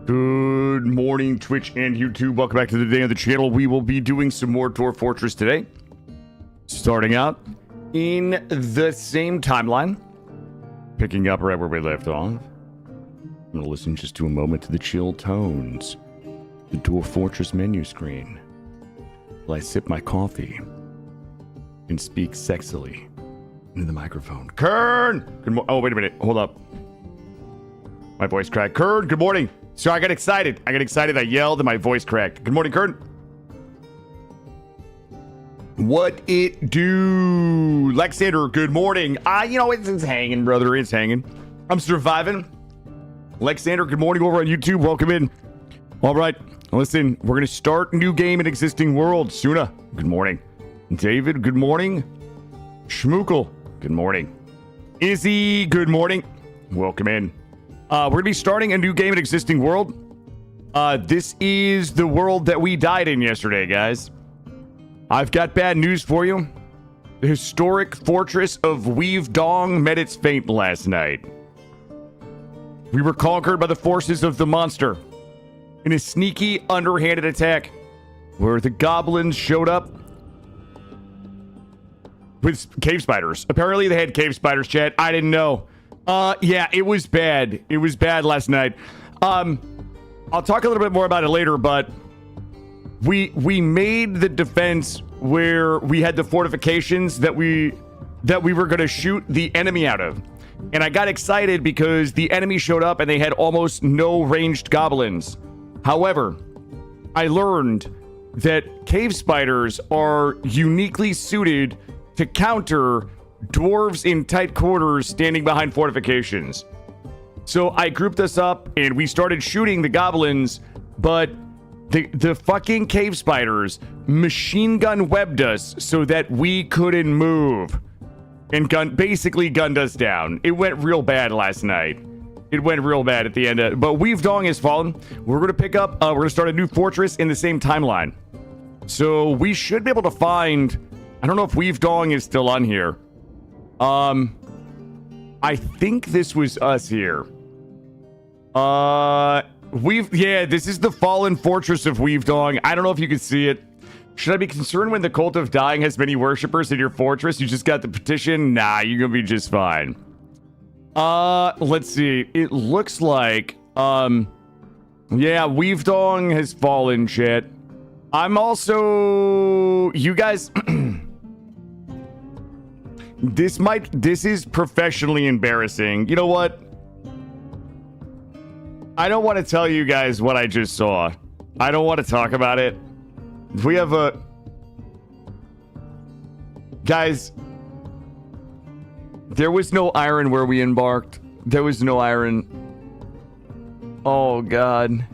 Good morning, Twitch and YouTube. Welcome back to the day on the channel. We will be doing some more Dwarf Fortress today. Starting out in the same timeline. Picking up right where we left off. I'm going to listen just to a moment to the chill tones. The Dwarf Fortress menu screen. While I sip my coffee and speak sexily into the microphone. Kern! Oh, wait a minute. Hold up. My voice cracked. Kern, good morning. Sorry, I got excited. I yelled and my voice cracked. Good morning, Kern. What it do? Lexander, good morning. It's hanging, brother. It's hanging. I'm surviving. Lexander, good morning over on YouTube. Welcome in. All right. Listen, we're going to start a new game in existing world. Suna, good morning. David, good morning. Schmookle, good morning. Izzy, good morning. Welcome in. We're going to be starting a new game in existing world. This is the world that we died in yesterday, guys. I've got bad news for you. The historic fortress of Weavedong met its fate last night. We were conquered by the forces of the monster in a sneaky, underhanded attack where the goblins showed up with cave spiders. Apparently, they had cave spiders, chat. I didn't know. Yeah, it was bad. It was bad last night. I'll talk a little bit more about it later, but we made the defense where we had the fortifications that we were going to shoot the enemy out of. And I got excited because the enemy showed up and they had almost no ranged goblins. However, I learned that cave spiders are uniquely suited to counter dwarves in tight quarters standing behind fortifications. So I grouped us up and we started shooting the goblins, but the fucking cave spiders machine gun webbed us so that we couldn't move and basically gunned us down. It went real bad last night. It went real bad at the end. But Weavedong has fallen. We're going to pick up, we're going to start a new fortress in the same timeline. So we should be able to find, I don't know if Weavedong is still on here. I think this was us here. This is the fallen fortress of Weavedong. I don't know if you can see it. Should I be concerned when the cult of dying has many worshippers in your fortress? You just got the petition? Nah, you're gonna be just fine. Let's see. It looks like, yeah, Weavedong has fallen, chat. I'm also, you guys, this is professionally embarrassing. You know what? I don't want to tell you guys what I just saw. I don't want to talk about it. We have a... Guys, there was no iron where we embarked. There was no iron. Oh, God.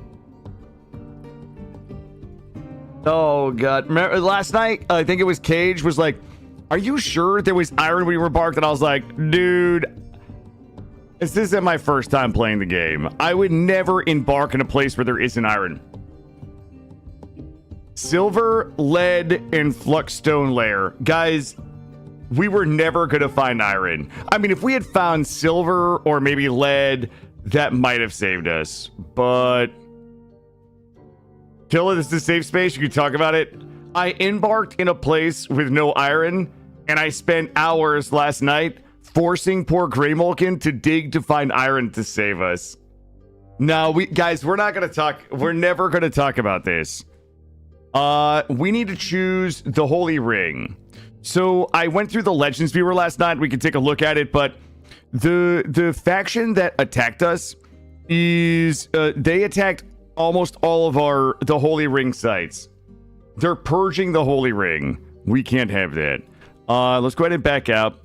Oh, God. Remember, last night, I think it was Cage was like, are you sure there was iron when we embarked? And I was like, dude, this isn't my first time playing the game. I would never embark in a place where there isn't iron. Silver, lead, and fluxstone layer. Guys, we were never going to find iron. I mean, if we had found silver or maybe lead, that might have saved us. But... Killa, this is a safe space. You can talk about it. I embarked in a place with no iron, and I spent hours last night forcing poor Greymolkin to dig to find iron to save us. No, guys, we're not going to talk. We're never going to talk about this. We need to choose the Holy Ring. So I went through the Legends viewer last night. We could take a look at it, but the faction that attacked us is they attacked almost all of the Holy Ring sites. They're purging the Holy Ring. We can't have that. Let's go ahead and back out.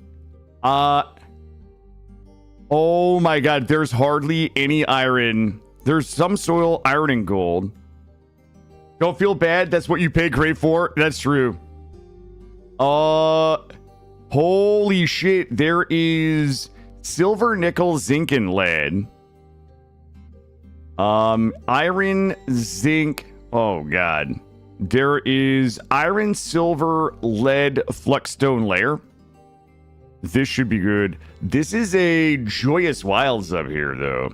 Oh my God, there's hardly any iron. There's some soil, iron, and gold. Don't feel bad. That's what you pay great for. That's true. Holy shit. There is silver, nickel, zinc, and lead. Iron, zinc. Oh God. There is iron, silver, lead, fluxstone layer. This should be good. This is a Joyous Wilds up here, though.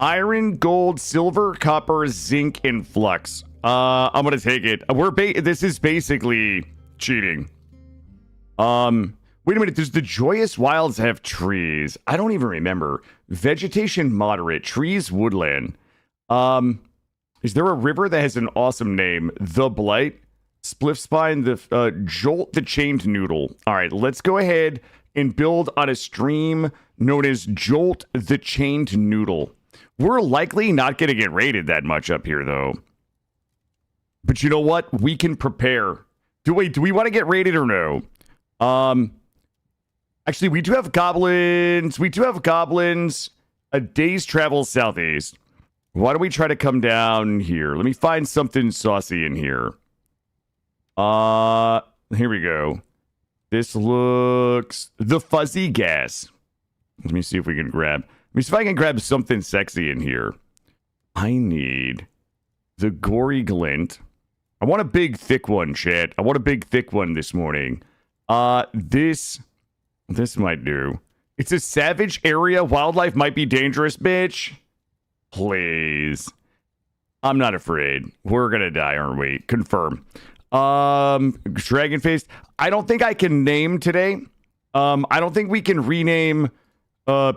Iron, gold, silver, copper, zinc, and flux. I'm gonna take it. This is basically cheating. Wait a minute. Does the Joyous Wilds have trees? I don't even remember. Vegetation moderate. Trees woodland. Is there a river that has an awesome name? The Blight, Spliff Spine, the Jolt, the Chained Noodle. All right, let's go ahead and build on a stream known as Jolt, the Chained Noodle. We're likely not going to get raided that much up here, though. But you know what? We can prepare. Do we want to get raided or no? Actually, we do have goblins. We do have goblins. A day's travel southeast. Why don't we try to come down here? Let me find something saucy in here. Here we go. This looks... The fuzzy gas. Let me see if we can grab... Let me see if I can grab something sexy in here. I need the gory glint. I want a big, thick one, chat. I want a big, thick one this morning. This might do. It's a savage area. Wildlife might be dangerous, bitch. Please. I'm not afraid. We're gonna die, aren't we? Confirm. Dragon face. I don't think I can name today. I don't think we can rename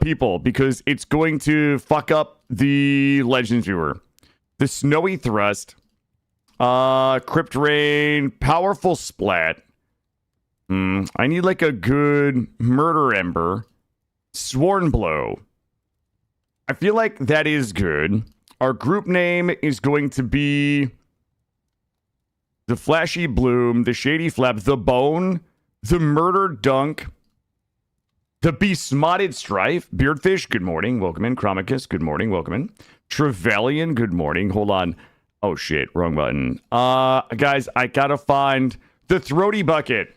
people because it's going to fuck up the Legends viewer. The Snowy Thrust. Crypt Rain. Powerful Splat. I need like a good Murder Ember. Sworn Blow. I feel like that is good. Our group name is going to be the Flashy Bloom, the Shady Flap, the Bone, the Murder Dunk, the Besmotted Strife, Beardfish, good morning, welcome in. Chromicus, good morning, welcome in. Trevelyan, good morning. Hold on. Oh shit, wrong button. Guys, I gotta find the Throaty Bucket.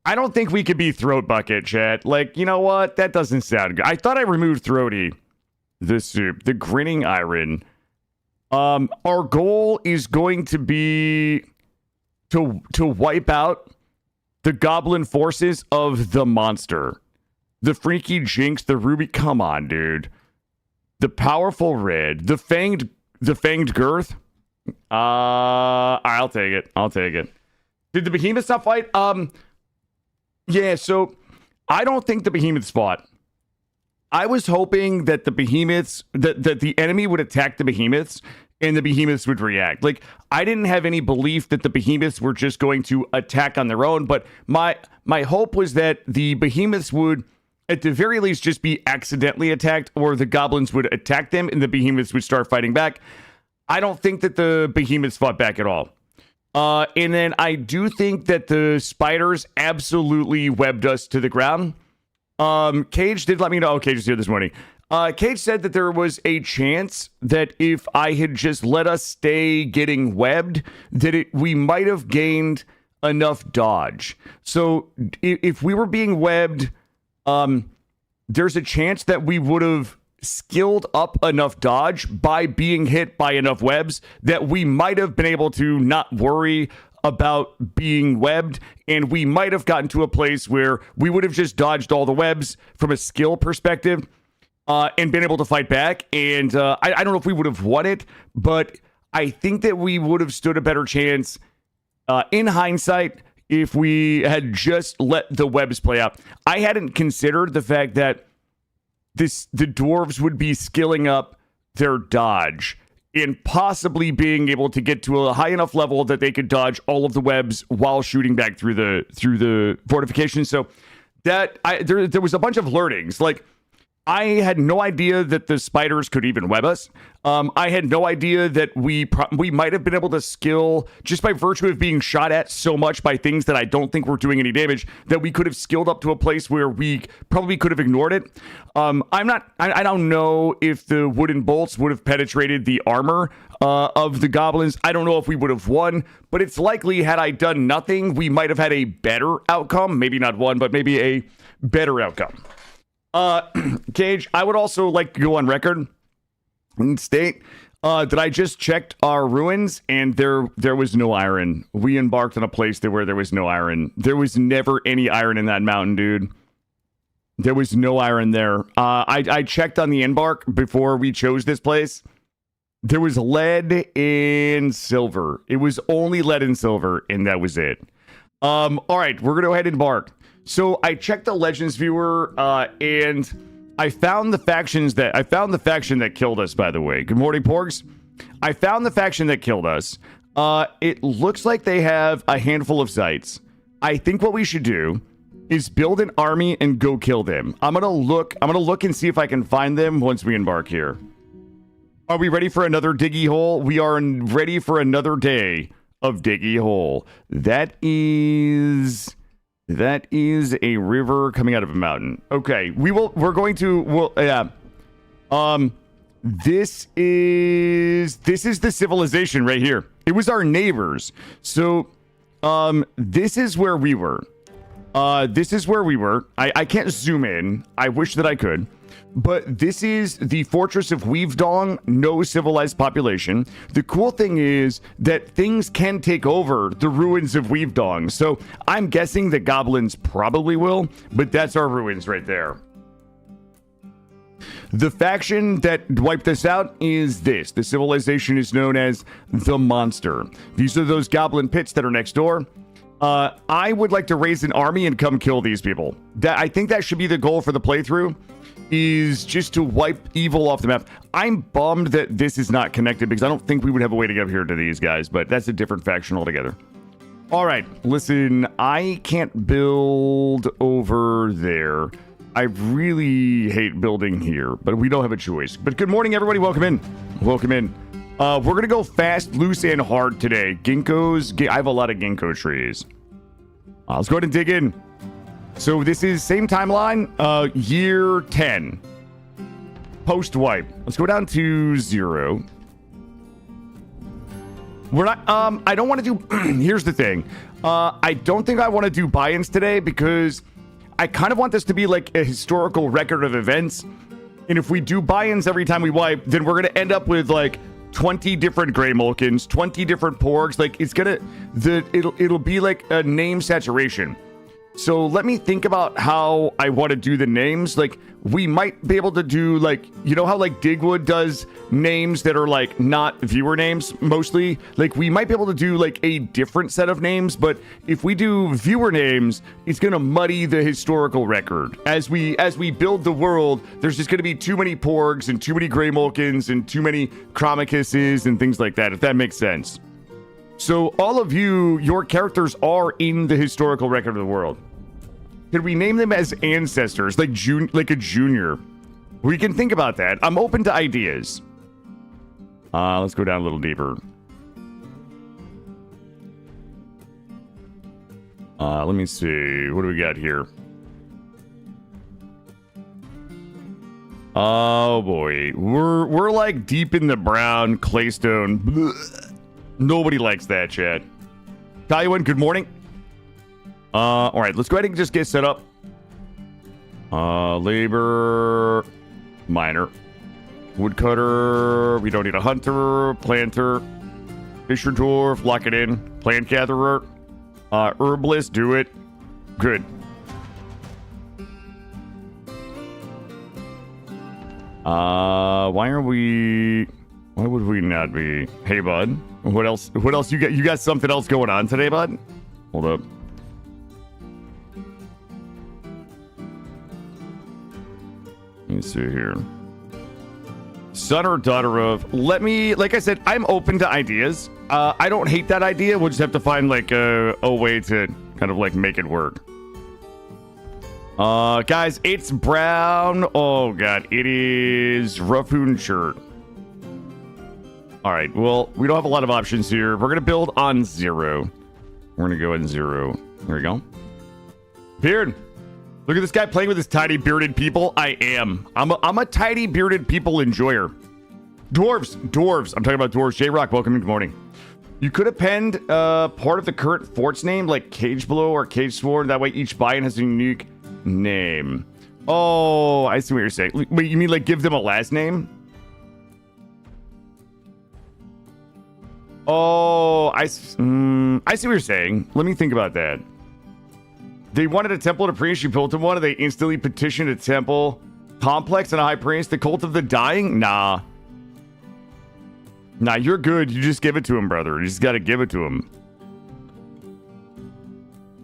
I don't think we could be Throat Bucket, chat. Like, you know what? That doesn't sound good. I thought I removed Throaty. The soup, the Grinning Iron. Our goal is going to be to wipe out the goblin forces of the monster. The Freaky Jinx, the Ruby. Come on, dude. The Powerful Red, the Fanged Girth. I'll take it. I'll take it. Did the behemoths not fight? Yeah, so I don't think the behemoths fought. I was hoping that the behemoths, that the enemy would attack the behemoths and the behemoths would react. Like, I didn't have any belief that the behemoths were just going to attack on their own, but my hope was that the behemoths would, at the very least, just be accidentally attacked, or the goblins would attack them and the behemoths would start fighting back. I don't think that the behemoths fought back at all. And then I do think that the spiders absolutely webbed us to the ground. Cage did let me know. Oh, Cage was here this morning. Cage said that there was a chance that if I had just let us stay getting webbed, that we might have gained enough dodge. So if we were being webbed, there's a chance that we would have skilled up enough dodge by being hit by enough webs that we might have been able to not worry about being webbed, and we might have gotten to a place where we would have just dodged all the webs from a skill perspective and been able to fight back. And I don't know if we would have won it, but I think that we would have stood a better chance in hindsight if we had just let the webs play out. I hadn't considered the fact that the dwarves would be skilling up their dodge and possibly being able to get to a high enough level that they could dodge all of the webs while shooting back through the fortification. So that there was a bunch of learnings. Like, I had no idea that the spiders could even web us. I had no idea that we might have been able to skill, just by virtue of being shot at so much by things that I don't think were doing any damage, that we could have skilled up to a place where we probably could have ignored it. I don't know if the wooden bolts would have penetrated the armor of the goblins. I don't know if we would have won, but it's likely, had I done nothing, we might have had a better outcome. Maybe not one, but maybe a better outcome. Cage, I would also like to go on record and state that I just checked our ruins and there was no iron. We embarked on a place where there was no iron. There was never any iron in that mountain, dude. There was no iron there. I checked on the embark before we chose this place. There was lead and silver. It was only lead and silver, and that was it. All right, we're gonna go ahead and embark. So I checked the Legends viewer, and I found the faction that killed us. By the way, good morning, Porgs. I found the faction that killed us. It looks like they have a handful of sites. I think what we should do is build an army and go kill them. I'm gonna look and see if I can find them once we embark here. Are we ready for another diggy hole? We are ready for another day of diggy hole. That is a river coming out of a mountain. Okay, this is the civilization right here. It was our neighbors. So this is where we were. I can't zoom in. I wish that I could. But this is the fortress of Weavedong, no civilized population. The cool thing is that things can take over the ruins of Weavedong. So I'm guessing that goblins probably will, but that's our ruins right there. The faction that wiped this out is this. The civilization is known as the Monster. These are those goblin pits that are next door. I would like to raise an army and come kill these people. I think that should be the goal for the playthrough, is just to wipe evil off the map. I'm bummed that this is not connected because I don't think we would have a way to get up here to these guys, but that's a different faction altogether. All right, listen, I can't build over there. I really hate building here, but we don't have a choice. But good morning, everybody. Welcome in. Welcome in. We're going to go fast, loose, and hard today. Ginkgos. I have a lot of ginkgo trees. Let's go ahead and dig in. So this is same timeline, year 10. Post-wipe. Let's go down to 0. We're not, I don't want to do, here's the thing. I don't think I want to do buy-ins today because I kind of want this to be like a historical record of events. And if we do buy-ins every time we wipe, then we're going to end up with like 20 different Grey Mulkins, 20 different Porgs. Like it's gonna, it'll be like a name saturation. So let me think about how I want to do the names. Like we might be able to do like, you know how like Digwood does names that are like not viewer names mostly? Like we might be able to do like a different set of names, but if we do viewer names, it's going to muddy the historical record. As we build the world, there's just going to be too many Porgs and too many Grey Mulkins and too many Chromicuses and things like that, if that makes sense. So all of you, your characters are in the historical record of the world. Could we name them as ancestors, like a junior? We can think about that. I'm open to ideas. Let's go down a little deeper. Let me see. What do we got here? Oh boy, we're like deep in the brown claystone. Blech. Nobody likes that, chat. Taiyuan, good morning. All right, let's go ahead and just get set up. Labor, miner, woodcutter. We don't need a hunter, planter, fisher dwarf. Lock it in. Plant gatherer, herbalist. Do it. Good. Why would we not be? Hey, bud. What else you got? You got something else going on today, bud? Hold up. Let me see here. Son or daughter of. Like I said, I'm open to ideas. I don't hate that idea. We'll just have to find like a way to kind of like make it work. Guys, it's brown. Oh god, it is Ruffoon shirt. All right, well, we don't have a lot of options here. We're gonna build on 0. We're gonna go in 0. There we go. Beard. Look at this guy playing with his tiny bearded people. I am. I'm a tiny bearded people enjoyer. Dwarves. I'm talking about dwarves. J-Rock, welcome. Good morning. You could have penned part of the current fort's name, like Cage Below or Cage Sword. That way each buy-in has a unique name. Oh, I see what you're saying. Wait, you mean like give them a last name? Oh, I see what you're saying. Let me think about that. They wanted a temple to priest. You built him one. They instantly petitioned a temple complex and a high priest. The cult of the dying? Nah. Nah, you're good. You just give it to him, brother. You just got to give it to him.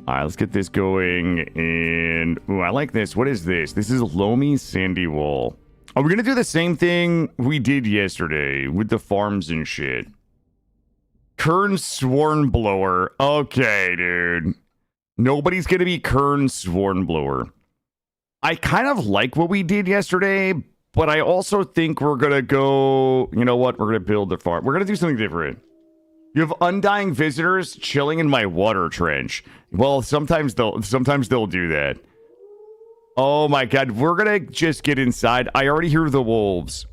All right, let's get this going. And, ooh, I like this. What is this? This is Loamy Sandy Wall. Are we going to do the same thing we did yesterday with the farms and shit? Kern Swornblower. Okay, dude. Nobody's going to be Kern Swornblower. I kind of like what we did yesterday, but I also think we're going to go... You know what? We're going to build the farm. We're going to do something different. You have undying visitors chilling in my water trench. Well, sometimes they'll do that. Oh my god, we're gonna just get inside. I already hear the wolves.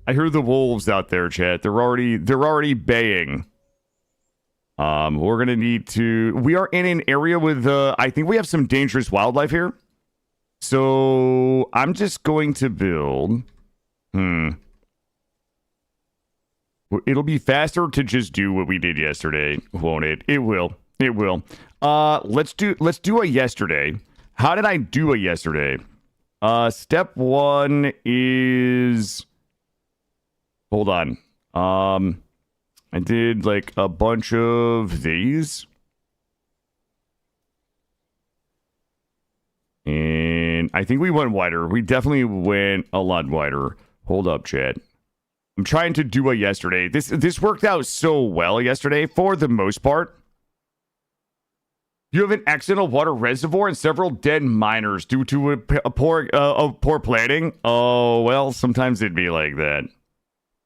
I hear the wolves out there, chat. They're already baying. We're gonna need to. We are in an area with. I think we have some dangerous wildlife here. So I'm just going to build. It'll be faster to just do what we did yesterday, won't it? It will. It will. Let's do a yesterday. How did I do a yesterday? Step one is... Hold on. I did like a bunch of these. And I think we went wider. We definitely went a lot wider. Hold up, chat. I'm trying to do a yesterday. This worked out so well yesterday for the most part. You have an accidental water reservoir and several dead miners due to a poor planning. Oh, well, sometimes it'd be like that.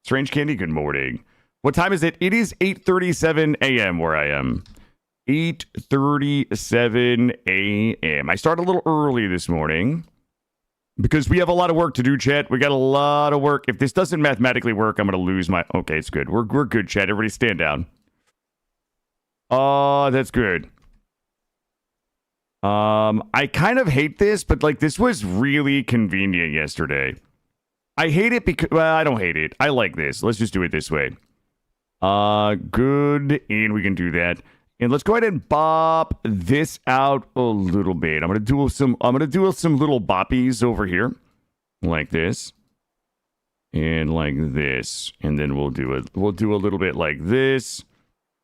Strange Candy, good morning. What time is it? It is 8:37 a.m. where I am. 8:37 a.m. I started a little early this morning because we have a lot of work to do, chat. We got a lot of work. If this doesn't mathematically work, I'm going to lose my... Okay, it's good. We're good, chat. Everybody stand down. That's good. I kind of hate this, but like this was really convenient yesterday. I hate it because, well, I don't hate it. I like this. Let's just do it this way. Good, and we can do that. And let's go ahead and bop this out a little bit. I'm gonna do some little boppies over here, like this, and like this, and then we'll do a little bit like this.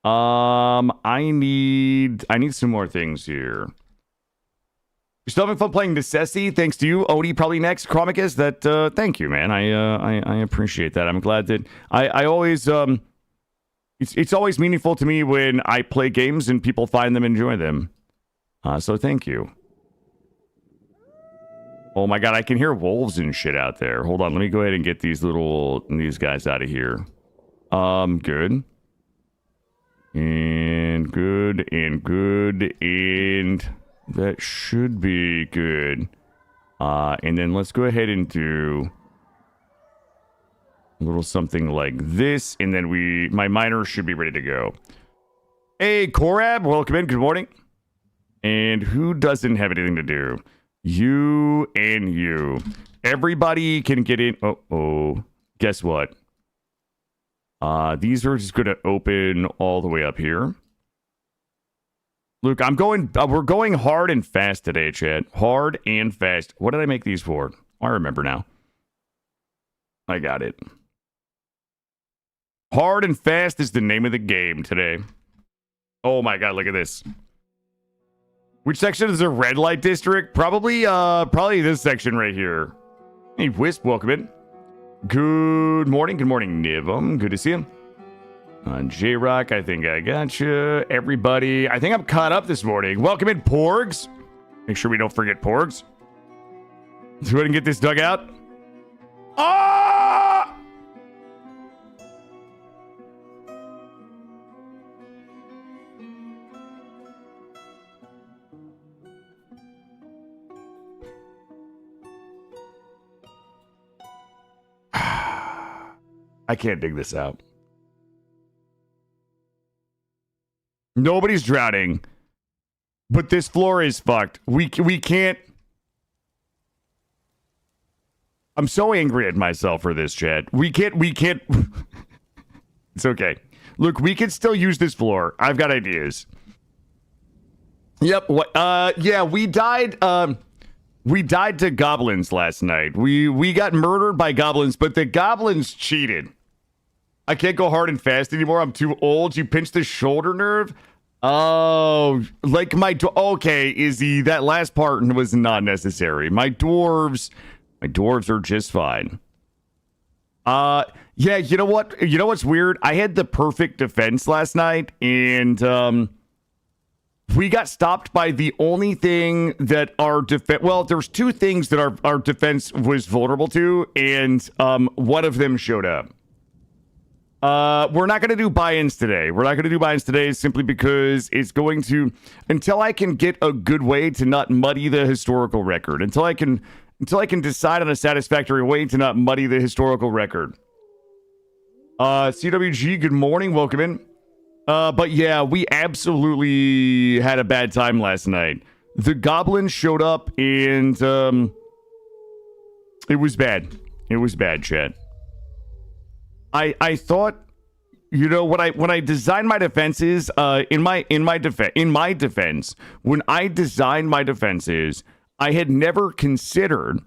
I need some more things here. You're still having fun playing Necessity, thanks to you. Odie probably next. Chromicus, thank you, man. I appreciate that. I'm glad that I always it's always meaningful to me when I play games and people find them and enjoy them. So thank you. Oh my god, I can hear wolves and shit out there. Hold on, let me go ahead and get these guys out of here. Good. And good and good and that should be good. And then let's go ahead and do a little something like this, and then my miners should be ready to go. Hey, Korab, welcome in. Good morning. And who doesn't have anything to do? You and you. Everybody can get in. Uh-oh. Guess what? These are just going to open all the way up here. Luke, we're going hard and fast today, chat. Hard and fast. What did I make these for? I remember now. I got it. Hard and fast is the name of the game today. Oh my god, look at this. Which section is the red light district? Probably this section right here. Hey, Wisp, welcome in. Good morning, Nivum. Good to see you. J-Rock, I think I got you. Everybody, I think I'm caught up this morning. Welcome in, Porgs. Make sure we don't forget Porgs. Let's go ahead and get this dug out. Ah! I can't dig this out. Nobody's drowning. But this floor is fucked. We can't... I'm so angry at myself for this, chat. We can't... It's okay. Look, we can still use this floor. I've got ideas. Yep. Yeah, we died. We died to goblins last night. We got murdered by goblins, but the goblins cheated. I can't go hard and fast anymore. I'm too old. You pinched the shoulder nerve. Oh, like okay, Izzy, that last part was not necessary. My dwarves are just fine. Yeah, you know what? You know what's weird? I had the perfect defense last night, and we got stopped by the only thing that our defense. Well, there's two things that our defense was vulnerable to, and one of them showed up. We're not going to do buy-ins today. We're not going to do buy-ins today simply because it's going to, until I can get a good way to not muddy the historical record, until I can decide on a satisfactory way to not muddy the historical record. CWG, good morning. Welcome in. But yeah, we absolutely had a bad time last night. The goblins showed up and, it was bad. It was bad, chat. I thought, you know, when I designed my defenses, in my defense, when I designed my defenses, I had never considered,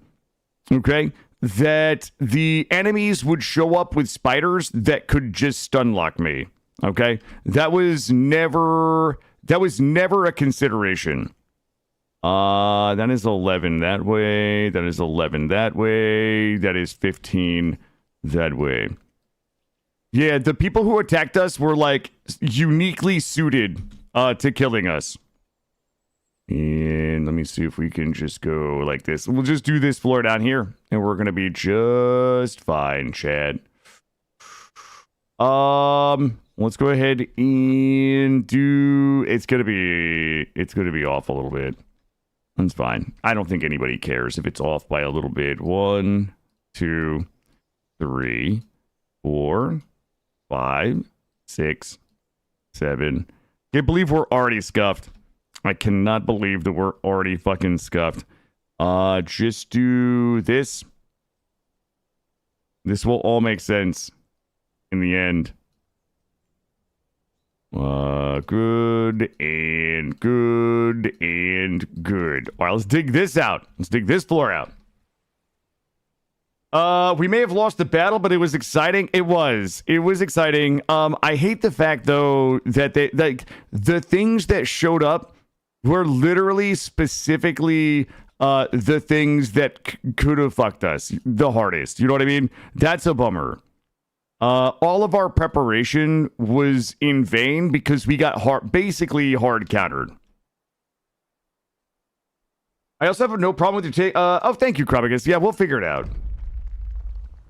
okay, that the enemies would show up with spiders that could just stun lock me. Okay, that was never a consideration. That is 11 that way. That is 11 that way. That is 15 that way. Yeah, the people who attacked us were like uniquely suited to killing us. And let me see if we can just go like this. We'll just do this floor down here, and we're gonna be just fine, Chad. Let's go ahead and do. It's gonna be off a little bit. That's fine. I don't think anybody cares if it's off by a little bit. 1, 2, 3, 4, 5, 6, 7. Can't believe we're already scuffed. I cannot believe that we're already fucking scuffed. Just do this. This will all make sense in the end. Good and good and good. All right, let's dig this out. Let's dig this floor out. We may have lost the battle, but it was exciting. It was exciting. I hate the fact though that the things that showed up were literally specifically the things that could have fucked us the hardest. You know what I mean? That's a bummer. All of our preparation was in vain because we got basically hard countered. I also have no problem with your take. Oh, thank you, Krabagus. Yeah, we'll figure it out.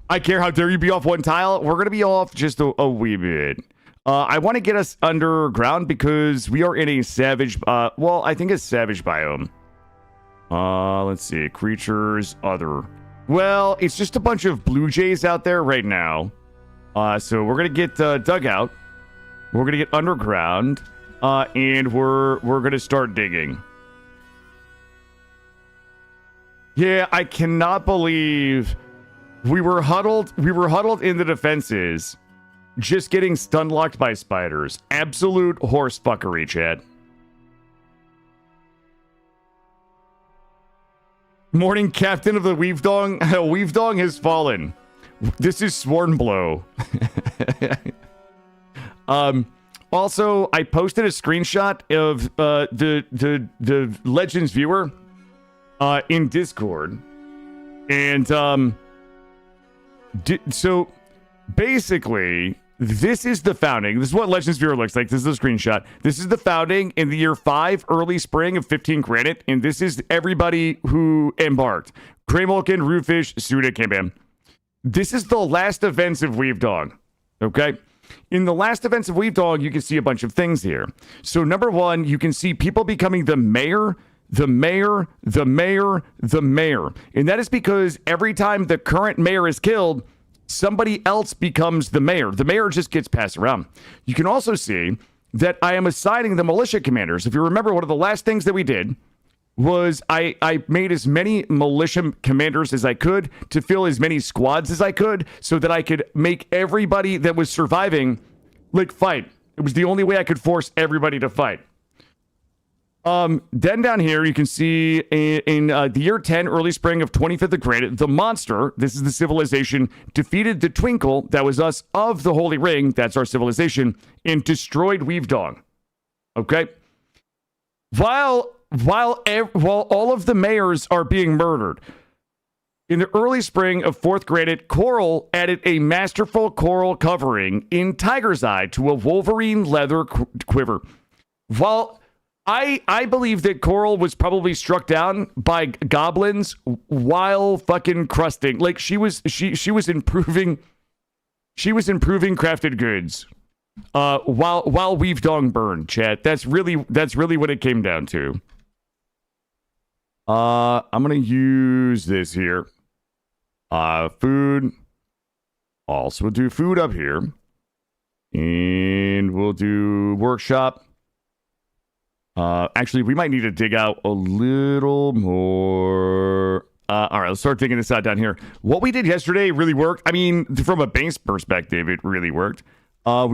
I care. How dare you be off one tile? We're gonna be off just a wee bit. I want to get us underground because we are in a savage. Well, I think it's savage biome. Let's see. Creatures, other. Well, it's just a bunch of blue jays out there right now. So we're gonna get dug out. We're gonna get underground, and we're gonna start digging. Yeah, I cannot believe we were huddled. We were huddled in the defenses, just getting stun locked by spiders. Absolute horse fuckery, chat. Morning, Captain of the Weavedong. Weavedong has fallen. This is Swornblow. Also, I posted a screenshot of the Legends viewer in Discord, and so basically, this is the founding. This is what Legends viewer looks like. This is a screenshot. This is the founding in the year 5, early spring of 15 granite, and this is everybody who embarked: Kraymolkin, Roofish, Suda, Kambam. This is the last events of Weavedong, okay? In the last events of Weavedong, you can see a bunch of things here. So number 1, you can see people becoming the mayor, the mayor, the mayor, the mayor. And that is because every time the current mayor is killed, somebody else becomes the mayor. The mayor just gets passed around. You can also see that I am assigning the militia commanders. If you remember, one of the last things that we did was I made as many militia commanders as I could to fill as many squads as I could so that I could make everybody that was surviving, like, fight. It was the only way I could force everybody to fight. Then down here, you can see in the year 10, early spring of 25th of grid, the monster, this is the civilization, defeated the Twinkle, that was us, of the Holy Ring, that's our civilization, and destroyed Weavedong. Okay? While all of the mayors are being murdered, in the early spring of 4th graded, Coral added a masterful coral covering in Tiger's Eye to a Wolverine leather quiver. While I believe that Coral was probably struck down by goblins while fucking crusting. Like she was improving crafted goods. While Weavedong burned, chat. That's really what it came down to. I'm gonna use this here. Food. Also, we'll do food up here. And we'll do workshop. Actually, we might need to dig out a little more. All right, let's start digging this out down here. What we did yesterday really worked. I mean, from a base perspective, it really worked. I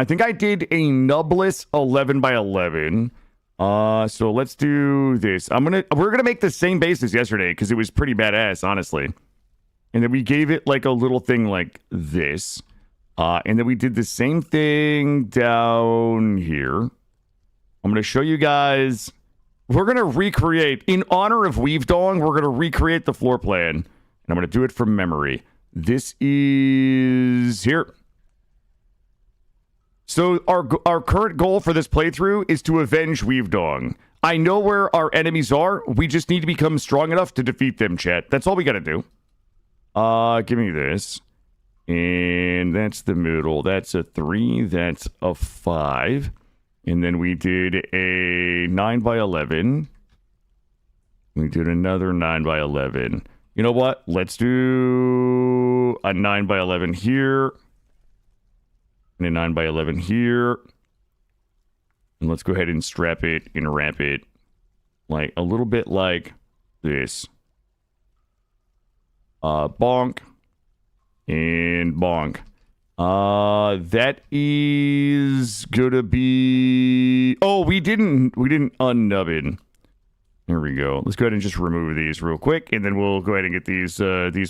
think I did a nubless 11 by 11. So let's do this. We're gonna make the same base as yesterday because it was pretty badass, honestly. And then we gave it like a little thing like this. And then we did the same thing down here. I'm gonna show you guys. We're gonna recreate, in honor of Weavedong, we're gonna recreate the floor plan. And I'm gonna do it from memory. This is here. So our current goal for this playthrough is to avenge Weavedong. I know where our enemies are. We just need to become strong enough to defeat them, chat. That's all we gotta do. Give me this. And that's the middle. That's a 3. That's a 5. And then we did a 9 by 11. We did another 9 by 11. You know what? Let's do a 9 by 11 here. And a 9 by 11 here. And let's go ahead and strap it and wrap it like a little bit like this. Bonk. And bonk. That is gonna be... Oh, we didn't unnub it. There we go. Let's go ahead and just remove these real quick, and then we'll go ahead and get these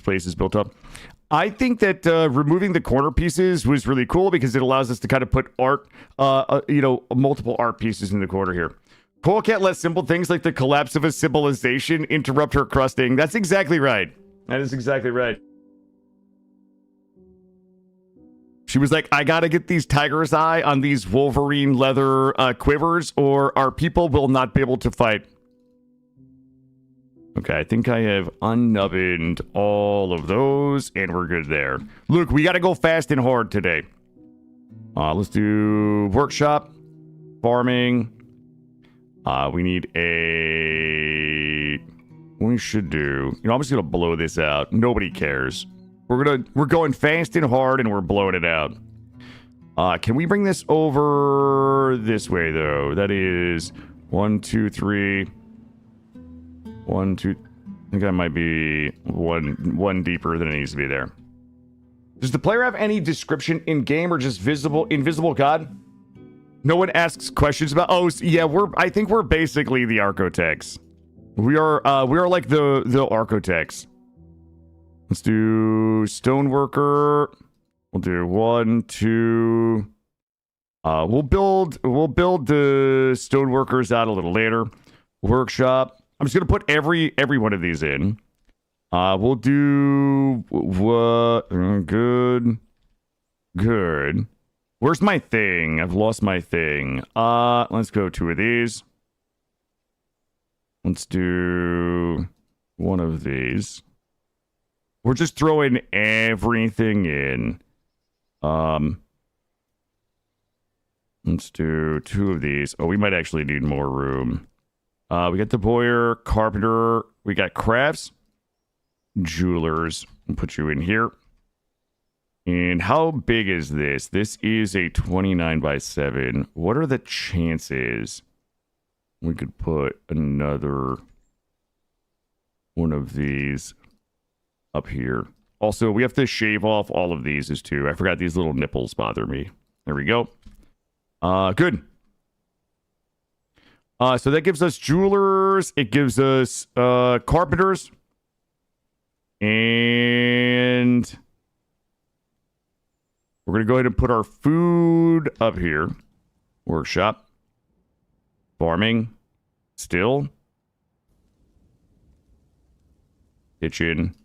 places built up. I think that removing the corner pieces was really cool because it allows us to kind of put art, multiple art pieces in the corner here. Cole can't let simple things like the collapse of a civilization interrupt her crusting. That's exactly right. That is exactly right. She was like, I gotta get these Tiger's Eye on these Wolverine leather quivers, or our people will not be able to fight. Okay, I think I have unnubbed all of those, and we're good there. Look, we gotta go fast and hard today. Let's do workshop, farming. We need a... We should do... I'm just gonna blow this out. Nobody cares. We're going fast and hard, and we're blowing it out. Can we bring this over this way, though? That is 1, 2, 3... 1, 2... I think that might be one deeper than it needs to be there. Does the player have any description in game or just invisible god? No one asks questions about... Oh, yeah, I think we're basically the architects. We are like the architects. Let's do stoneworker. We'll do 1, 2. We'll build the stoneworkers out a little later. Workshop. I'm just gonna put every one of these in. We'll do what? Good. Where's my thing? I've lost my thing. Let's go 2 of these. Let's do 1 of these. We're just throwing everything in. Let's do 2 of these. Oh, we might actually need more room. We got the Boyer, Carpenter. We got Crafts, Jewelers. I'll put you in here. And how big is this? This is a 29 by 7. What are the chances we could put another one of these up here? Also, we have to shave off all of these too. I forgot these little nipples bother me. There we go. Good. So that gives us jewelers. It gives us carpenters. And we're going to go ahead and put our food up here. Workshop. Farming. Still. Kitchen.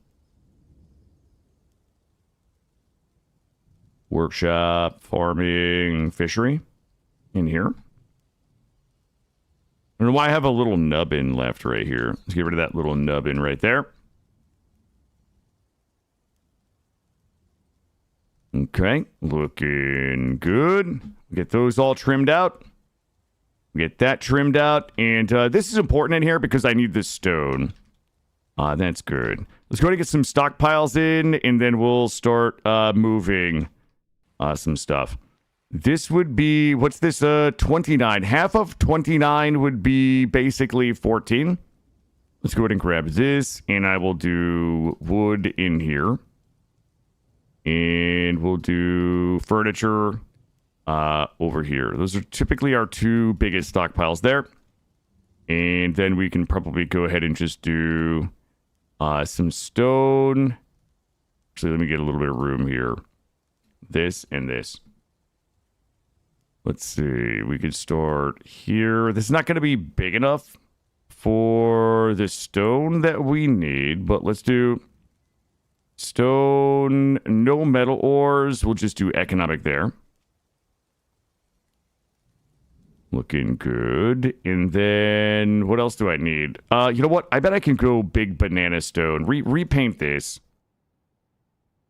Workshop. Farming. Fishery. In here. I don't know why I have a little nubbin left right here. Let's get rid of that little nubbin right there. Okay, looking good. Get those all trimmed out. Get that trimmed out. And this is important in here because I need this stone. That's good. Let's go ahead and get some stockpiles in, and then we'll start moving some stuff. This would be, what's this, 29. Half of 29 would be basically 14. Let's go ahead and grab this, and I will do wood in here. And we'll do furniture over here. Those are typically our two biggest stockpiles there. And then we can probably go ahead and just do some stone. Actually, let me get a little bit of room here. This and this. Let's see. We could start here. This is not going to be big enough for the stone that we need, but let's do stone, no metal ores. We'll just do economic there. Looking good. And then what else do I need? You know what? I bet I can go big banana stone. Repaint this.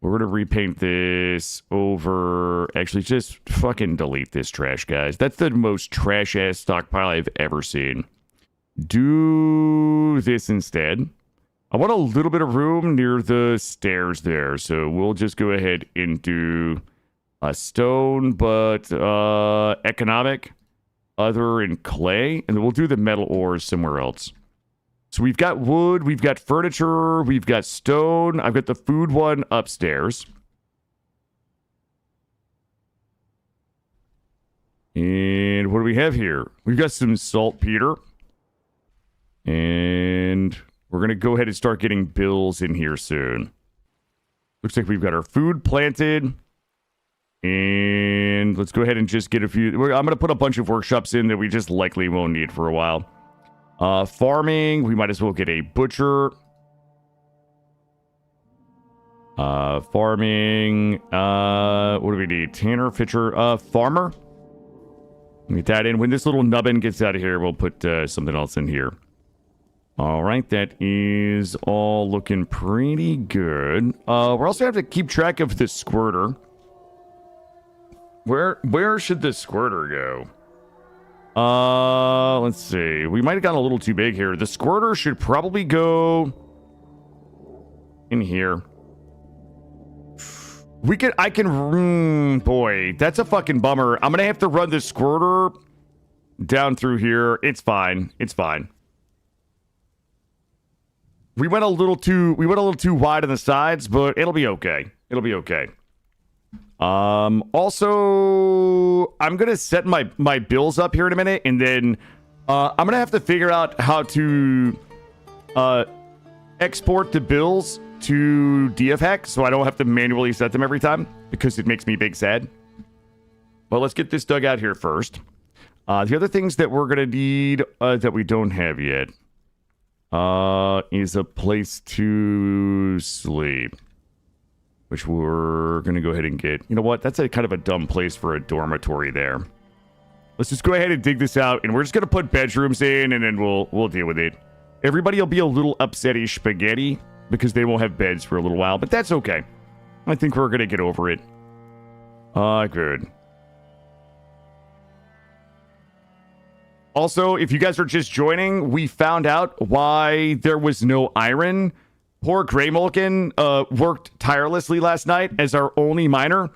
We're going to repaint this over... Actually, just fucking delete this trash, guys. That's the most trash-ass stockpile I've ever seen. Do this instead. I want a little bit of room near the stairs there, so we'll just go ahead and do a stone, but economic, other, and clay, and then we'll do the metal ores somewhere else. So we've got wood, we've got furniture, we've got stone. I've got the food one upstairs. And what do we have here? We've got some saltpeter. And we're going to go ahead and start getting bills in here soon. Looks like we've got our food planted. And let's go ahead and just get a few... I'm going to put a bunch of workshops in that we just likely won't need for a while. Farming, we might as well get a butcher. Farming, what do we need? Tanner, Fisher, farmer. Get that in. When this little nubbin gets out of here, we'll put something else in here. All right, that is all looking pretty good. We're also going to have to keep track of the squirter. Where should the squirter go? Let's see. We might have gotten a little too big here. The squirter should probably go in here. Boy, that's a fucking bummer. I'm gonna have to run the squirter down through here. It's fine. It's fine. We went a little too wide on the sides, but it'll be okay. It'll be okay. Also, I'm gonna set my bills up here in a minute, and then I'm gonna have to figure out how to export the bills to DFHack so I don't have to manually set them every time because it makes me big sad. But let's get this dug out here first. The other things that we're gonna need that we don't have yet is a place to sleep, which we're going to go ahead and get. You know what? That's a kind of a dumb place for a dormitory there. Let's just go ahead and dig this out, and we're just going to put bedrooms in, and then we'll deal with it. Everybody will be a little upsetty spaghetti because they won't have beds for a little while, but that's okay. I think we're going to get over it. Good. Also, if you guys are just joining, we found out why there was no iron. Poor Greymolken worked tirelessly last night as our only miner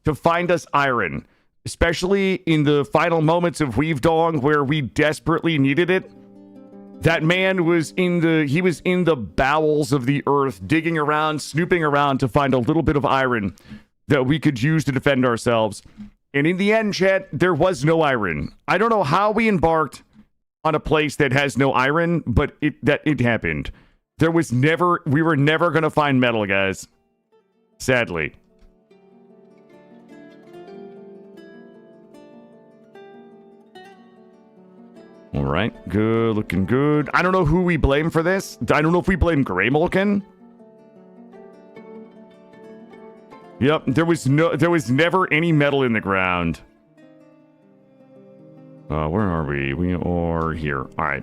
to find us iron, especially in the final moments of Weavedong where we desperately needed it. That man was in the bowels of the earth, digging around, snooping around to find a little bit of iron that we could use to defend ourselves. And in the end, chat, there was no iron. I don't know how we embarked on a place that has no iron, but it happened. We were never going to find metal, guys. Sadly. All right, good, looking good. I don't know who we blame for this. I don't know if we blame Greymolken. Yep, there was never any metal in the ground. Where are we? We are here. All right.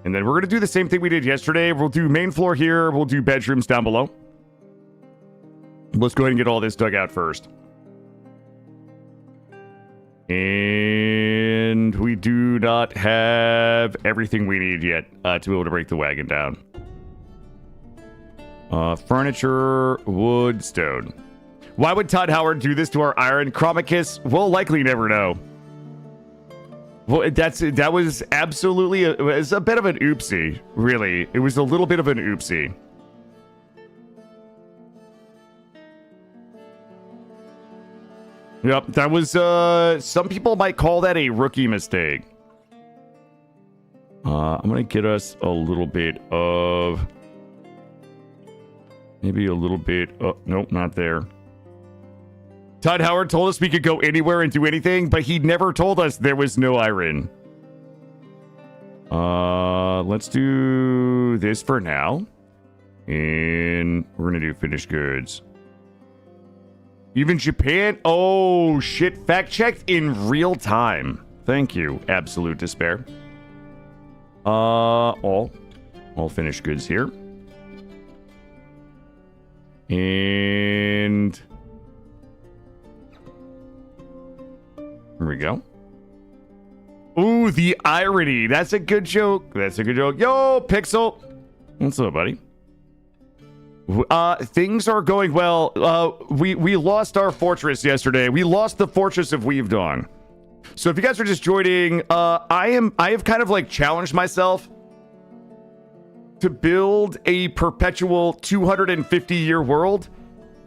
And then we're going to do the same thing we did yesterday. We'll do main floor here. We'll do bedrooms down below. Let's go ahead and get all this dug out first. And we do not have everything we need yet to be able to break the wagon down. Furniture, wood, stone. Why would Todd Howard do this to our iron? Chromicus? We'll likely never know. Well, that was absolutely it was a bit of an oopsie, really. It was a little bit of an oopsie. Yep, that was, some people might call that a rookie mistake. I'm gonna get us a little bit of... Maybe a little bit... Oh, nope, not there. Todd Howard told us we could go anywhere and do anything, but he never told us there was no iron. Let's do this for now. And we're gonna do finished goods. Even Japan? Oh, shit. Fact checked in real time. Thank you, Absolute Despair. All finished goods here. And... here we go. Ooh, the irony. That's a good joke. That's a good joke. Yo, Pixel. What's up, buddy? Things are going well. We lost our fortress yesterday. We lost the fortress of Weavedong. So if you guys are just joining, I have kind of like challenged myself to build a perpetual 250-year world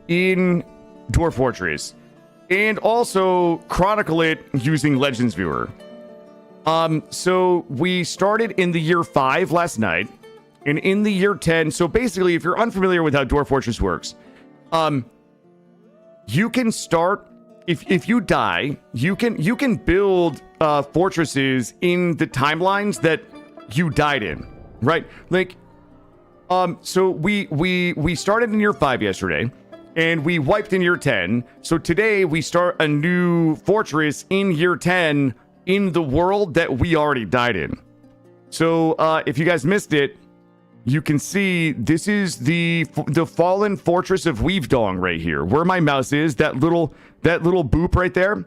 in Dwarf Fortress, and also chronicle it using Legends Viewer. So we started in the year 5 last night. And in the year 10, so basically, if you're unfamiliar with how Dwarf Fortress works, you can start, if you die, you can build fortresses in the timelines that you died in, right? Like, so we started in year 5 yesterday, and we wiped in year 10. So today we start a new fortress in year 10 in the world that we already died in. So if you guys missed it, you can see this is the fallen fortress of Weavedong right here. Where my mouse is, that little boop right there.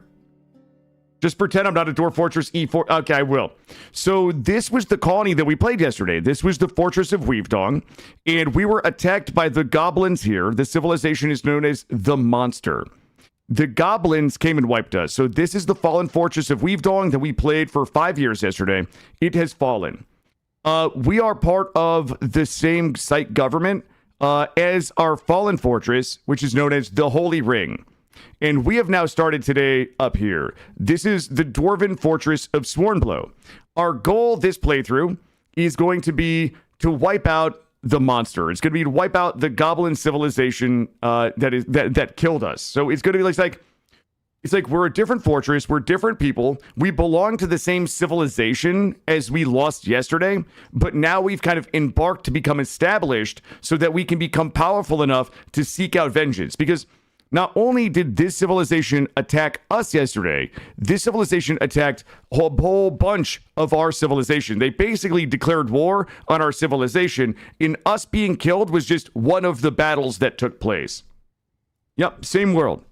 Just pretend I'm not a Dwarf Fortress E4. Okay, I will. So this was the colony that we played yesterday. This was the fortress of Weavedong, and we were attacked by the goblins here. The civilization is known as the Monster. The goblins came and wiped us. So this is the fallen fortress of Weavedong that we played for 5 years yesterday. It has fallen. We are part of the same site government as our fallen fortress, which is known as the Holy Ring. And we have now started today up here. This is the Dwarven Fortress of Swornblow. Our goal this playthrough is going to be to wipe out the monster. It's going to be to wipe out the goblin civilization that killed us. So it's going to be like it's like we're a different fortress. We're different people. We belong to the same civilization as we lost yesterday, but now we've kind of embarked to become established so that we can become powerful enough to seek out vengeance. Because not only did this civilization attack us yesterday, this civilization attacked a whole bunch of our civilization. They basically declared war on our civilization, and us being killed was just one of the battles that took place. Yep, same world.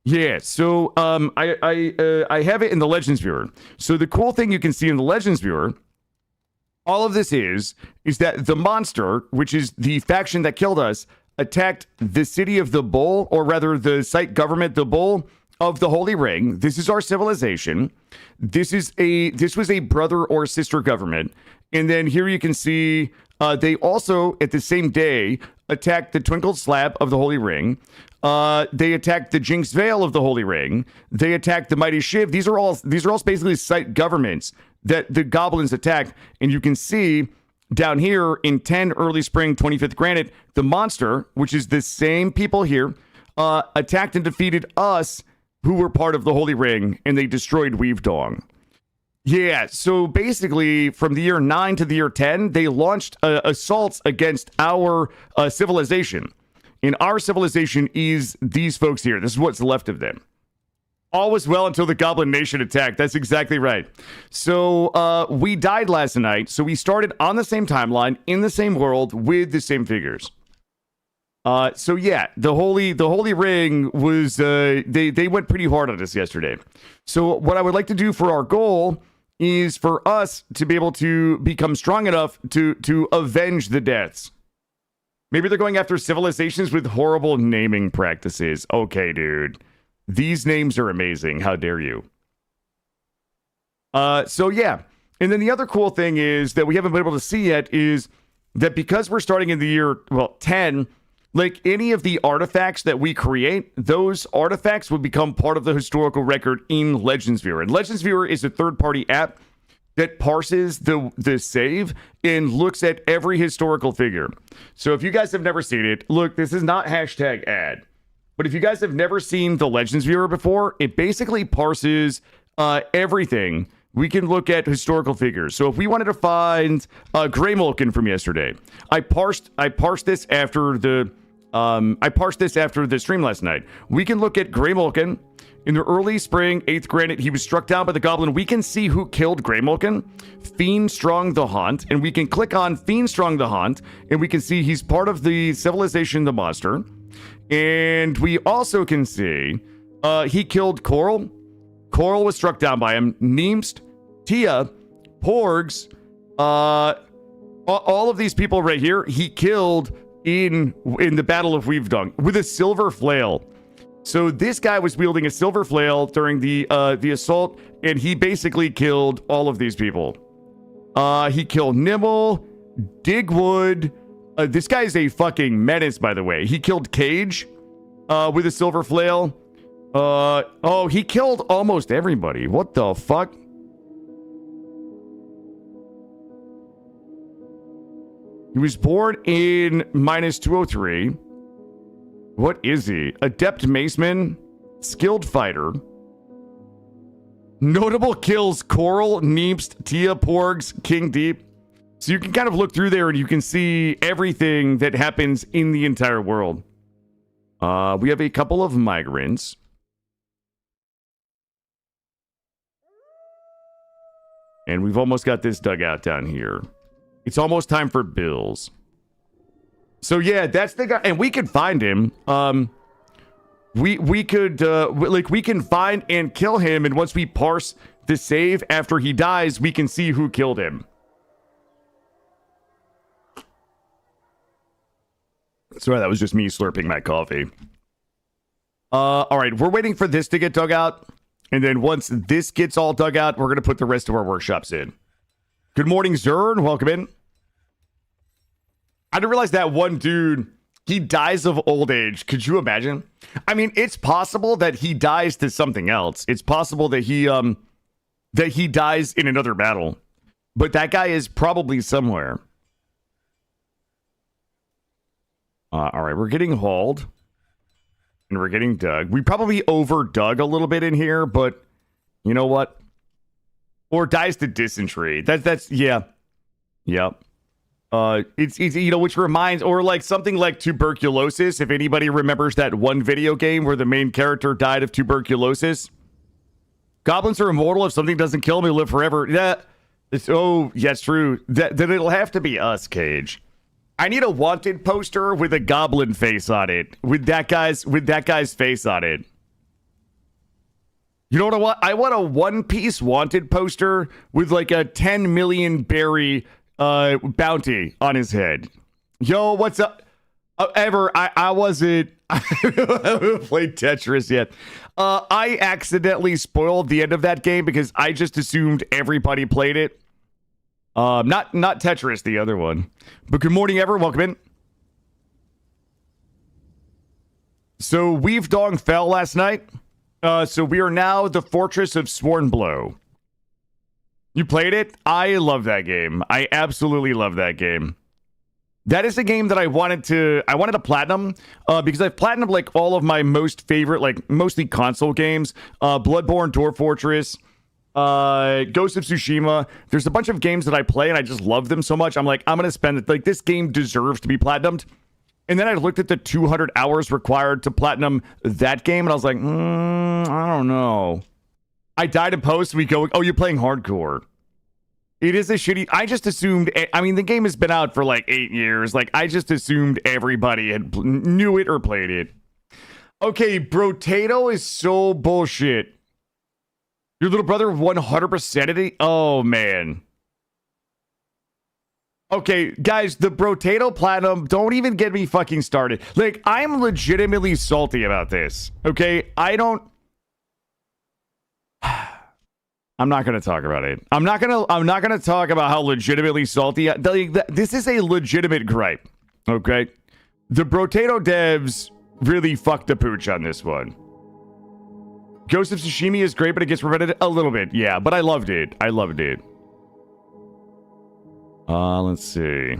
Yeah, so I have it in the Legends Viewer. So the cool thing you can see in the Legends Viewer, all of this is that the monster, which is the faction that killed us, attacked the city of the Bull, or rather the site government, the Bull of the Holy Ring. This is our civilization. This was a brother or sister government. And then here you can see they also, at the same day, attacked the Twinkled Slab of the Holy Ring. They attacked the Jinx Veil of the Holy Ring. They attacked the Mighty Shiv. These are all basically site governments that the goblins attacked. And you can see down here in 10 early spring 25th granite, the monster, which is the same people here, attacked and defeated us who were part of the Holy Ring, and they destroyed Weavedong. Yeah, so basically, from the year 9 to the year 10, they launched assaults against our civilization. And our civilization is these folks here. This is what's left of them. All was well until the Goblin Nation attacked. That's exactly right. So we died last night. So we started on the same timeline, in the same world, with the same figures. So yeah, the Holy Ring was they went pretty hard on us yesterday. So what I would like to do for our goal is for us to be able to become strong enough to avenge the deaths. Maybe they're going after civilizations with horrible naming practices. Okay, dude. These names are amazing. How dare you? So yeah. And then the other cool thing is that we haven't been able to see yet is that because we're starting in the year, 10, like any of the artifacts that we create, those artifacts would become part of the historical record in Legends Viewer. And Legends Viewer is a third-party app that parses the save and looks at every historical figure. So if you guys have never seen it, look, this is not hashtag ad. But if you guys have never seen the Legends Viewer before, it basically parses everything. We can look at historical figures. So if we wanted to find Greymolken from yesterday, I parsed this after the stream last night. We can look at Greymolken in the early spring 8th granite. He was struck down by the goblin. We can see who killed Greymolken, Fiendstrong the Haunt, and we can click on Fiendstrong the Haunt, and we can see he's part of the civilization, the monster. And we also can see he killed Coral. Coral was struck down by him. Neemst, Tia, Porgs, all of these people right here, he killed in the Battle of Weavedong with a silver flail. So this guy was wielding a silver flail during the assault, and he basically killed all of these people. He killed Nibble, Digwood. This guy is a fucking menace, by the way. He killed Cage with a silver flail. Oh, he killed almost everybody. What the fuck? He was born in -203. What is he? Adept Maceman, skilled fighter. Notable kills: Coral, Neemst, Tia, Porgs, King Deep. So you can kind of look through there and you can see everything that happens in the entire world. We have a couple of migrants. And we've almost got this dugout down here. It's almost time for bills. So yeah, that's the guy, and we could find him. We can find and kill him, and once we parse the save after he dies, we can see who killed him. Sorry, that was just me slurping my coffee. All right, we're waiting for this to get dug out, and then once this gets all dug out, we're gonna put the rest of our workshops in. Good morning, Zern. Welcome in. I didn't realize that one dude, he dies of old age. Could you imagine? I mean, it's possible that he dies to something else. It's possible that he dies in another battle. But that guy is probably somewhere. All right, we're getting hauled. And we're getting dug. We probably over dug a little bit in here, but you know what? Or dies to dysentery. That's yeah. Yep. It's you know, which reminds, or like something like tuberculosis. If anybody remembers that one video game where the main character died of tuberculosis. Goblins are immortal. If something doesn't kill them, they live forever. Yeah. Oh, yes, true. Then it'll have to be us, Cage. I need a wanted poster with a goblin face on it. With that guy's face on it. You know what I want? I want a One Piece wanted poster with like a 10 million berry bounty on his head. Yo, what's up? I wasn't. I haven't played Tetris yet. I accidentally spoiled the end of that game because I just assumed everybody played it. Not Tetris, the other one. But good morning, Ever. Welcome in. So Weavedong fell last night. So we are now the Fortress of Swornblow. You played it? I love that game. I absolutely love that game. That is a game that I wanted to platinum because I've platinumed like all of my most favorite, like mostly console games. Bloodborne, Dwarf Fortress, Ghost of Tsushima. There's a bunch of games that I play and I just love them so much. I'm like, I'm going to spend it. Like, this game deserves to be platinumed. And then I looked at the 200 hours required to platinum that game, and I was like, I don't know. I died in post, and we go, oh, you're playing hardcore. It is a shitty... I just assumed... I mean, the game has been out for like 8 years. Like, I just assumed everybody knew it or played it. Okay, Brotato is so bullshit. Your little brother 100%ed it? Oh, man. Okay, guys, the Brotato Platinum, don't even get me fucking started. Like, I'm legitimately salty about this, okay? I'm not going to talk about it. I'm not going to talk about how legitimately salty this is a legitimate gripe, okay? The Brotato devs really fucked the pooch on this one. Ghost of Tsushima is great, but it gets repetitive a little bit. Yeah, but I loved it. I loved it. Let's see.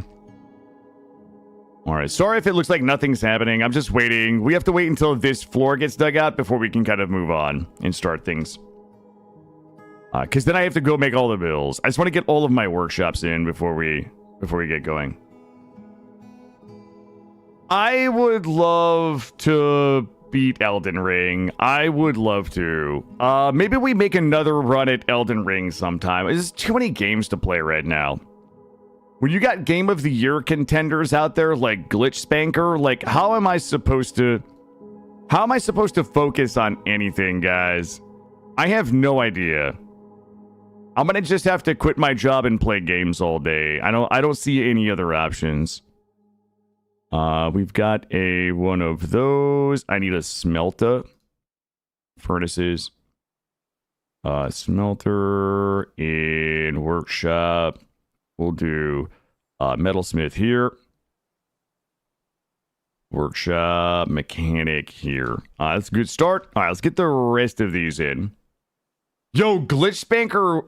All right. Sorry if it looks like nothing's happening. I'm just waiting. We have to wait until this floor gets dug out before we can kind of move on and start things. Because then I have to go make all the bills. I just want to get all of my workshops in before we get going. I would love to beat Elden Ring. I would love to. Maybe we make another run at Elden Ring sometime. There's too many games to play right now. When you got Game of the Year contenders out there like Glitch Spanker, like how am I supposed to focus on anything, guys? I have no idea. I'm gonna just have to quit my job and play games all day. I don't see any other options. We've got one of those. I need a smelter. Furnaces. Smelter in workshop. We'll do metalsmith here. Workshop mechanic here. That's a good start. All right, let's get the rest of these in. Yo, Glitch Spanker,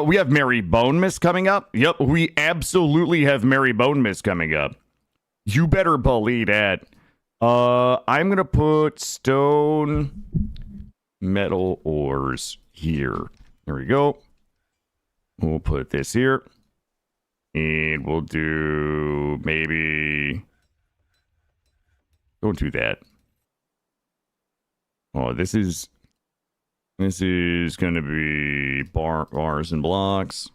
we have Mary Bone Mist coming up. Yep, we absolutely have Mary Bone Mist coming up. You better believe that. I'm going to put stone metal ores here. There we go. We'll put this here. And we'll do maybe... Don't do that. Oh, this is going to be bars and blocks.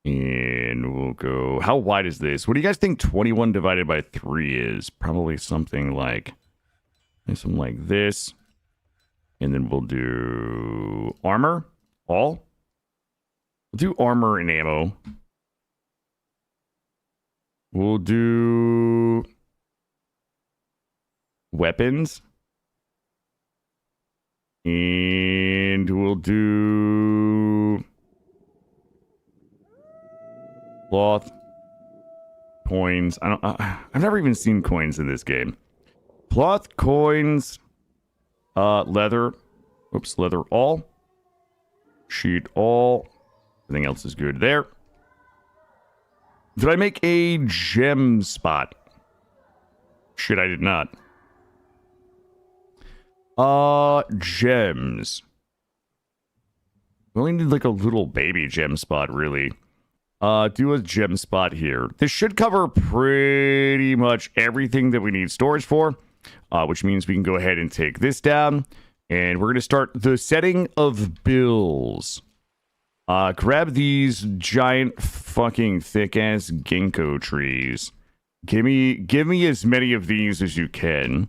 And we'll go... How wide is this? What do you guys think 21 divided by 3 is? Probably something like this. And then we'll do armor. All. We'll do armor and ammo. We'll do weapons. And we'll do cloth, coins. I've never even seen coins in this game. Cloth, coins, leather. Oops, leather all. Sheet all. Everything else is good there. Did I make a gem spot? Shit, I did not. Gems. We only need like a little baby gem spot, really. Do a gem spot here. This should cover pretty much everything that we need storage for, which means we can go ahead and take this down. And we're going to start the setting of bills. Grab these giant fucking thick-ass ginkgo trees. Give me as many of these as you can.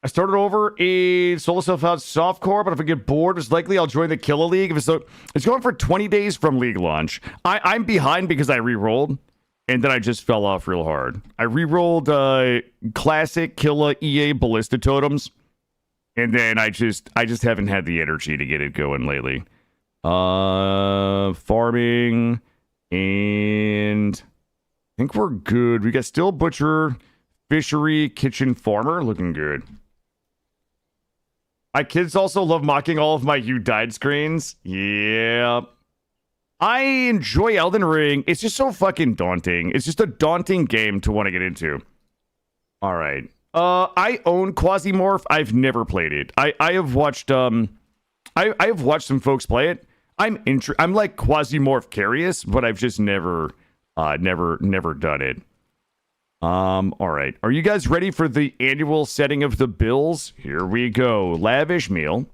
I started over in Solo Self-Out Softcore, but if I get bored, it's likely I'll join the Killa League. It's going for 20 days from League launch. I'm behind because I re-rolled, and then I just fell off real hard. I re-rolled classic Killa EA Ballista Totems, and then I just haven't had the energy to get it going lately. Farming and think we're good. We got still butcher, fishery, kitchen, farmer. Looking good. My kids also love mocking all of my "you died" screens. Yeah. I enjoy Elden Ring. It's just so fucking daunting. It's just a daunting game to want to get into. All right. I own Quasimorph. I've never played it. I have watched I have watched some folks play it. I'm like Quasimorph curious, but I've just never done it. All right. Are you guys ready for the annual setting of the bills? Here we go. Lavish meal.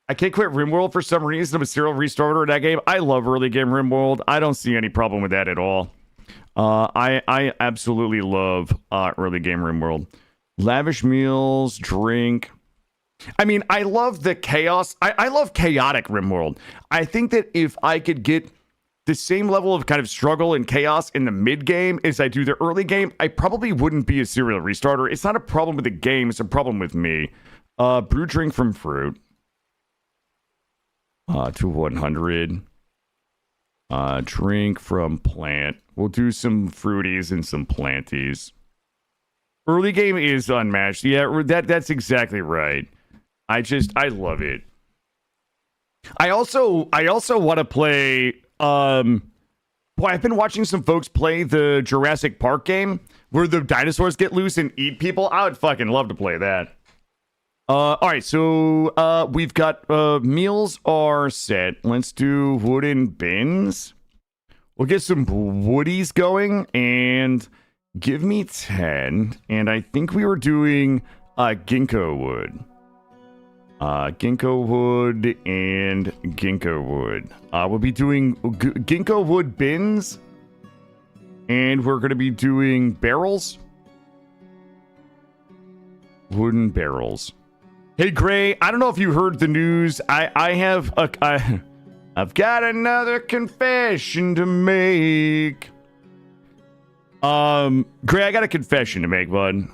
I can't quit RimWorld for some reason. I'm a serial restarter in that game. I love early game RimWorld. I don't see any problem with that at all. I absolutely love early game RimWorld. Lavish meals, drink. I mean, I love the chaos. I love chaotic RimWorld. I think that if I could get the same level of kind of struggle and chaos in the mid game as I do the early game, I probably wouldn't be a serial restarter. It's not a problem with the game. It's a problem with me. Brew drink from fruit. To 100. Drink from plant. We'll do some fruities and some planties. Early game is unmatched. Yeah, that's exactly right. I love it. I also want to play. Boy, I've been watching some folks play the Jurassic Park game where the dinosaurs get loose and eat people. I would fucking love to play that. All right, so we've got meals are set. Let's do wooden bins. We'll get some woodies going and give me 10. And I think we were doing ginkgo wood. Ginkgo wood and ginkgo wood. We'll be doing ginkgo wood bins. And we're going to be doing barrels. Wooden barrels. Hey, Gray, I don't know if you heard the news. I've got another confession to make. Gray, I got a confession to make, bud.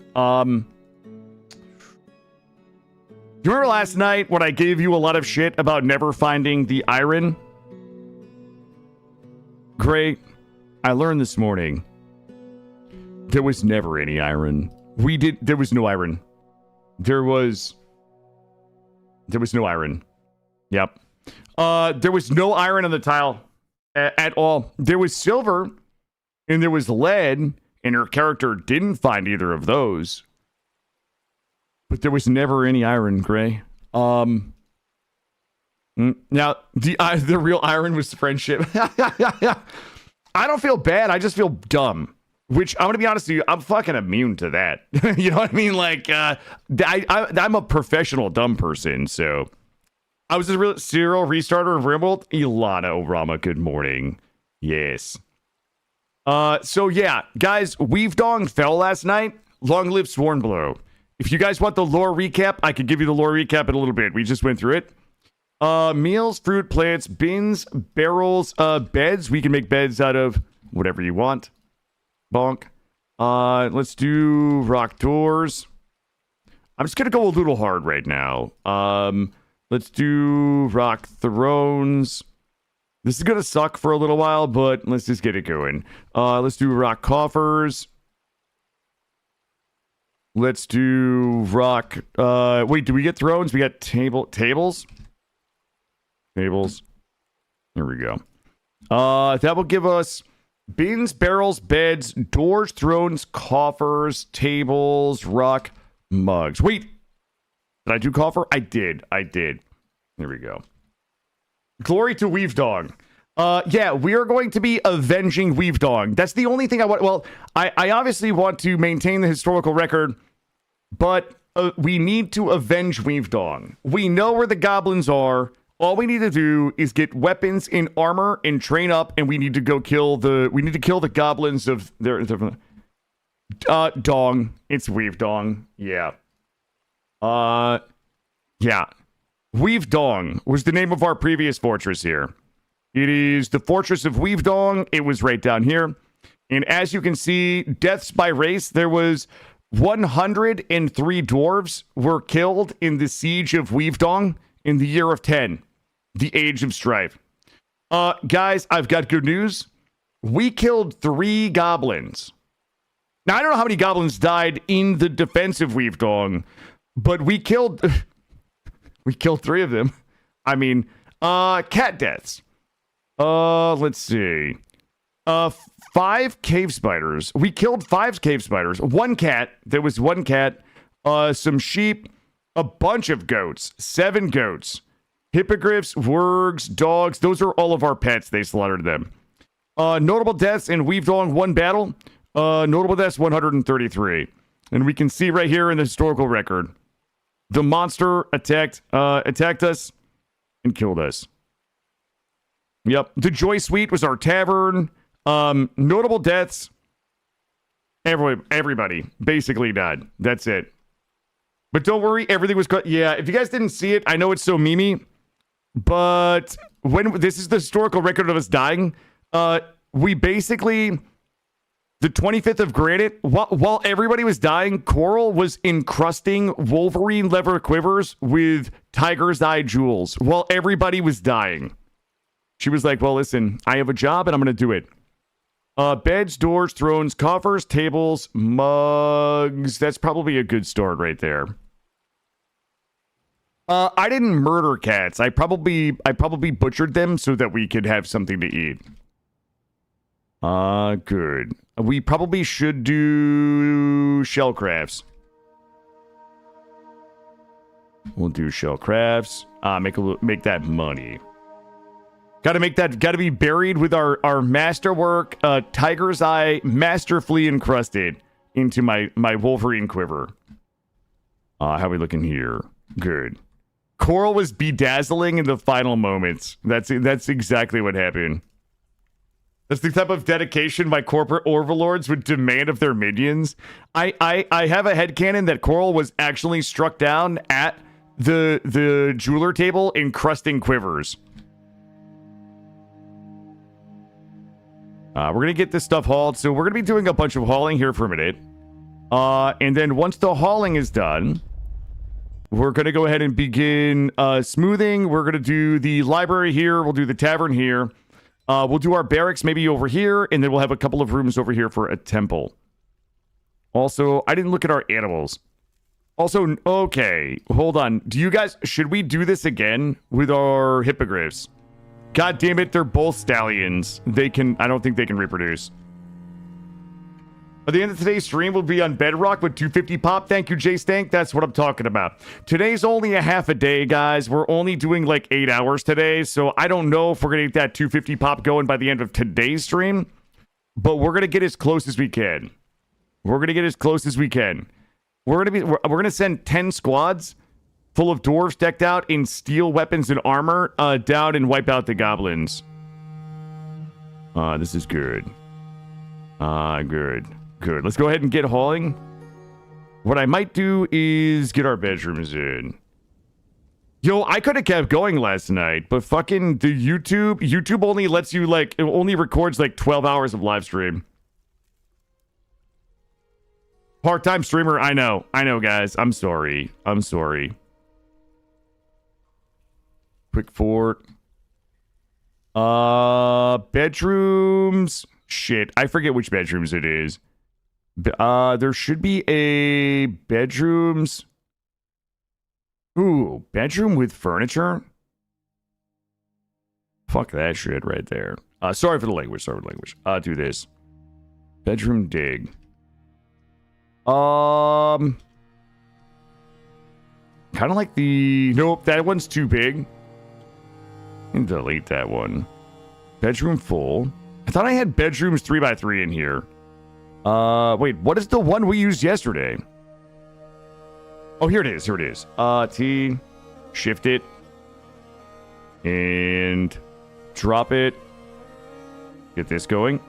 You remember last night when I gave you a lot of shit about never finding the iron? Gray, I learned this morning there was never any iron. There was no iron. There was no iron. Yep. There was no iron on the tile at all. There was silver and there was lead, and her character didn't find either of those. But there was never any iron, Gray. Now, the real iron was friendship. I don't feel bad. I just feel dumb. Which, I'm going to be honest with you, I'm fucking immune to that. You know what I mean? Like, I'm a professional dumb person, so. I was a real serial restarter of RimWorld. Ilana Orama, good morning. Yes. So yeah, guys, Weavedong fell last night. Long live Swornblow. If you guys want the lore recap, I could give you the lore recap in a little bit. We just went through it. Meals, fruit, plants, bins, barrels, beds. We can make beds out of whatever you want. Bonk. Let's do rock doors. I'm just gonna go a little hard right now. Let's do rock thrones. This is gonna suck for a little while, but let's just get it going. Let's do rock coffers. Let's do rock. Wait, do we get thrones? We got tables. Tables. Here we go. That will give us bins, barrels, beds, doors, thrones, coffers, tables, rock, mugs. Wait, did I do coffer? I did. Here we go. Glory to Weavedong. Yeah, we are going to be avenging Weavedong. That's the only thing I want. Well, I obviously want to maintain the historical record, but we need to avenge Weavedong. We know where the goblins are. All we need to do is get weapons and armor and train up, and we need to go kill the. We need to kill the goblins of their Dong. It's Weavedong. Yeah. Yeah. Weavedong was the name of our previous fortress here. It is the Fortress of Weavedong. It was right down here. And as you can see, deaths by race, there was 103 dwarves were killed in the siege of Weavedong in the year of 10, the Age of Strife. Guys, I've got good news. We killed 3 goblins. Now, I don't know how many goblins died in the defensive Weavedong, but we killed 3 of them. I mean, cat deaths. Let's see. 5 cave spiders. We killed 5 cave spiders. 1 cat. There was 1 cat. Some sheep. A bunch of goats. 7 goats. Hippogriffs, wargs, dogs. Those are all of our pets. They slaughtered them. Notable deaths in Weavedong 1 battle. Notable deaths 133. And we can see right here in the historical record. The monster attacked us and killed us. Yep. The Joy Suite was our tavern. Notable deaths. Everybody basically died. That's it. But don't worry, everything was cut. Yeah, if you guys didn't see it, I know it's so memey, but when this is the historical record of us dying, we basically, the 25th of granite, while everybody was dying, Coral was encrusting Wolverine leather quivers with Tiger's Eye jewels while everybody was dying. She was like, well, listen, I have a job and I'm going to do it. Beds, doors, thrones, coffers, tables, mugs. That's probably a good start right there. I didn't murder cats. I probably butchered them so that we could have something to eat. Good. We probably should do shell crafts. We'll do shell crafts. Make that money. Gotta be buried with our masterwork, Tiger's Eye, masterfully encrusted into my Wolverine quiver. How are we looking here? Good. Coral was bedazzling in the final moments. That's exactly what happened. That's the type of dedication my corporate overlords would demand of their minions. I have a headcanon that Coral was actually struck down at the jeweler table encrusting quivers. We're going to get this stuff hauled. So we're going to be doing a bunch of hauling here for a minute. And then once the hauling is done, we're going to go ahead and begin smoothing. We're going to do the library here. We'll do the tavern here. We'll do our barracks maybe over here. And then we'll have a couple of rooms over here for a temple. Also, I didn't look at our animals. Also, okay, hold on. Should we do this again with our hippogriffs? God damn it, they're both stallions. I don't think they can reproduce. At the end of today's stream, we'll be on Bedrock with 250 pop. Thank you, Jay Stank. That's what I'm talking about. Today's only a half a day, guys. We're only doing like 8 hours today, so I don't know if we're going to get that 250 pop going by the end of today's stream, but we're going to get as close as we can. We're going to send 10 squads full of dwarves decked out in steel weapons and armor, down and wipe out the goblins. This is good. Good. Let's go ahead and get hauling. What I might do is get our bedrooms in. Yo, I could have kept going last night, but fucking the YouTube only lets you, like, it only records like 12 hours of live stream. Part-time streamer, I know, guys. I'm sorry. Quick fort. Bedrooms. Shit, I forget which bedrooms it is. There should be a bedrooms. Ooh, bedroom with furniture? Fuck that shit right there. Sorry for the language. Do this. Bedroom dig. Kind of like the... Nope, that one's too big. And delete that one. Bedroom full. I thought I had bedrooms 3x3 in here. Wait, what is the one we used yesterday? Oh, here it is. T, shift it, and drop it. Get this going.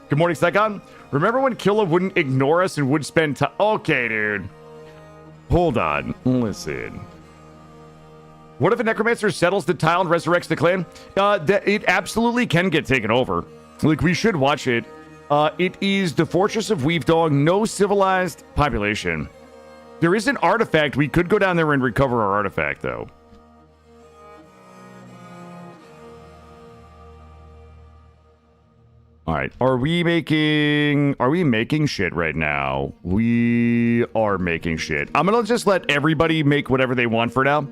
Good morning, Psychon. Remember when Killa wouldn't ignore us and would spend time? Okay, dude. Hold on. Listen. What if a necromancer settles the tile and resurrects the clan? It absolutely can get taken over. Like, we should watch it. It is the Fortress of Weavedong, no civilized population. There is an artifact. We could go down there and recover our artifact, though. All right. Are we making shit right now? We are making shit. I'm going to just let everybody make whatever they want for now.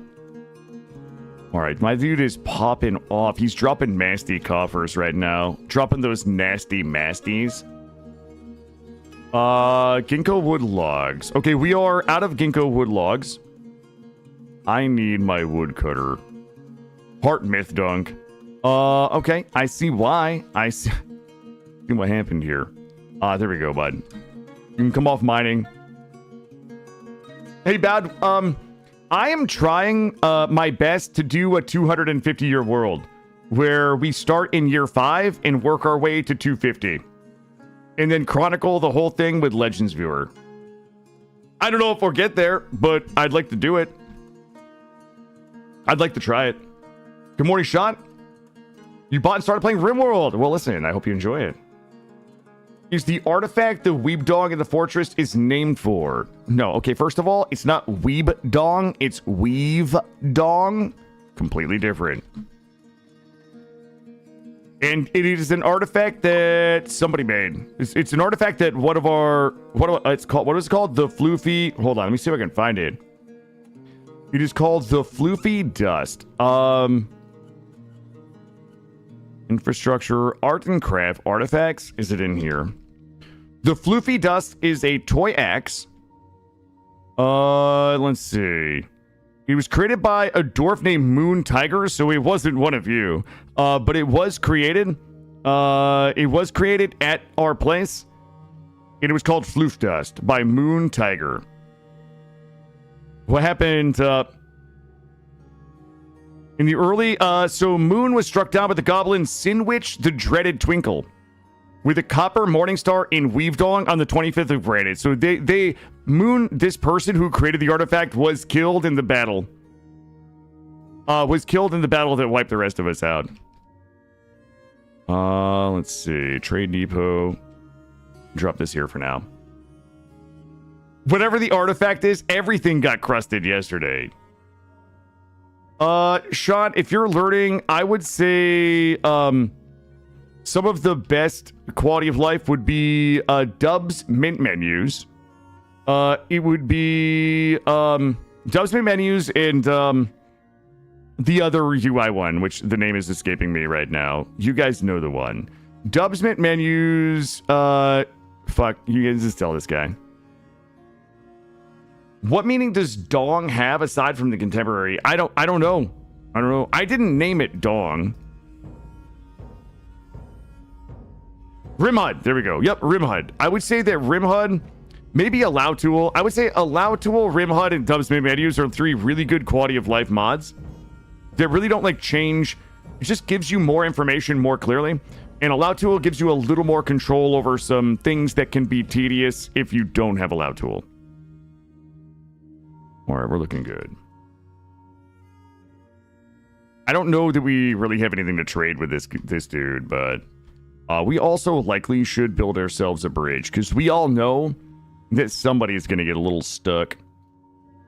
All right. My dude is popping off. He's dropping nasty coffers right now. Dropping those nasty masties. Ginkgo wood logs. Okay, we are out of ginkgo wood logs. I need my woodcutter. Heart myth dunk. Okay. I see why. I see what happened here. There we go, bud. You can come off mining. Hey, Bad. I am trying my best to do a 250-year world where we start in year 5 and work our way to 250. And then chronicle the whole thing with Legends Viewer. I don't know if we'll get there, but I'd like to do it. I'd like to try it. Good morning, Sean. You bought and started playing RimWorld. Well, listen, I hope you enjoy it. Is the artifact the Weavedong in the fortress is named for? No. Okay, first of all, it's not Weavedong. It's Weavedong. Completely different. And it is an artifact that somebody made. It's an artifact that it's called. What is it called? The Floofy. Hold on, let me see if I can find it. It is called the Floofy Dust. Infrastructure, art and craft, artifacts. Is it in here? The Floofy Dust is a toy axe. Let's see. It was created by a dwarf named Moon Tiger, so it wasn't one of you. But it was created. It was created at our place. And it was called Floof Dust by Moon Tiger. What happened, in the early, so Moon was struck down by the goblin Sin Witch, the Dreaded Twinkle, with a copper morning star in Weavedong on the 25th of Granite. So this person who created the artifact was killed in the battle. Was killed in the battle that wiped the rest of us out. Let's see. Trade Depot. Drop this here for now. Whatever the artifact is, everything got crusted yesterday. Sean, if you're learning, I would say some of the best quality of life would be Dubs Mint menus. It would be Dubs Mint menus and the other UI one, which the name is escaping me right now. You guys know the one. Dubs Mint menus. Fuck, you guys just tell this guy. What meaning does dong have aside from the contemporary? I don't know. I didn't name it dong. Rimhud. There we go. Yep, Rimhud. I would say that Rimhud, maybe Allow Tool. I would say Allow Tool, Rimhud, and Dubs Mint menus are 3 really good quality of life mods that really don't like change. It just gives you more information more clearly. And Allow Tool gives you a little more control over some things that can be tedious if you don't have Allow Tool. All right, we're looking good. I don't know that we really have anything to trade with this dude, but we also likely should build ourselves a bridge because we all know that somebody's going to get a little stuck.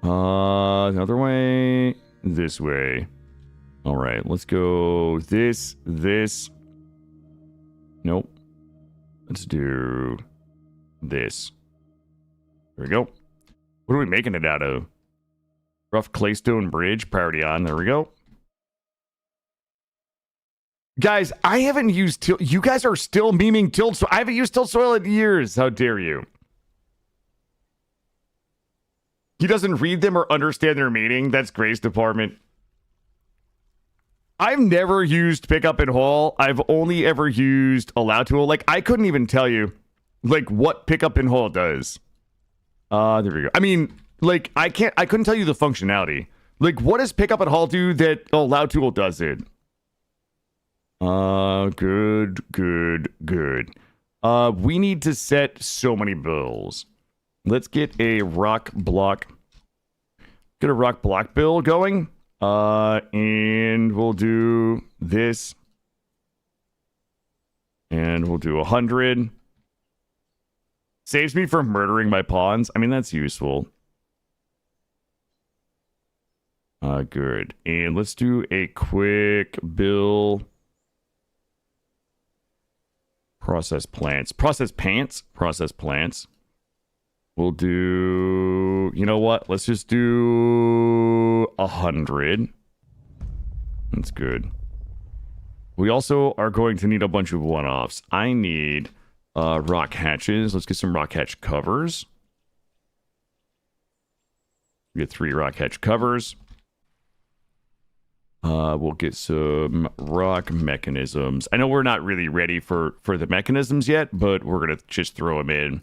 Another way, this way. All right, let's go this. Nope. Let's do this. There we go. What are we making it out of? Rough claystone bridge, priority on. There we go. Guys, I haven't used tilt. You guys are still memeing tilt soil. I haven't used tilt soil in years. How dare you? He doesn't read them or understand their meaning. That's Grace Department. I've never used pickup and haul. I've only ever used Allow Tool. Like, I couldn't even tell you, like, what pickup and haul does. There we go. I mean, like, I couldn't tell you the functionality. Like, what does pickup and haul do that Allow Tool does it? Good. We need to set so many bills. Let's get a rock block. Get a rock block bill going. And we'll do this. And we'll do 100. Saves me from murdering my pawns. I mean, that's useful. Good. And let's do a quick bill. Process plants. Process pants? Process plants. We'll do... You know what? Let's just do 100. That's good. We also are going to need a bunch of one-offs. I need rock hatches. Let's get some rock hatch covers. We get 3 rock hatch covers. We'll get some rock mechanisms. I know we're not really ready for the mechanisms yet, but we're going to just throw them in.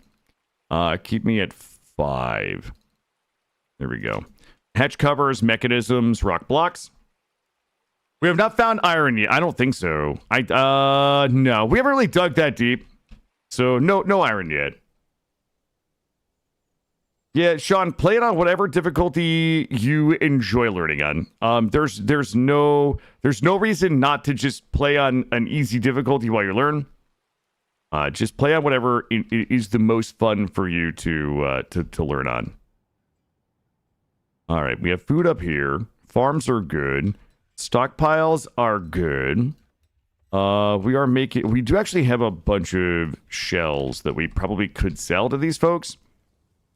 Keep me at 5. There we go. Hatch covers, mechanisms, rock blocks. We have not found iron yet. I don't think so. No, we haven't really dug that deep. So no iron yet. Yeah, Sean, play it on whatever difficulty you enjoy learning on. There's no reason not to just play on an easy difficulty while you learn. Just play on whatever is the most fun for you to learn on. All right, we have food up here. Farms are good. Stockpiles are good. We do actually have a bunch of shells that we probably could sell to these folks.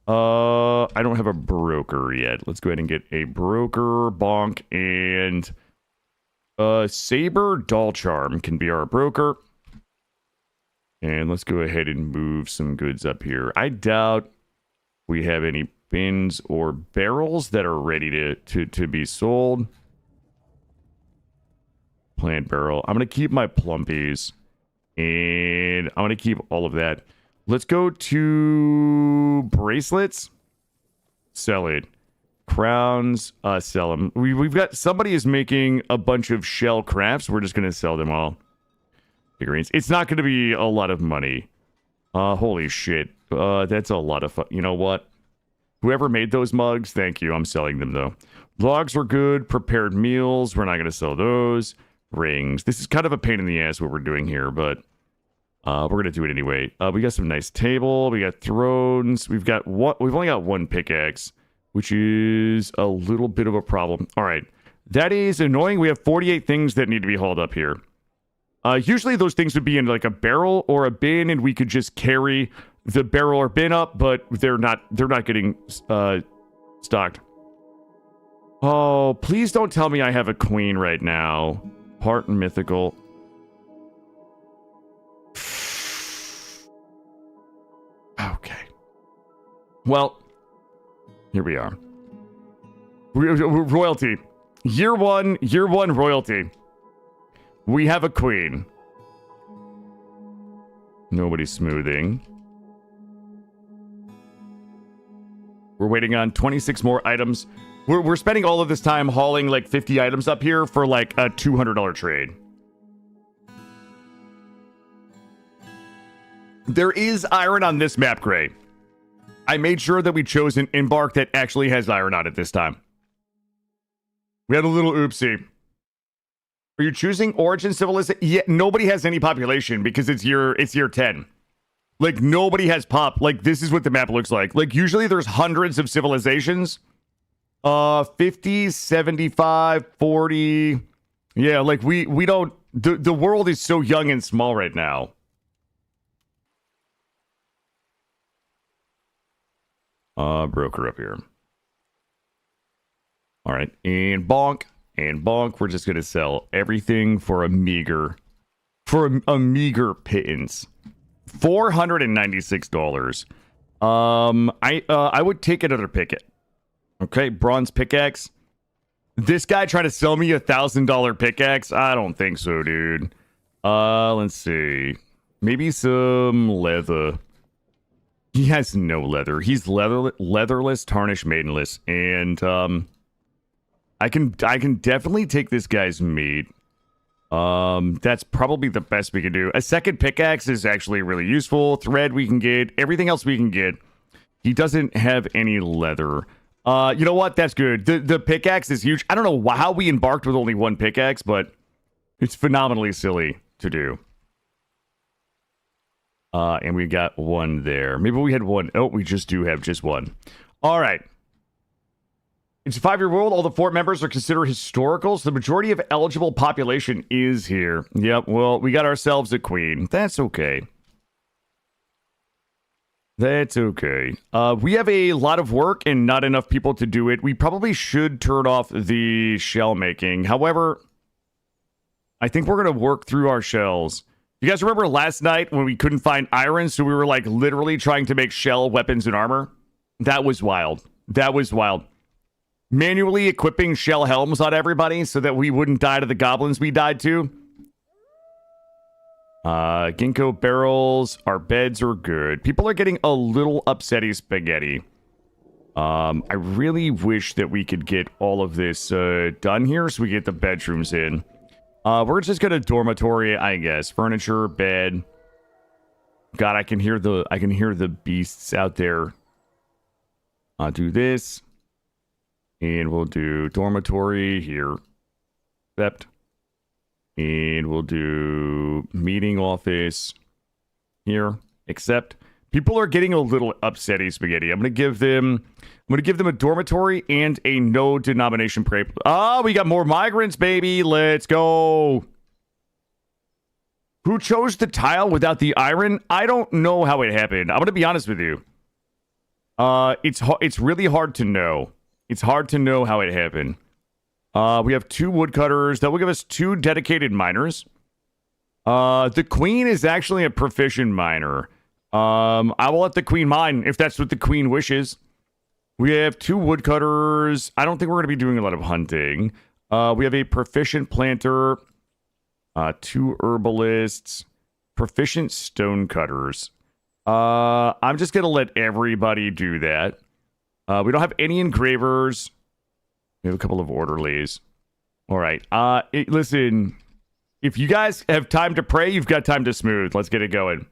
I don't have a broker yet. Let's go ahead and get a broker, bonk, and Saber Doll Charm can be our broker. And let's go ahead and move some goods up here. I doubt we have any bins or barrels that are ready to be sold. Plant barrel. I'm going to keep my plumpies. And I'm going to keep all of that. Let's go to bracelets. Sell it. Crowns. Sell them. We've got... Somebody is making a bunch of shell crafts. We're just going to sell them all. Figurines. It's not going to be a lot of money. Holy shit. That's a lot of fun. You know what? Whoever made those mugs, thank you. I'm selling them, though. Logs were good. Prepared meals. We're not going to sell those. Rings. This is kind of a pain in the ass what we're doing here, but we're going to do it anyway. We got some nice table. We got thrones. We've only got 1 pickaxe, which is a little bit of a problem. All right. That is annoying. We have 48 things that need to be hauled up here. Usually those things would be in like a barrel or a bin, and we could just carry the barrel or bin up, but they're not getting stocked. Oh, please don't tell me I have a queen right now. Heart and mythical. Okay. Well, here we are. Royalty. Year one royalty. We have a queen. Nobody's smoothing. We're waiting on 26 more items. We're spending all of this time hauling like 50 items up here for like a $200 trade. There is iron on this map, Gray. I made sure that we chose an embark that actually has iron on it this time. We had a little oopsie. Are you choosing Origin Civilization? Yeah, nobody has any population because it's year 10. Like, nobody has pop. Like, this is what the map looks like. Like, usually there's hundreds of civilizations. 50, 75, 40. Yeah, like, we don't... The world is so young and small right now. Broker up here. All right, and bonk. And bonk, we're just going to sell everything for a meager pittance. $496. I would take another picket. Okay, bronze pickaxe. This guy trying to sell me $1,000 pickaxe? I don't think so, dude. Let's see. Maybe some leather. He has no leather. He's leatherless, tarnished, maidenless, and I can definitely take this guy's meat. That's probably the best we can do. A second pickaxe is actually really useful. Thread we can get. Everything else we can get. He doesn't have any leather. You know what? That's good. The pickaxe is huge. I don't know how we embarked with only 1 pickaxe, but it's phenomenally silly to do. And we got 1 there. Maybe we had 1. Oh, we just do have just 1. All right. It's a 5-year world. All the fort members are considered historical, so the majority of eligible population is here. Yep, well, we got ourselves a queen. That's okay. That's okay. We have a lot of work and not enough people to do it. We probably should turn off the shell making. However, I think we're going to work through our shells. You guys remember last night when we couldn't find iron, so we were like literally trying to make shell weapons and armor? That was wild. That was wild. Manually equipping shell helms on everybody so that we wouldn't die to the goblins we died to. Ginkgo barrels. Our beds are good. People are getting a little upsetty spaghetti. I really wish that we could get all of this done here so we get the bedrooms in. We're just gonna dormitory, I guess. Furniture, bed. God, I can hear the beasts out there. I'll do this. And we'll do dormitory here. Except. And we'll do meeting office here. Except people are getting a little upsetty spaghetti. I'm gonna give them a dormitory and a no denomination parade. Oh, we got more migrants, baby. Let's go. Who chose the tile without the iron? I don't know how it happened. I'm gonna be honest with you. It's really hard to know. It's hard to know how it happened. We have 2 woodcutters. That will give us 2 dedicated miners. The queen is actually a proficient miner. I will let the queen mine if that's what the queen wishes. We have 2 woodcutters. I don't think we're going to be doing a lot of hunting. We have a proficient planter. 2 herbalists. Proficient stone cutters. I'm just going to let everybody do that. We don't have any engravers. We have a couple of orderlies. All right. Listen, if you guys have time to pray, you've got time to smooth. Let's get it going.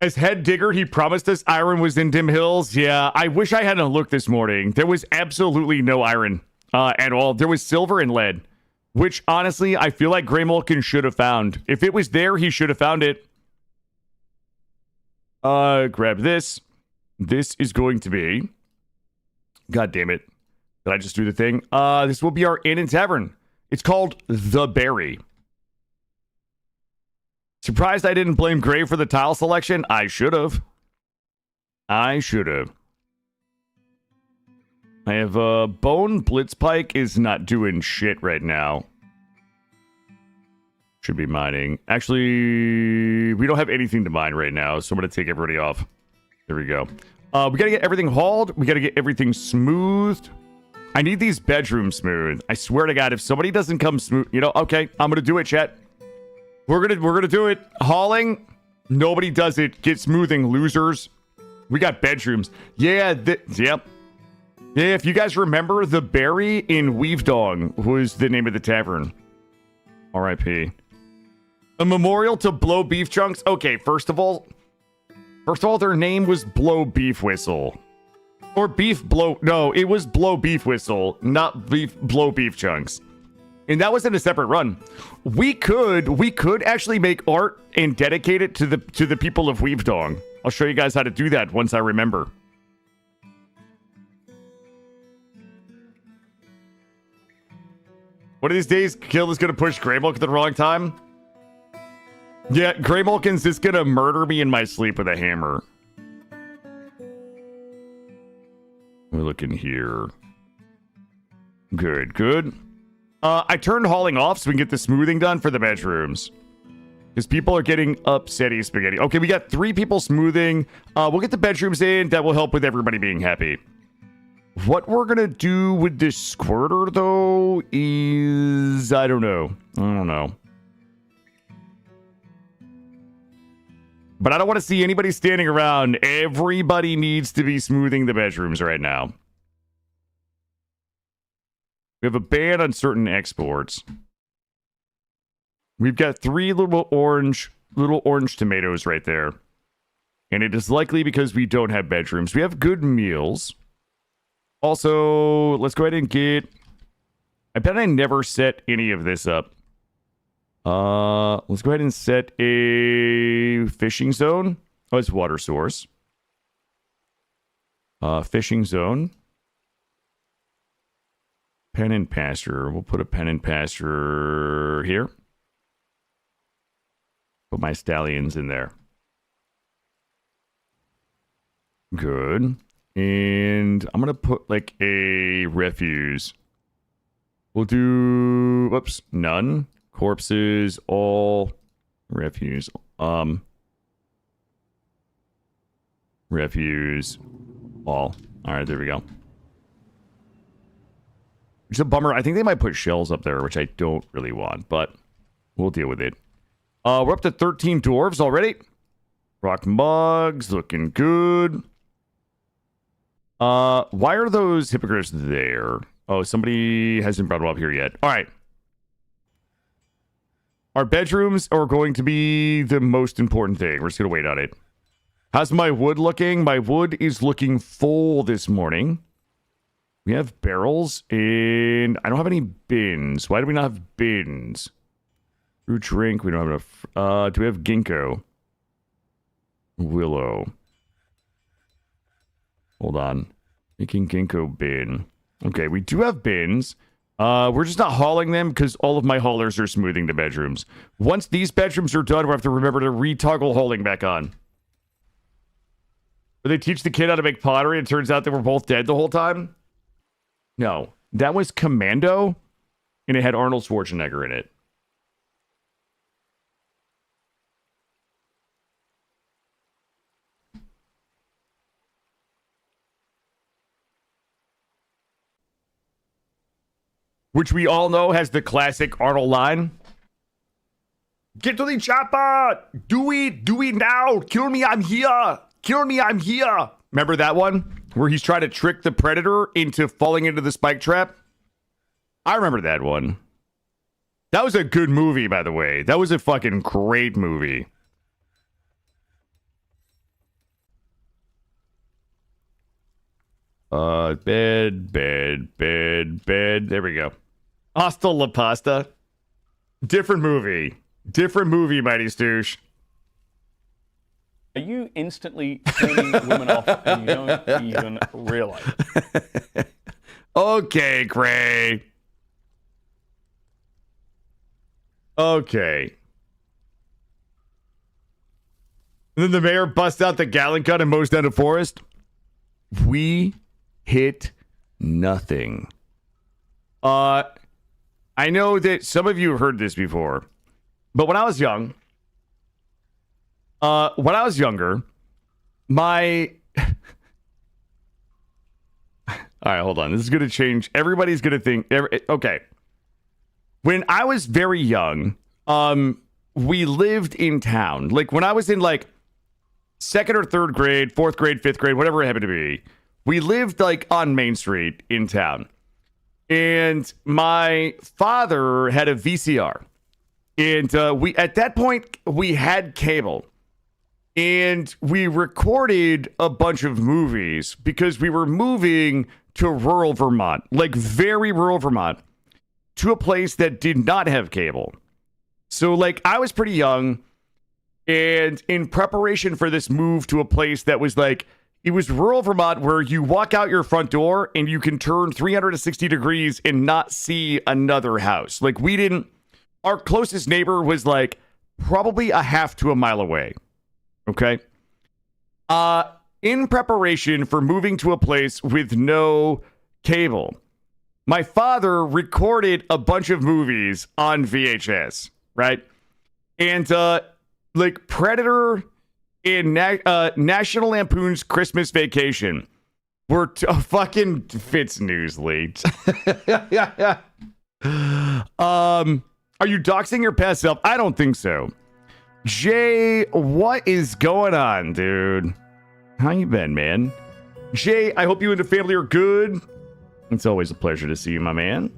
As head digger, he promised us iron was in Dim Hills. Yeah, I wish I hadn't looked this morning. There was absolutely no iron at all. There was silver and lead, which honestly, I feel like Grey Mulkin should have found. If it was there, he should have found it. Grab this. This is going to be... God damn it. Did I just do the thing? This will be our inn and tavern. It's called The Berry. Surprised I didn't blame Gray for the tile selection? I should have. I have Bone Blitzpike is not doing shit right now. Should be mining. Actually, we don't have anything to mine right now, so I'm going to take everybody off. There we go. We got to get everything hauled. We got to get everything smoothed. I need these bedrooms smooth. I swear to God, if somebody doesn't come smooth, you know, okay, I'm going to do it, chat. We're gonna do it. Hauling. Nobody does it. Get smoothing, losers. We got bedrooms. Yeah, yep. Yeah, if you guys remember, the Berry in Weavedong was the name of the tavern. R.I.P. A memorial to Blow Beef Chunks. Okay, first of all, their name was Blow Beef Whistle. Or Beef Blow... No, it was Blow Beef Whistle, not Blow Beef Chunks. And that was in a separate run. We could actually make art and dedicate it to the people of Weavedong. I'll show you guys how to do that once I remember. One of these days, Kill is going to push Greymulk at the wrong time. Yeah, Greymulkin's just going to murder me in my sleep with a hammer. We're looking here. Good, good. I turned hauling off so we can get the smoothing done for the bedrooms. Because people are getting upsetty spaghetti. Okay, we got 3 people smoothing. We'll get the bedrooms in. That will help with everybody being happy. What we're going to do with this squirter, though, is... I don't know. But I don't want to see anybody standing around. Everybody needs to be smoothing the bedrooms right now. We have a ban on certain exports. We've got 3 little orange tomatoes right there. And it is likely because we don't have bedrooms. We have good meals. Also, let's go ahead and get... I bet I never set any of this up. Let's go ahead and set a fishing zone. Oh, it's water source. Fishing zone. Pen and pasture. We'll put a pen and pasture here. Put my stallions in there. Good. And I'm going to put like a refuse. We'll do, whoops, none. Corpses, all. Refuse. Refuse, all. All right, there we go. It's a bummer. I think they might put shells up there, which I don't really want, but we'll deal with it. We're up to 13 dwarves already. Rock mugs, looking good. Why are those hippogriffs there? Oh, somebody hasn't brought them up here yet. All right. Our bedrooms are going to be the most important thing. We're just going to wait on it. How's my wood looking? My wood is looking full this morning. We have barrels, and I don't have any bins. Why do we not have bins? Fruit drink, we don't have enough. Do we have ginkgo? Willow. Hold on. Making ginkgo bin. Okay, we do have bins. We're just not hauling them because all of my haulers are smoothing the bedrooms. Once these bedrooms are done, we'll have to remember to re-toggle hauling back on. But they teach the kid how to make pottery, and it turns out they were both dead the whole time? No. That was Commando, and it had Arnold Schwarzenegger in it. Which we all know has the classic Arnold line. Get to the chopper! Do it now! Kill me, I'm here! Kill me, I'm here! Remember that one? Where he's trying to trick the predator into falling into the spike trap? I remember that one. That was a good movie, by the way. That was a fucking great movie. Bed. There we go. Hasta la pasta. Different movie, Mighty Stoosh. Are you instantly turning women off and you don't even realize it? Okay, Gray. Okay. And then the mayor busts out the Gatling gun and mows down the forest. We hit nothing. I know that some of you have heard this before, but when I was young, when I was younger, my... All right, hold on. This is going to change. Everybody's going to think... Okay. When I was very young, we lived in town. Like, when I was in, like, 2nd or 3rd grade, 4th grade, 5th grade, whatever it happened to be, we lived, like, on Main Street in town. And my father had a VCR. And we at that point, we had cable. And we recorded a bunch of movies because we were moving to rural Vermont, like very rural Vermont, to a place that did not have cable. So, like, I was pretty young. And in preparation for this move to a place that was like, it was rural Vermont where you walk out your front door and you can turn 360 degrees and not see another house. Like, we didn't, our closest neighbor was like probably a half to a mile away. Okay. In preparation for moving to a place with no cable, my father recorded a bunch of movies on VHS, right? And, like Predator and National Lampoon's Christmas Vacation were fucking Fitz Newsly. Are you doxing your past self? I don't think so. Jay, what is going on, dude? How you been, man? Jay, I hope you and the family are good. It's always a pleasure to see you, my man.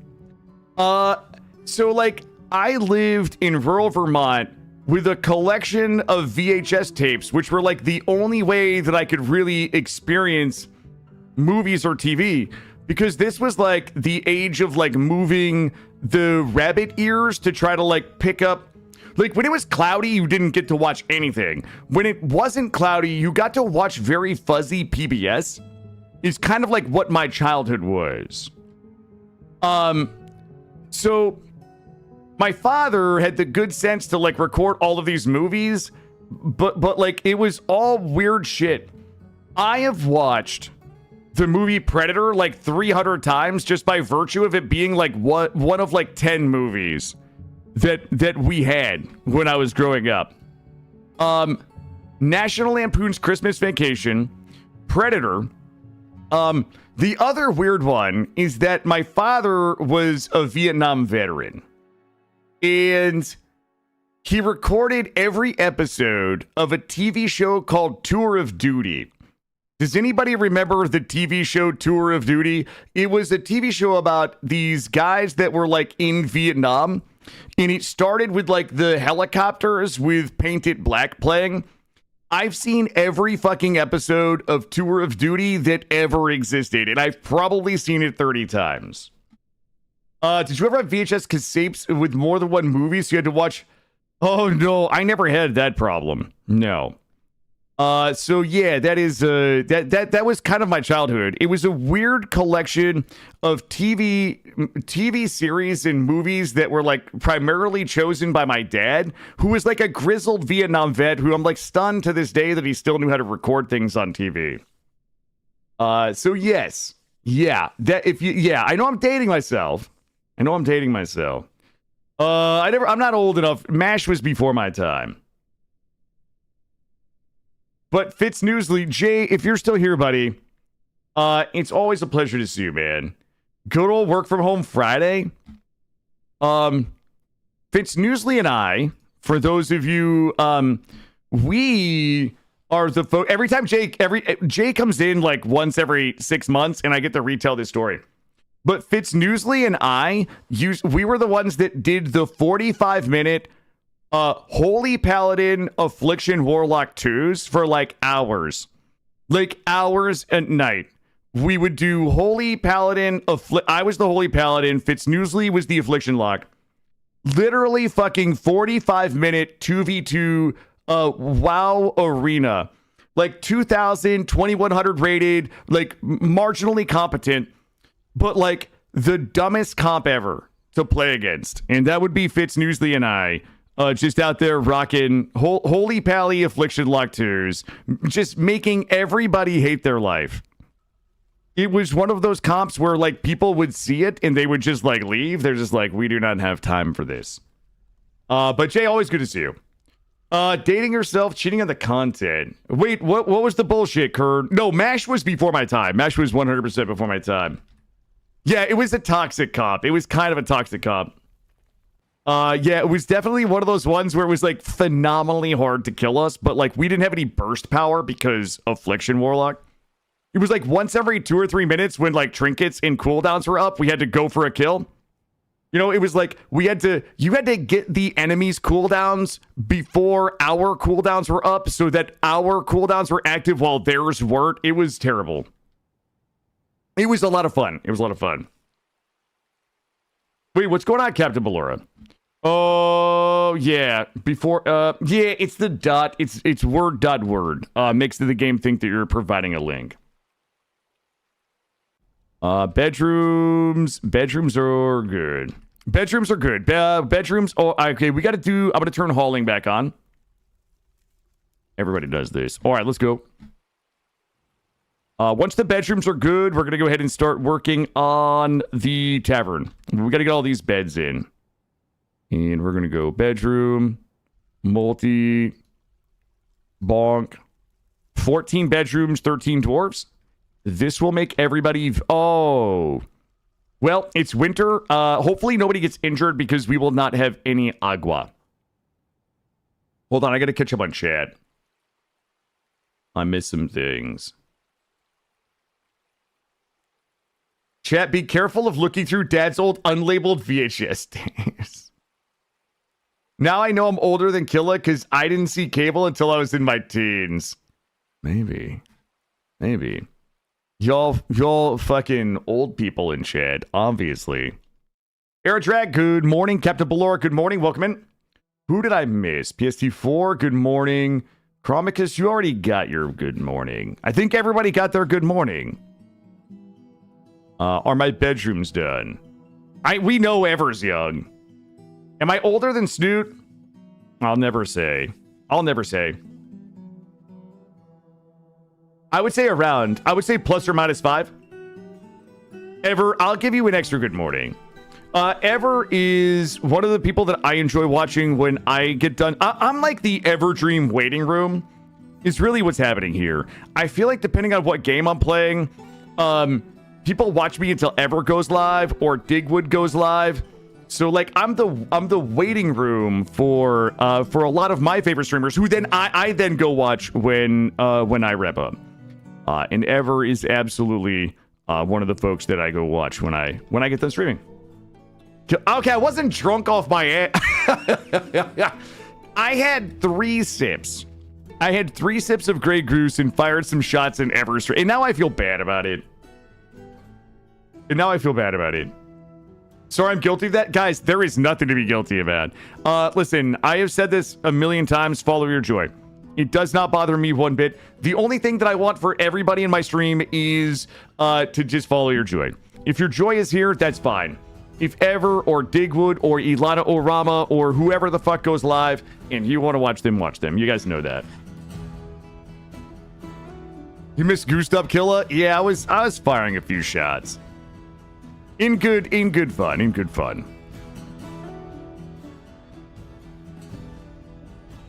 So, like, I lived in rural Vermont with a collection of VHS tapes, which were like the only way that I could really experience movies or TV, because this was like the age of like moving the rabbit ears to try to like pick up. Like, when it was cloudy, you didn't get to watch anything. When it wasn't cloudy, you got to watch very fuzzy PBS. It's kind of like what my childhood was. So my father had the good sense to like record all of these movies, but like it was all weird shit. I have watched the movie Predator like 300 times just by virtue of it being like one of like 10 movies that we had when I was growing up. National Lampoon's Christmas Vacation, Predator. The other weird one is that my father was a Vietnam veteran, and he recorded every episode of a TV show called Tour of Duty. Does anybody remember the TV show Tour of Duty? It was a TV show about these guys that were like in Vietnam, and it started with like the helicopters with Paint It Black playing. I've seen every fucking episode of Tour of Duty that ever existed, and I've probably seen it 30 times. Did you ever have VHS cassettes with more than one movie so you had to watch? Oh no, I never had that problem. No. So yeah, that is that was kind of my childhood. It was a weird collection of TV series and movies that were like primarily chosen by my dad, who was like a grizzled Vietnam vet who I'm like stunned to this day that he still knew how to record things on TV. So yes. Yeah, I know I'm dating myself. I'm not old enough. MASH was before my time. But Fitz Newsley, Jay, if you're still here, buddy, it's always a pleasure to see you, man. Good old work from home Friday. Fitz Newsley and I, for those of you, we are the every time Jay comes in like once every 6 months, and I get to retell this story. But Fitz Newsley and I we were the ones that did the 45-minute Holy Paladin Affliction Warlock 2s for like hours at night. We would do Holy Paladin, I was the Holy Paladin, Fitz Newsley was the Affliction Lock. Literally fucking 45-minute 2v2 WoW arena. Like 2,000, 2,100 rated, like marginally competent, but like the dumbest comp ever to play against. And that would be Fitz Newsley and I. Just out there rocking Holy Pally Affliction Lock 2s, just making everybody hate their life. It was one of those comps where like people would see it and they would just like leave. They're just like, we do not have time for this. But Jay, always good to see you. Dating yourself, cheating on the content. Wait, what was the bullshit, Kurt? No, MASH was before my time. MASH was 100% before my time. Yeah, it was a toxic comp. It was kind of a toxic comp. Yeah, it was definitely one of those ones where it was like phenomenally hard to kill us, but like we didn't have any burst power because Affliction Warlock. It was like once every 2 or 3 minutes when like trinkets and cooldowns were up, we had to go for a kill. You know, it was like you had to get the enemy's cooldowns before our cooldowns were up so that our cooldowns were active while theirs weren't. It was terrible. It was a lot of fun. Wait, what's going on, Captain Ballora? Oh, yeah. Yeah, it's the dot. It's word.word. Makes the game think that you're providing a link. Bedrooms are good. Bedrooms. Oh, okay. I'm going to turn hauling back on. Everybody does this. All right, let's go. Once the bedrooms are good, we're going to go ahead and start working on the tavern. We got to get all these beds in. And we're going to go bedroom, multi, bonk, 14 bedrooms, 13 dwarves. This will make everybody... Oh. Well, it's winter. Hopefully nobody gets injured because we will not have any agua. Hold on, I got to catch up on chat. I missed some things. Chat, be careful of looking through Dad's old unlabeled VHS tapes. Now I know I'm older than Killa because I didn't see cable until I was in my teens. Maybe. Y'all fucking old people in chat, obviously. Aerodrag, good morning. Captain Ballora, good morning. Welcome in. Who did I miss? PST4, good morning. Chromicus, you already got your good morning. I think everybody got their good morning. Are my bedrooms done? We know Ever's young. Am I older than Snoot? I'll never say. I'll never say. I would say around. I would say plus or minus 5. Ever, I'll give you an extra good morning. Ever is one of the people that I enjoy watching when I get done. I'm like the Everdream waiting room is really what's happening here. I feel like depending on what game I'm playing, people watch me until Ever goes live or Digwood goes live. So like I'm the waiting room for a lot of my favorite streamers who then I then go watch when I wrap up. And Ever is absolutely one of the folks that I go watch when I get done streaming. Okay, I wasn't drunk off my ass. I had 3 sips. I had 3 sips of Grey Goose and fired some shots in Ever stream. And now I feel bad about it. Sorry, I'm guilty of that. Guys, there is nothing to be guilty about. Listen, I have said this a million times. Follow your joy. It does not bother me one bit. The only thing that I want for everybody in my stream is to just follow your joy. If your joy is here, that's fine. If Ever or Digwood or Ilana Orama or whoever the fuck goes live and you want to watch them, watch them. You guys know that. You missed Goosed Up Killa? Yeah, I was firing a few shots. In good fun.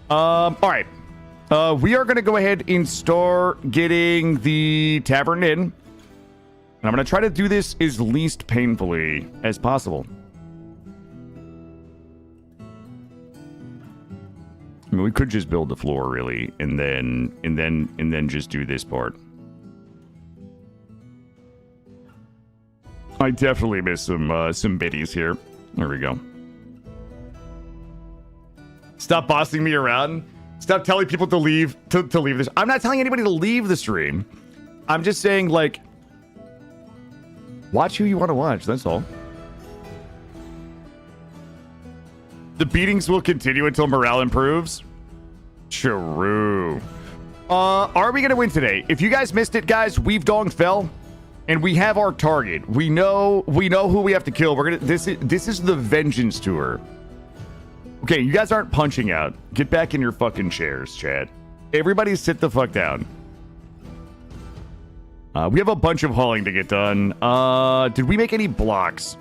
All right. We are going to go ahead and start getting the tavern in. And I'm going to try to do this as least painfully as possible. I mean, we could just build the floor, really, and then just do this part. I definitely missed some biddies here. There we go. Stop bossing me around. Stop telling people to leave leave this. I'm not telling anybody to leave the stream. I'm just saying, like, watch who you want to watch. That's all. The beatings will continue until morale improves. True. Are we gonna win today? If you guys missed it, guys, Weavedong fell. And we have our target. We know who we have to kill. This is the vengeance tour. Okay, you guys aren't punching out. Get back in your fucking chairs, Chad. Everybody sit the fuck down. We have a bunch of hauling to get done. Did we make any blocks?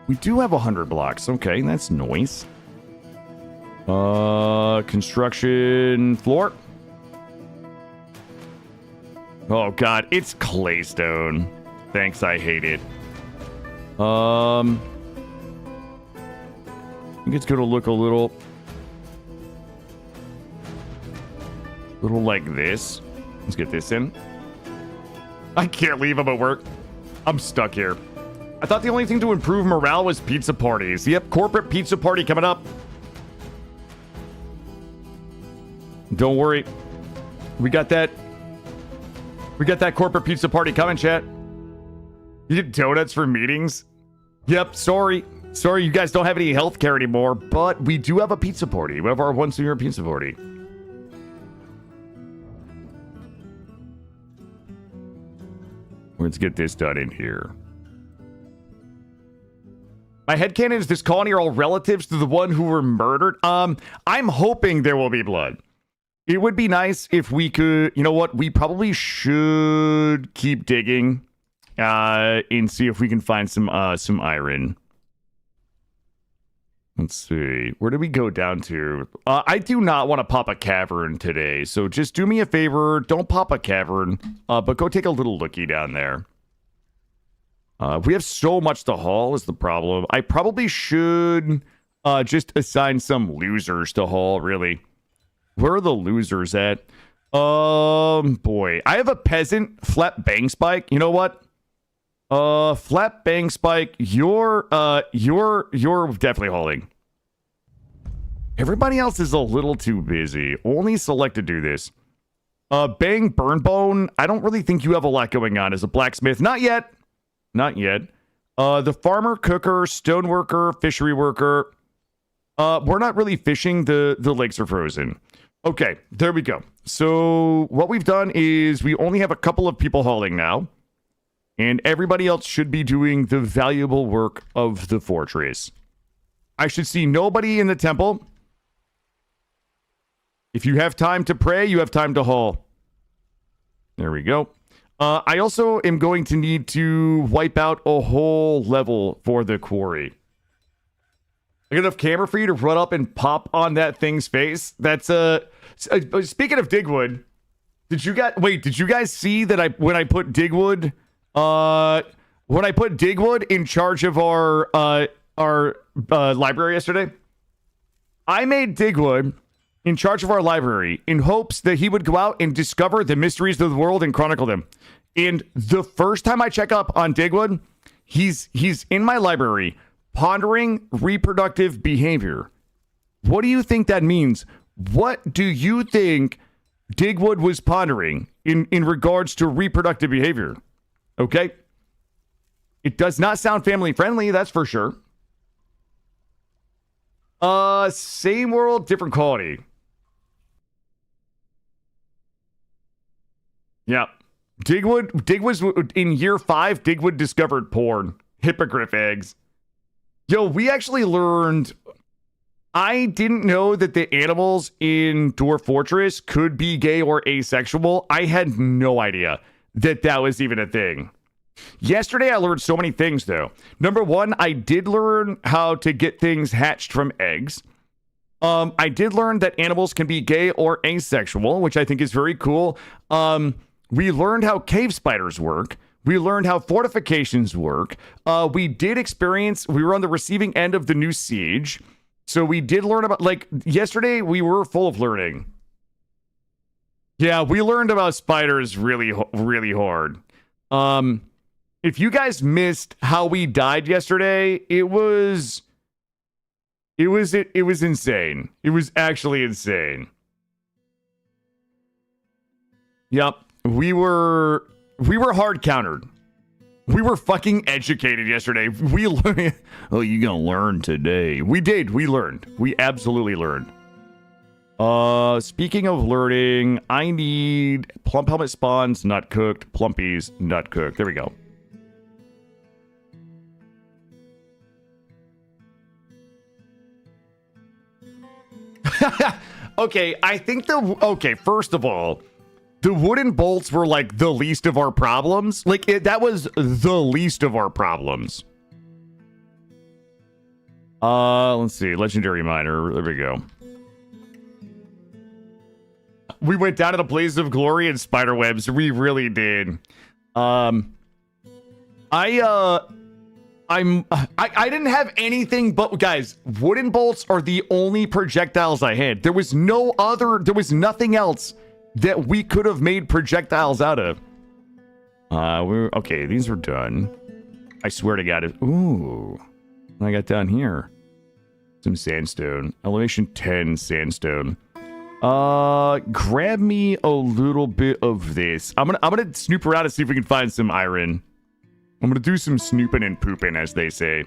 We do have 100 blocks. Okay, that's nice. Construction floor. Oh god, it's claystone. Thanks, I hate it. I think it's gonna look a little like this. Let's get this in. I can't leave. I'm at work. I'm stuck here. I thought the only thing to improve morale was pizza parties. Yep, corporate pizza party coming up. Don't worry. We got that corporate pizza party coming, chat. You get donuts for meetings? Yep, sorry. Sorry, you guys don't have any healthcare anymore, but we do have a pizza party. We have our once-a-year pizza party. Let's get this done in here. My headcanon is this colony are all relatives to the one who were murdered. I'm hoping there will be blood. It would be nice if we could, you know what? We probably should keep digging and see if we can find some iron. Let's see. Where did we go down to? I do not want to pop a cavern today, so just do me a favor. Don't pop a cavern, but go take a little looky down there. We have so much to haul is the problem. I probably should just assign some losers to haul, really. Where are the losers at? Boy. I have a peasant, Flat Bang Spike. You know what? Flat Bang Spike, you're definitely hauling. Everybody else is a little too busy. Only Select to do this. Bang Burnbone, I don't really think you have a lot going on as a blacksmith. Not yet. Not yet. The farmer, cooker, stoneworker, fishery worker. We're not really fishing. The lakes are frozen. Okay, there we go. So what we've done is we only have a couple of people hauling now. And everybody else should be doing the valuable work of the fortress. I should see nobody in the temple. If you have time to pray, you have time to haul. There we go. I also am going to need to wipe out a whole level for the quarry. I got enough camera for you to run up and pop on that thing's face. That's speaking of Digwood, did you guys see that when I put Digwood in charge of our library yesterday? I made Digwood in charge of our library in hopes that he would go out and discover the mysteries of the world and chronicle them. And the first time I check up on Digwood, he's in my library pondering reproductive behavior. What do you think that means? What do you think Digwood was pondering in regards to reproductive behavior? Okay? It does not sound family friendly, that's for sure. Same world, different quality. Yeah. Digwood was in year 5, Digwood discovered porn. Hippogriff eggs. Yo, we actually learned... I didn't know that the animals in Dwarf Fortress could be gay or asexual. I had no idea that that was even a thing. Yesterday, I learned so many things, though. Number one, I did learn how to get things hatched from eggs. I did learn that animals can be gay or asexual, which I think is very cool. We learned how cave spiders work. We learned how fortifications work. We were on the receiving end of the new siege. So we did learn about, yesterday we were full of learning. Yeah, we learned about spiders really, really hard. If you guys missed how we died yesterday, it was insane. It was actually insane. Yep. We were hard countered. We were fucking educated yesterday. We learned. Oh, you gonna learn today? We did. We learned. We absolutely learned. Speaking of learning, I need plump helmet spawns not cooked, plumpies not cooked. There we go. Okay, I think first of all, the wooden bolts were like the least of our problems. That was the least of our problems. Let's see. Legendary miner. There we go. We went down to the blaze of glory and spider webs. We really did. I didn't have anything but, guys, wooden bolts are the only projectiles I had. There was nothing else that we could have made projectiles out of. Okay, these are done. I swear to God. Ooh. I got down here. Some sandstone. Elevation 10 sandstone. Grab me a little bit of this. I'm gonna snoop around and see if we can find some iron. I'm gonna do some snooping and pooping, as they say.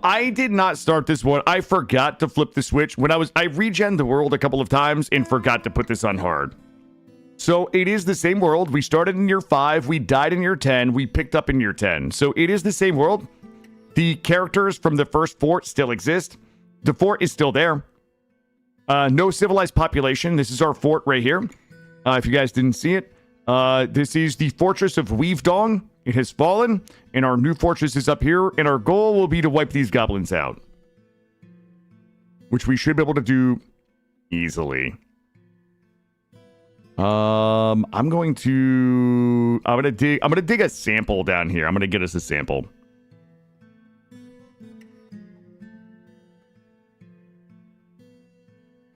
I did not start this one. I forgot to flip the switch when I regened the world a couple of times and forgot to put this on hard. So it is the same world. We started in year 5. We died in year 10. We picked up in year 10. So it is the same world. The characters from the first fort still exist. The fort is still there. No civilized population. This is our fort right here. If you guys didn't see it. This is the fortress of Weavedong. It has fallen, and our new fortress is up here, and our goal will be to wipe these goblins out. Which we should be able to do easily. I'm gonna dig a sample down here. I'm gonna get us a sample.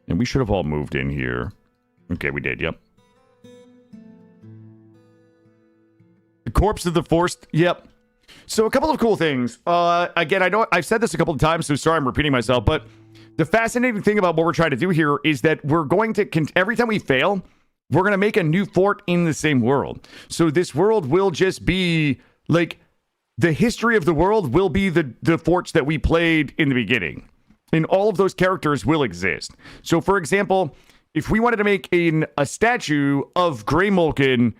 And we should have all moved in here. Okay, we did, yep. The corpse of the forced, yep. So a couple of cool things. Again, I know I've said this a couple of times, so sorry I'm repeating myself, but the fascinating thing about what we're trying to do here is that we're going to, every time we fail, we're going to make a new fort in the same world. So this world will just be, like, the history of the world will be the forts that we played in the beginning. And all of those characters will exist. So, for example, if we wanted to make a statue of Greymolken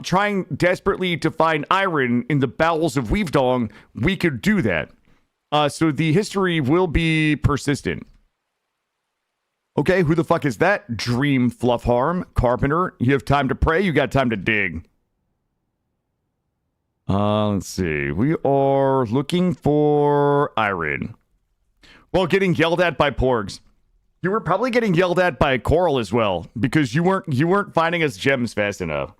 trying desperately to find iron in the bowels of Weavedong, we could do that. So the history will be persistent. Okay, who the fuck is that? Dream Fluffharm, Carpenter. You have time to pray, you got time to dig. Let's see. We are looking for iron. Well, getting yelled at by porgs. You were probably getting yelled at by Coral as well, because you weren't finding us gems fast enough.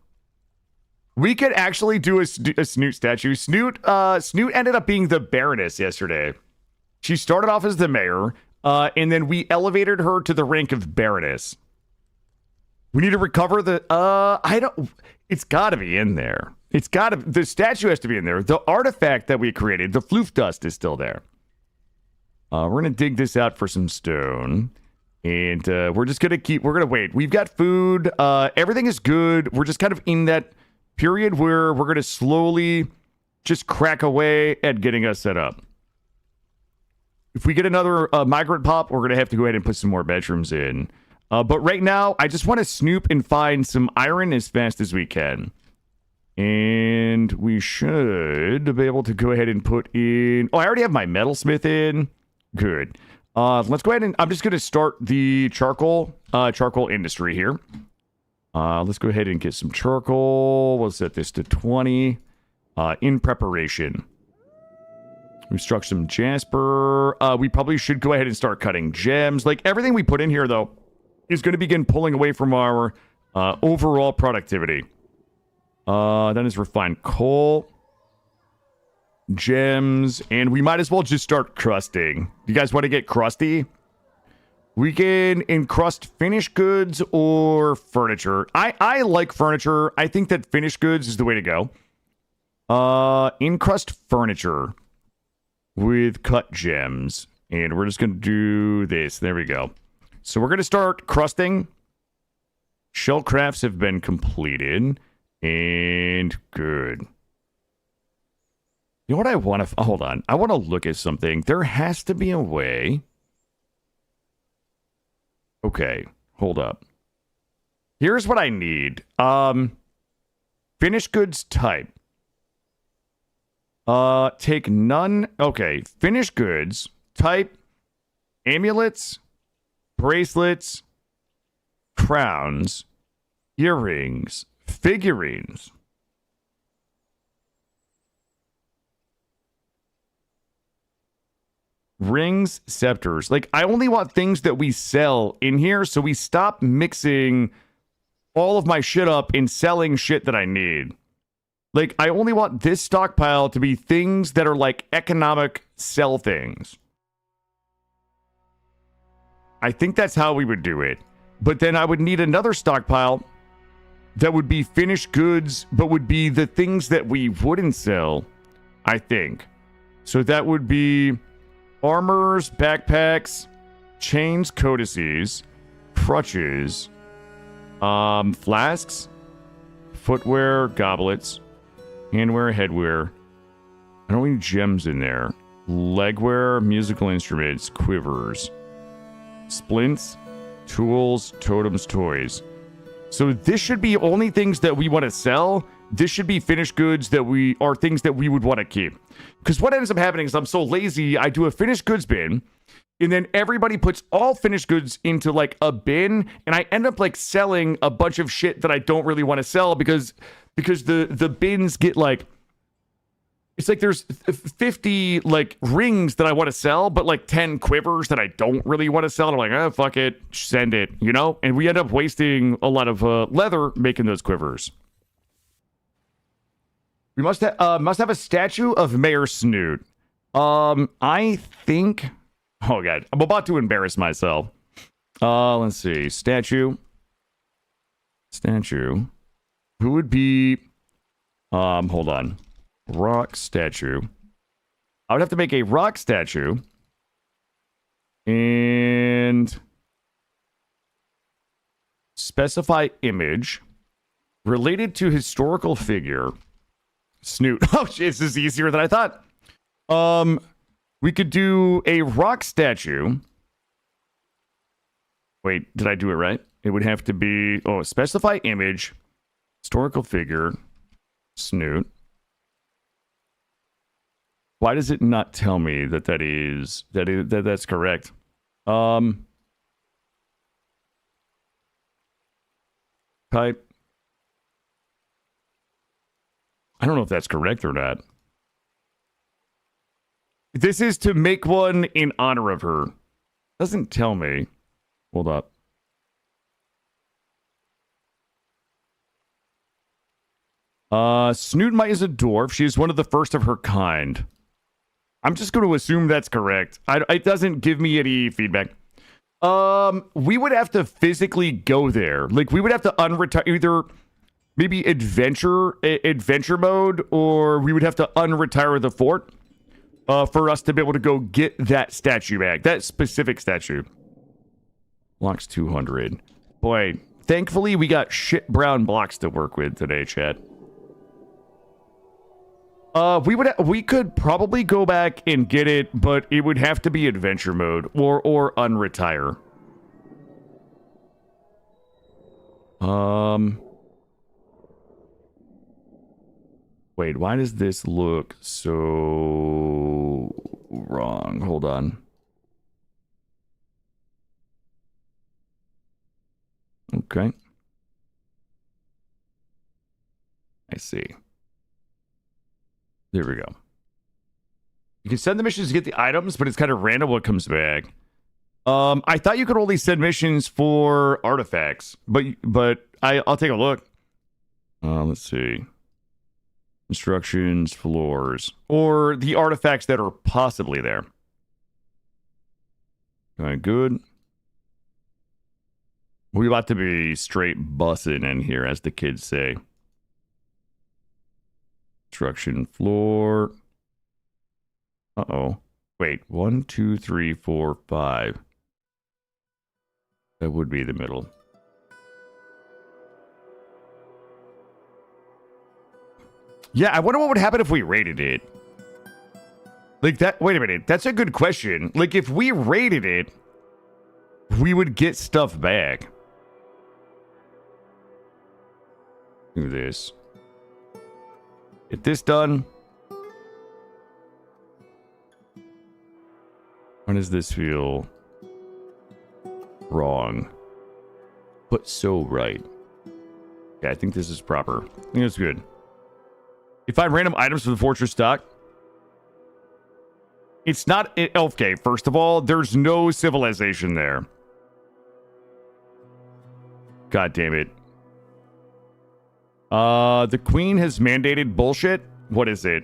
We could actually do a Snoot statue. Snoot ended up being the Baroness yesterday. She started off as the mayor, and then we elevated her to the rank of Baroness. We need to recover the, it's gotta be in there. The statue has to be in there. The artifact that we created, the floof dust, is still there. We're gonna dig this out for some stone. And we're gonna wait. We've got food. Everything is good. We're just kind of in that period where we're gonna slowly just crack away at getting us set up. If we get another migrant pop, we're gonna have to go ahead and put some more bedrooms in. But right now, I just want to snoop and find some iron as fast as we can. And we should be able to go ahead and put in... Oh, I already have my metalsmith in. Good. Let's go ahead and... I'm just going to start the charcoal industry here. Let's go ahead and get some charcoal. We'll set this to 20. In preparation. We struck some jasper. We probably should go ahead and start cutting gems. Like, everything we put in here, though, is going to begin pulling away from our overall productivity. Then is refined coal, gems, and we might as well just start crusting. You guys want to get crusty? We can encrust finished goods or furniture. I like furniture. I think that finished goods is the way to go. Encrust furniture with cut gems. And we're just going to do this. There we go. So we're going to start crusting. Shell crafts have been completed. And good. You know what I want to... hold on. I want to look at something. There has to be a way... Okay. Hold up. Here's what I need. Finished goods type. Take none... Okay. Finished goods type. Amulets. Bracelets. Crowns. Earrings. Figurines. Rings, scepters. Like, I only want things that we sell in here, so we stop mixing all of my shit up and selling shit that I need. Like, I only want this stockpile to be things that are, like, economic sell things. I think that's how we would do it. But then I would need another stockpile that would be finished goods, but would be the things that we wouldn't sell, I think. So that would be armors, backpacks, chains, codices, crutches, flasks, footwear, goblets, handwear, headwear. I don't need gems in there. Legwear, musical instruments, quivers, splints, tools, totems, toys. So this should be only things that we want to sell. This should be finished goods that are things that we would want to keep. Because what ends up happening is I'm so lazy, I do a finished goods bin, and then everybody puts all finished goods into like a bin, and I end up like selling a bunch of shit that I don't really want to sell because the bins get like... It's like there's 50 like rings that I want to sell, but like 10 quivers that I don't really want to sell. And I'm like, oh, fuck it, send it, you know? And we end up wasting a lot of leather making those quivers. We must have a statue of Mayor Snoot. I think... Oh, God. I'm about to embarrass myself. Let's see. Statue. Who would be... hold on. Rock statue. I would have to make a rock statue. And... specify image. Related to historical figure. Snoot. Oh, shit, this is easier than I thought. We could do a rock statue Wait, did I do it right? It would have to be, specify image, historical figure, snoot. Why does it not tell me that that's correct? Type. I don't know if that's correct or not. This is to make one in honor of her. Doesn't tell me. Hold up. Snootmite is a dwarf. She is one of the first of her kind. I'm just going to assume that's correct. It doesn't give me any feedback. We would have to physically go there. Like, we would have to unretire either maybe adventure mode, or we would have to unretire the fort for us to be able to go get that statue back. That specific statue. Blocks 200. Boy, thankfully we got shit brown blocks to work with today, chat. We could probably go back and get it, but it would have to be adventure mode or unretire. Wait, why does this look so wrong? Hold on. Okay. I see. There we go. You can send the missions to get the items, but it's kind of random what comes back. I thought you could only send missions for artifacts, but I'll take a look. Let's see. Instructions, floors, or the artifacts that are possibly there. All right, good. We about to be straight bussing in here, as the kids say. Instruction floor. Uh-oh. Wait, 1, 2, 3, 4, 5. That would be the middle. Yeah, I wonder what would happen if we raided it. Like that, wait a minute, that's a good question. Like, if we raided it, we would get stuff back. Do this. Get this done. How does this feel? Wrong. But so right. Yeah, I think this is proper. I think it's good. If I random items for the fortress stock, it's not okay. First of all, there's no civilization there. God damn it. The queen has mandated bullshit. What is it?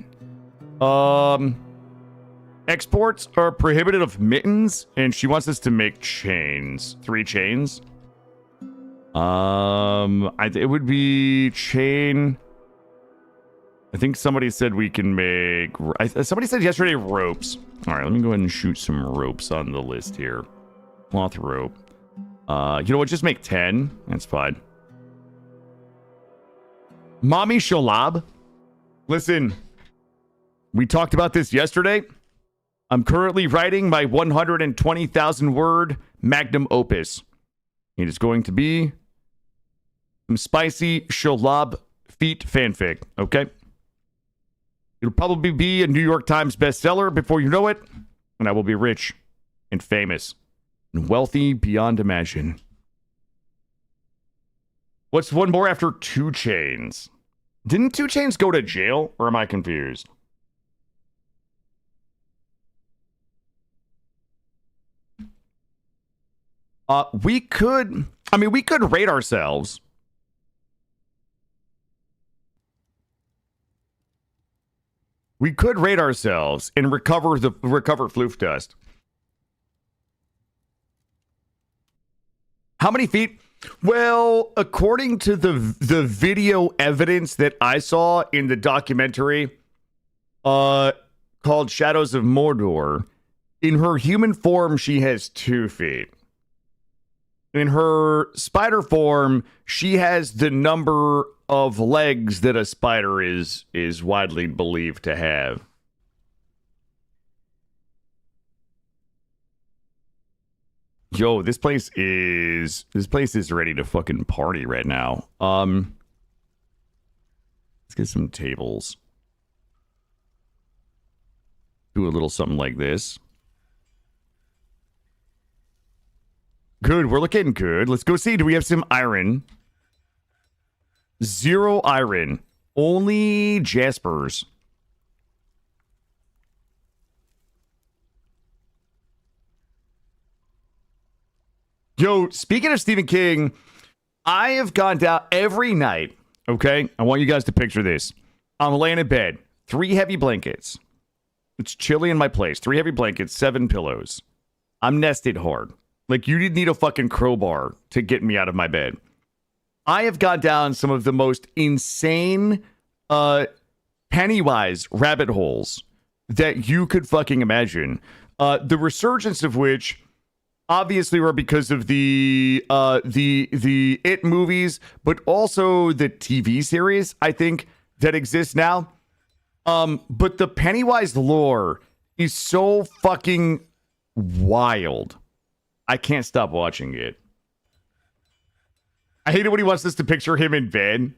Exports are prohibited of mittens, and she wants us to make chains. 3 chains. It would be chain. I think somebody said we can make... somebody said yesterday ropes. All right, let me go ahead and shoot some ropes on the list here. Cloth rope. You know what? Just make 10. That's fine. Mommy Shalab. Listen, we talked about this yesterday. I'm currently writing my 120,000 word magnum opus. It is going to be some spicy Shalab feet fanfic, okay? It'll probably be a New York Times bestseller before you know it, and I will be rich and famous and wealthy beyond imagine. What's one more after 2 Chainz? Didn't 2 Chainz go to jail, or am I confused? We could rate ourselves. We could rate ourselves and recover floof dust. How many feet? Well, according to the video evidence that I saw in the documentary called Shadows of Mordor, in her human form, she has 2 feet. In her spider form, she has the number of legs that a spider is widely believed to have. Yo, this place is ready to fucking party right now. Let's get some tables. Do a little something like this. Good, we're looking good. Let's go see. Do we have some iron? 0 iron. Only Jaspers. Yo, speaking of Stephen King, I have gone down every night, okay? I want you guys to picture this. I'm laying in bed, 3 heavy blankets. It's chilly in my place. 3 heavy blankets, 7 pillows. I'm nested hard. Like, you didn't need a fucking crowbar to get me out of my bed. I have gone down some of the most insane Pennywise rabbit holes that you could fucking imagine. The resurgence of which obviously were because of the It movies, but also the TV series, I think, that exists now. But the Pennywise lore is so fucking wild. I can't stop watching it. I hate it when he wants us to picture him in bed.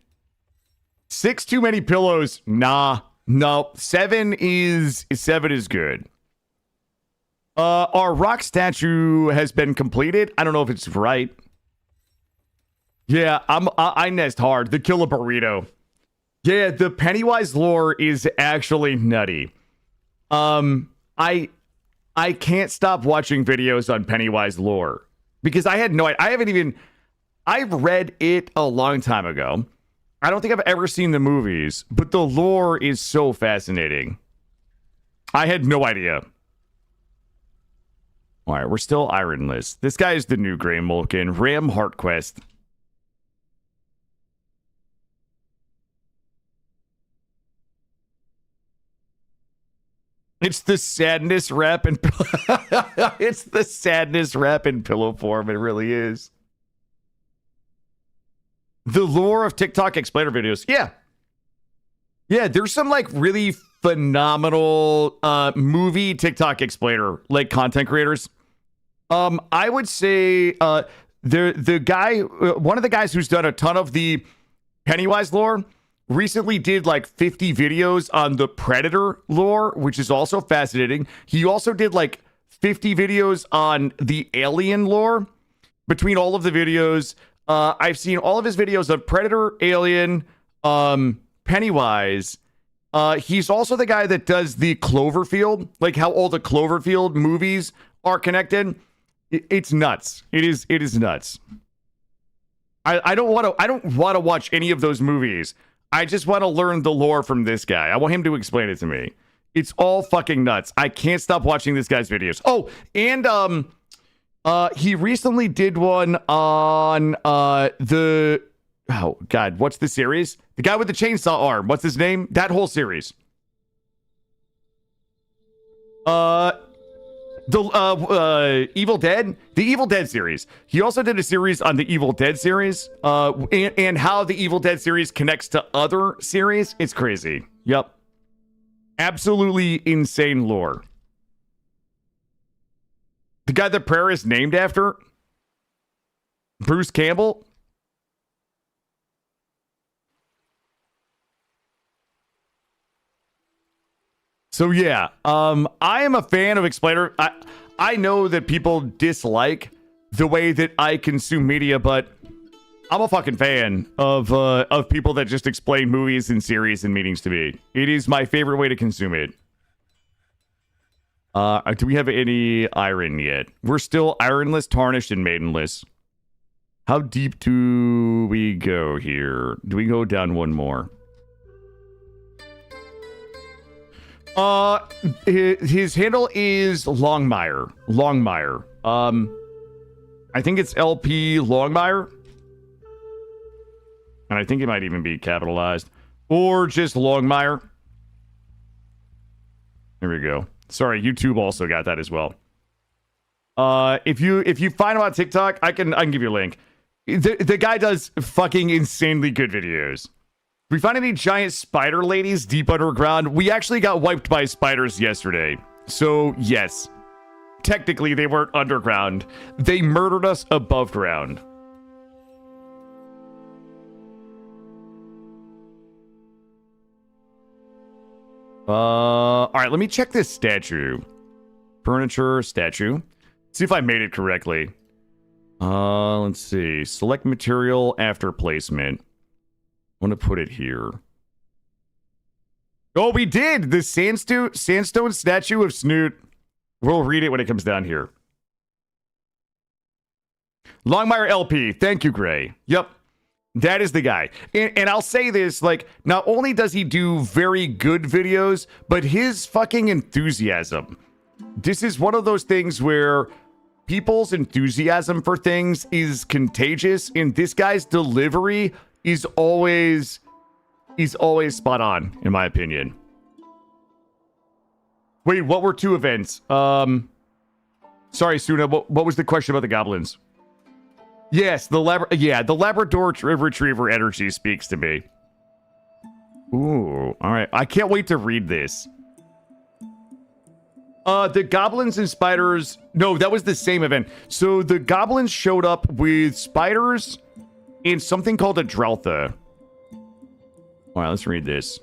6 too many pillows. Nah. No. 7 is good. Our rock statue has been completed. I don't know if it's right. Yeah, I nest hard. The kill a burrito. Yeah, the Pennywise lore is actually nutty. I can't stop watching videos on Pennywise lore because I had no idea. I've read it a long time ago. I don't think I've ever seen the movies, but the lore is so fascinating. I had no idea. All right, we're still ironless. This guy is the new Grey Mulkin. Ram Heartquest. It's the sadness wrap and it's the sadness wrap in pillow form. It really is. The lore of TikTok explainer videos. Yeah, there's some like really phenomenal movie TikTok explainer like content creators. I would say the guy, one of the guys who's done a ton of the Pennywise lore recently did like 50 videos on the Predator lore, which is also fascinating. He also did like 50 videos on the Alien lore. Between all of the videos, I've seen all of his videos of Predator, Alien, Pennywise. He's also the guy that does the Cloverfield, like how all the Cloverfield movies are connected. It's nuts. It is nuts. I don't want to watch any of those movies. I just want to learn the lore from this guy. I want him to explain it to me. It's all fucking nuts. I can't stop watching this guy's videos. Oh, and he recently did one on the oh god, what's the series? The guy with the chainsaw arm. What's his name? That whole series. The Evil Dead, the Evil Dead series. He also did a series on the Evil Dead series, and how the Evil Dead series connects to other series. It's crazy. Yep. Absolutely insane lore. The guy that prayer is named after, Bruce Campbell. So yeah, I am a fan of explainer. I know that people dislike the way that I consume media, but I'm a fucking fan of people that just explain movies and series and meanings to me. It is my favorite way to consume it. Do we have any iron yet? We're still ironless, tarnished, and maidenless. How deep do we go here? Do we go down one more? His handle is Longmire. Longmire. I think it's LP Longmire. And I think it might even be capitalized. Or just Longmire. There we go. Sorry, YouTube also got that as well. If you find him on TikTok, I can give you a link. The guy does fucking insanely good videos. We find any giant spider ladies deep underground? We actually got wiped by spiders yesterday. So, yes. technically they weren't underground. They murdered us above ground. All right, let me check this statue. Furniture, statue. See if I made it correctly. Let's see. Select material after placement. I want to put it here. Oh, we did! The sandstone statue of Snoot. We'll read it when it comes down here. Longmire LP. Thank you, Gray. Yep. That is the guy. And I'll say this, like, not only does he do very good videos, but his fucking enthusiasm. This is one of those things where people's enthusiasm for things is contagious, and this guy's delivery is always spot on, in my opinion. Wait, what were 2 events? Sorry, Suna, what was the question about the goblins? Yes, the Labrador Retriever energy speaks to me. Ooh, all right. I can't wait to read this. The goblins and spiders... No, that was the same event. So the goblins showed up with spiders and something called a Dreltha. All right, let's read this.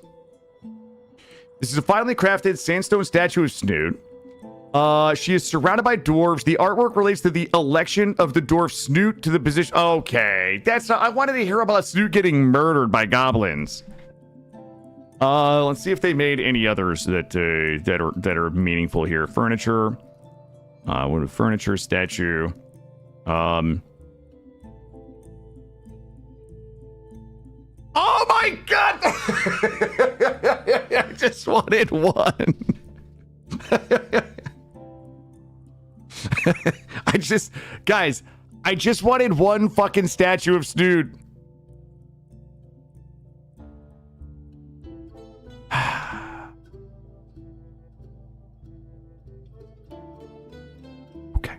This is a finely crafted sandstone statue of Snoot. She is surrounded by dwarves. The artwork relates to the election of the dwarf Snoot to the position. Okay, that's not... I wanted to hear about Snoot getting murdered by goblins. Let's see if they made any others that are meaningful here. Furniture. What a furniture statue. Oh my god! I just wanted one. Guys, I just wanted one fucking statue of Snoot. Okay.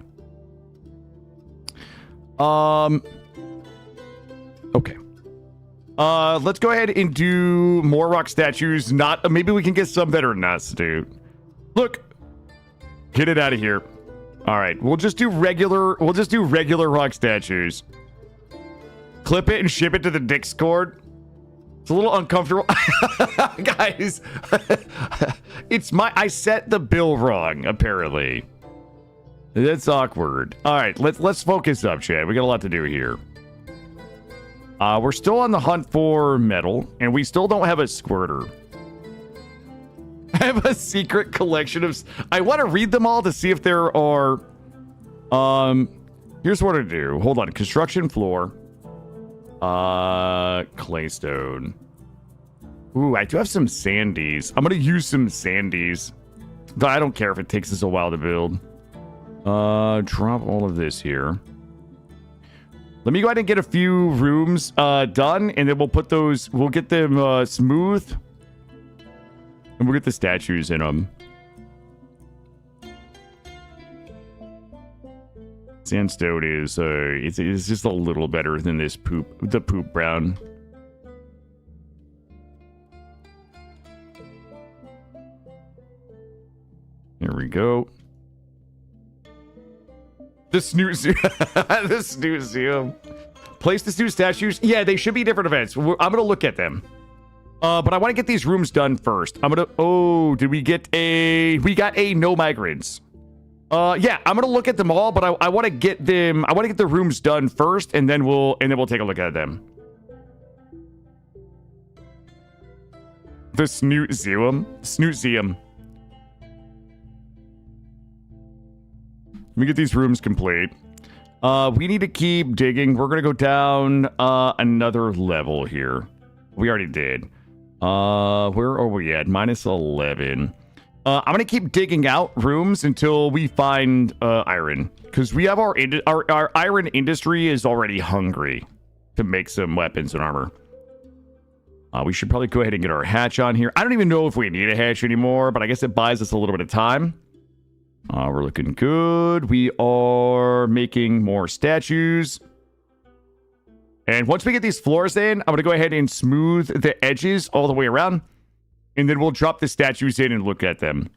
Okay. Let's go ahead and do more rock statues. Maybe we can get some that are nuts, dude. Look. Get it out of here. All right, we'll just do regular rock statues. Clip it and ship it to the Discord. It's a little uncomfortable. Guys, I set the bill wrong, apparently. That's awkward. All right, let's focus up, Chad. We got a lot to do here. We're still on the hunt for metal, and we still don't have a squirter. I have a secret collection of... I want to read them all to see if there are... Here's what I do. Hold on. Construction floor. Claystone. Ooh, I do have some sandies. I'm going to use some sandies. But I don't care if it takes us a while to build. Drop all of this here. Let me go ahead and get a few rooms done, and then we'll put those... We'll get them smooth. And we'll get the statues in them. Sandstone is, it's just a little better than the poop brown. There we go. The Snoot Zoo. The Snoot Zoo. Place the Snoot statues. Yeah, they should be different events. I'm going to look at them. But I want to get these rooms done first. Did we get we got a no migrants. Yeah, I'm going to look at them all, but I want to get them, I want to get the rooms done first, and then we'll take a look at them. The Snoot Zeum. Snoot Zeum. Let me get these rooms complete. We need to keep digging. We're going to go down another level here. We already did. Where are we at? -11. I'm going to keep digging out rooms until we find iron. Because we have our iron industry is already hungry to make some weapons and armor. We should probably go ahead and get our hatch on here. I don't even know if we need a hatch anymore, but I guess it buys us a little bit of time. We're looking good. We are making more statues. And once we get these floors in, I'm going to go ahead and smooth the edges all the way around. And then we'll drop the statues in and look at them.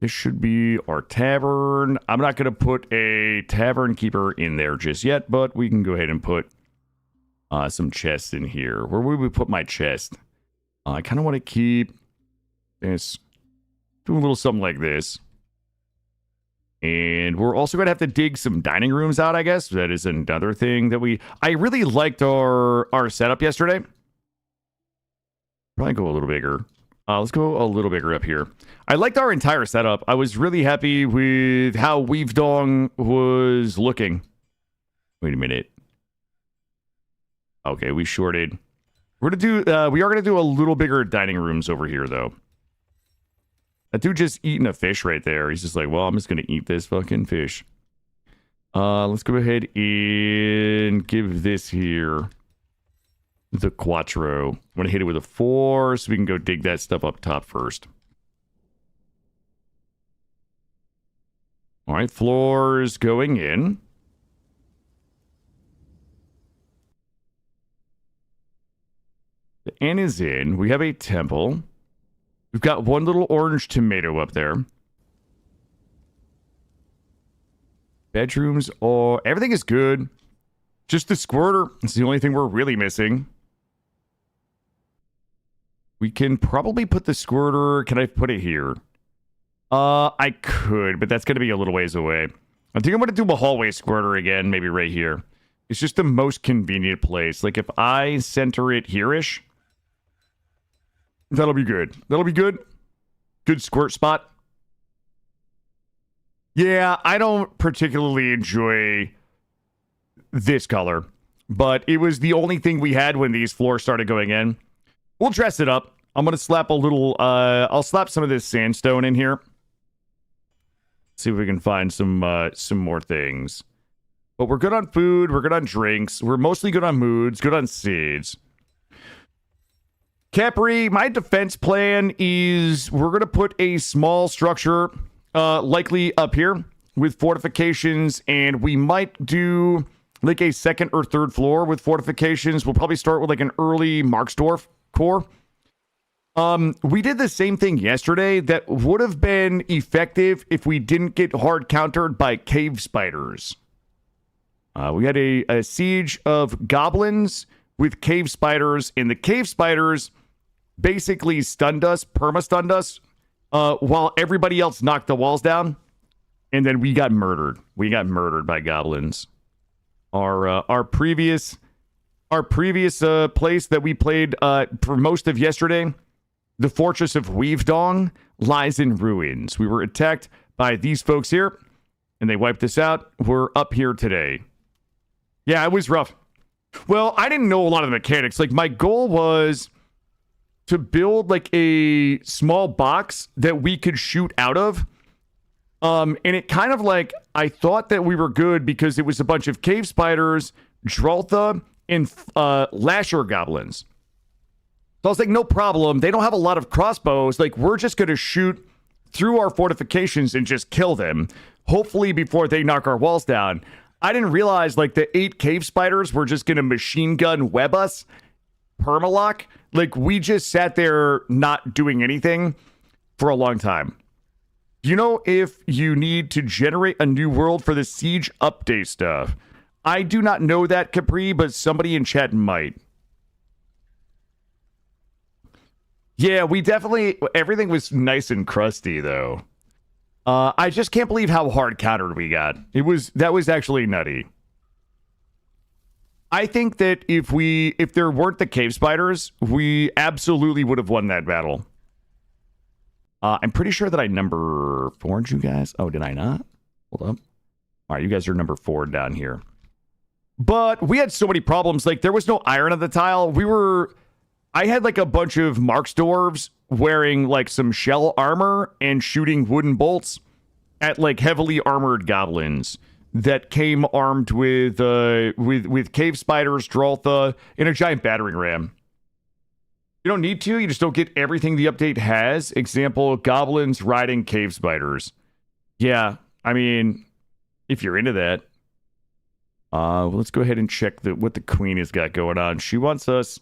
This should be our tavern. I'm not going to put a tavern keeper in there just yet, but we can go ahead and put some chests in here. Where would we put my chest? I kind of want to keep this, do a little something like this. And we're also going to have to dig some dining rooms out, I guess. That is another thing that I really liked our setup yesterday. Probably go a little bigger. Let's go a little bigger up here. I liked our entire setup. I was really happy with how Weavedong was looking. Wait a minute. Okay, we shorted. We are gonna do a little bigger dining rooms over here, though. That dude just eating a fish right there. He's just like, well, I'm just gonna eat this fucking fish. Let's go ahead and give this here the Quattro. I'm gonna hit it with a 4 so we can go dig that stuff up top first. All right, floors going in. The inn is in. We have a temple. We've got one little orange tomato up there. Bedrooms, everything is good. Just the squirter. It's the only thing we're really missing. We can probably put the squirter. Can I put it here? I could, but that's going to be a little ways away. I think I'm going to do a hallway squirter again, maybe right here. It's just the most convenient place. Like if I center it here-ish, that'll be good. That'll be good. Good squirt spot. Yeah, I don't particularly enjoy this color, but it was the only thing we had when these floors started going in. We'll dress it up. I'm going to slap a little, I'll slap some of this sandstone in here. See if we can find some more things. But we're good on food. We're good on drinks. We're mostly good on moods. Good on seeds. Capri, my defense plan is we're going to put a small structure likely up here with fortifications, and we might do like a second or third floor with fortifications. We'll probably start with like an early Marksdorf core. We did the same thing yesterday that would have been effective if we didn't get hard countered by cave spiders. We had a siege of goblins with cave spiders, and the cave spiders basically stunned us, perma-stunned us, while everybody else knocked the walls down, and then we got murdered. We got murdered by goblins. Our previous place that we played for most of yesterday, the Fortress of Weavedong, lies in ruins. We were attacked by these folks here, and they wiped us out. We're up here today. Yeah, it was rough. Well, I didn't know a lot of the mechanics. Like, my goal was to build, like, a small box that we could shoot out of. And it kind of, like, I thought that we were good because it was a bunch of cave spiders, Droltha, and Lasher goblins. So I was like, no problem. They don't have a lot of crossbows. Like, we're just going to shoot through our fortifications and just kill them. Hopefully before they knock our walls down. I didn't realize, like, the 8 cave spiders were just going to machine gun web us. Permalock. Like, we just sat there not doing anything for a long time. Do you know if you need to generate a new world for the Siege update stuff? I do not know that, Capri, but somebody in chat might. Yeah, we definitely... Everything was nice and crusty, though. I just can't believe how hard countered we got. That was actually nutty. I think that if there weren't the cave spiders, we absolutely would have won that battle. I'm pretty sure that I number 4'd you guys. Oh, did I not? Hold up. All right, you guys are number 4 down here. But we had so many problems. Like, there was no iron on the tile. I had like a bunch of Marksdorfs wearing like some shell armor and shooting wooden bolts at like heavily armored goblins that came armed with cave spiders, Droltha, and a giant battering ram. You don't need to. You just don't get everything the update has. Example, goblins riding cave spiders. Yeah, I mean, if you're into that. Let's go ahead and check what the queen has got going on. She wants us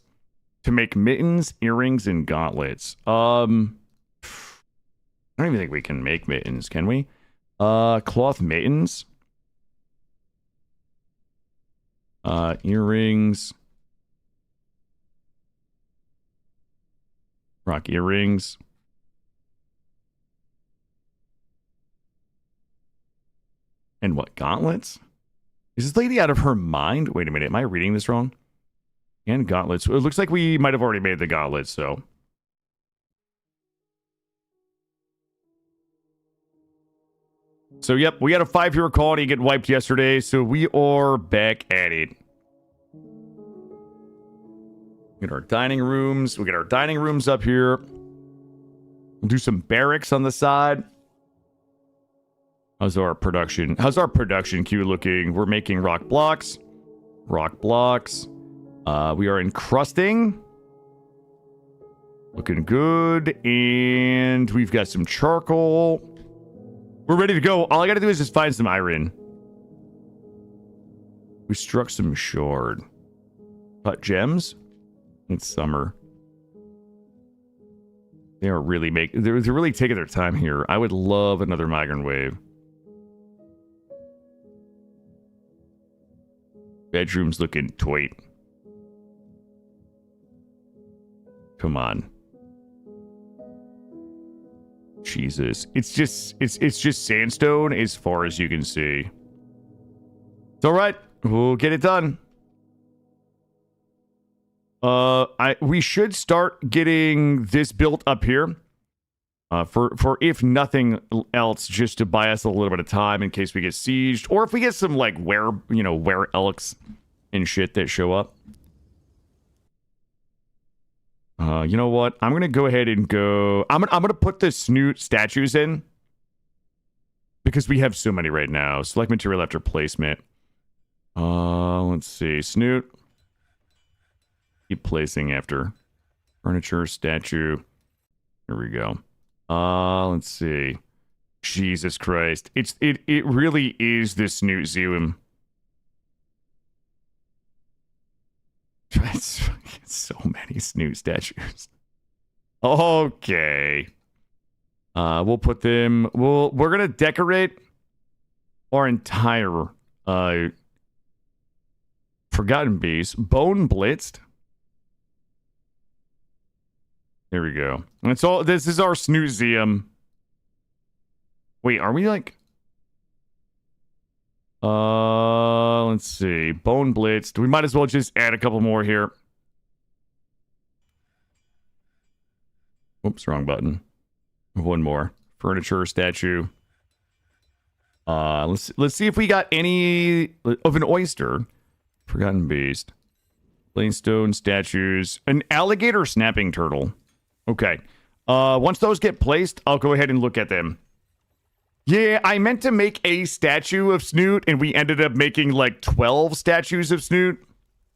to make mittens, earrings, and gauntlets. Not don't even think we can make mittens, can we? Cloth mittens. Earrings. Rock earrings. And what, gauntlets? Is this lady out of her mind? Wait a minute, am I reading this wrong? And gauntlets. It looks like we might have already made the gauntlets, so. So, yep, we had a 5-hero colony get wiped yesterday, so we are back at it. Get our dining rooms. We get our dining rooms up here. We'll do some barracks on the side. How's our production queue looking? We're making rock blocks. Rock blocks. We are encrusting. Looking good. And we've got some charcoal. We're ready to go. All I gotta do is just find some iron. We struck some shard. Cut gems. It's summer. They are really they're really taking their time here. I would love another migrant wave. Bedroom's looking tight. Come on. Jesus. It's just sandstone as far as you can see. It's alright. We'll get it done. We should start getting this built up here. For if nothing else, just to buy us a little bit of time in case we get sieged, or if we get some like were elks and shit that show up. You know what? I'm gonna go ahead and go. I'm gonna put the snoot statues in because we have so many right now. Select material after placement. Let's see. Snoot. Keep placing after furniture statue. Here we go. Let's see. Jesus Christ. It really is this Snoot Zoom. It's so many Snoot statues. Okay. We'll put them. We're gonna decorate our entire Forgotten Beast. Bone Blitzed. There we go. And it's all. This is our Snoozeum. Wait, are we like? Let's see. Bone Blitzed. We might as well just add a couple more here. Oops, wrong button. One more. Furniture statue. Let's see if we got any of an oyster. Forgotten Beast. Plainstone statues. An alligator snapping turtle. Okay. Once those get placed, I'll go ahead and look at them. Yeah, I meant to make a statue of Snoot, and we ended up making like 12 statues of Snoot.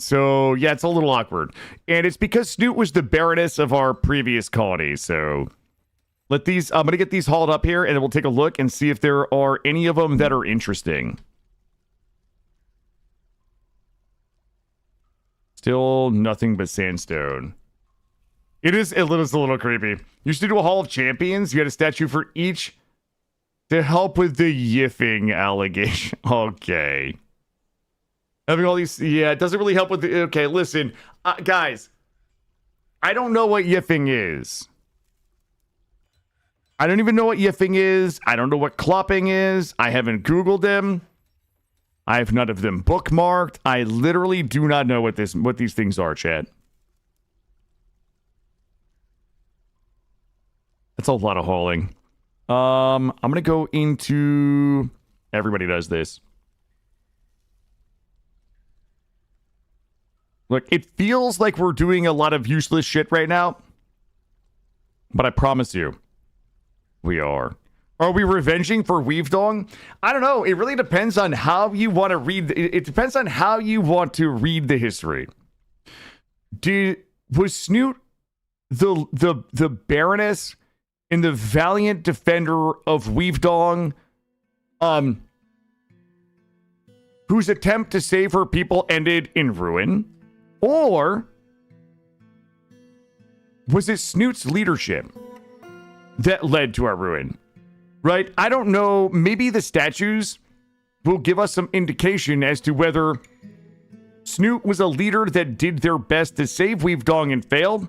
So, yeah, it's a little awkward. And it's because Snoot was the Baroness of our previous colony, so... I'm going to get these hauled up here, and then we'll take a look and see if there are any of them that are interesting. Still nothing but sandstone. It is a little creepy. You used to do a Hall of Champions. You had a statue for each to help with the yiffing allegation. Okay. Having all these... Yeah, it doesn't really help with the... Okay, listen. Guys. I don't know what yiffing is. I don't even know what yiffing is. I don't know what clopping is. I haven't Googled them. I have none of them bookmarked. I literally do not know what these things are, Chad. That's a lot of hauling. I'm going to go into... Everybody does this. Look, it feels like we're doing a lot of useless shit right now. But I promise you, we are. Are we revenging for Weavedong? I don't know. It really depends on how you want to read. It depends on how you want to read the history. Was Snoot the Baroness and the valiant defender of Weavedong, whose attempt to save her people ended in ruin? Or was it Snoot's leadership that led to our ruin, right? I don't know. Maybe the statues will give us some indication as to whether Snoot was a leader that did their best to save Weavedong and failed,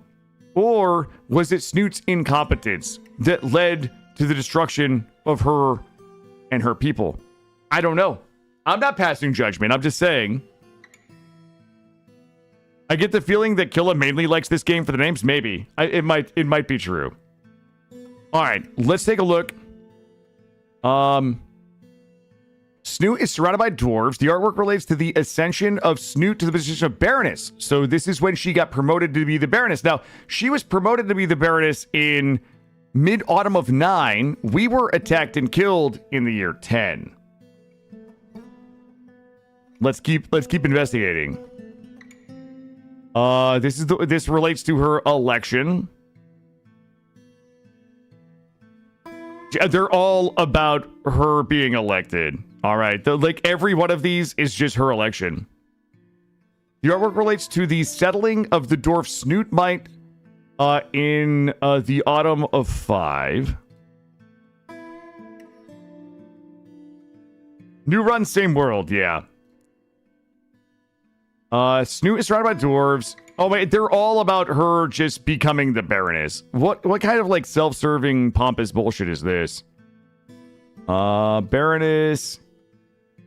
or was it Snoot's incompetence that led to the destruction of her and her people? I don't know. I'm not passing judgment. I'm just saying. I get the feeling that Killa mainly likes this game for the names. Maybe. It might be true. All right, let's take a look. Snoot is surrounded by dwarves. The artwork relates to the ascension of Snoot to the position of Baroness. So this is when she got promoted to be the Baroness. Now, she was promoted to be the Baroness in mid-autumn of 9. We were attacked and killed in the year 10. Let's keep investigating. This relates to her election. They're all about her being elected. All right. Like every one of these is just her election. The artwork relates to the settling of the dwarf Snootmite in the autumn of 5. New run, same world. Yeah. Snoot is surrounded by dwarves. Oh wait, they're all about her just becoming the Baroness. What kind of like self-serving pompous bullshit is this? Baroness,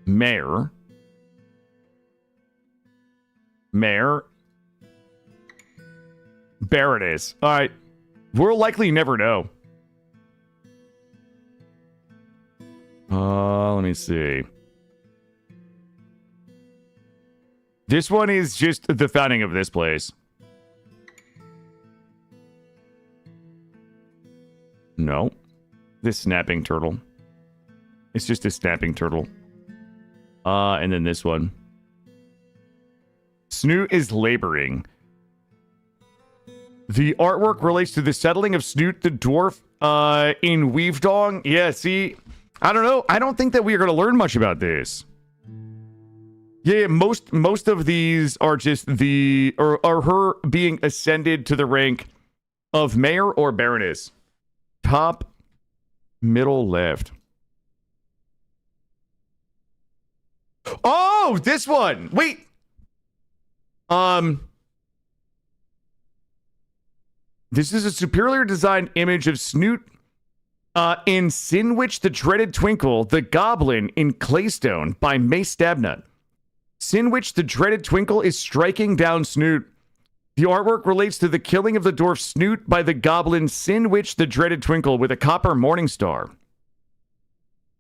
Mayor, Baroness. All right, we'll likely never know. Let me see. This one is just the founding of this place. No. This snapping turtle. It's just a snapping turtle. And then this one. Snoot is laboring. The artwork relates to the settling of Snoot the dwarf in Weavedong. Yeah, see, I don't know. I don't think that we are going to learn much about this. Yeah, most of these are just are her being ascended to the rank of mayor or baroness. Top, middle, left. Oh, this one. Wait. This is a superior designed image of Snoot in Sinwich the Dreaded Twinkle, the Goblin in Claystone by Mace Stabnut. Sinwich the Dreaded Twinkle is striking down Snoot. The artwork relates to the killing of the dwarf Snoot by the goblin Sinwich the Dreaded Twinkle with a copper morning star.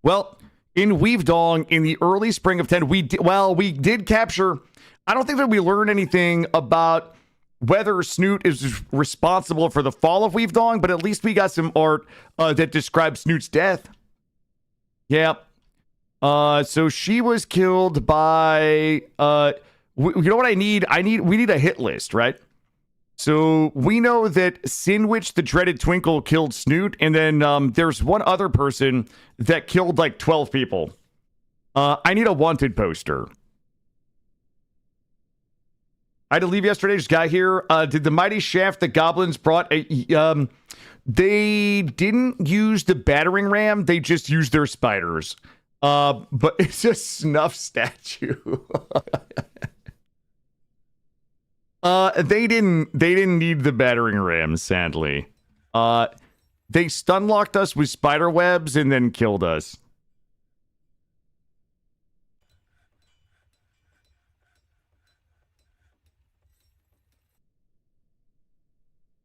Well, in Weavedong, in the early spring of 10, we did capture. I don't think that we learned anything about whether Snoot is responsible for the fall of Weavedong, but at least we got some art that describes Snoot's death. Yeah. So she was killed by, you know what I need? We need a hit list, right? So we know that Sinwich the Dreaded Twinkle killed Snoot, and then there's one other person that killed like 12 people. I need a wanted poster. I had to leave yesterday. Just got here. Did the mighty shaft the goblins brought a, they didn't use the battering ram. They just used their spiders. But it's a snuff statue. They didn't need the battering ram, sadly. They stun locked us with spider webs and then killed us.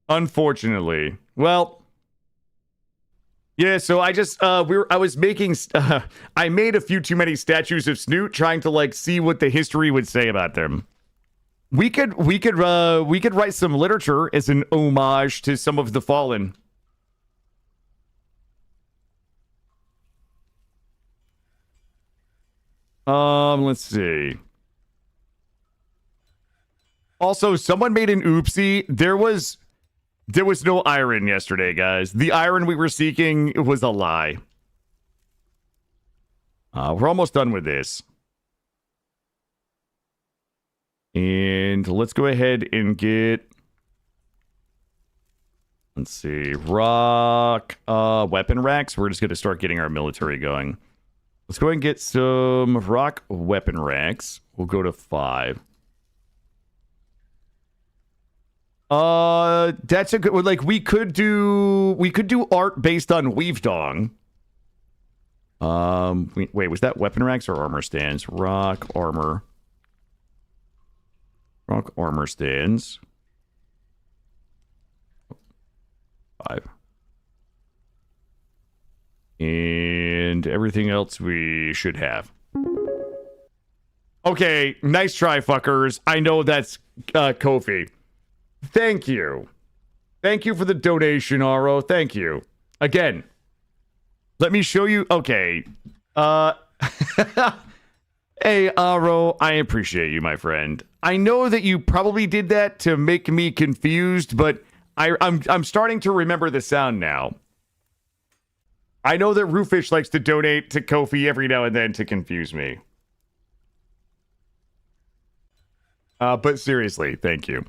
Unfortunately. Well, yeah, so I just I made a few too many statues of Snoot trying to like see what the history would say about them. We could write some literature as an homage to some of the fallen. Let's see. Also, someone made an oopsie. There was no iron yesterday, guys. The iron we were seeking was a lie. We're almost done with this. And let's go ahead and get Let's see. Rock weapon racks. We're just going to start getting our military going. Let's go ahead and get some rock weapon racks. We'll go to 5. That's a good, like, we could do art based on Weavedong. Wait, was that weapon racks or armor stands? Rock armor stands. 5. And everything else we should have. Okay, nice try, fuckers. I know that's Kofi. Thank you. Thank you for the donation, Aro. Thank you. Again, let me show you. Okay. Hey, Aro, I appreciate you, my friend. I know that you probably did that to make me confused, but I'm starting to remember the sound now. I know that Roofish likes to donate to Kofi every now and then to confuse me. But seriously, thank you.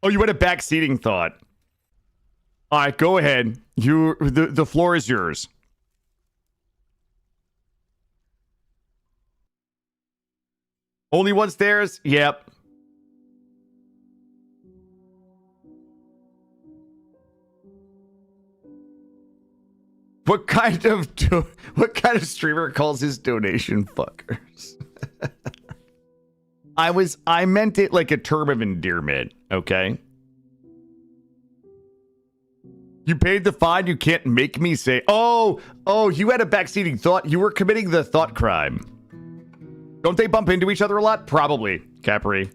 Oh, you had a backseating thought. All right, go ahead. The floor is yours. Only one stairs? Yep. What kind of streamer calls his donation fuckers? I meant it like a term of endearment, okay? You paid the fine, you can't make me say, oh, you had a backseating thought. You were committing the thought crime. Don't they bump into each other a lot? Probably, Capri.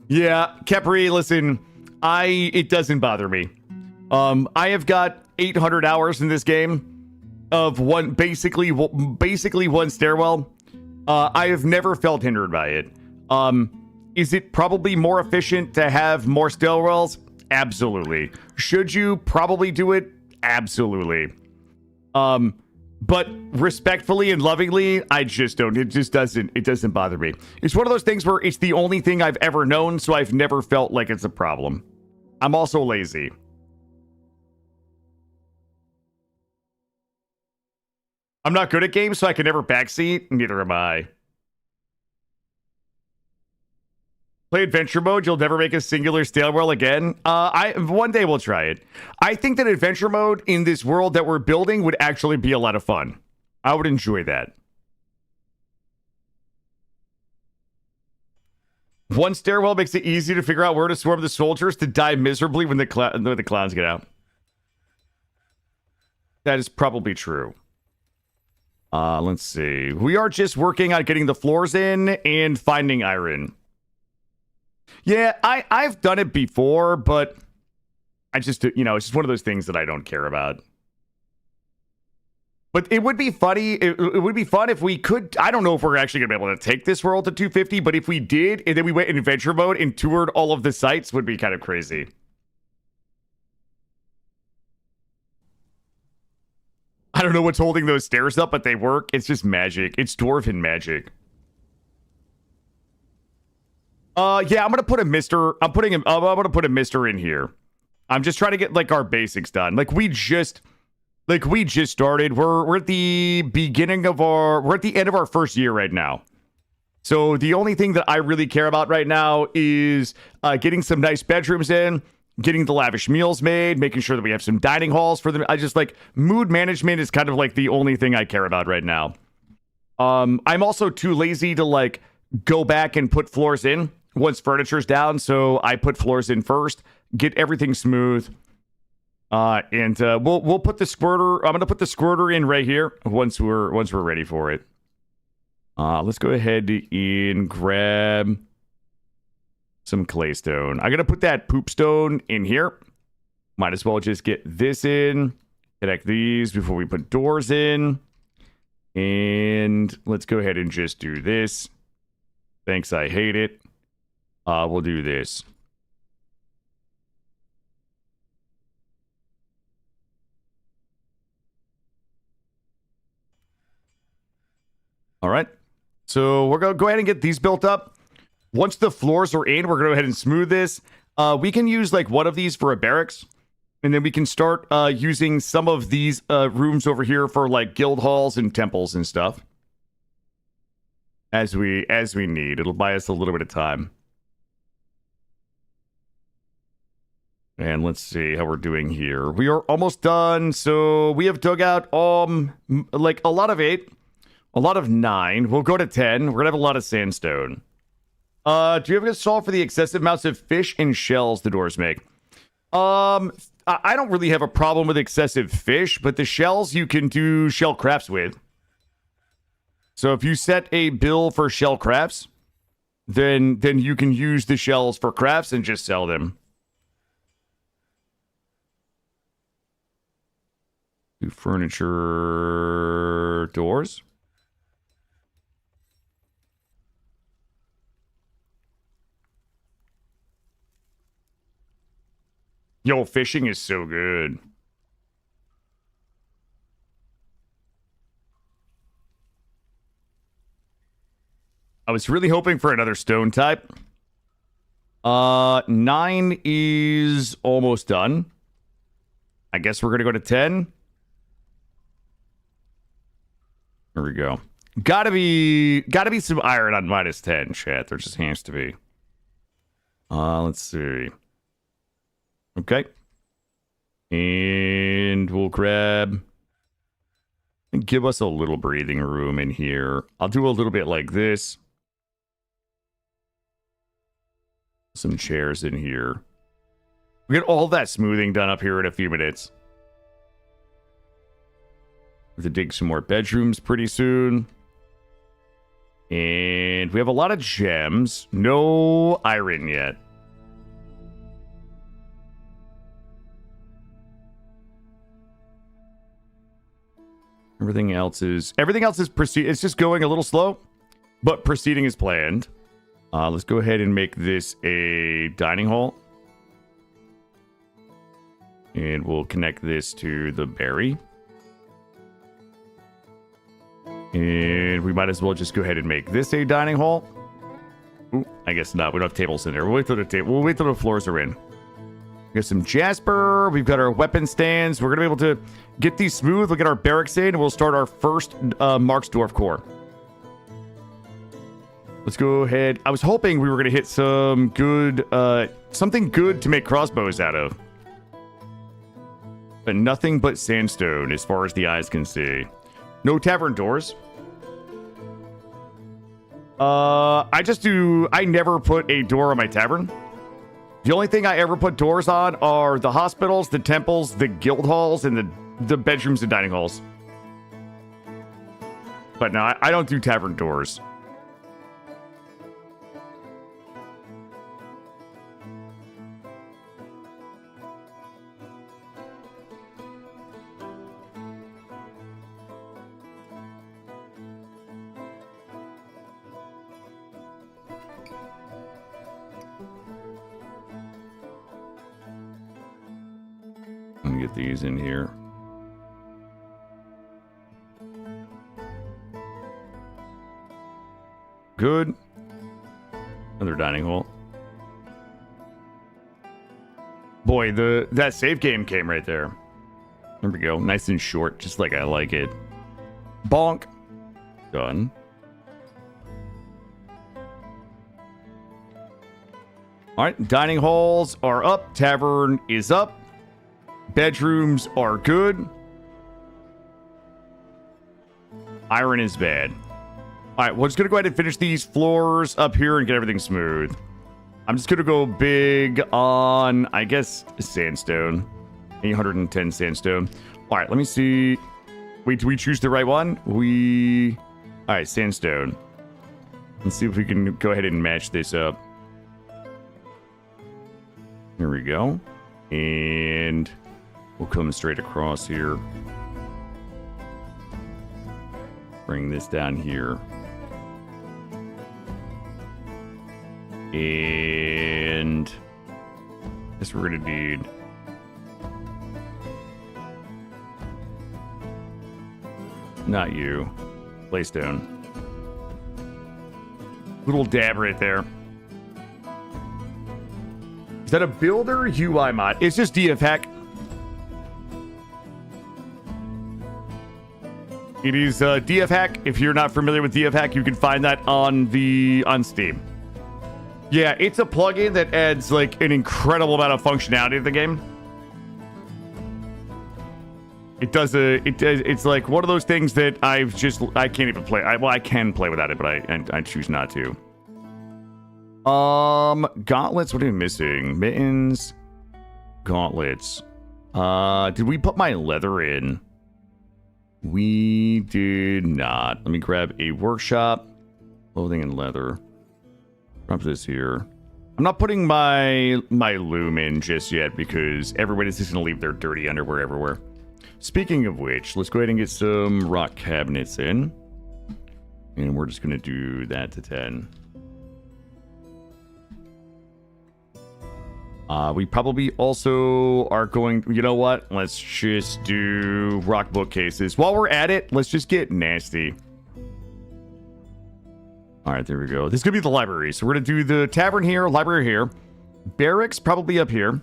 Yeah, Capri, listen, it doesn't bother me. I have got 800 hours in this game of basically one stairwell. I have never felt hindered by it. Is it probably more efficient to have more stairwells? Absolutely. Should you probably do it? Absolutely. But respectfully and lovingly, I just don't. It doesn't bother me. It's one of those things where it's the only thing I've ever known, so I've never felt like it's a problem. I'm also lazy. I'm not good at games, so I can never backseat. Neither am I. Play adventure mode, you'll never make a singular stairwell again. One day we'll try it. I think that adventure mode in this world that we're building would actually be a lot of fun. I would enjoy that. One stairwell makes it easy to figure out where to swarm the soldiers to die miserably when the clowns get out. That is probably true. Let's see. We are just working on getting the floors in and finding iron. Yeah, I've done it before, but I just, it's just one of those things that I don't care about. But it would be funny. It would be fun if we could. I don't know if we're actually going to be able to take this world to 250, but if we did, and then we went in adventure mode and toured all of the sites, would be kind of crazy. I don't know what's holding those stairs up, but they work. It's just magic. It's dwarven magic. Yeah, I'm gonna put a Mister. I'm gonna put a Mister in here. I'm just trying to get like our basics done. Like we just started. We're at the beginning of we're at the end of our first year right now. So the only thing that I really care about right now is getting some nice bedrooms in, getting the lavish meals made, making sure that we have some dining halls for them. I just like mood management is kind of like the only thing I care about right now. I'm also too lazy to like go back and put floors in once furniture's down. So I put floors in first, get everything smooth. And we'll put the squirter. I'm going to put the squirter in right here once we're ready for it. Let's go ahead and grab some claystone. I'm going to put that poop stone in here. Might as well just get this in. Connect these before we put doors in. And let's go ahead and just do this. Thanks, I hate it. We'll do this. All right. So we're going to go ahead and get these built up. Once the floors are in, we're going to go ahead and smooth this. We can use like one of these for a barracks, and then we can start using some of these rooms over here for like guild halls and temples and stuff. As we need. It'll buy us a little bit of time. And let's see how we're doing here. We are almost done. So we have dug out like a lot of 8, a lot of 9. We'll go to 10. We're gonna have a lot of sandstone. Do you have a solve for the excessive amounts of fish and shells the doors make? I don't really have a problem with excessive fish, but the shells you can do shell crafts with. So if you set a bill for shell crafts, then you can use the shells for crafts and just sell them. Do furniture doors. Yo, fishing is so good. I was really hoping for another stone type. 9 is almost done. I guess we're gonna go to 10. There we go. Gotta be some iron on -10, chat. There just has to be. Let's see. Okay. And we'll grab and give us a little breathing room in here. I'll do a little bit like this. Some chairs in here. We get all that smoothing done up here in a few minutes. We have to dig some more bedrooms pretty soon. And we have a lot of gems. No iron yet. Everything else is proceed. It's just going a little slow, but proceeding as planned. Let's go ahead and make this a dining hall. And we'll connect this to the berry. And we might as well just go ahead and make this a dining hall. Ooh, I guess not. We don't have tables in there. We'll wait till the floors are in. We got some jasper. We've got our weapon stands. We're going to be able to get these smooth. We'll get our barracks in, and we'll start our first Marksdorf core. Let's go ahead. I was hoping we were going to hit some good, something good to make crossbows out of. But nothing but sandstone as far as the eyes can see. No tavern doors. I never put a door on my tavern. The only thing I ever put doors on are the hospitals, the temples, the guild halls, and the bedrooms and dining halls. But no, I don't do tavern doors. Let me get these in here. Good. Another dining hall. Boy, that save game came right there. There we go. Nice and short, just like I like it. Bonk. Done. All right, dining halls are up. Tavern is up. Bedrooms are good. Iron is bad. All right, we're just going to go ahead and finish these floors up here and get everything smooth. I'm just going to go big on, I guess, sandstone. 810 sandstone. All right, let me see. Wait, do we choose the right one? All right, sandstone. Let's see if we can go ahead and match this up. Here we go. And we'll come straight across here. Bring this down here. And I guess we're going to need not you. Playstone. Little dab right there. Is that a builder UI mod? It's just DF hack. It is DF hack. If you're not familiar with DF hack, you can find that on Steam. Yeah, it's a plugin that adds like an incredible amount of functionality to the game. It does it's like one of those things that I can't even play. I can play without it, but I choose not to. Gauntlets, what are we missing? Mittens, gauntlets. Did we put my leather in? We did not. Let me grab a workshop. Clothing and leather. Drop this here. I'm not putting my loom in just yet because everybody's just gonna leave their dirty underwear everywhere. Speaking of which, let's go ahead and get some rock cabinets in. And we're just going to do that to 10. We probably also are going... You know what? Let's just do rock bookcases. While we're at it, let's just get nasty. All right, there we go. This is going to be the library. So we're going to do the tavern here, library here. Barracks probably up here.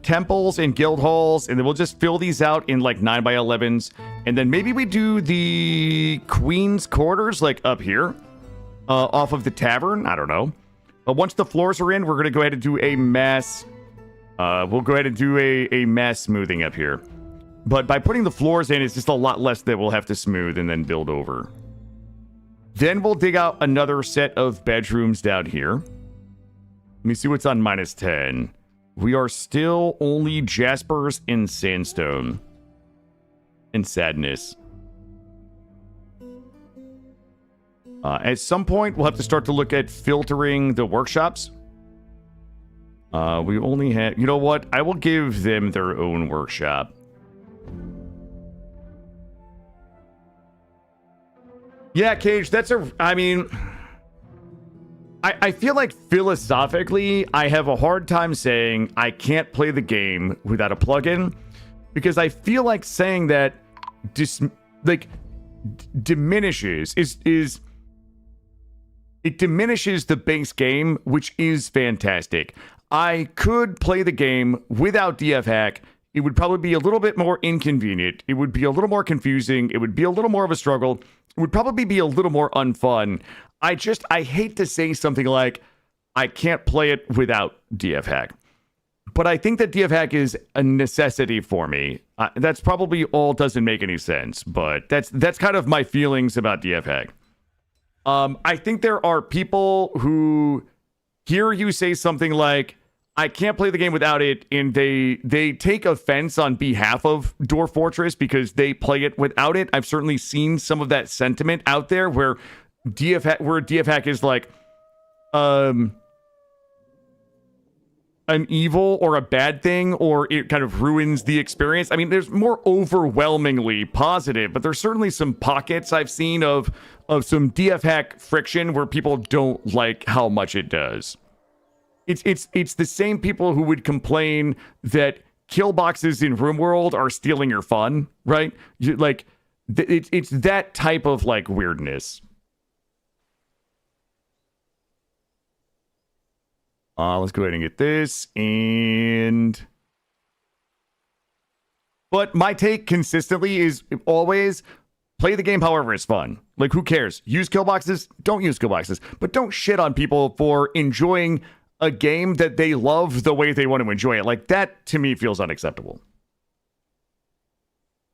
Temples and guild halls, and then we'll just fill these out in like 9x11s, and then maybe we do the queen's quarters like up here, off of the tavern. I don't know, but once the floors are in, we're gonna go ahead and do a mass. We'll go ahead and do a mass smoothing up here, but by putting the floors in, it's just a lot less that we'll have to smooth and then build over. Then we'll dig out another set of bedrooms down here. Let me see what's on -10. We are still only Jaspers and Sandstone. And Sadness. At some point, we'll have to start to look at filtering the workshops. We only have... You know what? I will give them their own workshop. Yeah, Cage, that's a... I mean... I feel like philosophically, I have a hard time saying I can't play the game without a plugin, because I feel like saying that diminishes it diminishes the base game, which is fantastic. I could play the game without DF hack. It would probably be a little bit more inconvenient. It would be a little more confusing. It would be a little more of a struggle. It would probably be a little more unfun. I hate to say something like, I can't play it without DF hack. But I think that DF hack is a necessity for me. That's probably all doesn't make any sense, but that's kind of my feelings about DF hack. I think there are people who hear you say something like, I can't play the game without it, and they take offense on behalf of Dwarf Fortress because they play it without it. I've certainly seen some of that sentiment out there where DF hack is like an evil or a bad thing, or it kind of ruins the experience. I mean, there's more overwhelmingly positive, but there's certainly some pockets I've seen of some DF hack friction where people don't like how much it does. It's the same people who would complain that kill boxes in RimWorld are stealing your fun, right? It's that type of like weirdness. Let's go ahead and get this. But my take consistently is always play the game however it's fun. Like, who cares? Use kill boxes, don't use kill boxes. But don't shit on people for enjoying a game that they love the way they want to enjoy it. Like, that to me feels unacceptable.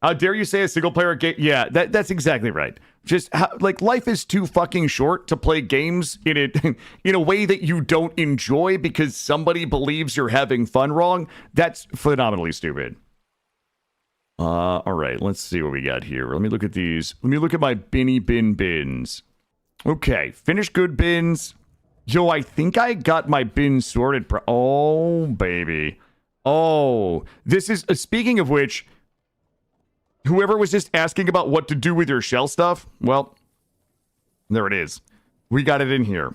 How dare you say a single player game? Yeah, that's exactly right. Just like, life is too fucking short to play games in a way that you don't enjoy because somebody believes you're having fun wrong. That's phenomenally stupid. All right, let's see what we got here. Let me look at these. Let me look at my bins. Okay, finished good bins. Yo, I think I got my bins sorted. Oh, baby. Oh, this is speaking of which. Whoever was just asking about what to do with your shell stuff, well, there it is. We got it in here.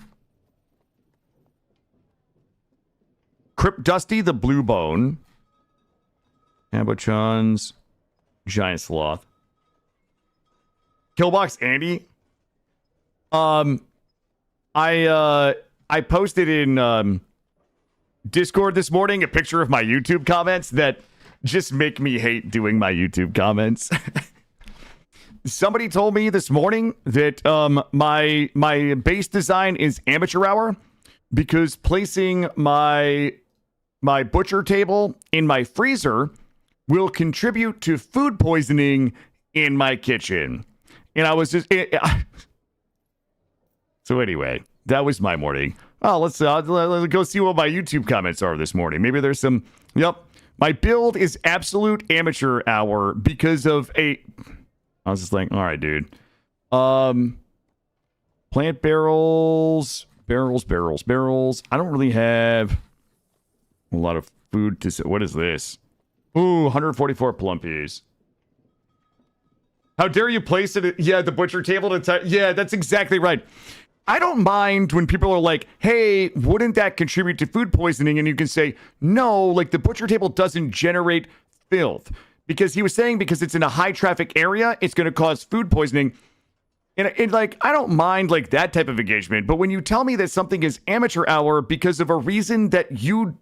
Crypt Dusty the Blue Bone. Abochons. Giant Sloth. Killbox Andy. I posted in Discord this morning a picture of my YouTube comments that just make me hate doing my YouTube comments. Somebody told me this morning that my base design is amateur hour because placing my butcher table in my freezer will contribute to food poisoning in my kitchen. And I was just so anyway, that was my morning. Oh, let's go see what my YouTube comments are this morning. Maybe there's some. Yep, my build is absolute amateur hour because of a. I was just like, all right, dude. Plant barrels. I don't really have a lot of food to say. What is this? Ooh, 144 plumpies. How dare you place it? Yeah, the butcher table to. Yeah, that's exactly right. I don't mind when people are like, hey, wouldn't that contribute to food poisoning? And you can say, no, like the butcher table doesn't generate filth. Because he was saying because it's in a high traffic area, it's going to cause food poisoning. And like, I don't mind like that type of engagement. But when you tell me that something is amateur hour because of a reason that you've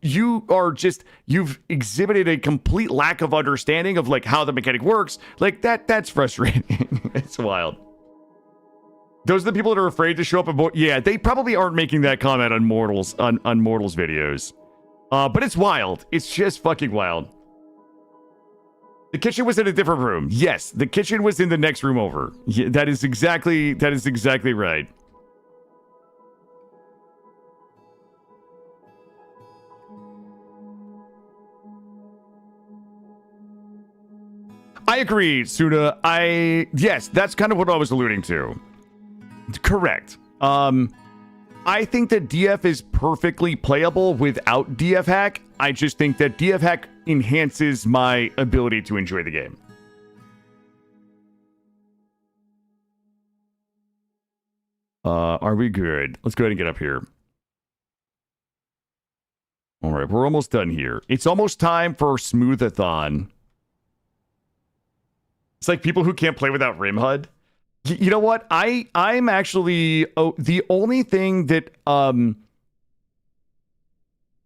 exhibited a complete lack of understanding of like how the mechanic works, like that's frustrating. It's wild. Those are the people that are afraid to show up at yeah, they probably aren't making that comment on Mortals on Mortals videos. But it's wild. It's just fucking wild. The kitchen was in a different room. Yes, the kitchen was in the next room over. Yeah, that is exactly right. I agree, Suna. Yes, that's kind of what I was alluding to. Correct. I think that DF is perfectly playable without DF hack. I just think that DF hack enhances my ability to enjoy the game. Are we good? Let's go ahead and get up here. All right, we're almost done here. It's almost time for Smoothathon. It's like people who can't play without Rim HUD. You know what? I'm actually the only thing that I'm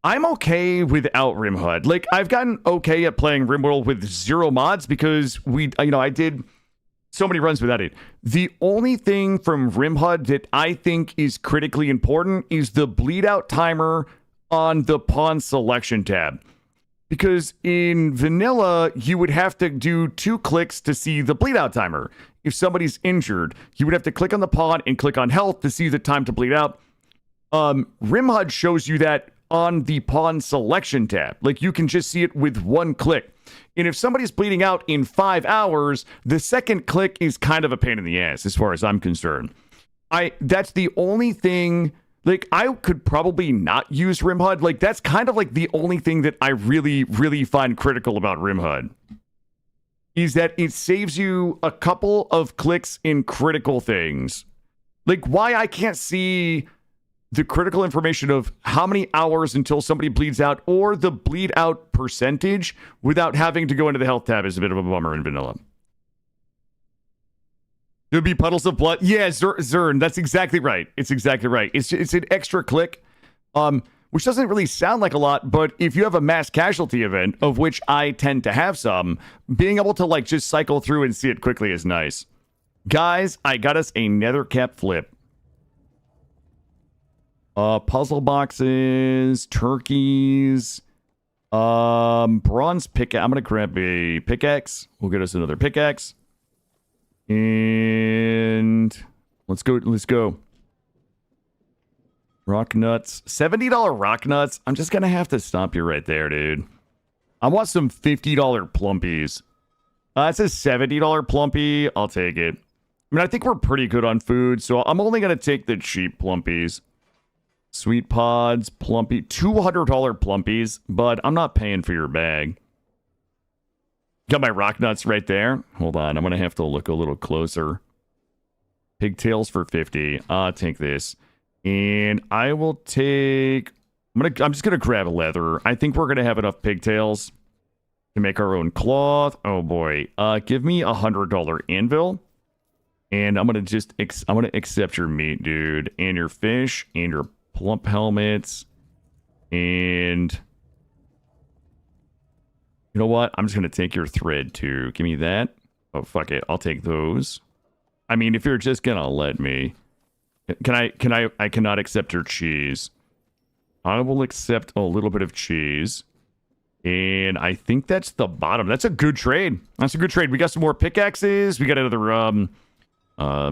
okay without Rim HUD. Like I've gotten okay at playing RimWorld with 0 mods because I did so many runs without it. The only thing from Rim HUD that I think is critically important is the bleed out timer on the pawn selection tab. Because in vanilla, you would have to do 2 clicks to see the bleed out timer. If somebody's injured, you would have to click on the pawn and click on health to see the time to bleed out. Rim HUD shows you that on the pawn selection tab. Like you can just see it with 1 click. And if somebody's bleeding out in 5 hours, the second click is kind of a pain in the ass as far as I'm concerned. That's the only thing. Like, I could probably not use Rim HUD. Like, that's kind of like the only thing that I really, really find critical about Rim HUD. Is that it saves you a couple of clicks in critical things. Like, why I can't see the critical information of how many hours until somebody bleeds out or the bleed out percentage without having to go into the health tab is a bit of a bummer in vanilla. It would be puddles of blood. Yeah, Zern, that's exactly right. It's exactly right. It's an extra click, which doesn't really sound like a lot, but if you have a mass casualty event, of which I tend to have some, being able to like just cycle through and see it quickly is nice. Guys, I got us a nether cap flip. Puzzle boxes, turkeys, bronze pickaxe. I'm gonna grab a pickaxe. We'll get us another pickaxe. And let's go. Rock nuts. $70 rock nuts. I'm just gonna have to stop you right there, dude. I want some $50 plumpies. It's a $70 plumpy. I'll take it. I mean, I think we're pretty good on food, so I'm only gonna take the cheap plumpies. Sweet pods, plumpy, $200 plumpies, but I'm not paying for your bag. Got my rock nuts right there. Hold on, I'm gonna have to look a little closer. Pigtails for 50. I'll take this. And I will take... I'm just gonna grab a leather. I think we're gonna have enough pigtails to make our own cloth. Oh boy. Give me $100 anvil. And I'm gonna accept your meat, dude. And your fish, and your plump helmets. And you know what? I'm just going to take your thread too. Give me that. Oh, fuck it. I'll take those. I mean, if you're just going to let me. I cannot accept your cheese. I will accept a little bit of cheese. And I think that's the bottom. That's a good trade. That's a good trade. We got some more pickaxes. We got another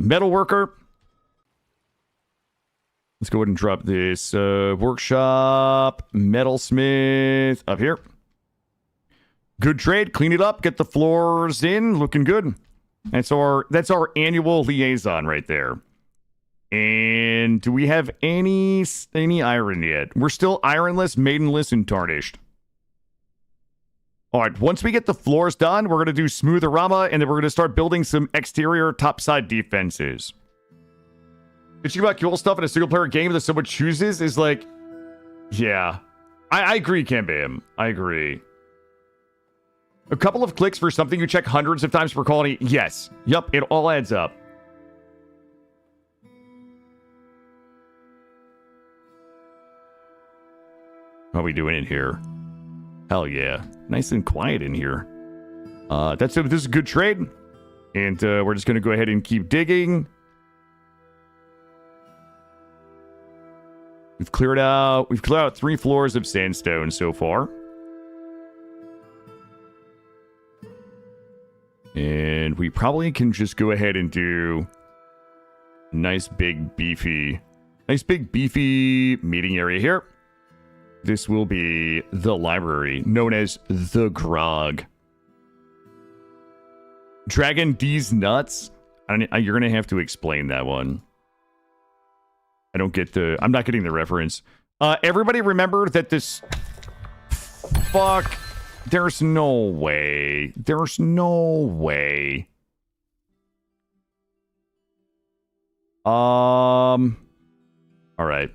metal worker. Let's go ahead and drop this workshop metalsmith up here. Good trade. Clean it up. Get the floors in. Looking good. That's our annual liaison right there. And do we have any iron yet? We're still ironless, maidenless, and tarnished. All right, once we get the floors done, we're going to do smootherama, and then we're going to start building some exterior topside defenses. Bitching about cool stuff in a single-player game that someone chooses is like... Yeah. I agree, Cambam. I agree. A couple of clicks for something you check hundreds of times per quality. Yes. Yup, it all adds up. How are we doing in here? Hell yeah. Nice and quiet in here. That's it. This is a good trade. And we're just going to go ahead and keep digging. We've cleared out 3 floors of sandstone so far. And we probably can just go ahead and do nice big beefy meeting area here. This will be the library, known as the Grog. Dragon D's nuts? You're going to have to explain that one. I'm not getting the reference. Everybody remember that this... Fuck. There's no way. There's no way. All right.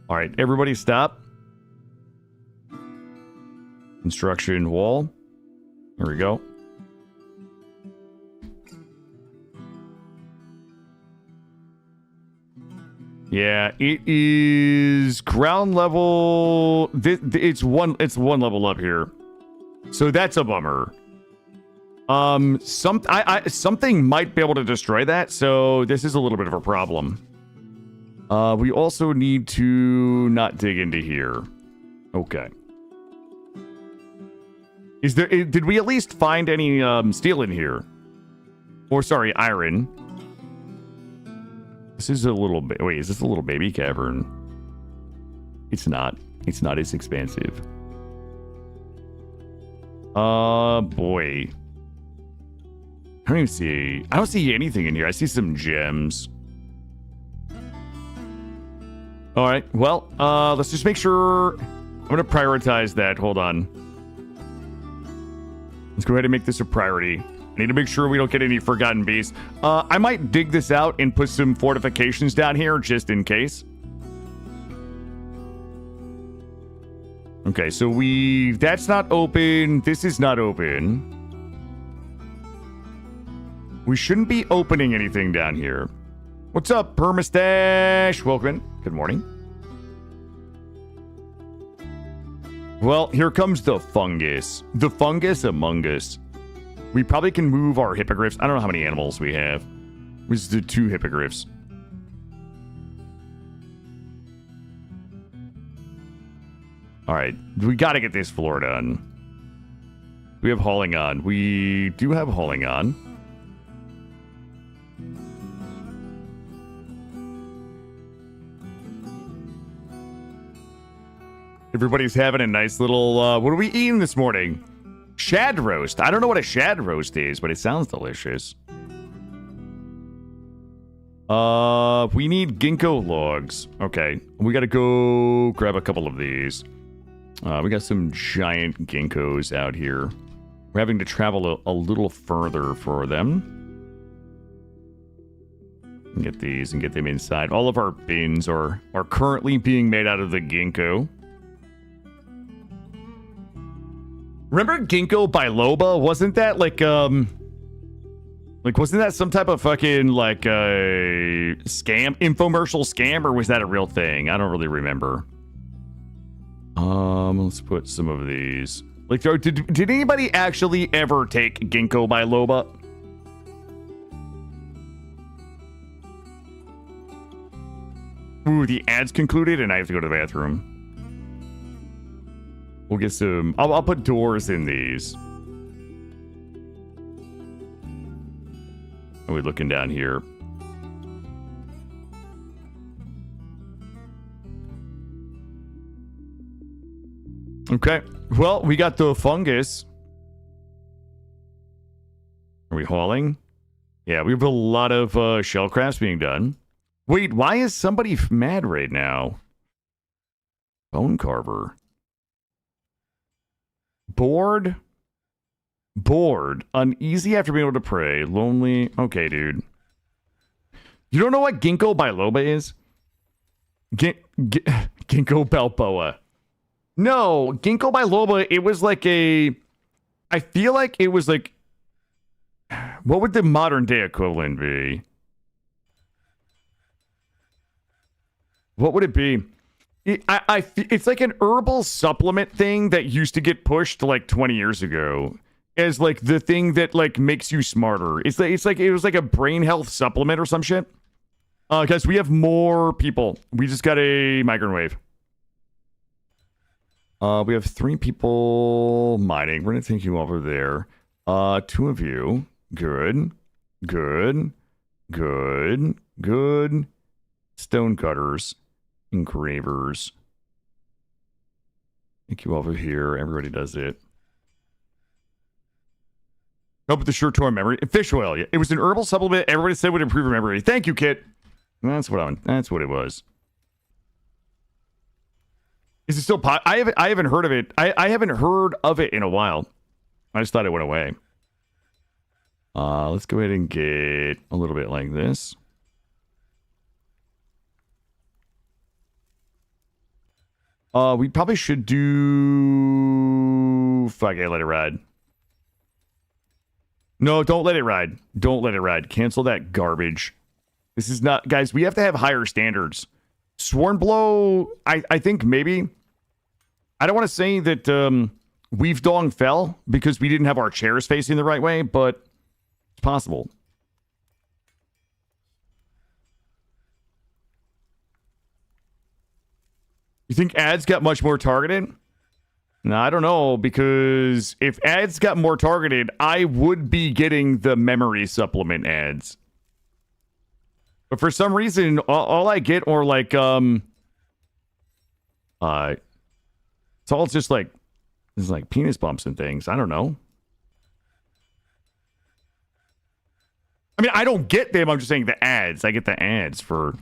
All right, everybody stop. Construction wall. There we go. Yeah, it is ground level. It's one level up here. So that's a bummer. Something might be able to destroy that, so this is a little bit of a problem. We also need to not dig into here. Okay. Did we at least find any steel in here? Or sorry, iron. This is a little bit. Wait, is this a little baby cavern? It's not. It's not as expansive. Boy. I don't even see. I don't see anything in here. I see some gems. All right. Well, let's just make sure. I'm going to prioritize that. Hold on. Let's go ahead and make this a priority. I need to make sure we don't get any forgotten beasts. I might dig this out and put some fortifications down here just in case. Okay, so that's not open. This is not open. We shouldn't be opening anything down here. What's up, Permastash? Welcome in. Good morning. Well, here comes the fungus. The fungus among us. We probably can move our hippogriffs. I don't know how many animals we have. This is the 2 hippogriffs. All right. We got to get this floor done. We have hauling on. We do have hauling on. Everybody's having a nice little... what are we eating this morning? Shad roast. I don't know what a shad roast is, but it sounds delicious. We need ginkgo logs. Okay. We gotta go grab a couple of these. We got some giant ginkgos out here. We're having to travel a little further for them. Get these and get them inside. All of our bins are currently being made out of the ginkgo. Remember Ginkgo biloba? Wasn't that like Like, wasn't that some type of fucking, like, scam? Infomercial scam? Or was that a real thing? I don't really remember. Let's put some of these. Like, did anybody actually ever take Ginkgo biloba? Ooh, the ads concluded and I have to go to the bathroom. We'll get some... I'll put doors in these. Are we looking down here? Okay. Well, we got the fungus. Are we hauling? Yeah, we have a lot of shell crafts being done. Wait, why is somebody mad right now? Bone carver. Bored. Uneasy after being able to pray. Lonely. Okay, dude. You don't know what Ginkgo biloba is? Ginkgo Balboa. No, Ginkgo biloba, it was like a... I feel like it was like... What would the modern day equivalent be? What would it be? It's like an herbal supplement thing that used to get pushed like 20 years ago as like the thing that like makes you smarter. It's like it was like a brain health supplement or some shit. Guys, we have more people. We just got a migrant wave. We have 3 people mining. We're gonna take you over there. 2 of you. Good. Stone cutters. Engravers. Take you over here. Everybody does it. Help with the short-term memory. Fish oil. It was an herbal supplement. Everybody said would improve your memory. Thank you, Kit. That's what it was. Is it still I haven't heard of it. I haven't heard of it in a while. I just thought it went away. Let's go ahead and get a little bit like this. We probably should do... Fuck it, let it ride. No, don't let it ride. Don't let it ride. Cancel that garbage. This is not... Guys, we have to have higher standards. Sworn Blow, I think maybe... I don't want to say that Weavedong fell because we didn't have our chairs facing the right way, but it's possible. You think ads got much more targeted? No, I don't know, because if ads got more targeted, I would be getting the memory supplement ads. But for some reason, all I get are like, it's all just like, it's like penis bumps and things. I don't know. I mean, I don't get them. I'm just saying the ads. I get the ads for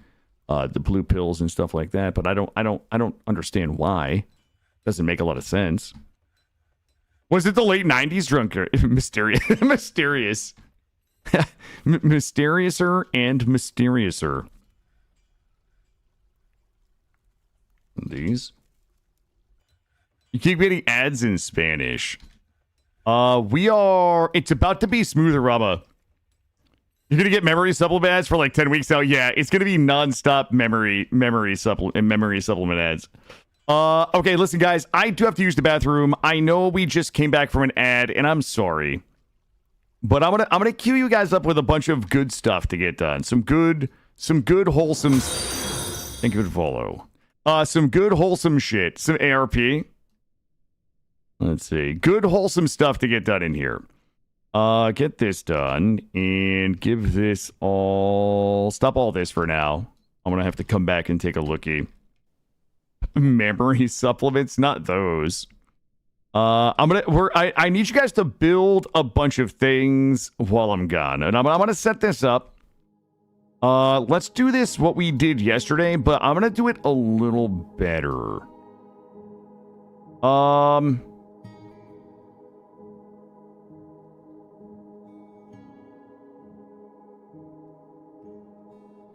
the blue pills and stuff like that, but I don't understand why. Doesn't make a lot of sense. Was it the late 90s drunker? Mysterious. Mysteriouser and mysteriouser. These. You keep getting ads in Spanish. It's about to be smoother, Rama. You're gonna get memory supplement ads for like 10 weeks now. Yeah, it's gonna be non-stop memory supplement ads. Okay, listen, guys. I do have to use the bathroom. I know we just came back from an ad, and I'm sorry, but I'm gonna queue you guys up with a bunch of good stuff to get done. Some good wholesome. Thank you for the follow. Some good wholesome shit. Some ARP. Let's see. Good wholesome stuff to get done in here. Get this done and give this all... Stop all this for now. I'm gonna have to come back and take a lookie. Memory supplements? Not those. I need you guys to build a bunch of things while I'm gone. And I'm gonna set this up. Let's do this what we did yesterday, but I'm gonna do it a little better.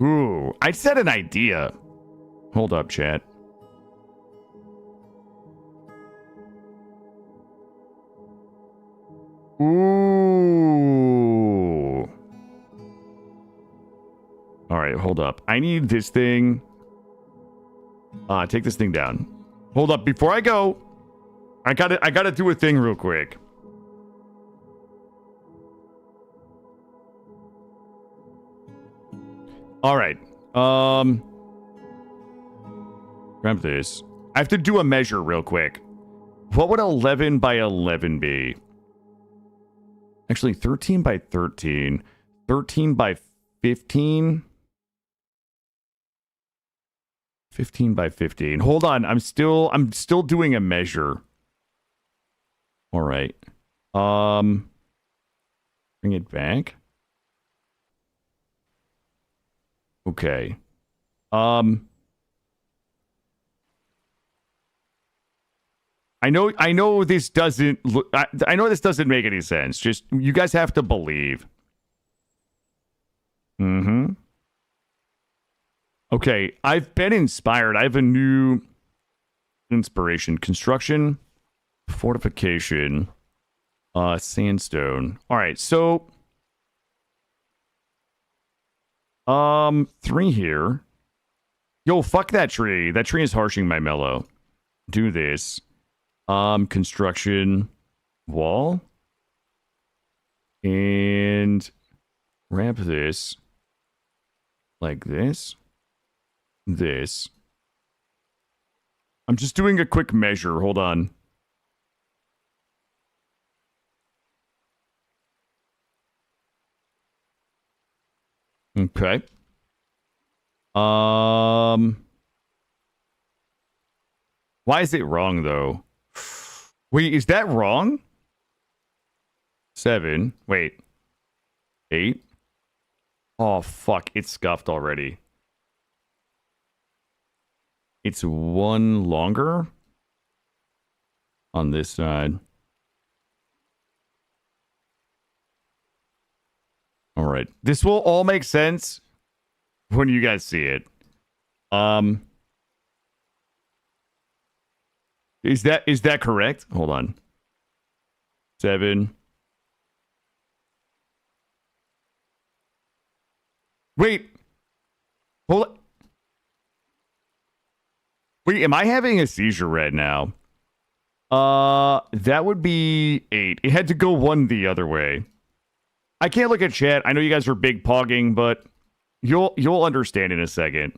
Ooh, I just had an idea. Hold up, chat. Ooh. right, hold up. I need this thing. Take this thing down. Hold up, before I go, I gotta do a thing real quick. All right. Grab this. I have to do a measure real quick. What would 11 by 11 be? Actually, 13 by 13. 13 by 15. 15 by 15. Hold on. I'm still doing a measure. All right. Bring it back. Okay. I know this doesn't look, I know this doesn't make any sense. Just, you guys have to believe. Okay, I've been inspired. I have a new inspiration. Construction, fortification, sandstone. All right, so 3 here. Yo, fuck that tree. That tree is harshing my mellow. Do this. Construction wall. And wrap this like this. This. I'm just doing a quick measure. Hold on. Okay. Why is it wrong though? Wait, is that wrong? 7. Wait. 8. Oh, fuck. It's scuffed already. It's 1 longer on this side. All right. This will all make sense when you guys see it. Is that correct? Hold on. 7. Wait. Hold on. Wait, am I having a seizure right now? That would be 8. It had to go 1 the other way. I can't look at chat. I know you guys are big pogging, but you'll understand in a second.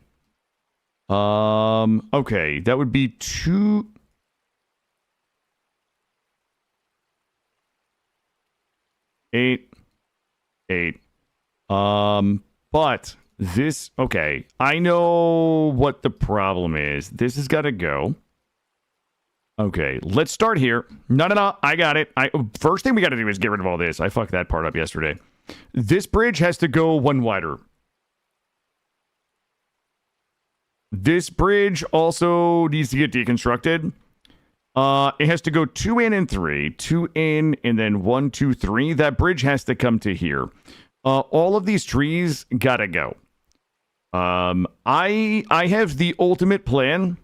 Okay, that would be 2. Eight. But this, okay, I know what the problem is. This has got to go. Okay, let's start here. No, I got it. First thing we got to do is get rid of all this. I fucked that part up yesterday. This bridge has to go 1 wider. This bridge also needs to get deconstructed. It has to go 2 in and 3. 2 in and then 1, 2, 3. That bridge has to come to here. All of these trees gotta go. I have the ultimate plan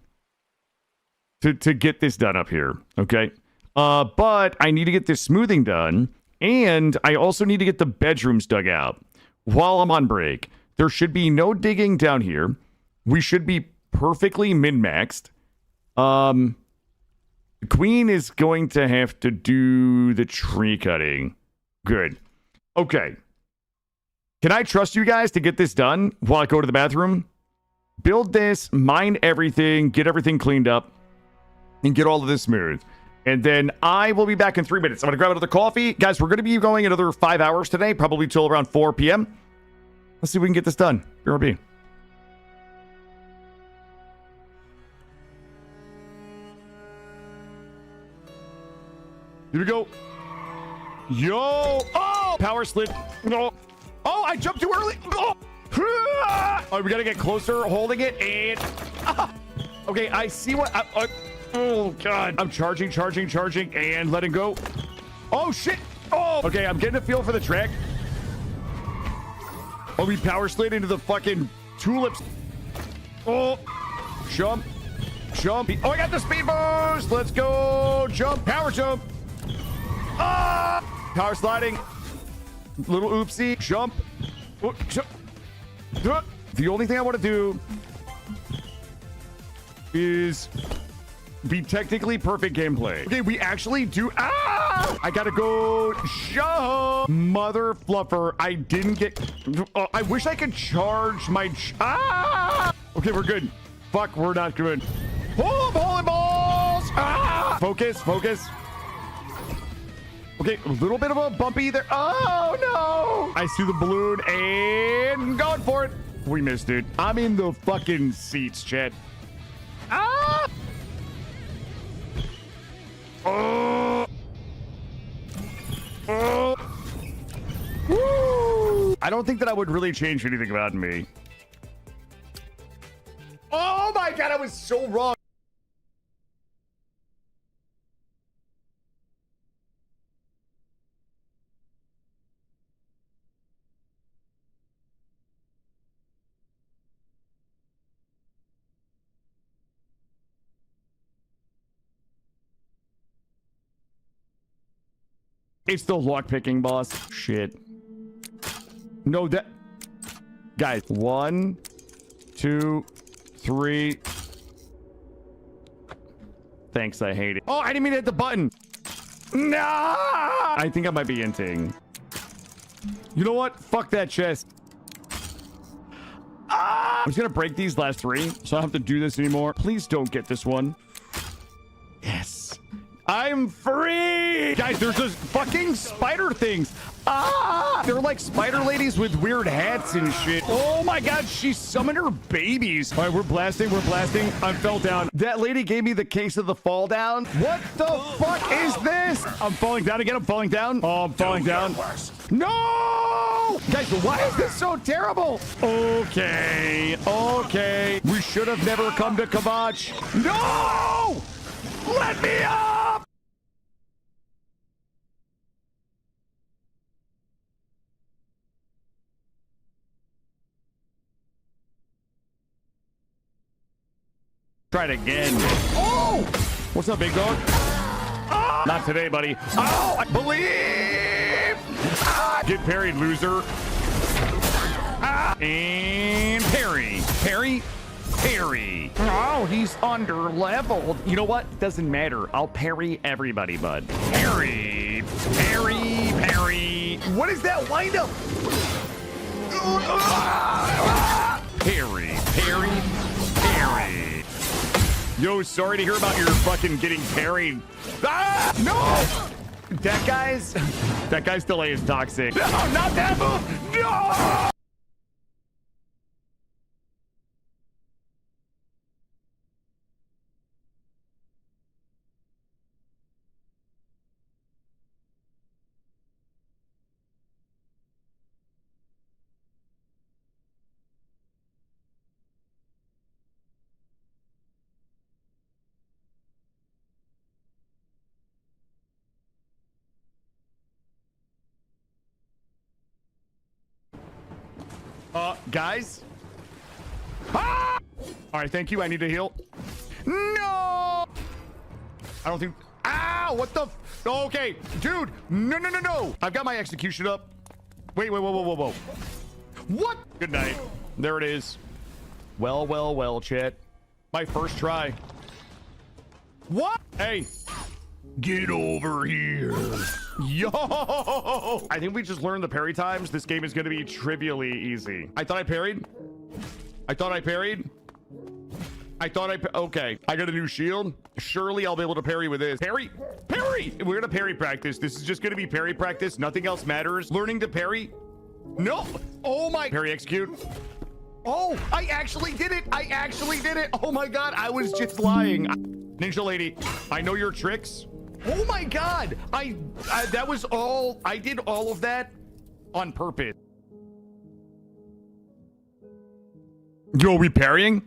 to get this done up here, okay? But I need to get this smoothing done, and I also need to get the bedrooms dug out while I'm on break. There should be no digging down here. We should be perfectly min-maxed. The queen is going to have to do the tree cutting. Good. Okay. Can I trust you guys to get this done while I go to the bathroom? Build this, mine everything, get everything cleaned up, and get all of this smooth. And then I will be back in 3 minutes. I'm going to grab another coffee. Guys, we're going to be going another 5 hours today, probably till around 4 p.m. Let's see if we can get this done. BRB. Here we go. Yo! Oh! Power slid. No. Oh, I jumped too early. Oh! Oh, we gotta get closer, holding it, and... Okay, I see what... oh, God. I'm charging, and letting go. Oh, shit! Oh! Okay, I'm getting a feel for the track. Oh, we power slid into the fucking tulips. Oh! Jump. Oh, I got the speed boost! Let's go! Jump! Power jump! Ah! Power sliding. Little oopsie. Jump. Oh, jump. The only thing I want to do is be technically perfect gameplay. Okay, we actually do. Ah! I gotta go show. Mother fluffer. I didn't get. I wish I could charge my. Ah! Okay, we're good. Fuck, we're not good. Oh, bowling balls! Ah! Focus, focus. Okay, a little bit of a bumpy there. Oh, no! I see the balloon and going for it. We missed, dude. I'm in the fucking seats, chat. Ah! Oh! Oh! Woo! I don't think that I would really change anything about me. Oh my god, I was so wrong. It's the lockpicking boss. Shit. No, that... Guys, 1, 2, 3. Thanks, I hate it. Oh, I didn't mean to hit the button. No! I think I might be inting. You know what? Fuck that chest. Ah! I'm just gonna break these last 3, so I don't have to do this anymore. Please don't get this one. Yes. I'm free! Guys, there's those fucking spider things. Ah! They're like spider ladies with weird hats and shit. Oh my god, she summoned her babies. All right, we're blasting, we're blasting. I fell down. That lady gave me the case of the fall down. What the fuck is this? I'm falling down again, I'm falling down. Oh, I'm falling down. No! Guys, why is this so terrible? Okay, okay. We should have never come to Kavach. No! Let me up! Try it again. Oh! What's up, big dog? Oh! Not today, buddy. Oh, I believe! Ah! Get parried, loser. Ah! And parry. Parry. Parry. Oh, he's under leveled. You know what? Doesn't matter. I'll parry everybody, bud. Parry. Parry. Parry. What is that windup? Parry. Parry. Parry. Yo, sorry to hear about your fucking getting parried. Ah! No! That guy's delay is toxic. No, not that move. No! Guys? Ah! All right, thank you. I need to heal. No! I don't think... Ow! What the... Okay, dude. No, no, no, no. I've got my execution up. Wait, whoa, whoa, whoa, whoa, whoa. What? Good night. There it is. Well, well, well, chat. My first try. What? Hey. Get over here. Yo! I think we just learned the parry times. This game is going to be trivially easy. I thought I parried. I thought I parried. I thought okay. I got a new shield. Surely I'll be able to parry with this. Parry! Parry! We're going to parry practice. This is just going to be parry practice. Nothing else matters. Learning to parry. No! Oh my... Parry execute. Oh! I actually did it! I actually did it! Oh my god! I was just lying. Ninja lady, I know your tricks. Oh my god! I that was all... I did all of that on purpose. Yo, are we parrying?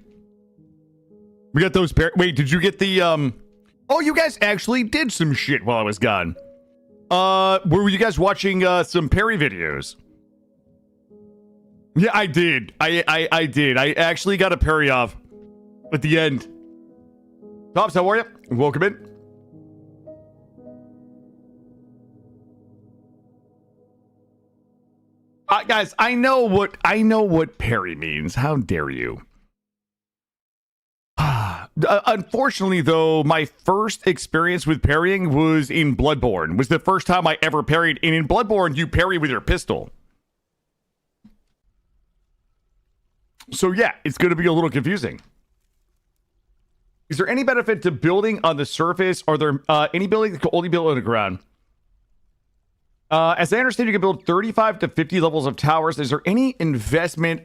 We got those wait, did you get the Oh, you guys actually did some shit while I was gone. Were you guys watching some parry videos? Yeah, I did. I did. I actually got a parry off at the end. Tops, how are you? Welcome in. Guys, I know what parry means. How dare you? Unfortunately, though, my first experience with parrying was in Bloodborne. Was the first time I ever parried, and in Bloodborne, you parry with your pistol. So yeah, it's going to be a little confusing. Is there any benefit to building on the surface? Are there any buildings that can only build on the ground? As I understand, you can build 35 to 50 levels of towers. Is there any investment?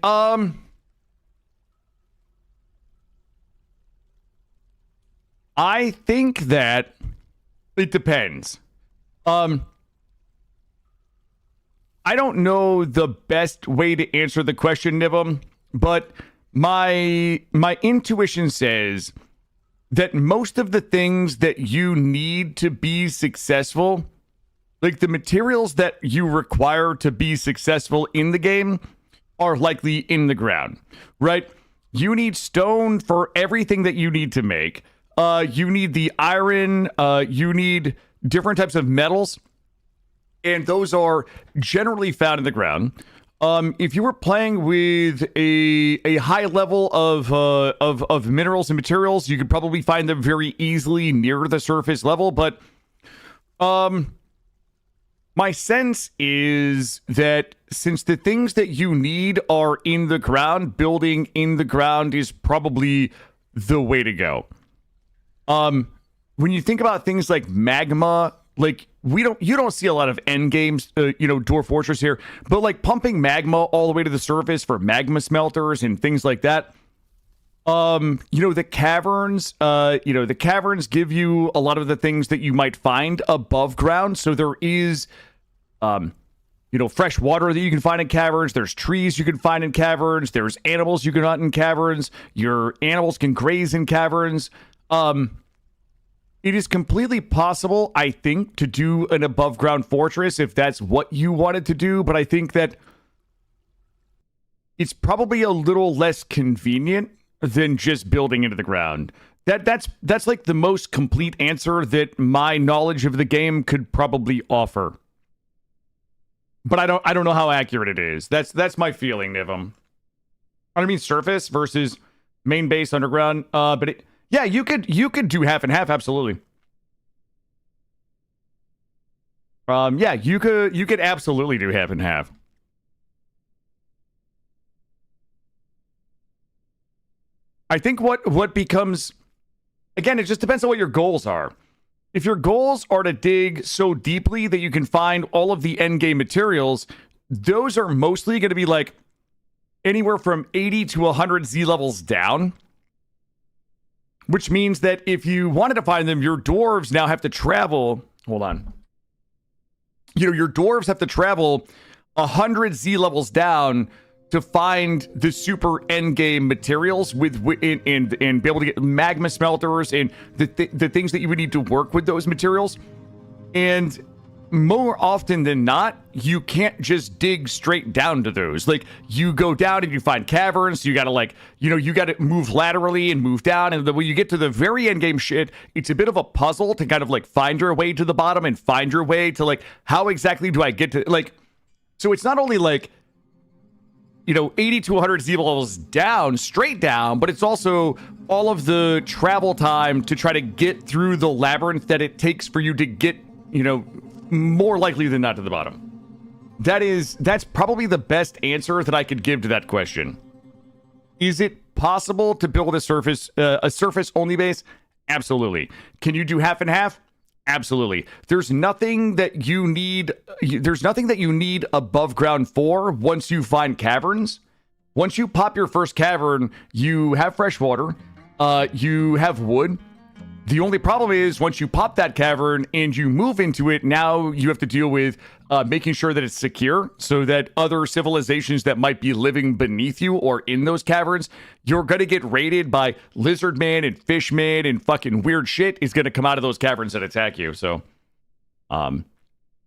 I think that it depends. I don't know the best way to answer the question, Nibum, but my intuition says that most of the things that you need to be successful, like the materials that you require to be successful in the game, are likely in the ground, right? You need stone for everything that you need to make. You need the iron, you need different types of metals, and those are generally found in the ground. If you were playing with a high level of minerals and materials, you could probably find them very easily near the surface level, but my sense is that since the things that you need are in the ground, building in the ground is probably the way to go. When you think about things like magma, like you don't see a lot of end games, Dwarf Fortress here, but like pumping magma all the way to the surface for magma smelters and things like that. The caverns give you a lot of the things that you might find above ground. So there is, fresh water that you can find in caverns. There's trees you can find in caverns. There's animals you can hunt in caverns. Your animals can graze in caverns. It is completely possible, I think, to do an above ground fortress if that's what you wanted to do, but I think that it's probably a little less convenient than just building into the ground. That's like the most complete answer that my knowledge of the game could probably offer. But I don't know how accurate it is. That's my feeling, Nivum. I mean surface versus main base underground, yeah, you could do half and half, absolutely. Yeah, you could absolutely do half and half. I think what becomes, again, it just depends on what your goals are. If your goals are to dig so deeply that you can find all of the end game materials, those are mostly going to be like anywhere from 80 to 100 Z levels down. Which means that if you wanted to find them, your dwarves now have to travel. Hold on. Your dwarves have to travel 100 Z levels down to find the super end game materials and be able to get magma smelters and the things that you would need to work with those materials. And more often than not, you can't just dig straight down to those. Like, you go down and you find caverns. You gotta you gotta move laterally and move down. And when you get to the very end game shit, it's a bit of a puzzle to kind of like find your way to the bottom and find your way to like, how exactly do I get to like, so it's not only like, 80 to 100 Z levels down, straight down, but it's also all of the travel time to try to get through the labyrinth that it takes for you to get, more likely than not to the bottom. That's probably the best answer that I could give to that question. Is it possible to build a surface only base? Absolutely. Can you do half and half? Absolutely. There's nothing that you need above ground for once you find caverns. Once you pop your first cavern, you have fresh water, you have wood. The only problem is once you pop that cavern and you move into it, now you have to deal with making sure that it's secure so that other civilizations that might be living beneath you or in those caverns, you're going to get raided by lizard man and fish man and fucking weird shit is going to come out of those caverns and attack you. So, I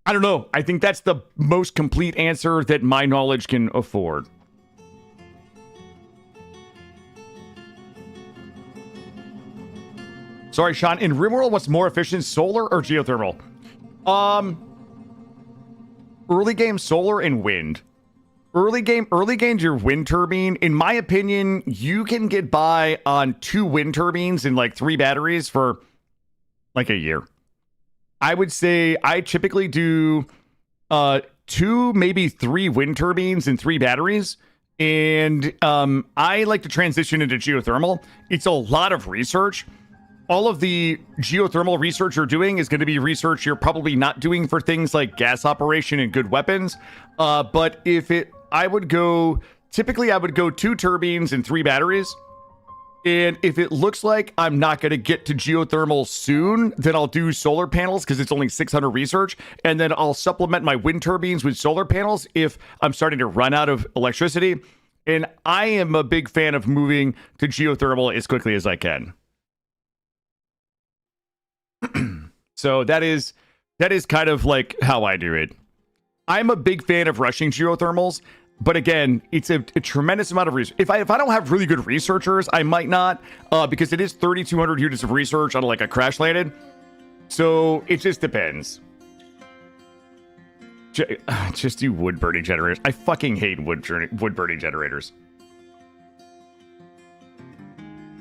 don't know. I think that's the most complete answer that my knowledge can afford. Sorry, Sean. In RimWorld, what's more efficient, solar or geothermal? Early game, solar and wind. Early game's your wind turbine. In my opinion, you can get by on 2 wind turbines and like 3 batteries for like a year. I would say I typically do 2, maybe 3 wind turbines and 3 batteries. And I like to transition into geothermal. It's a lot of research. All of the geothermal research you're doing is going to be research you're probably not doing for things like gas operation and good weapons. But I would go 2 turbines and 3 batteries. And if it looks like I'm not going to get to geothermal soon, then I'll do solar panels because it's only 600 research. And then I'll supplement my wind turbines with solar panels if I'm starting to run out of electricity. And I am a big fan of moving to geothermal as quickly as I can. So that is kind of like how I do it. I'm a big fan of rushing geothermals. But again, it's a tremendous amount of research. If I don't have really good researchers, I might not, because it is 3,200 units of research on like a crash landed. So it just depends. Just do wood burning generators. I fucking hate wood burning generators.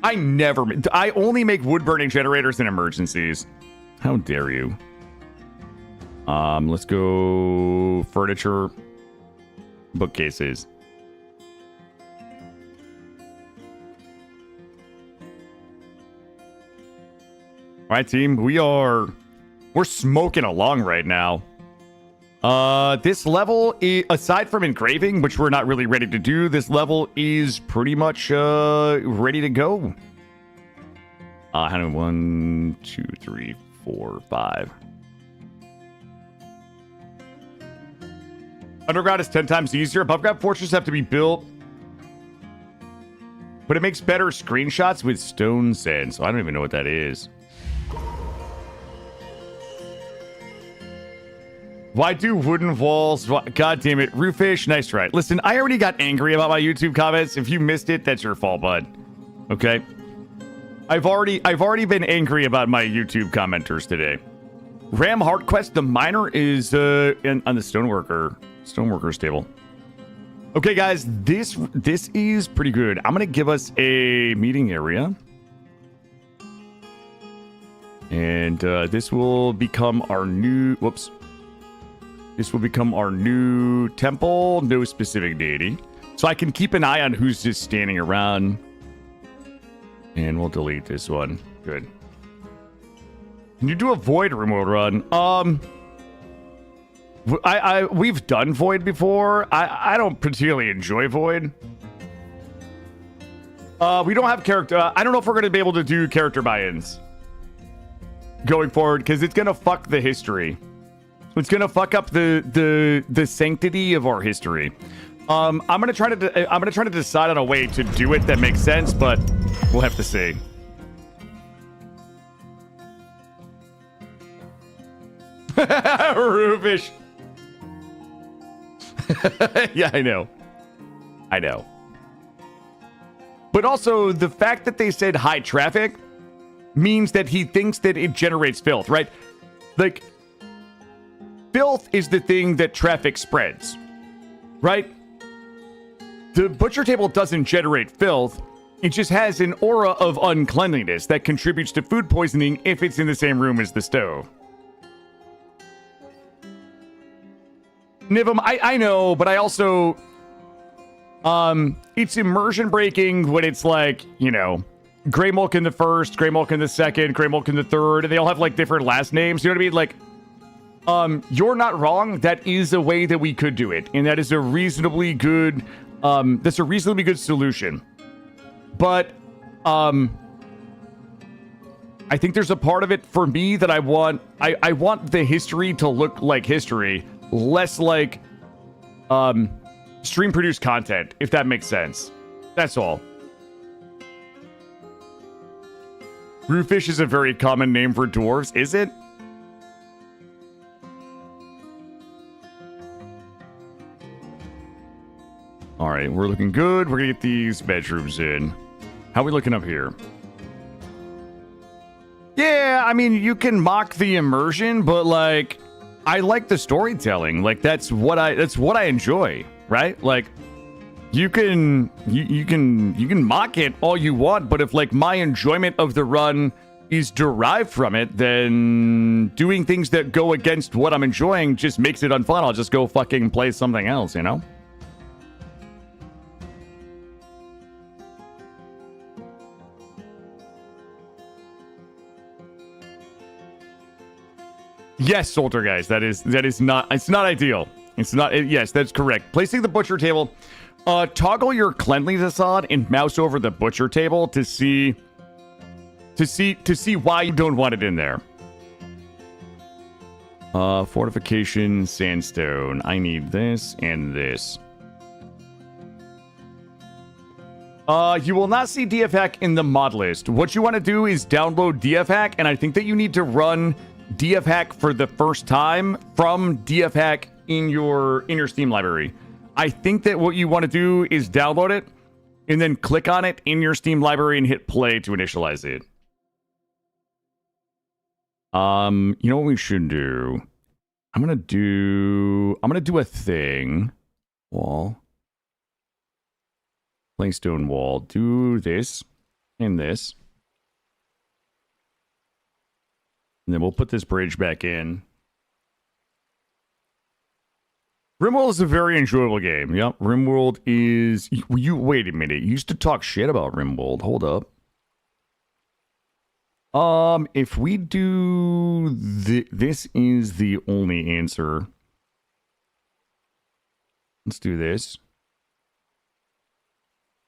I only make wood burning generators in emergencies. How dare you? Let's go furniture. Bookcases. All right, team. We're smoking along right now. This level, aside from engraving, which we're not really ready to do, this level is pretty much ready to go. 1, 2, 3, 4, 5. Underground is 10 times easier. Above ground fortresses have to be built, but it makes better screenshots with stone sand. So I don't even know what that is. Why do wooden walls? God damn it, Roofish. Nice try. Listen, I already got angry about my YouTube comments. If you missed it, that's your fault, bud. Okay. I've already been angry about my YouTube commenters today. Ram Heartquest, the miner is on the stoneworker's table. Okay, guys, this is pretty good. I'm gonna give us a meeting area, and this will become our new. Whoops. This will become our new temple. No specific deity, so I can keep an eye on who's just standing around. And we'll delete this one. Good. Can you do a void remote run? We've done void before. I don't particularly enjoy void. We don't have character. I don't know if we're going to be able to do character buy-ins going forward because it's going to fuck the history. It's going to fuck up the sanctity of our history. I'm going to try to decide on a way to do it that makes sense, but we'll have to see. Roofish. Yeah, I know. But also, the fact that they said high traffic means that he thinks that it generates filth, right? Like, filth is the thing that traffic spreads, right? The butcher table doesn't generate filth. It just has an aura of uncleanliness that contributes to food poisoning if it's in the same room as the stove. Nivam, I know, but I also... it's immersion breaking when it's like, you know, Grey Mulk in the first, Grey Mulk in the second, Grey Mulk in the third, and they all have, like, different last names, you know what I mean? Like, you're not wrong. That is a way that we could do it, and that is a reasonably good, that's a reasonably good solution. But, I think there's a part of it for me that I want the history to look like history, less like, stream produced content, if that makes sense. That's all. Roofish is a very common name for dwarves, is it? All right, we're looking good. We're gonna get these bedrooms in. How are we looking up here? Yeah, I mean, you can mock the immersion, but like, I like the storytelling. Like, that's what I enjoy, right? Like, you can mock it all you want, but if like my enjoyment of the run is derived from it, then doing things that go against what I'm enjoying just makes it unfun. I'll just go fucking play something else, you know? Yes, Soldier guys, that is not, it's not ideal. It's not, yes, that's correct. Placing the butcher table, toggle your cleanliness on and mouse over the butcher table to see why you don't want it in there. Fortification, sandstone. I need this and this. You will not see DF hack in the mod list. What you want to do is download DF hack, and I think that you need to run DF hack for the first time from DF hack in your Steam library. I think that what you want to do is download it and then click on it in your Steam library and hit play to initialize it. You know what we should do? I'm gonna do a thing. Wall. Playstone wall. Do this and this. And then we'll put this bridge back in. RimWorld is a very enjoyable game. Yep, RimWorld is... You wait a minute. You used to talk shit about RimWorld. Hold up. If we do... This is the only answer. Let's do this.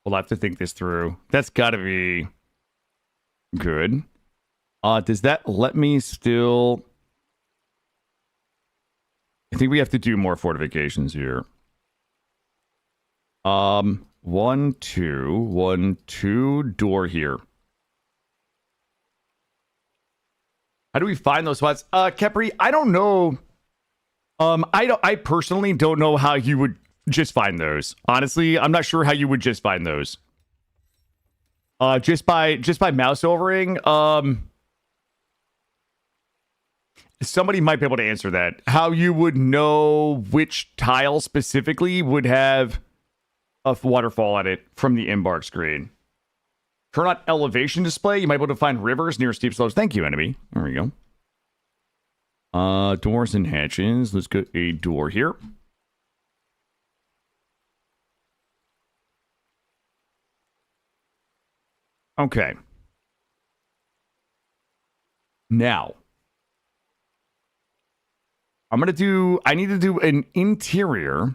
We'll have to think this through. That's gotta be good. Does that let me still... I think we have to do more fortifications here. 1, 2, 1, 2, door here. How do we find those spots? Kepri, I don't know. I personally don't know how you would just find those. Honestly, I'm not sure how you would just find those. Just by mouse overing. Somebody might be able to answer that. How you would know which tile specifically would have a waterfall on it from the embark screen. Turn on elevation display. You might be able to find rivers near steep slopes. Thank you, enemy. There we go. Doors and hatches. Let's get a door here. Okay. Now, I need to do an interior.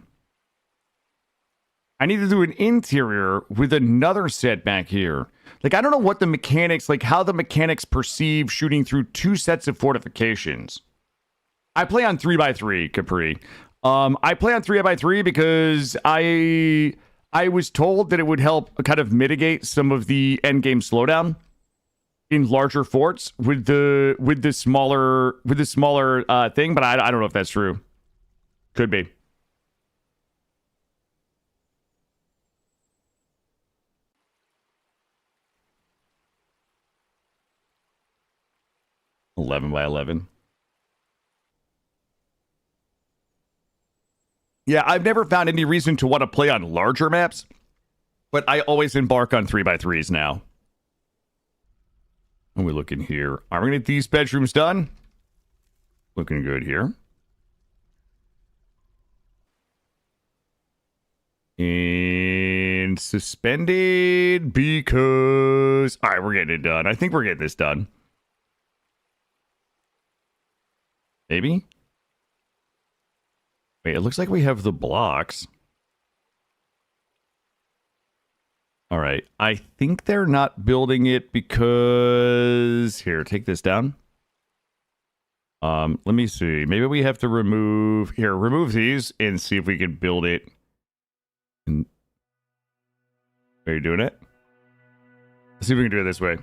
I need to do an interior with another set back here. Like, I don't know what the mechanics, like how the mechanics perceive shooting through two sets of fortifications. I play on 3x3, Capri. I play on 3x3 because I was told that it would help kind of mitigate some of the endgame slowdown in larger forts with the smaller thing, but I don't know if that's true. Could be. $11 by $11. Yeah, I've never found any reason to want to play on larger maps, but I always embark on 3x3s now. And we looking here. Are we gonna get these bedrooms done? Looking good here. And suspended because... All right, we're getting it done. I think we're getting this done. Maybe? Wait, it looks like we have the blocks. All right. I think they're not building it because... Here, take this down. Let me see. Maybe we have to remove... Here, remove these and see if we can build it. Are you doing it? Let's see if we can do it this way.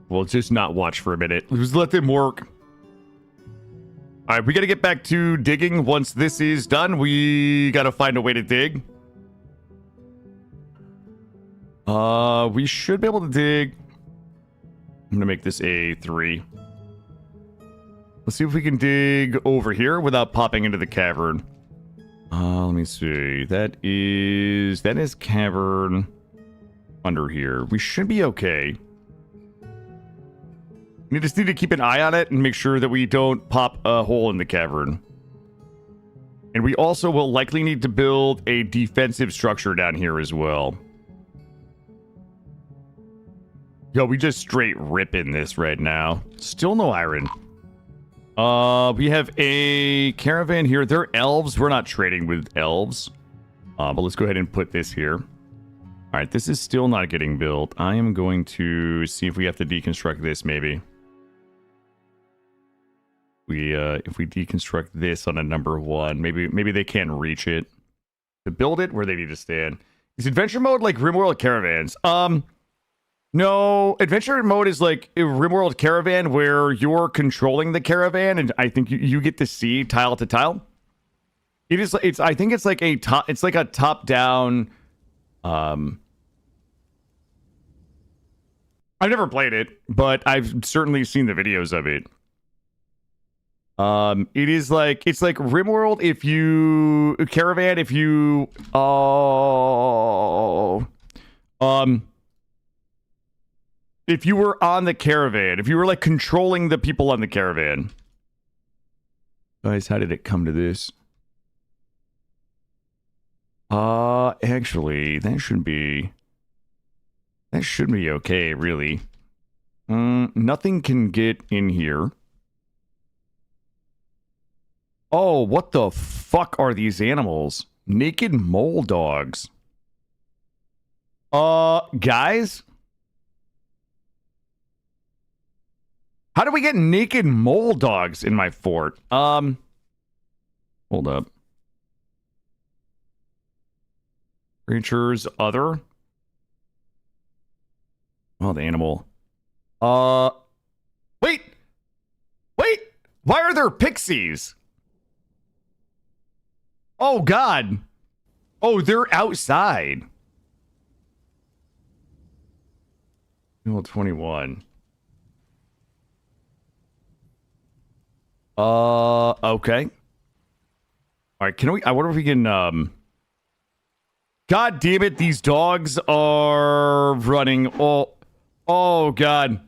We'll just not watch for a minute. Just let them work. All right, we got to get back to digging. Once this is done, we got to find a way to dig. We should be able to dig I'm gonna make this a 3. Let's see if we can dig over here without popping into the cavern. Let me see. That is cavern under here. We should be okay. We just need to keep an eye on it and make sure that we don't pop a hole in the cavern. And we also will likely need to build a defensive structure down here as well. Yo, we just straight ripping this right now. Still no iron. We have a caravan here. They're elves. We're not trading with elves. But let's go ahead and put this here. All right, this is still not getting built. I am going to see if we have to deconstruct this, maybe. If we deconstruct this on a number 1, maybe they can't reach it. To build it where they need to stand. Is adventure mode like RimWorld Caravans? No, adventure mode is like a RimWorld Caravan where you're controlling the caravan, and I think you get to see tile to tile. I think it's like a top down. I've never played it, but I've certainly seen the videos of it. It's like RimWorld if you if you were on the caravan, if you were like controlling the people on the caravan. Guys, how did it come to this? Actually, that should be okay, really. Nothing can get in here. Oh, what the fuck are these animals? Naked mole dogs. Guys? How do we get naked mole dogs in my fort? Hold up. Creatures, other. Oh, the animal. Wait! Why are there pixies? Oh, God. Oh, they're outside. Level 21. Okay. All right, I wonder if we can, God damn it, these dogs are running. Oh, God.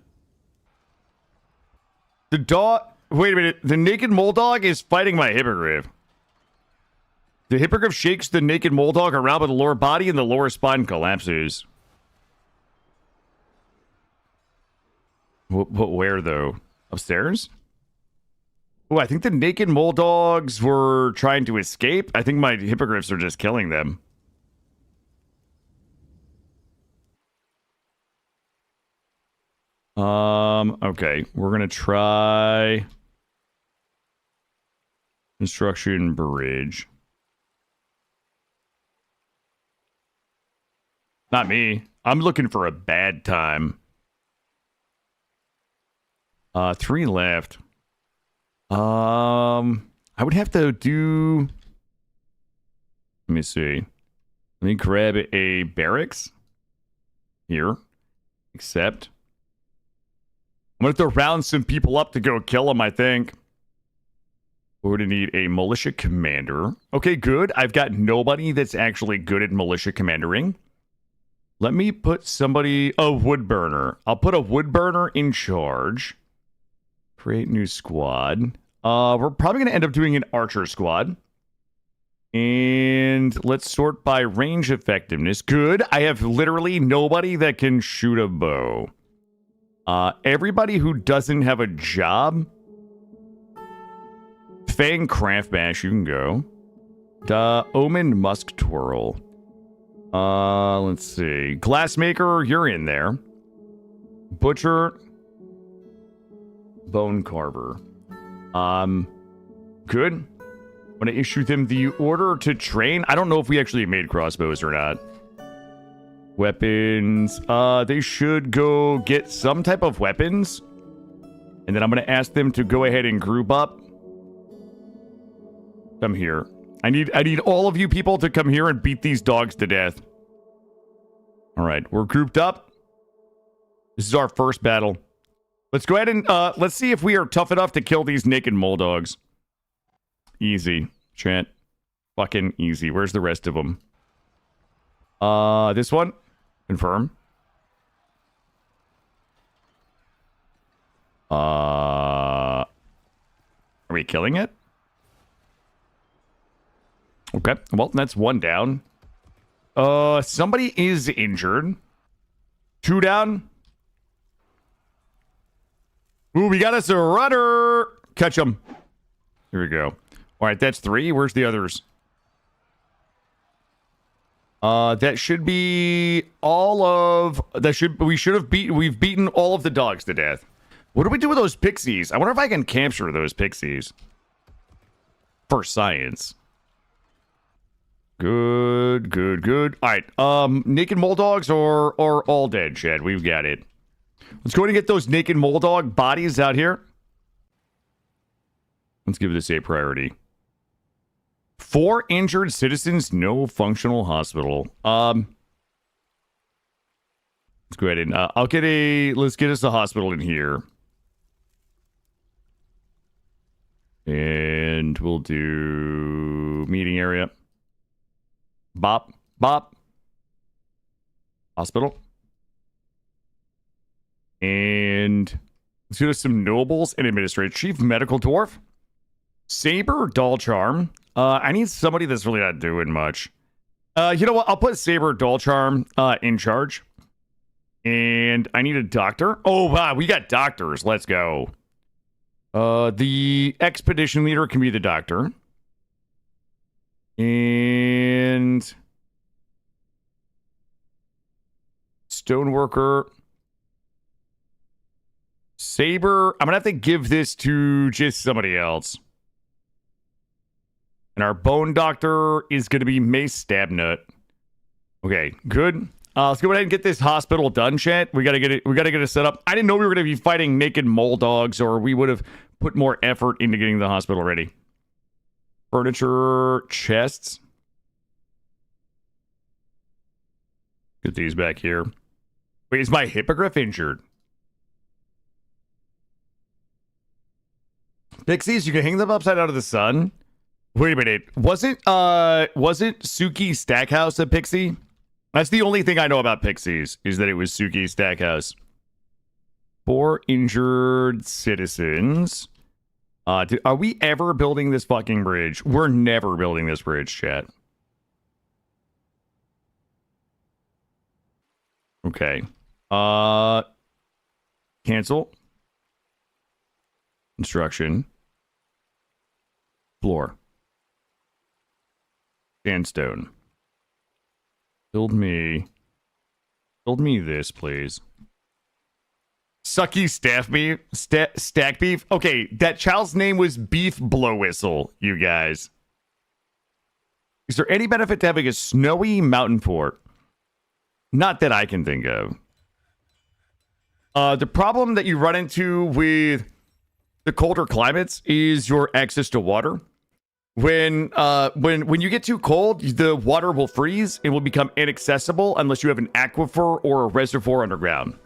Wait a minute. The naked mole dog is fighting my hippogriff. The hippogriff shakes the naked mole dog around with the lower body and the lower spine collapses. Where, though? Upstairs? Oh, I think the naked mole dogs were trying to escape. I think my hippogriffs are just killing them. Okay. We're gonna try construction bridge. Not me. I'm looking for a bad time. 3 left. I would have to do. Let me see. Let me grab a barracks here. Except I'm gonna have to round some people up to go kill them, I think. We're gonna need a militia commander. Okay, good. I've got nobody that's actually good at militia commandering. Let me put somebody. A wood burner. I'll put a wood burner in charge. Create new squad. We're probably going to end up doing an archer squad. And let's sort by range effectiveness. Good. I have literally nobody that can shoot a bow. Everybody who doesn't have a job. Fang Craft Bash, you can go. Omen Musk Twirl. Let's see. Glassmaker, you're in there. Butcher. Bone Carver. Good. I'm going to issue them the order to train. I don't know if we actually made crossbows or not. Weapons. They should go get some type of weapons. And then I'm going to ask them to go ahead and group up. Come here. I need all of you people to come here and beat these dogs to death. All right, we're grouped up. This is our first battle. Let's go ahead and let's see if we are tough enough to kill these naked mole dogs. Easy, chat. Fucking easy. Where's the rest of them? This one? Confirm. Are we killing it? Okay. Well, that's one down. Somebody is injured. Two down. Ooh, we got us a runner. Catch him. Here we go. All right, that's three. Where's the others? That should be all of... We've beaten all of the dogs to death. What do we do with those pixies? I wonder if I can capture those pixies. For science. Good, good, good. All right, naked mole dogs are all dead, Chad. We've got it. Let's go ahead and get those naked mole dog bodies out here. Let's give this a priority. 4 injured citizens, no functional hospital. Let's go ahead and let's get us a hospital in here. And we'll do meeting area. Bop, bop. Hospital. And let's do some nobles and administrator. Chief medical dwarf. Saber doll charm. I need somebody that's really not doing much. You know what? I'll put Saber doll charm in charge. And I need a doctor. Oh, wow. We got doctors. Let's go. The expedition leader can be the doctor. And stoneworker. Saber. I'm going to have to give this to just somebody else. And our bone doctor is going to be Mace Stabnut. Okay, good. Let's go ahead and get this hospital done, chat. We gotta get it set up. I didn't know we were gonna be fighting naked mole dogs, or we would have put more effort into getting the hospital ready. Furniture, chests. Get these back here. Wait, is my hippogriff injured? Pixies, you can hang them upside out of the sun. Wait a minute. Wasn't Suki Stackhouse a pixie? That's the only thing I know about pixies, is that it was Suki Stackhouse. 4 injured citizens. Are we ever building this fucking bridge? We're never building this bridge, chat. Okay. Cancel. Instruction. Floor. Sandstone. Build me this, please. Sucky staff beef, stack beef. Okay, that child's name was Beef Blow Whistle, you guys. Is there any benefit to having a snowy mountain fort? Not that I can think of. The problem that you run into with the colder climates is your access to water. When you get too cold, the water will freeze and will become inaccessible unless you have an aquifer or a reservoir underground.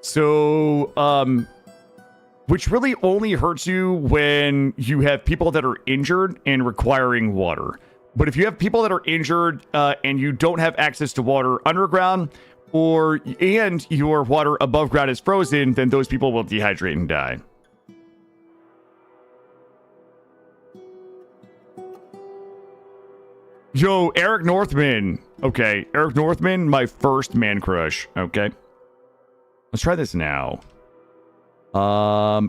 So, which really only hurts you when you have people that are injured and requiring water. But if you have people that are injured and you don't have access to water underground, and your water above ground is frozen, then those people will dehydrate and die. Yo, Eric Northman. Okay, Eric Northman, my first man crush. Okay. Let's try this now.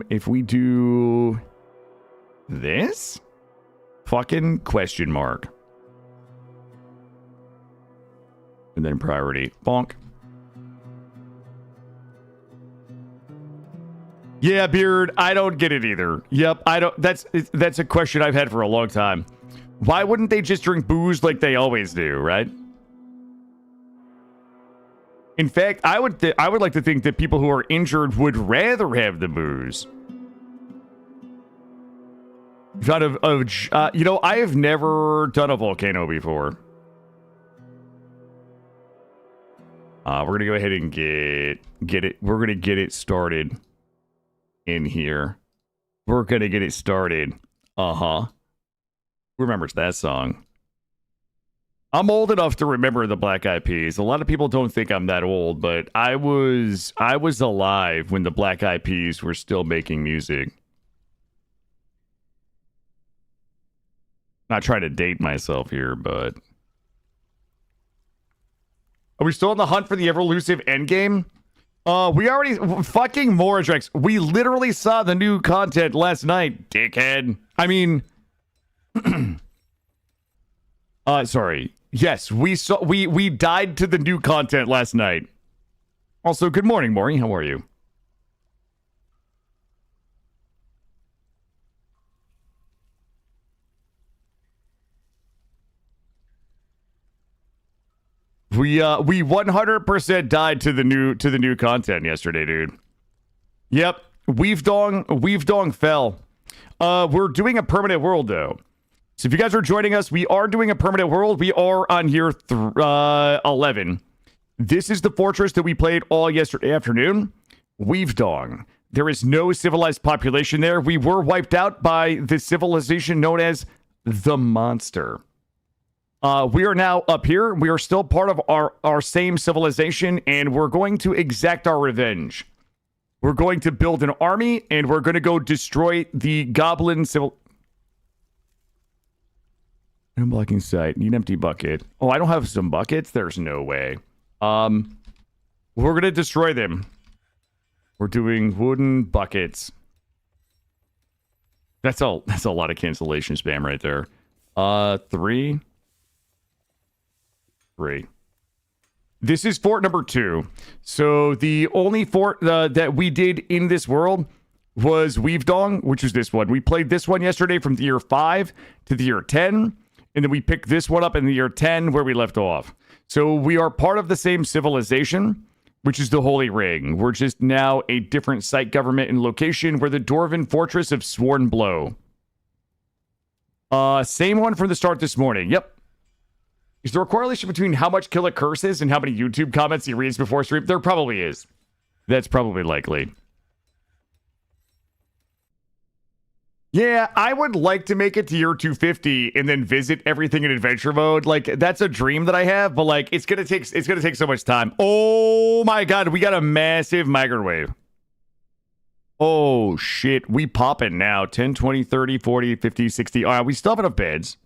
If we do this? Fucking question mark. And then priority. Bonk. Yeah, Beard, I don't get it either. Yep, I don't. That's a question I've had for a long time. Why wouldn't they just drink booze like they always do, right? In fact, I would like to think that people who are injured would rather have the booze. You know, I have never done a volcano before. We're gonna go ahead and get it. We're gonna get it started. in here. We're gonna get it started. Uh-huh. Who remembers that song? I'm old enough to remember the Black Eyed Peas. A lot of people don't think I'm that old, but I was alive when the Black Eyed Peas were still making music. Not trying to date myself here, but are we still on the hunt for the ever-elusive endgame? We already fucking Moradrex. We literally saw the new content last night, dickhead. I mean, sorry. Yes, we died to the new content last night. Also, good morning, Maury. How are you? We 100% died to the new content yesterday, dude. Yep, Weavedong fell. We're doing a permanent world though. So if you guys are joining us, we are doing a permanent world. We are on year 11. This is the fortress that we played all yesterday afternoon. Weavedong. There is no civilized population there. We were wiped out by the civilization known as the Monster. We are now up here. We are still part of our same civilization, and we're going to exact our revenge. We're going to build an army, and we're going to go destroy the goblin civil... Unblocking site. Need empty bucket. Oh, I don't have some buckets? There's no way. We're going to destroy them. We're doing wooden buckets. That's a lot of cancellation spam right there. 3. This is fort number 2. So the only fort that we did in this world was Weavedong, which was this one. We played this one yesterday from the year 5 to the year 10. And then we picked this one up in the year 10 where we left off. So we are part of the same civilization, which is the Holy Ring. We're just now a different site, government, and location. We're the Dwarven Fortress of Sworn Blow. Same one from the start this morning. Yep. Is there a correlation between how much Killa curses and how many YouTube comments he reads before stream? There probably is. That's probably likely. Yeah, I would like to make it to year 250 and then visit everything in adventure mode. Like, that's a dream that I have, but like it's gonna take so much time. Oh my god, we got a massive migrant wave. Oh shit, we popping now. 10, 20, 30, 40, 50, 60. All right, we still have enough beds.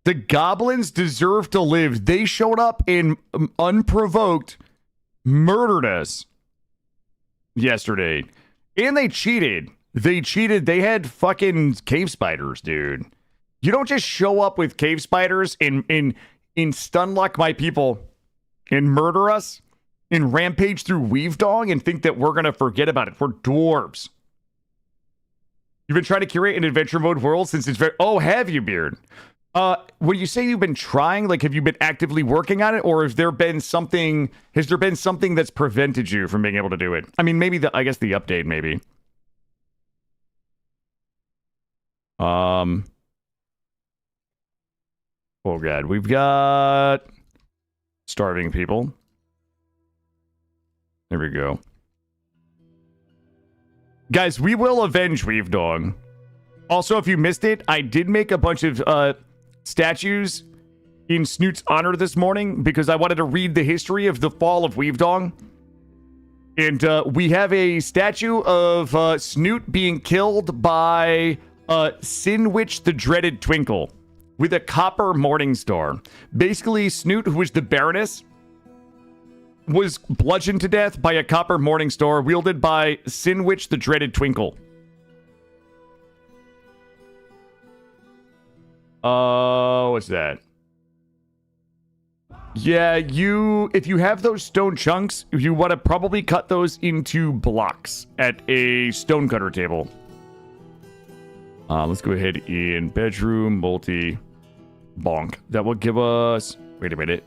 The goblins deserve to live. They showed up and unprovoked murdered us yesterday. And they cheated. They cheated. They had fucking cave spiders, dude. You don't just show up with cave spiders and stun lock my people and murder us and rampage through Weavedong and think that we're going to forget about it. We're dwarves. You've been trying to curate an adventure mode world since it's very... Oh, have you, Beard? When you say you've been trying, like, have you been actively working on it, or has there been something that's prevented you from being able to do it? I mean, maybe I guess the update, maybe. Oh god, we've got starving people. There we go. Guys, we will avenge Weavedong. Also, if you missed it, I did make a bunch of statues in Snoot's honor this morning because I wanted to read the history of the fall of Weavedong. And we have a statue of Snoot being killed by Sinwich the Dreaded Twinkle with a copper morning star. Basically, Snoot, who was the Baroness, was bludgeoned to death by a copper morning star wielded by Sinwich the Dreaded Twinkle. What's that? Yeah, if you have those stone chunks, you want to probably cut those into blocks at a stone cutter table. Let's go ahead in bedroom, multi, bonk. That will give us... Wait a minute.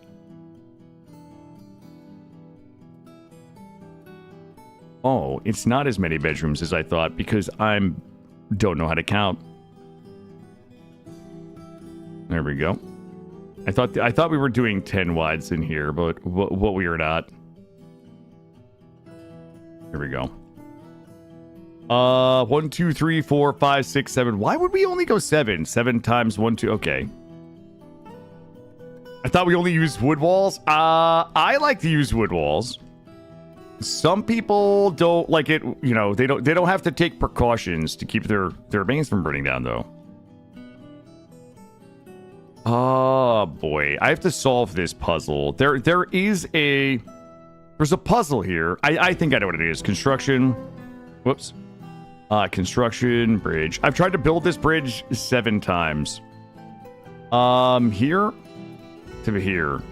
Oh, it's not as many bedrooms as I thought because don't know how to count. There we go. I thought we were doing 10 wides in here, but what we are not. Here we go. 1, 2, 3, 4, 5, 6, 7. Why would we only go 7? 7 times 1, 2. Okay. I thought we only used wood walls. I like to use wood walls. Some people don't like it. You know, they don't have to take precautions to keep their remains from burning down, though. Oh boy, I have to solve this puzzle. There's a puzzle here. I think I know what it is. Construction. Whoops. Construction bridge. I've tried to build this bridge 7 times. Here to here.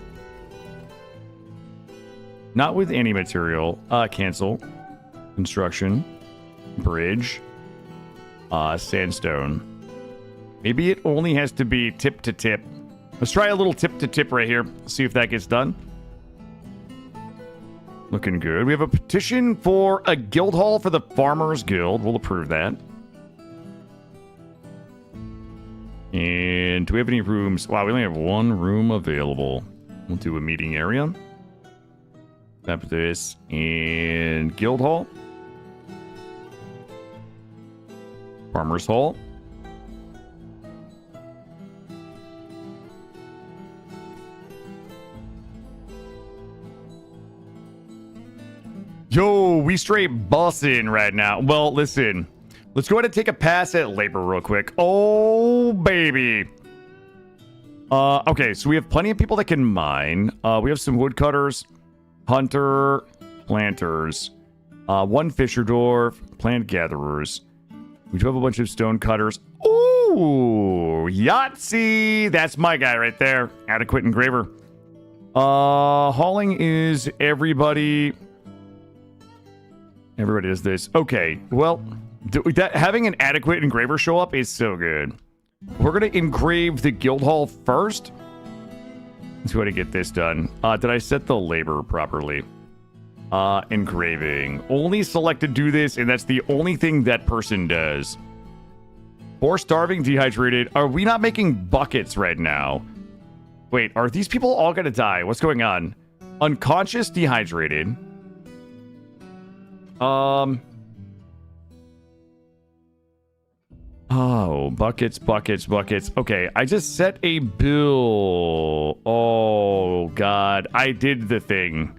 Not with any material. Cancel. Construction. Bridge. Sandstone. Maybe it only has to be tip to tip. Let's try a little tip to tip right here. See if that gets done. Looking good. We have a petition for a guild hall for the Farmers Guild. We'll approve that. And do we have any rooms? Wow, we only have 1 room available. We'll do a meeting area. Tap this. And guild hall. Farmers Hall. Yo, we straight bussin' right now. Well, listen. Let's go ahead and take a pass at labor real quick. Oh, baby. Okay, so we have plenty of people that can mine. We have some woodcutters, hunter, planters, 1 fisher dwarf, plant gatherers. We do have a bunch of stone cutters. Ooh, Yahtzee. That's my guy right there. Adequate engraver. Hauling is everybody. Everybody does this. Okay, well, having an adequate engraver show up is so good. We're going to engrave the guild hall first. Let's go ahead and get this done. Did I set the labor properly? Engraving. Only select to do this, and that's the only thing that person does. 4 starving, dehydrated. Are we not making buckets right now? Wait, are these people all going to die? What's going on? Unconscious, dehydrated. Oh, buckets. Okay, I just set a bill. Oh, God. I did the thing.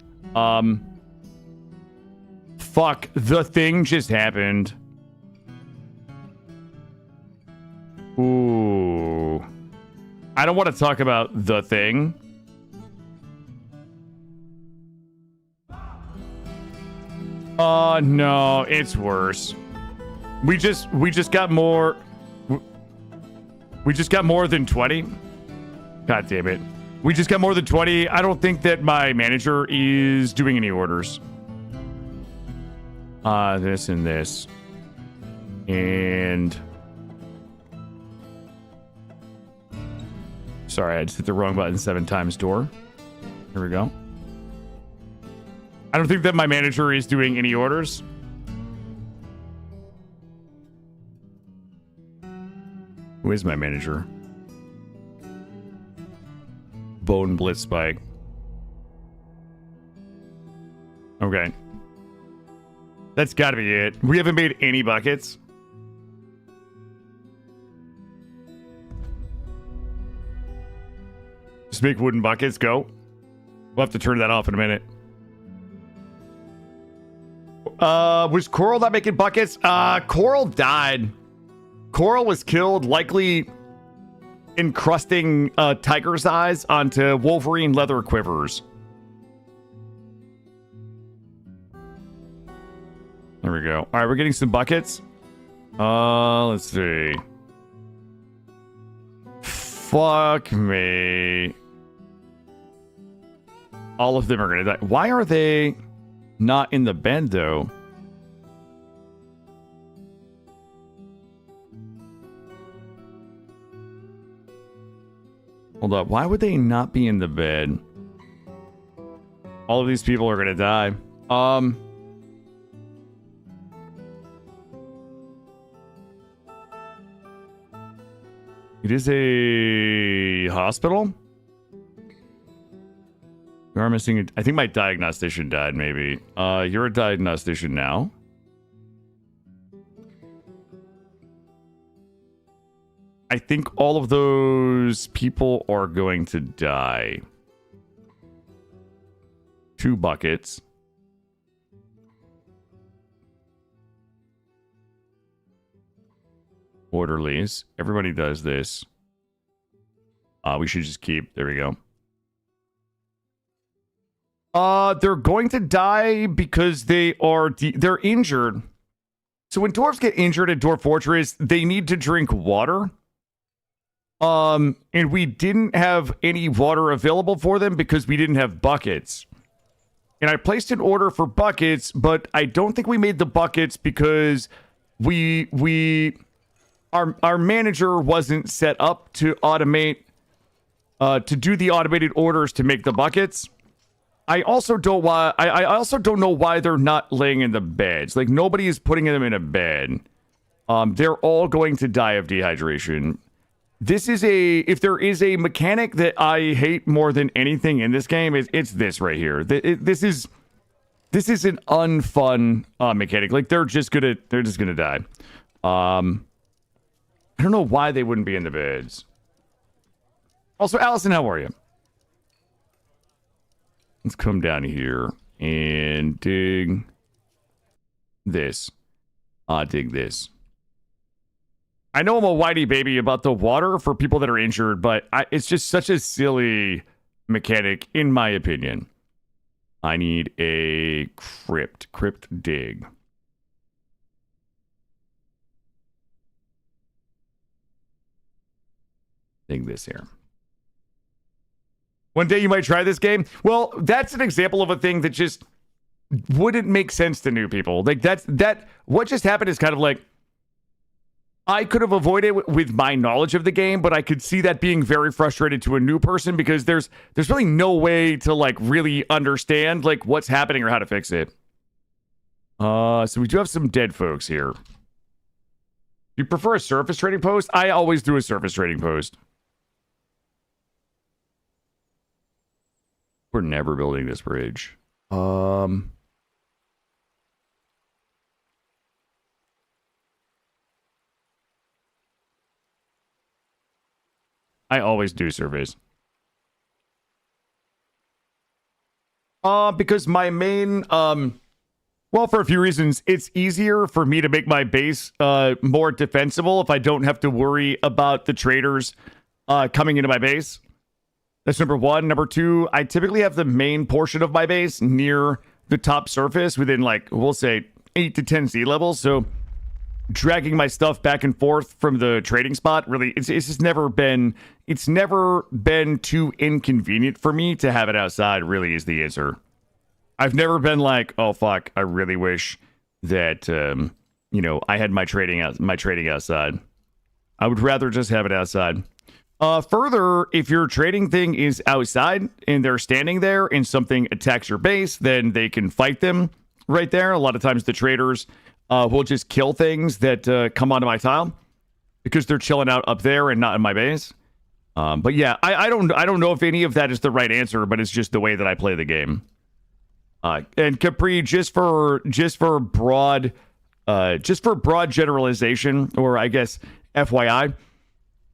Fuck. The thing just happened. Ooh. I don't want to talk about the thing. No, it's worse. We just got more. We just got more than 20. God damn it. We just got more than 20. I don't think that my manager is doing any orders. This and this. And... Sorry, I just hit the wrong button 7 times. Door. Here we go. I don't think that my manager is doing any orders. Who is my manager? Bone Blitz Spike. Okay. That's gotta be it. We haven't made any buckets. Just make wooden buckets. Go. We'll have to turn that off in a minute. Was Coral not making buckets? Coral died. Coral was killed, likely encrusting tiger's eyes onto Wolverine leather quivers. There we go. All right, we're getting some buckets. Let's see. Fuck me. All of them are gonna die. Why are they not in the bed, though? Hold up. Why would they not be in the bed? All of these people are gonna die. It is a hospital? We are missing... I think my diagnostician died, maybe. You're a diagnostician now. I think all of those people are going to die. 2 buckets. Orderlies. Everybody does this. We should just keep. There we go. They're going to die because they're injured. So when dwarves get injured at Dwarf Fortress, they need to drink water. And we didn't have any water available for them because we didn't have buckets. And I placed an order for buckets, but I don't think we made the buckets because our manager wasn't set up to automate to do the automated orders to make the buckets. I also don't know why they're not laying in the beds. Like, nobody is putting them in a bed. They're all going to die of dehydration. If there is a mechanic that I hate more than anything in this game, it's this right here. This is an unfun mechanic. Like, they're just gonna die. I don't know why they wouldn't be in the beds. Also, Allison, how are you? Let's come down here and dig this. Dig this. I know I'm a whitey baby about the water for people that are injured, but it's just such a silly mechanic, in my opinion. I need a crypt dig. Dig this here. One day you might try this game. Well, that's an example of a thing that just wouldn't make sense to new people. Like, what just happened is kind of like, I could have avoided it with my knowledge of the game, but I could see that being very frustrating to a new person because there's really no way to, like, really understand, like, what's happening or how to fix it. So we do have some dead folks here. You prefer a surface trading post? I always do a surface trading post. We're never building this bridge. I always do surveys. Because my main, well, for a few reasons, it's easier for me to make my base more defensible if I don't have to worry about the traders coming into my base. That's number one. Number two, I typically have the main portion of my base near the top surface within, like, we'll say 8 to 10 sea levels. So dragging my stuff back and forth from the trading spot, really, it's just never been too inconvenient for me to have it outside, really, is the answer. I've never been like, oh, fuck, I really wish that, I had my trading outside. I would rather just have it outside. Further, if your trading thing is outside and they're standing there and something attacks your base, then they can fight them right there. A lot of times the traders will just kill things that come onto my tile because they're chilling out up there and not in my base. But yeah, I don't know if any of that is the right answer, but it's just the way that I play the game. And Capri, just for broad generalization, or I guess FYI,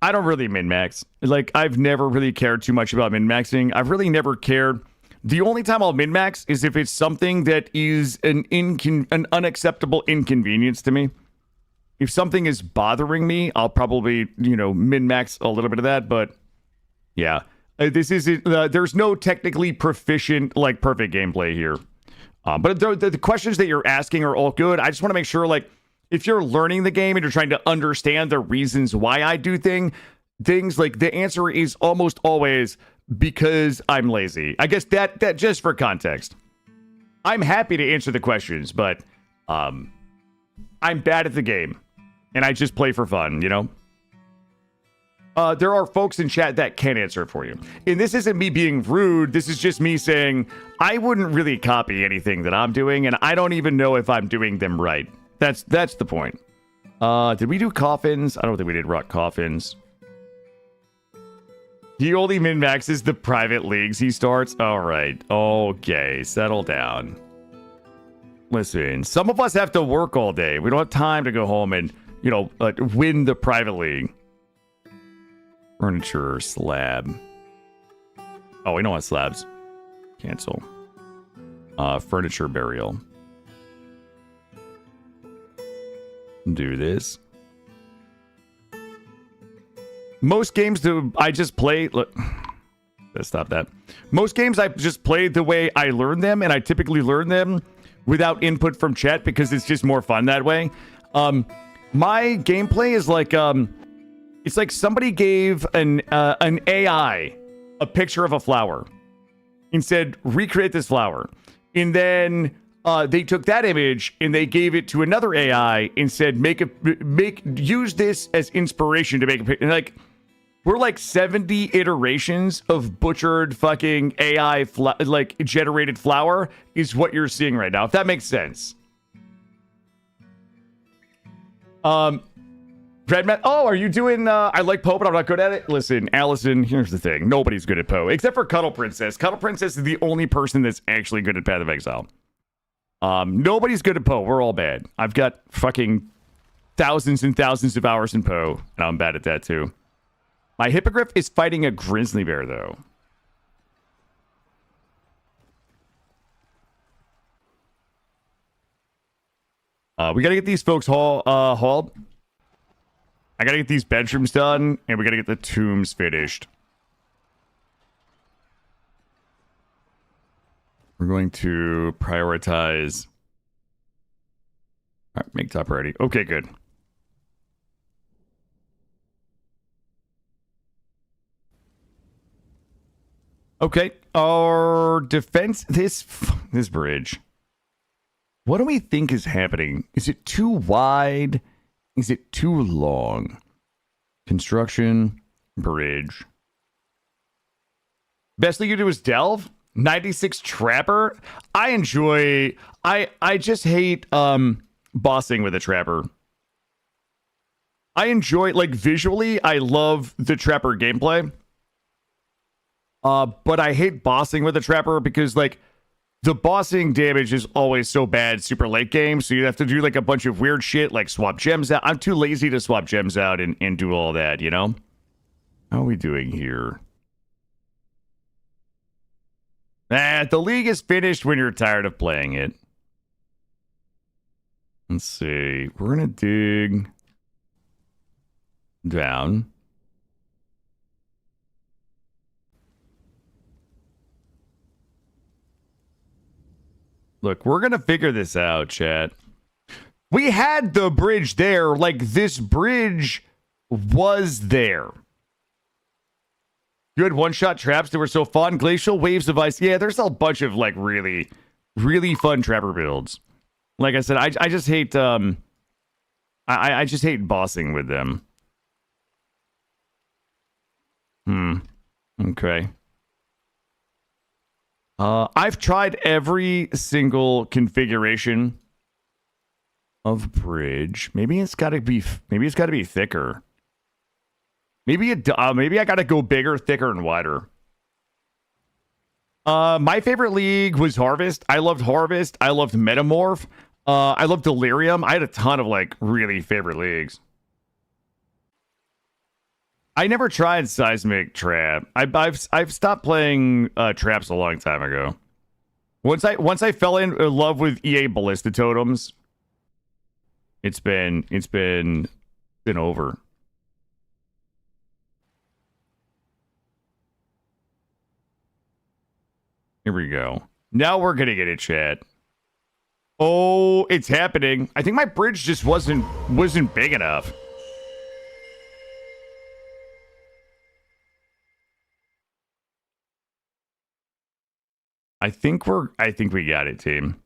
I don't really min-max. Like, I've never really cared too much about min-maxing. I've really never cared. The only time I'll min-max is if it's something that is an unacceptable inconvenience to me. If something is bothering me, I'll probably, min-max a little bit of that. But yeah, this isn't. There's no technically proficient, like, perfect gameplay here. But the questions that you're asking are all good. I just want to make sure, like, if you're learning the game and you're trying to understand the reasons why I do things, like, the answer is almost always because I'm lazy. I guess that just for context. I'm happy to answer the questions, but I'm bad at the game and I just play for fun, There are folks in chat that can answer it for you. And this isn't me being rude. This is just me saying I wouldn't really copy anything that I'm doing, and I don't even know if I'm doing them right. That's the point. Did we do coffins? I don't think we did rock coffins. He only min-maxes the private leagues he starts. All right. Okay. Settle down. Listen, some of us have to work all day. We don't have time to go home and, win the private league. Furniture slab. Oh, we don't want slabs. Cancel. Furniture burial. Do this. Most games do I just play. Look, let's stop that. Most games I just play the way I learn them, and I typically learn them without input from chat because it's just more fun that way. My gameplay is like it's like somebody gave an AI a picture of a flower and said, recreate this flower. And then they took that image and they gave it to another AI and said, use this as inspiration to make a picture. Like, we're like 70 iterations of butchered fucking AI generated flower is what you're seeing right now, if that makes sense. Redman, oh, are you doing, I like Poe, but I'm not good at it? Listen, Allison, here's the thing. Nobody's good at Poe, except for Cuddle Princess. Cuddle Princess is the only person that's actually good at Path of Exile. Nobody's good at Poe. We're all bad. I've got fucking thousands and thousands of hours in Poe, and I'm bad at that too. My Hippogriff is fighting a grizzly bear, though. We gotta get these folks hauled. I gotta get these bedrooms done, and we gotta get the tombs finished. We're going to prioritize. All right, make top priority. Okay, good. Okay, our defense, this bridge. What do we think is happening? Is it too wide? Is it too long? Construction, bridge. Best thing you do is delve. 96 trapper. I enjoy. I just hate bossing with a trapper. I enjoy, like, visually. I love the trapper gameplay. But I hate bossing with a trapper because, like, the bossing damage is always so bad super late game, so you have to do, like, a bunch of weird shit, like swap gems out. I'm too lazy to swap gems out and do all that, you know? How are we doing here? The league is finished when you're tired of playing it. Let's see. We're gonna dig down. Look, we're going to figure this out, chat. We had the bridge there. Like, this bridge was there. You had one-shot traps that were so fun. Glacial waves of ice. Yeah, there's a bunch of, like, really, really fun trapper builds. Like I said, I just hate, I just hate bossing with them. Okay. I've tried every single configuration of bridge. Maybe it's got to be thicker. Maybe I got to go bigger, thicker, and wider. My favorite league was Harvest. I loved Harvest. I loved Metamorph. I loved Delirium. I had a ton of, like, really favorite leagues. I never tried Seismic Trap. I've stopped playing traps a long time ago. Once I fell in love with EA Ballista Totems, it's been over. Here we go. Now we're gonna get it, chat. Oh, it's happening. I think my bridge just wasn't big enough. I think we got it, team.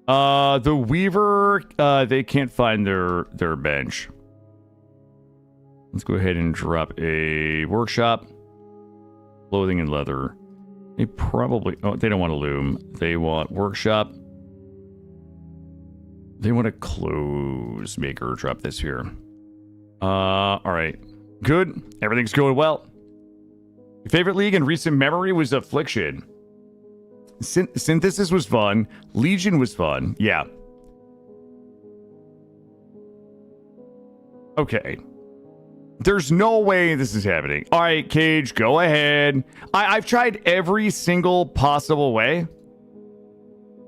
The Weaver, they can't find their bench. Let's go ahead and drop a workshop. Clothing and leather. They probably, they don't want a loom. They want workshop. They want a clothes maker. Drop this here. All right. Good. Everything's going well. Your favorite league in recent memory was Affliction. Synthesis was fun. Legion was fun. Yeah. Okay. There's no way this is happening. All right, Cage, go ahead. I've tried every single possible way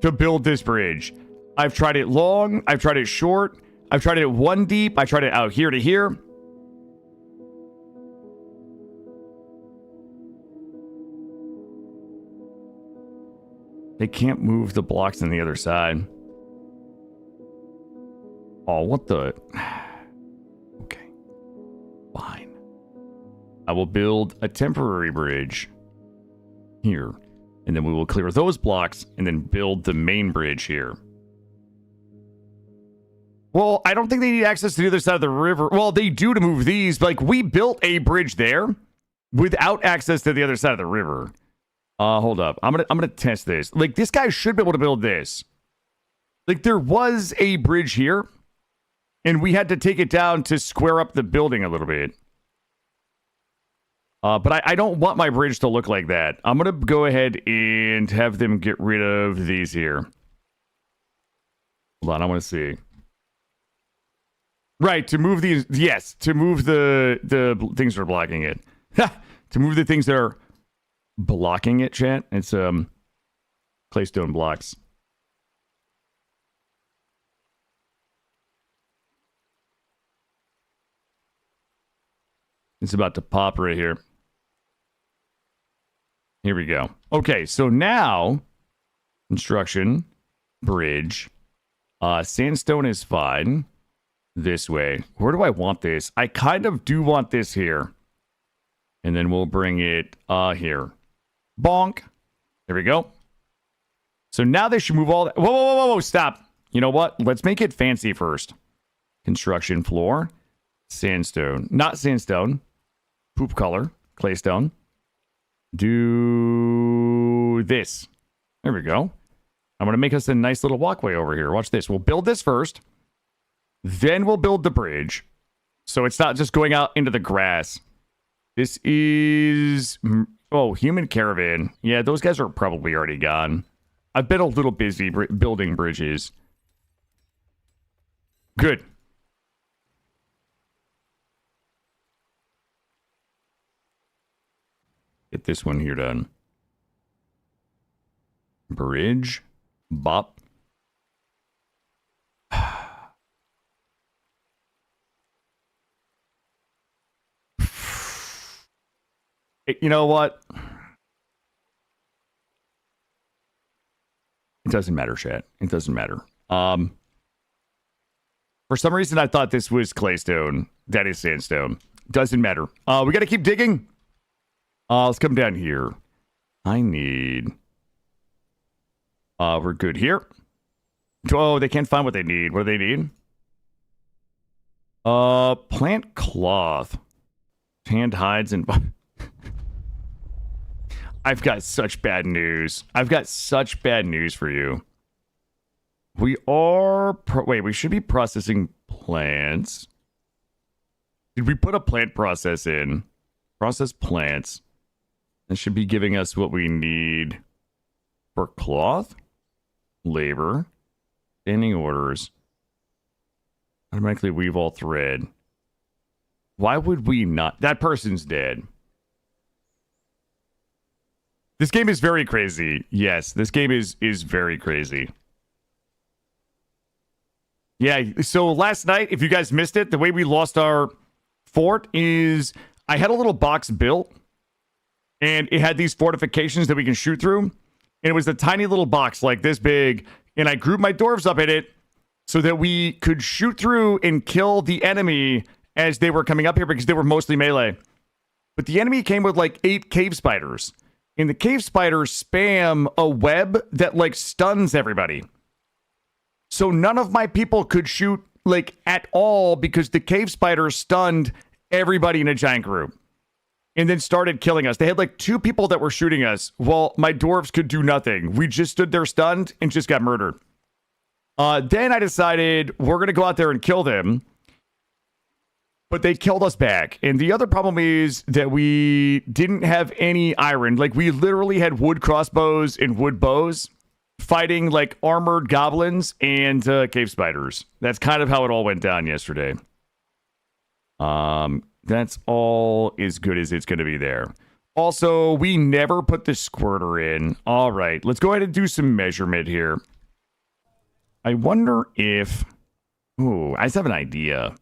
to build this bridge. I've tried it long. I've tried it short. I've tried it one deep. I tried it out here to here. They can't move the blocks on the other side. Oh, what the... Okay. Fine. I will build a temporary bridge here. And then we will clear those blocks and then build the main bridge here. Well, I don't think they need access to the other side of the river. Well, they do to move these. Like, we built a bridge there without access to the other side of the river. Hold up. I'm gonna test this. Like, this guy should be able to build this. Like, there was a bridge here, and we had to take it down to square up the building a little bit. But I don't want my bridge to look like that. I'm gonna go ahead and have them get rid of these here. Hold on, I want to see. Right, to move these, yes, to move the things that are blocking it. To move the things that are blocking it, chat. It's claystone blocks. It's about to pop right here. Here we go. Okay, so now construction, bridge, sandstone is fine. This way. Where do I want this? I kind of do want this here. And then we'll bring it here. Bonk. There we go. So now they should move all that. Whoa, whoa, whoa, whoa, stop. You know what? Let's make it fancy first. Construction floor. Sandstone. Not sandstone. Poop color. Claystone. Do this. There we go. I'm going to make us a nice little walkway over here. Watch this. We'll build this first. Then we'll build the bridge. So it's not just going out into the grass. This is... Oh, human caravan. Yeah, those guys are probably already gone. I've been a little busy building bridges. Good. Get this one here done. Bridge. Bop. You know what? It doesn't matter, chat. It doesn't matter. For some reason, I thought this was claystone. That is sandstone. Doesn't matter. We got to keep digging. Let's come down here. I need... we're good here. Oh, they can't find what they need. What do they need? Plant cloth. Tanned hides and... I've got such bad news. I've got such bad news for you. We are... Wait, we should be processing plants. Did we put a plant process in? Process plants. That should be giving us what we need for cloth, labor, standing orders, automatically weave all thread. Why would we not? That person's dead. This game is very crazy. Yes, this game is very crazy. Yeah, so last night, if you guys missed it, the way we lost our fort is I had a little box built, and it had these fortifications that we can shoot through, and it was a tiny little box like this big, and I grouped my dwarves up in it so that we could shoot through and kill the enemy as they were coming up here because they were mostly melee. But the enemy came with like 8 cave spiders. And the cave spiders spam a web that like stuns everybody. So none of my people could shoot like at all because the cave spiders stunned everybody in a giant group. And then started killing us. They had like 2 people that were shooting us while my dwarves could do nothing. We just stood there stunned and just got murdered. Then I decided we're going to go out there and kill them. But they killed us back. And the other problem is that we didn't have any iron. Like, we literally had wood crossbows and wood bows fighting, like, armored goblins and cave spiders. That's kind of how it all went down yesterday. That's all as good as it's going to be there. Also, we never put the squirter in. All right, let's go ahead and do some measurement here. I wonder if... Ooh, I just have an idea.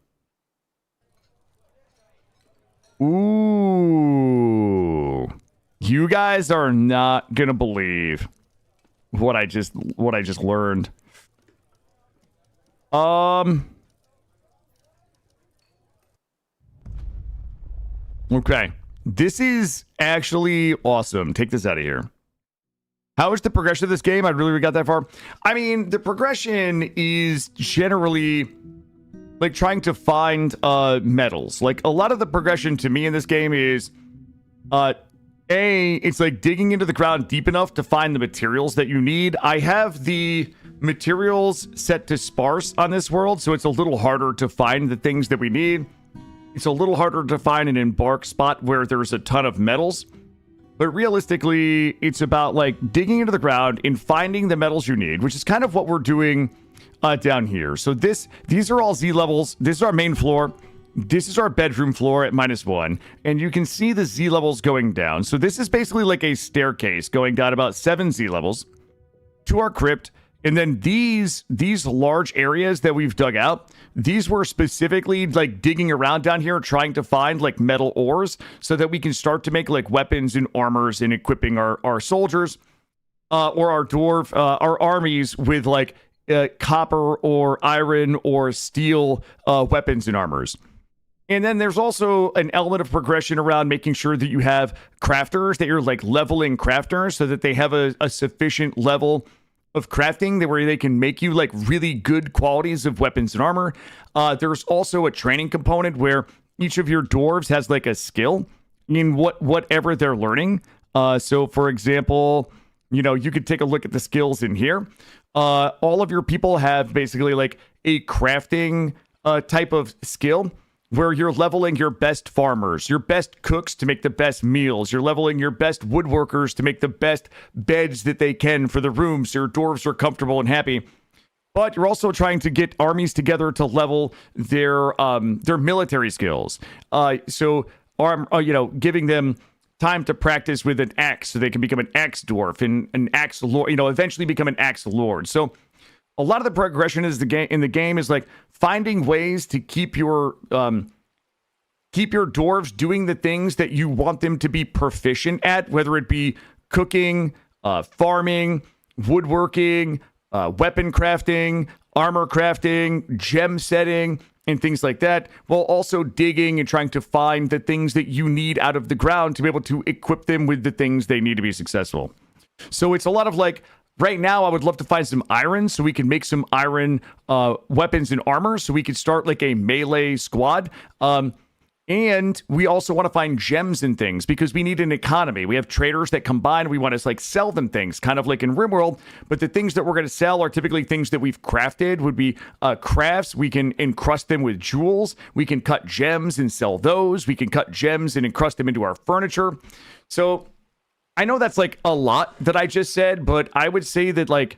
Ooh. You guys are not going to believe what I just learned. Okay. This is actually awesome. Take this out of here. How is the progression of this game? I really got that far. I mean, the progression is generally like trying to find metals. Like a lot of the progression to me in this game is it's like digging into the ground deep enough to find the materials that you need. I have the materials set to sparse on this world, so it's a little harder to find the things that we need. It's a little harder to find an embark spot where there's a ton of metals. But realistically, it's about like digging into the ground and finding the metals you need, which is kind of what we're doing down here. So these are all Z levels. This is our main floor. This is our bedroom floor at -1. And you can see the Z levels going down. So this is basically like a staircase going down about 7 Z levels to our crypt. And then these large areas that we've dug out, these were specifically like digging around down here, trying to find like metal ores so that we can start to make like weapons and armors and equipping our soldiers or our armies with like copper or iron or steel weapons and armors. And then there's also an element of progression around making sure that you have crafters, that you're like leveling crafters so that they have a sufficient level of crafting where they can make you like really good qualities of weapons and armor. There's also a training component where each of your dwarves has like a skill in whatever they're learning. So for example, you could take a look at the skills in here. All of your people have basically like a crafting type of skill where you're leveling your best farmers, your best cooks to make the best meals. You're leveling your best woodworkers to make the best beds that they can for the rooms so your dwarves are comfortable and happy. But you're also trying to get armies together to level their military skills. Giving them time to practice with an axe so they can become an axe dwarf and an axe lord, eventually become an axe lord. So a lot of the progression in the game is like finding ways to keep your dwarves doing the things that you want them to be proficient at, whether it be cooking, farming, woodworking, weapon crafting, armor crafting, gem setting, and things like that, while also digging and trying to find the things that you need out of the ground to be able to equip them with the things they need to be successful. So it's a lot of like, right now, I would love to find some iron so we can make some iron weapons and armor so we could start like a melee squad. And we also want to find gems and things because we need an economy. We have traders that combine. We want to like sell them things, kind of like in RimWorld. But the things that we're going to sell are typically things that we've crafted, would be crafts. We can encrust them with jewels. We can cut gems and sell those. We can cut gems and encrust them into our furniture. So I know that's like a lot that I just said, but I would say that like,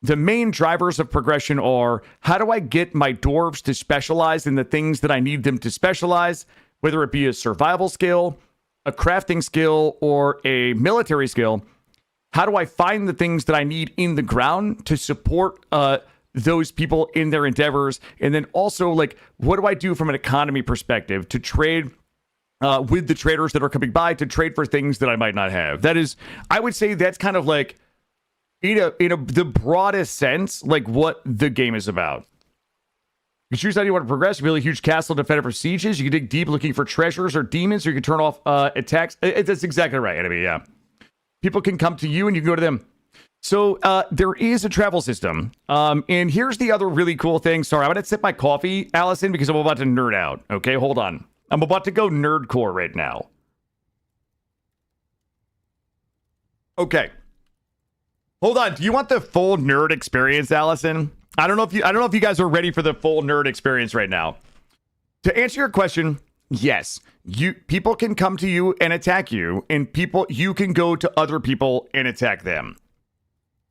the main drivers of progression are how do I get my dwarves to specialize in the things that I need them to specialize, whether it be a survival skill, a crafting skill, or a military skill. How do I find the things that I need in the ground to support those people in their endeavors? And then also like, what do I do from an economy perspective to trade with the traders that are coming by to trade for things that I might not have? That is, I would say that's kind of like, the broadest sense, like what the game is about. You can choose how you want to progress. You build a huge castle to defend it for sieges. You can dig deep looking for treasures or demons, or you can turn off attacks. That's exactly right, enemy, yeah. People can come to you and you can go to them. So there is a travel system. And here's the other really cool thing. Sorry, I'm going to sip my coffee, Allison, because I'm about to nerd out. Okay, hold on. I'm about to go nerdcore right now. Okay. Hold on. Do you want the full nerd experience, Allison? I don't know if you guys are ready for the full nerd experience right now. To answer your question, yes. People can come to you and attack you, and you can go to other people and attack them.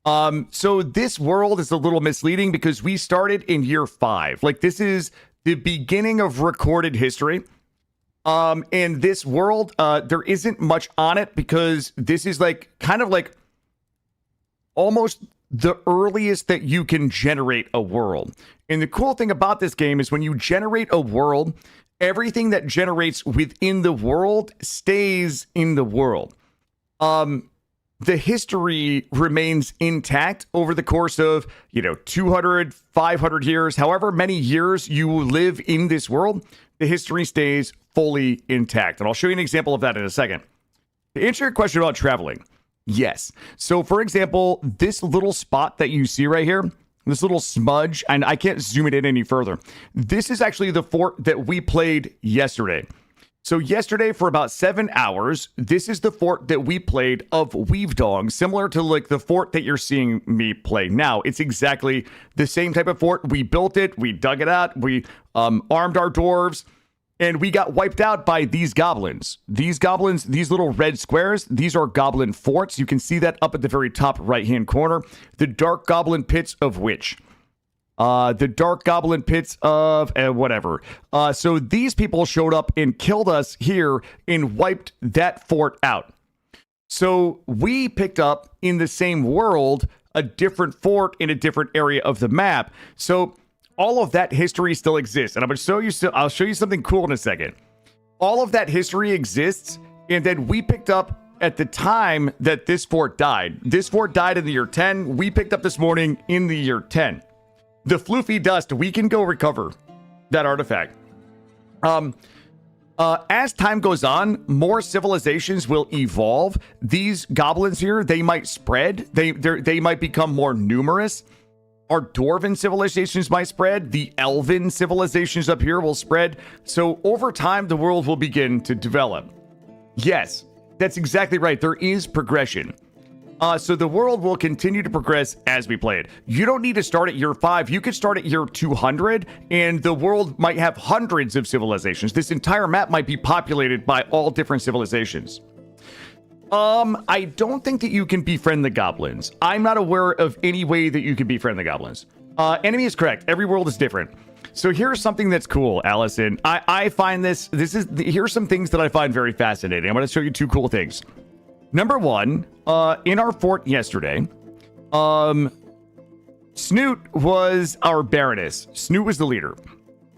So this world is a little misleading because we started in year 5. Like this is the beginning of recorded history. And this world, there isn't much on it because this is like kind of like almost the earliest that you can generate a world. And the cool thing about this game is when you generate a world, everything that generates within the world stays in the world. The history remains intact over the course of, 200, 500 years, however many years you live in this world, the history stays fully intact. And I'll show you an example of that in a second. To answer your question about traveling, yes. So, for example, this little spot that you see right here, this little smudge, and I can't zoom it in any further. This is actually the fort that we played yesterday. So yesterday for about 7 hours, this is the fort that we played of Weavedong, similar to like the fort that you're seeing me play now. It's exactly the same type of fort. We built it, we dug it out, we armed our dwarves, and we got wiped out by these goblins. These goblins, these little red squares, these are goblin forts. You can see that up at the very top right-hand corner. The Dark Goblin Pits of which? The Dark Goblin Pits of whatever. So these people showed up and killed us here and wiped that fort out. So we picked up in the same world a different fort in a different area of the map. So all of that history still exists. And I'm going to show you, I'll show you something cool in a second. All of that history exists. And then we picked up at the time that this fort died. This fort died in the year 10. We picked up this morning in the year 10. The floofy dust, we can go recover that artifact. As time goes on, more civilizations will evolve. These goblins here, they might spread. They might become more numerous. Our dwarven civilizations might spread. The elven civilizations up here will spread. So over time, the world will begin to develop. Yes, that's exactly right. There is progression. So the world will continue to progress as we play it. You don't need to start at year 5. You could start at year 200, and the world might have hundreds of civilizations. This entire map might be populated by all different civilizations. I don't think that you can befriend the goblins. I'm not aware of any way that you can befriend the goblins. Enemy is correct. Every world is different. So here's something that's cool, Allison. I find here's some things that I find very fascinating. I'm going to show you 2 cool things. Number 1, in our fort yesterday, Snoot was our Baroness. Snoot was the leader.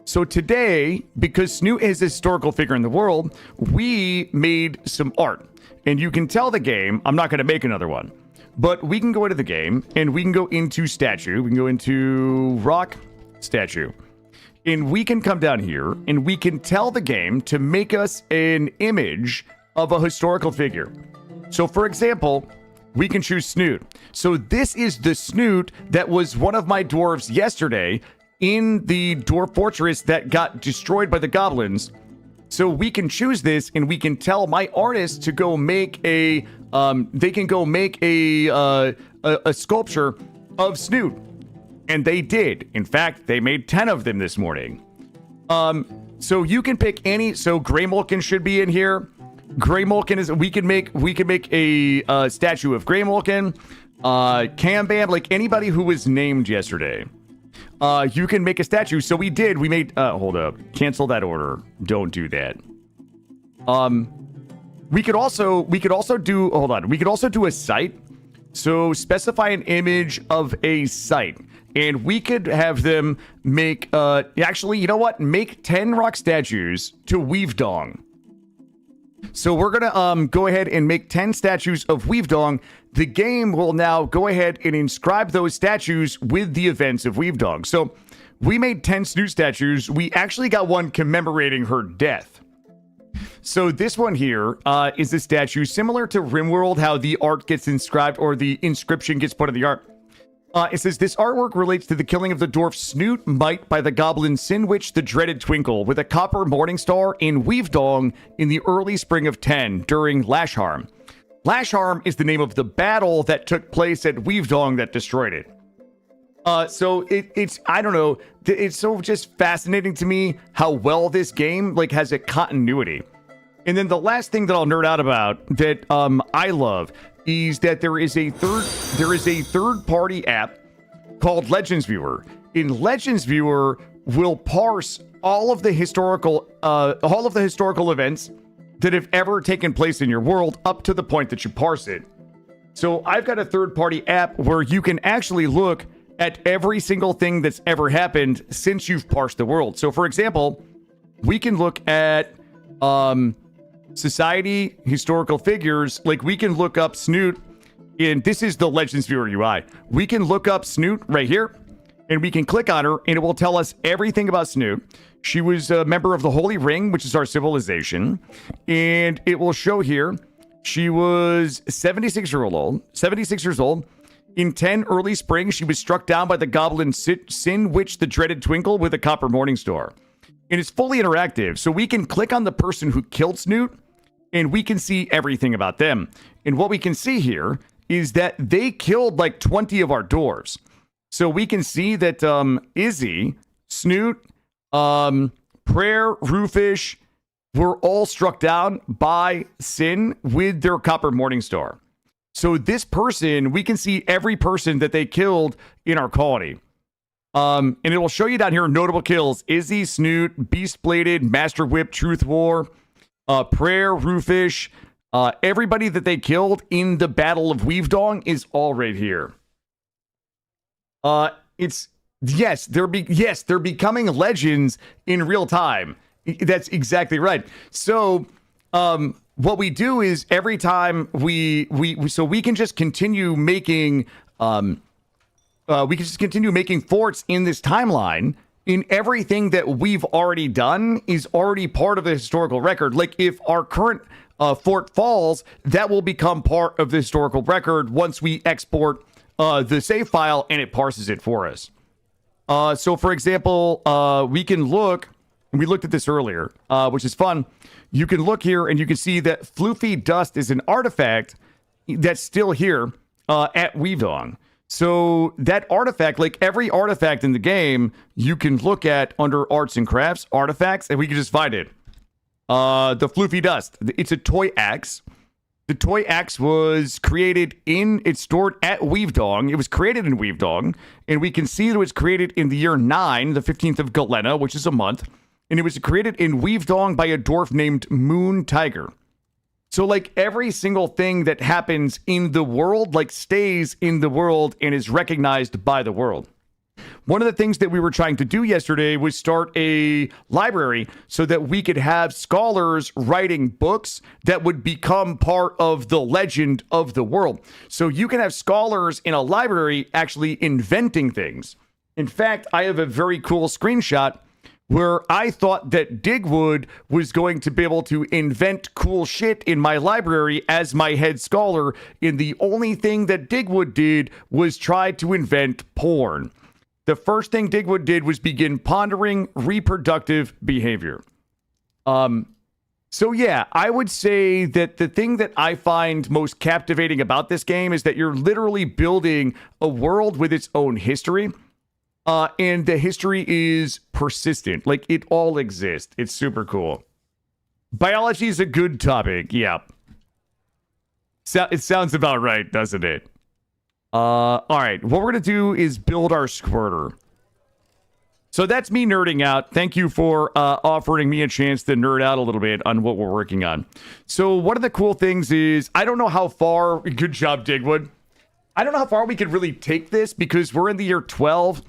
So today, because Snoot is a historical figure in the world, we made some art. And you can tell the game, I'm not going to make another one, but we can go into the game and we can go into statue. We can go into rock statue. And we can come down here and we can tell the game to make us an image of a historical figure. So, for example, we can choose Snoot. So this is the Snoot that was one of my dwarves yesterday in the dwarf fortress that got destroyed by the goblins. So we can choose this and we can tell my artist to go make a, they can go make a sculpture of Snoot. And they did. In fact, they made 10 of them this morning. So you can pick any, so Greymolken should be in here. Greymolken is, we can make a statue of Greymolken, Cambam, like anybody who was named yesterday. You can make a statue. So we did. We made. Hold up. Cancel that order. Don't do that. We could also do. Hold on. We could also do a site. So specify an image of a site, and we could have them make. Actually, you know what? Make 10 rock statues to Weavedong. So we're gonna go ahead and make 10 statues of Weavedong. The game will now go ahead and inscribe those statues with the events of Weavedong. So we made 10 Snoot statues. We actually got one commemorating her death. So this one here is a statue similar to RimWorld, how the art gets inscribed or the inscription gets put in the art. It says, this artwork relates to the killing of the dwarf Snoot Might by the goblin Sinwich the Dreaded Twinkle with a copper morning star in Weavedong in the early spring of 10 during Lashharm. Lashharm is the name of the battle that took place at Weavedong that destroyed it. So it's, I don't know, it's so just fascinating to me how well this game like has a continuity. And then the last thing that I'll nerd out about that I love is that there is a third party app called Legends Viewer. In Legends Viewer, will parse all of the historical events that have ever taken place in your world up to the point that you parse it. So I've got a third-party app where you can actually look at every single thing that's ever happened since you've parsed the world. So for example, we can look at society, historical figures. Like we can look up Snoot, and this is the Legends Viewer UI. We can look up Snoot right here, and we can click on her, and it will tell us everything about Snoot. She was a member of the Holy Ring, which is our civilization, and it will show here she was 76 years old. In 10 early spring, she was struck down by the goblin Sin Witch, the dreaded Twinkle, with a copper morning star. And it's fully interactive, so we can click on the person who killed Snoot, and we can see everything about them. And what we can see here is that they killed like 20 of our dwarves. So we can see that Izzy, Snoot, Prayer, Roofish were all struck down by Sin with their copper morning star. So this person, we can see every person that they killed in our colony. And it will show you down here notable kills: Izzy, Snoot, Beast Bladed, Master Whip, Truth War, Prayer, Roofish. Everybody that they killed in the Battle of Weavedong is all right here. They're becoming legends in real time. That's exactly right. So what we do is every time we can just continue making forts in this timeline. In everything that we've already done is already part of the historical record. Like if our current fort falls, that will become part of the historical record once we export the save file and it parses it for us. So for example, we can look, and we looked at this earlier, which is fun. You can look here and you can see that Floofy Dust is an artifact that's still here at Weavedong. So that artifact, like every artifact in the game, you can look at under arts and crafts, artifacts, and we can just find it. The Floofy Dust. It's a toy axe. The toy axe was it's stored at Weavedong. It was created in Weavedong, and we can see that it was created in the year 9, the 15th of Galena, which is a month, and it was created in Weavedong by a dwarf named Moon Tiger. So, like, every single thing that happens in the world, like, stays in the world and is recognized by the world. One of the things that we were trying to do yesterday was start a library so that we could have scholars writing books that would become part of the legend of the world. So you can have scholars in a library actually inventing things. In fact, I have a very cool screenshot where I thought that Digwood was going to be able to invent cool shit in my library as my head scholar, and the only thing that Digwood did was try to invent porn. The first thing Digwood did was begin pondering reproductive behavior. So yeah, I would say that the thing that I find most captivating about this game is that you're literally building a world with its own history. And the history is persistent. Like, it all exists. It's super cool. Biology is a good topic. Yeah. It sounds about right, doesn't it? All right. What we're going to do is build our squirter. So that's me nerding out. Thank you for offering me a chance to nerd out a little bit on what we're working on. So one of the cool things is, I don't know how far... Good job, Digwood. I don't know how far we could really take this because we're in the year 12.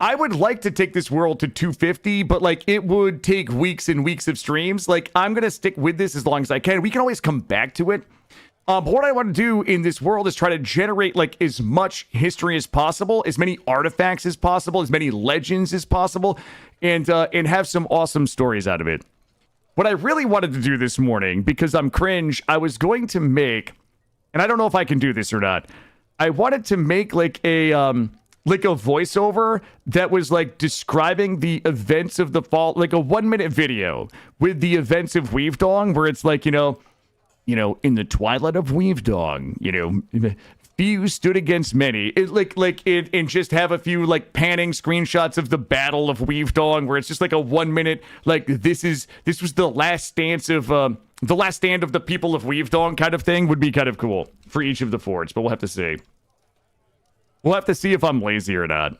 I would like to take this world to 250, but like it would take weeks and weeks of streams. Like, I'm going to stick with this as long as I can. We can always come back to it. But what I want to do in this world is try to generate like as much history as possible, as many artifacts as possible, as many legends as possible, and have some awesome stories out of it. What I really wanted to do this morning, because I'm cringe, I was going to make, and I don't know if I can do this or not, I wanted to make like a voiceover that was like describing the events of the fall, like a 1-minute video with the events of Weavedong, where it's like, you know, in the twilight of Weavedong, few stood against many. And just have a few like panning screenshots of the Battle of Weavedong, where it's just like a 1-minute, like this was the last stand of the people of Weavedong kind of thing. Would be kind of cool for each of the forts, but we'll have to see. We'll have to see if I'm lazy or not.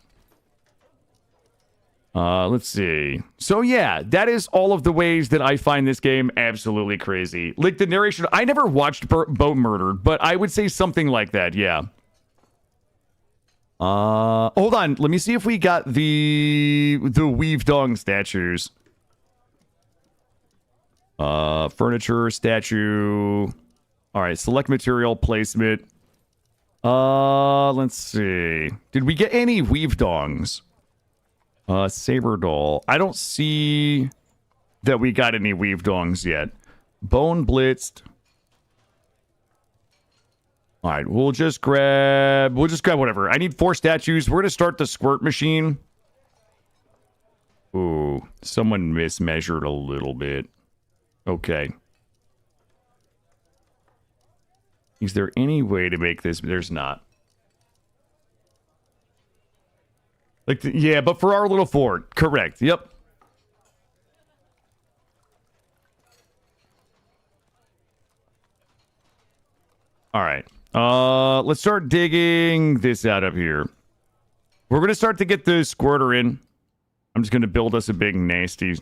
Let's see. So yeah, that is all of the ways that I find this game absolutely crazy. Like the narration, I never watched Boat Murdered, but I would say something like that, yeah. Hold on. Let me see if we got the Weavedong statues. Furniture, statue. All right, select material placement. Let's see. Did we get any Weavedongs? Saber doll. I don't see that we got any Weavedongs yet. Bone blitzed. All right, we'll just grab whatever. I need 4 statues. We're gonna start the squirt machine. Ooh, someone mismeasured a little bit. Okay. Is there any way to make this? There's not. Like, yeah, but for our little fort. Correct. Yep. All right. Let's start digging this out up here. We're going to start to get the squirter in. I'm just going to build us a big nasty.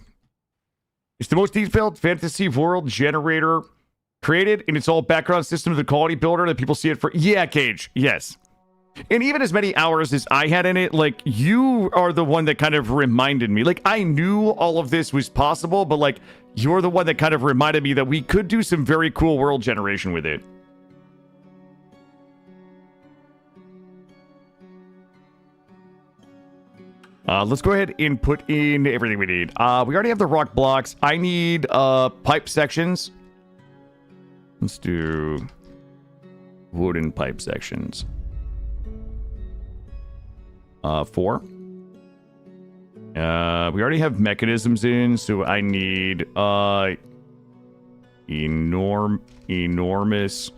It's the most detailed fantasy world generator created, and it's all background system of the quality builder that people see it for. Yeah, Cage. Yes. And even as many hours as I had in it, like, you are the one that kind of reminded me. Like, I knew all of this was possible, but, like, you're the one that kind of reminded me that we could do some very cool world generation with it. Let's go ahead and put in everything we need. We already have the rock blocks. I need pipe sections. Let's do wooden pipe sections. 4. We already have mechanisms in, so I need enormous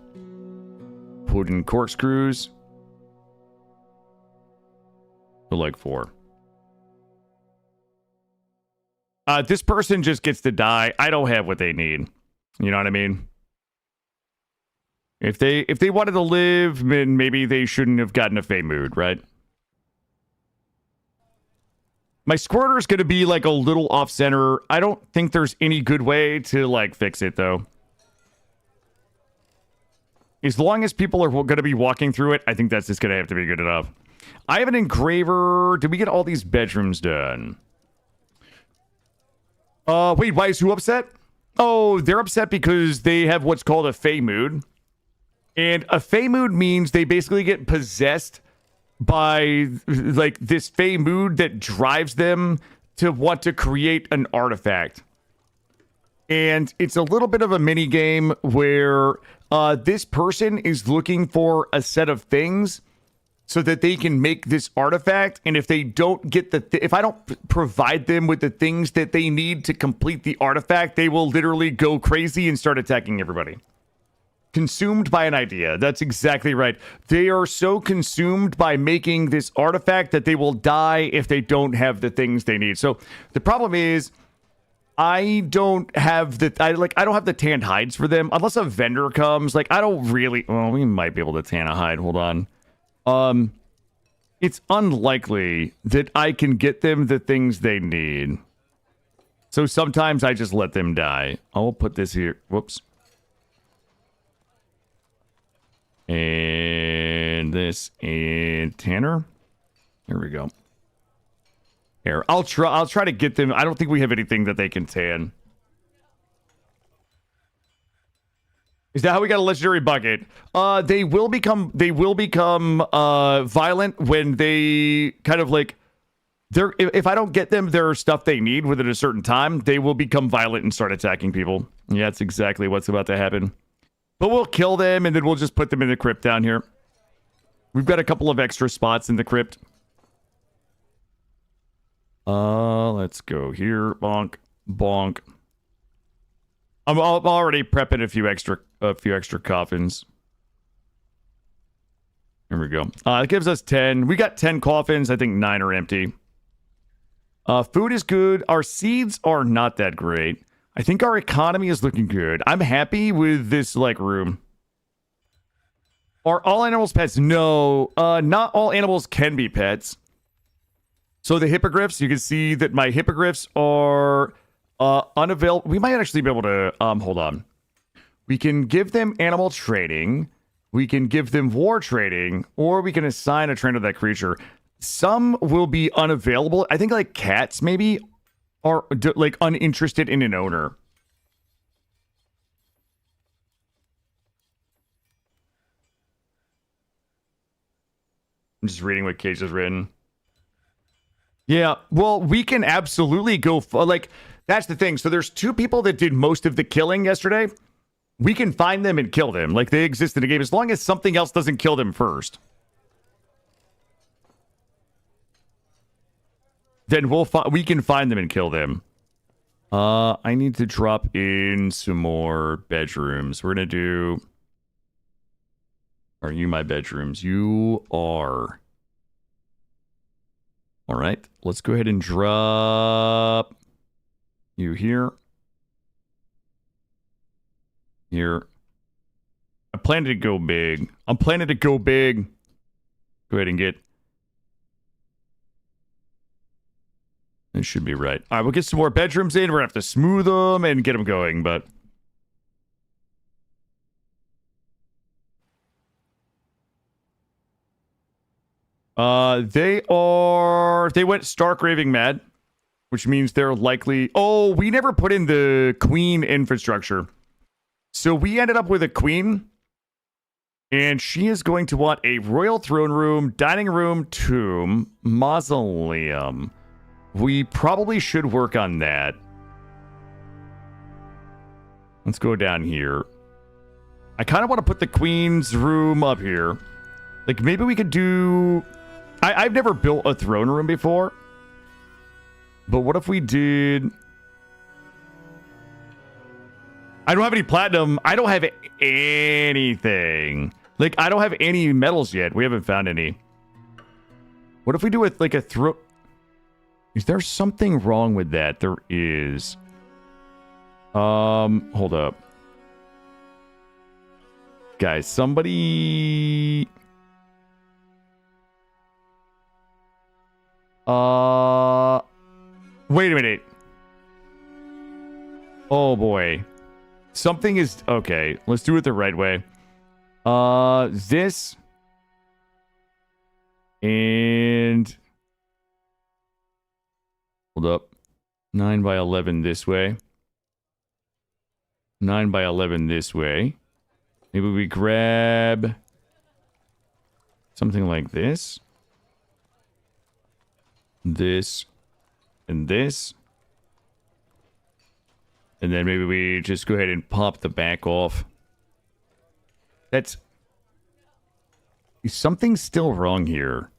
wooden corkscrews. So like 4. This person just gets to die. I don't have what they need. You know what I mean? If they wanted to live, then maybe they shouldn't have gotten a Fey mood, right? My squirter is going to be like a little off center. I don't think there's any good way to like fix it though. As long as people are going to be walking through it, I think that's just going to have to be good enough. I have an engraver. Did we get all these bedrooms done? Wait, why is who upset? Oh, they're upset because they have what's called a Fey mood. And a Fey mood means they basically get possessed by like this Fey mood that drives them to want to create an artifact. And it's a little bit of a mini game where this person is looking for a set of things so that they can make this artifact. And if they don't get if I don't provide them with the things that they need to complete the artifact, they will literally go crazy and start attacking everybody. Consumed by an idea. That's exactly right. They are so consumed by making this artifact that they will die if they don't have the things they need. So the problem is I don't have the tanned hides for them unless a vendor comes. Like I don't really. Well, we might be able to tan a hide. Hold on. It's unlikely that I can get them the things they need. So sometimes I just let them die. I'll put this here. Whoops. And this and Tanner. Here we go. Here, I'll try to get them. I don't think we have anything that they can tan. Is that how we got a legendary bucket? They will become violent when they kind of like if I don't get them their stuff they need within a certain time, they will become violent and start attacking people. Yeah, that's exactly what's about to happen. But we'll kill them and then we'll just put them in the crypt down here. We've got a couple of extra spots in the crypt. Let's go here. Bonk, bonk. I'm already prepping a few extra coffins. Here we go. It gives us 10. We got 10 coffins. I think 9 are empty. Food is good. Our seeds are not that great. I think our economy is looking good. I'm happy with this like room. Are all animals pets? No, not all animals can be pets. So the hippogriffs, you can see that my hippogriffs are unavailable. We might actually be able to, hold on. We can give them animal training. We can give them war trading, or we can assign a trainer to that creature. Some will be unavailable. I think like cats maybe are like uninterested in an owner. I'm just reading what Cage has written. Yeah, well, we can absolutely go, like, that's the thing. So there's 2 people that did most of the killing yesterday. We can find them and kill them. Like, they exist in the game as long as something else doesn't kill them first. Then we can find them and kill them. I need to drop in some more bedrooms. We're gonna do... Are you my bedrooms? You are. All right, let's go ahead and drop you here. Here. I plan to go big. I'm planning to go big. Go ahead and get... It should be right. All right, we'll get some more bedrooms in. We're going to have to smooth them and get them going, but... They went stark raving mad, which means they're likely... Oh, we never put in the queen infrastructure. So we ended up with a queen, and she is going to want a royal throne room, dining room, tomb, mausoleum. We probably should work on that. Let's go down here. I kind of want to put the queen's room up here. Like, maybe we could do... I've never built a throne room before. But what if we did... I don't have any platinum. I don't have anything. Like, I don't have any metals yet. We haven't found any. What if we do it like a throne... Is there something wrong with that? There is. Hold up. Guys, somebody... Wait a minute. Oh boy. Something is... Okay, let's do it the right way. This... And... Hold up. 9 by 11 this way. 9 by 11 this way. Maybe we grab... something like this. This. And this. And then maybe we just go ahead and pop the back off. That's... Something's still wrong here.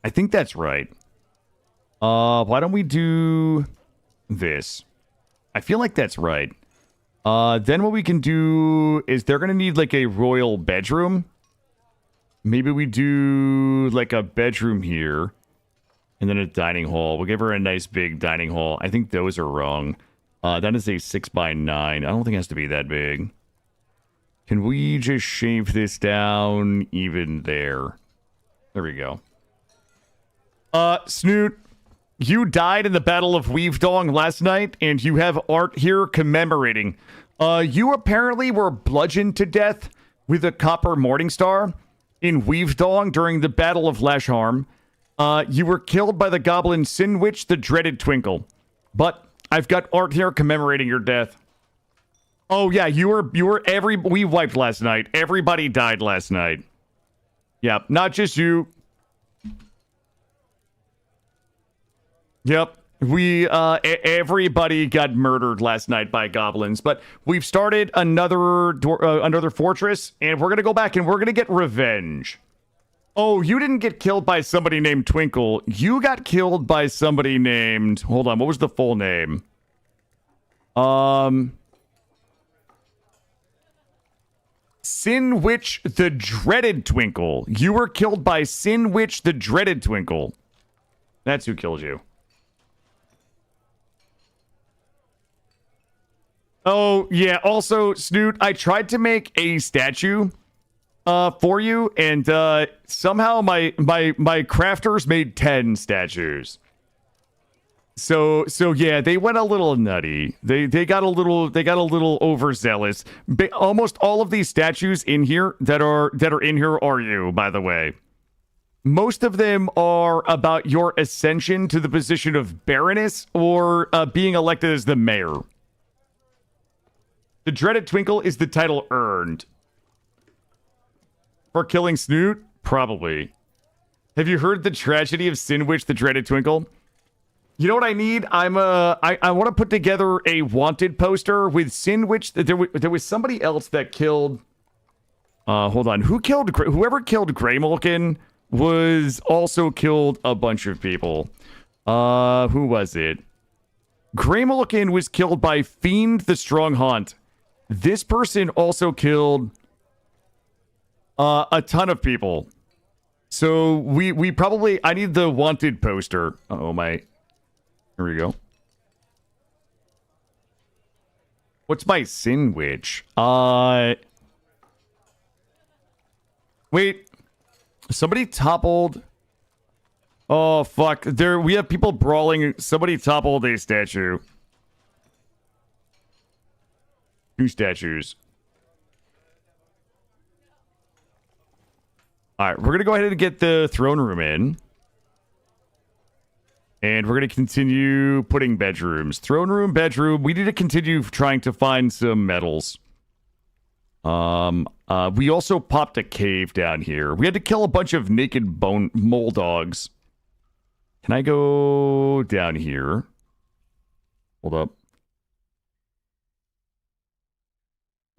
I think that's right. Why don't we do this? I feel like that's right. Then what we can do is they're going to need like a royal bedroom. Maybe we do like a bedroom here. And then a dining hall. We'll give her a nice big dining hall. I think those are wrong. That is a 6 by 9. I don't think it has to be that big. Can we just shave this down even there? There we go. Snoot, you died in the Battle of Weavedong last night, and you have art here commemorating. You apparently were bludgeoned to death with a copper morningstar in Weavedong during the Battle of Lashharm. You were killed by the goblin Sin Witch, the dreaded Twinkle. But I've got art here commemorating your death. Oh yeah, we wiped last night. Everybody died last night. Yep, not just you. Yep, everybody got murdered last night by goblins. But we've started another fortress, and we're gonna go back and we're gonna get revenge. Oh, you didn't get killed by somebody named Twinkle. You got killed by somebody named... Hold on, what was the full name? Sin Witch the Dreaded Twinkle. You were killed by Sin Witch the Dreaded Twinkle. That's who killed you. Oh, yeah. Also, Snoot, I tried to make a statue for you, and somehow my crafters made 10 statues. So yeah, they went a little nutty. They got a little overzealous. Almost all of these statues in here that are in here are you, by the way. Most of them are about your ascension to the position of Baroness or being elected as the mayor. The Dreaded Twinkle is the title earned. For killing Snoot? Probably. Have you heard the tragedy of Sinwich, the Dreaded Twinkle? You know what I need? I want to put together a wanted poster with Sinwich. There was somebody else that killed... hold on. Whoever killed Greymolken was also killed a bunch of people. Who was it? Greymolken was killed by Fiend the Strong Haunt. This person also killed a ton of people. So we probably... I need the wanted poster. Oh my... Here we go. What's my Sinwich? Wait. Somebody toppled... Oh, fuck. We have people brawling. Somebody toppled a statue. 2 statues. Alright, we're gonna go ahead and get the throne room in. And we're gonna continue putting bedrooms. Throne room, bedroom. We need to continue trying to find some metals. We also popped a cave down here. We had to kill a bunch of naked mole dogs. Can I go down here? Hold up.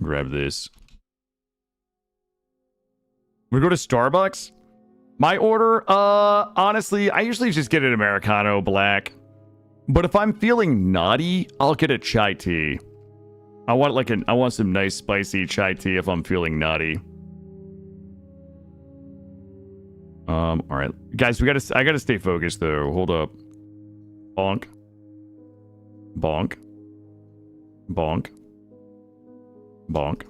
Grab this. We go to Starbucks. My order, honestly, I usually just get an Americano black. But if I'm feeling naughty, I'll get a chai tea. I want some nice spicy chai tea if I'm feeling naughty. All right, guys, I gotta stay focused though. Hold up. Bonk. Bonk. Bonk. Bonk.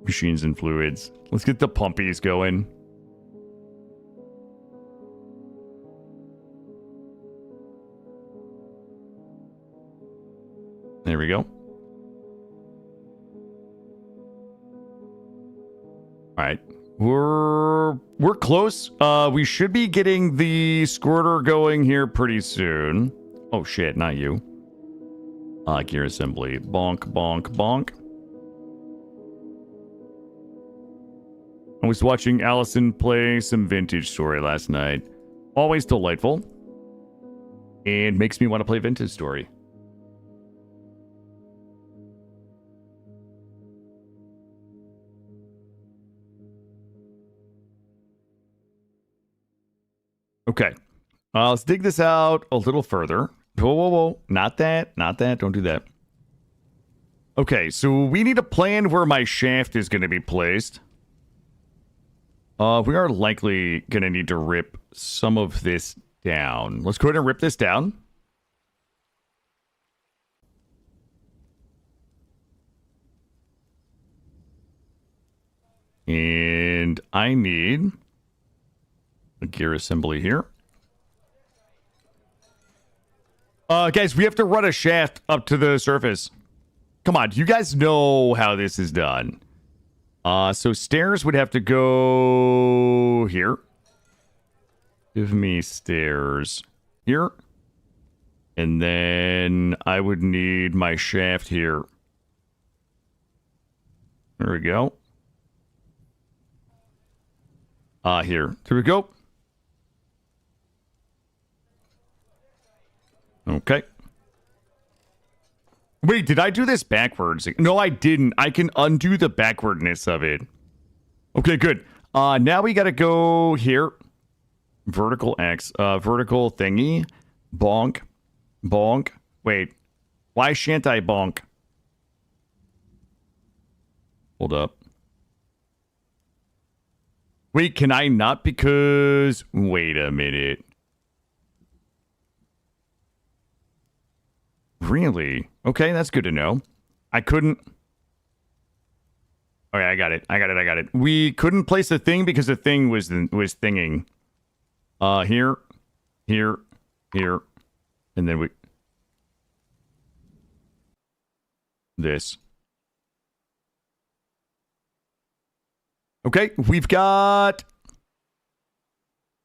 Machines and fluids. Let's get the pumpies going. There we go. All right. We're close. We should be getting the squirter going here pretty soon. Oh shit, not you. Gear assembly. Bonk, bonk, bonk. I was watching Allison play some Vintage Story last night. Always delightful. And makes me want to play Vintage Story. Okay. Let's dig this out a little further. Whoa, whoa, whoa. Not that. Not that. Don't do that. Okay, so we need a plan where my shaft is going to be placed. We are likely going to need to rip some of this down. Let's go ahead and rip this down. And I need a gear assembly here. Guys, we have to run a shaft up to the surface. Come on, you guys know how this is done. So stairs would have to go here. Give me stairs here. And then I would need my shaft here. There we go. Here. There we go. Okay. Wait, did I do this backwards? No, I didn't. I can undo the backwardness of it. Okay, good. Now we gotta go here. Vertical X. Vertical thingy. Bonk. Bonk. Wait. Why shan't I bonk? Hold up. Wait, can I not? Because... Wait a minute. Really? Okay, that's good to know. I couldn't... Okay, I got it. I got it. We couldn't place the thing because the thing was thinging. Here, here, here, and then this. Okay, we've got...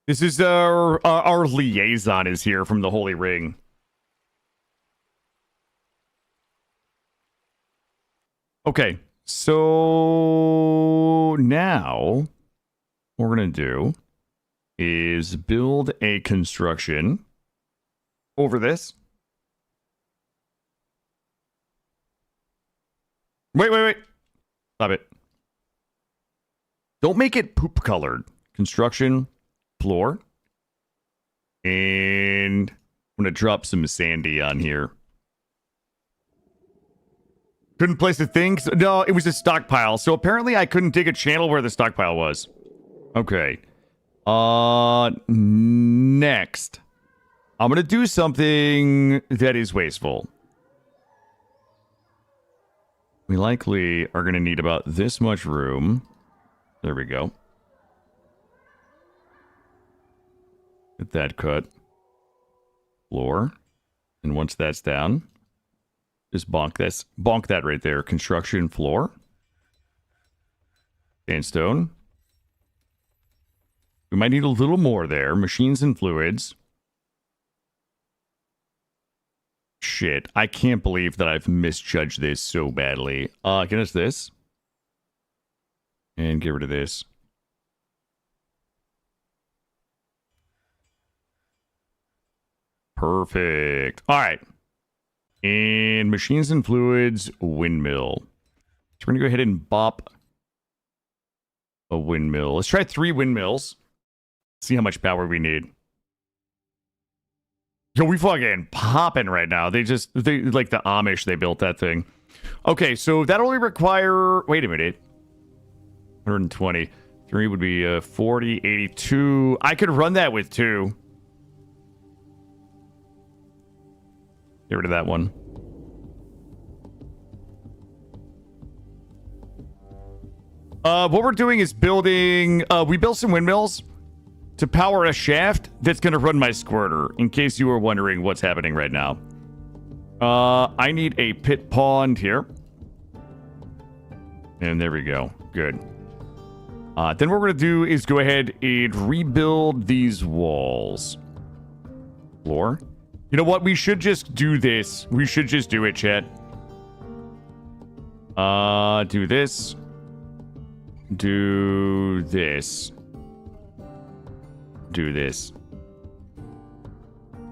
This is our liaison is here from the Holy Ring. Okay, so now what we're going to do is build a construction over this. Wait. Stop it. Don't make it poop colored. Construction, floor. And I'm going to drop some sandy on here. Couldn't place the thing? No, it was a stockpile. So apparently I couldn't dig a channel where the stockpile was. Okay. Next. I'm going to do something that is wasteful. We likely are going to need about this much room. There we go. Get that cut. Floor. And once that's down, just bonk that right there. Construction floor. Sandstone. We might need a little more there. Machines and fluids. Shit. I can't believe that I've misjudged this so badly. Get us this. And get rid of this. Perfect. All right. And machines and fluids, windmill. So we're going to go ahead and bop a windmill. Let's try 3 windmills. See how much power we need. Yo, we fucking popping right now. They like the Amish, they built that thing. Okay, so that only require... Wait a minute. 120. 3 would be 40, 82. I could run that with 2. Get rid of that one. What we're doing is building... we built some windmills to power a shaft that's going to run my squirter, in case you were wondering what's happening right now. I need a pit pond here. And there we go. Good. Then what we're going to do is go ahead and rebuild these walls. Floor. You know what? We should just do this. We should just do it, chat. Do this. Do this. Do this.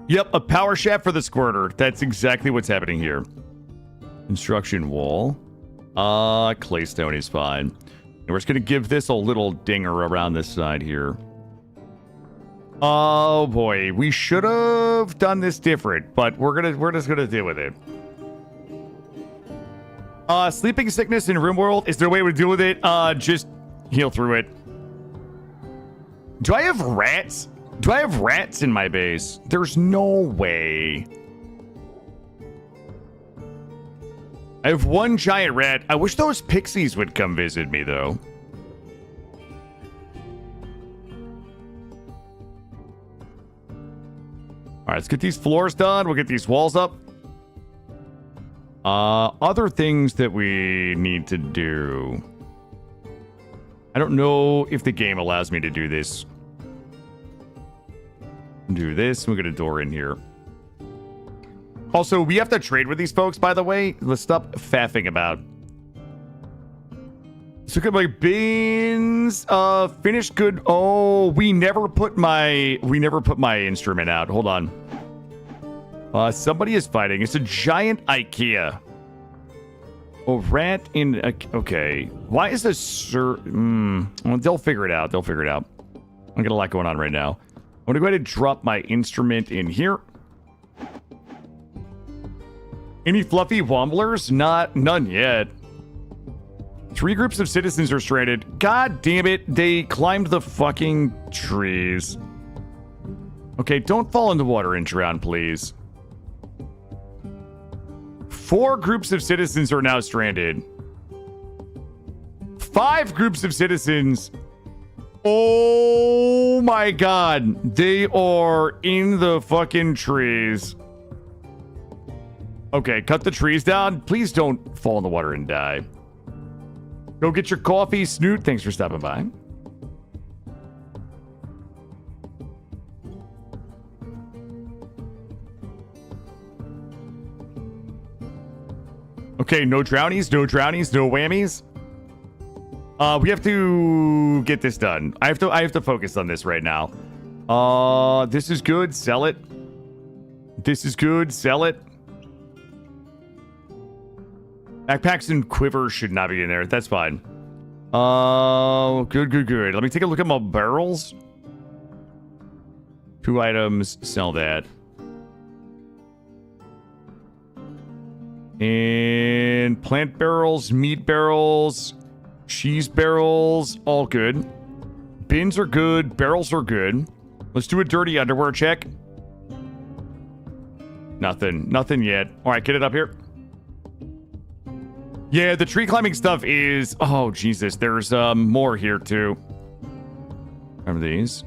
Yep, a power shaft for the squirter. That's exactly what's happening here. Construction wall. Claystone is fine. And we're just gonna give this a little dinger around this side here. Oh boy, we should have done this different, but we're just gonna deal with it. Sleeping sickness in RimWorld. Is there a way to deal with it? Just heal through it. Do I have rats? Do I have rats in my base? There's no way. I have 1 giant rat. I wish those pixies would come visit me, though. All right, let's get these floors done. We'll get these walls up. Other things that we need to do. I don't know if the game allows me to do this. Do this. We'll get a door in here. Also, we have to trade with these folks, by the way. Let's stop faffing about. Let's look at my bins. Finished good. Oh, we never put my instrument out. Hold on. Somebody is fighting. It's a giant IKEA. Oh, rat in... Okay. Why is this... Well, they'll figure it out. They'll figure it out. I got a lot going on right now. I'm going to go ahead and drop my instrument in here. Any fluffy womblers? None yet. 3 groups of citizens are stranded. God damn it. They climbed the fucking trees. Okay, don't fall in the water and drown, please. 4 groups of citizens are now stranded. 5 groups of citizens. Oh my god. They are in the fucking trees. Okay, cut the trees down. Please don't fall in the water and die. Go get your coffee, Snoot. Thanks for stopping by. Okay, no drownies, no drownies, no whammies. We have to get this done. I have to focus on this right now. This is good. Sell it. This is good. Sell it. Backpacks and quivers should not be in there. That's fine. Good. Let me take a look at my barrels. 2 items. Sell that. And plant barrels, meat barrels, cheese barrels, all good. Bins are good. Barrels are good. Let's do a dirty underwear check. Nothing yet. All right, get it up here. Yeah, the tree climbing stuff is... Oh, Jesus. There's more here, too. Remember these?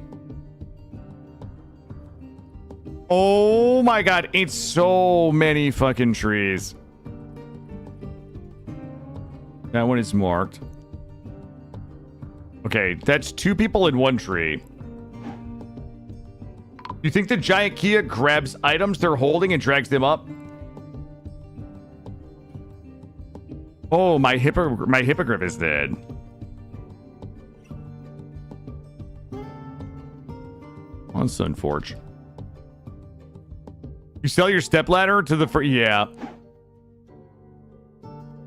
Oh, my God. It's so many fucking trees. That one is marked. Okay, that's 2 people in 1 tree. You think the giant Kia grabs items they're holding and drags them up? Oh, my hippogriff is dead. On Sunforge. You sell your stepladder to the yeah.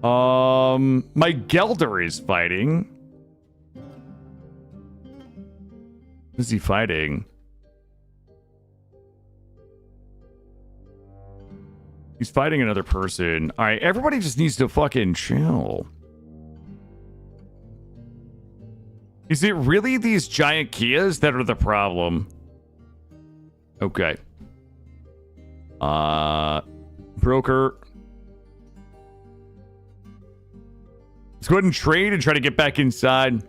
My Gelder is fighting. What is he fighting? He's fighting another person. All right, everybody just needs to fucking chill. Is it really these giant Kias that are the problem? Okay. Broker. Let's go ahead and trade and try to get back inside.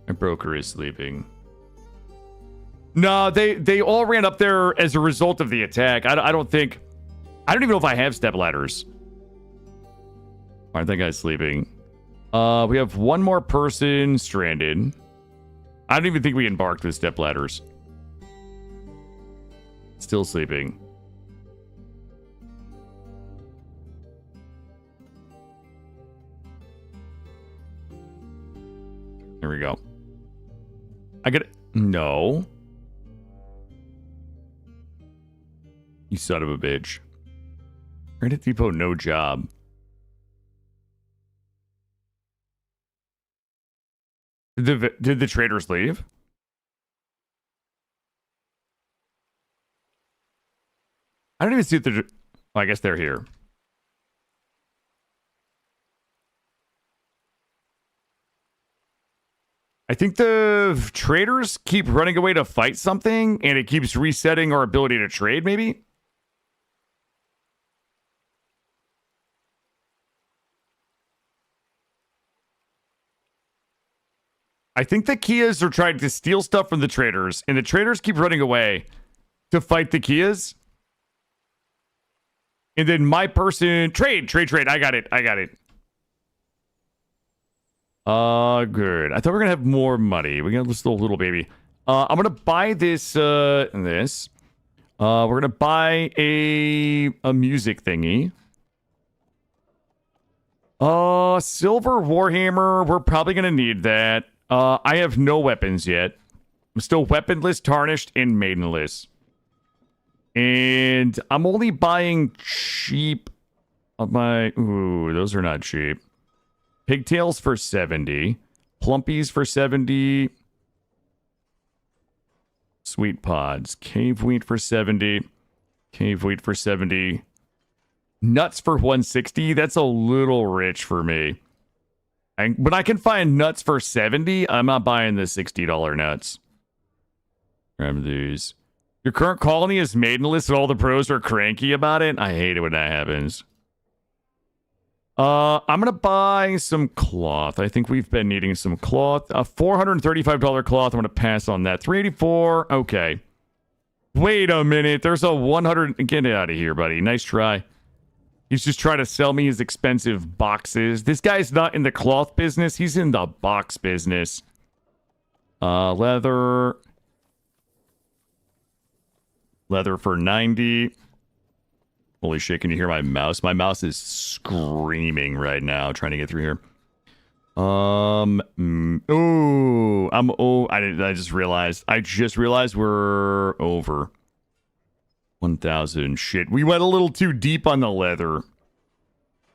My broker is sleeping. No, they all ran up there as a result of the attack. I don't even know if I have step ladders. All right, that guy's sleeping. We have 1 more person stranded. I don't even think we embarked with step ladders. Still sleeping. There we go. I got it. No. You son of a bitch. Granite Depot, no job. Did the traders leave? I don't even see if they're... Well, I guess they're here. I think the traders keep running away to fight something, and it keeps resetting our ability to trade, maybe? I think the Kias are trying to steal stuff from the traders, and the traders keep running away to fight the Kias. And then my person... Trade. I got it. Good. I thought we were going to have more money. We're going to list the little baby. I'm going to buy this, We're going to buy a music thingy. Silver Warhammer. We're probably going to need that. I have no weapons yet. I'm still weaponless, tarnished, and maidenless. And I'm only buying cheap of my... Ooh, those are not cheap. Pigtails for 70. Plumpies for 70. Sweet pods. Cave wheat for 70. Cave wheat for 70. Nuts for 160. That's a little rich for me. But I can find nuts for 70. I'm not buying the $60 nuts. Grab these. Your current colony is maidenless and all the pros are cranky about it. I hate it when that happens. I'm gonna buy some cloth. I think we've been needing some cloth. A $435 cloth. I'm gonna pass on that. 384. Okay. Wait a minute. There's a 100. Get out of here, buddy. Nice try. He's just trying to sell me his expensive boxes. This guy's not in the cloth business. He's in the box business. Leather. Leather for 90. Holy shit, can you hear my mouse? My mouse is screaming right now trying to get through here. I just realized we're over 1,000. Shit, we went a little too deep on the leather.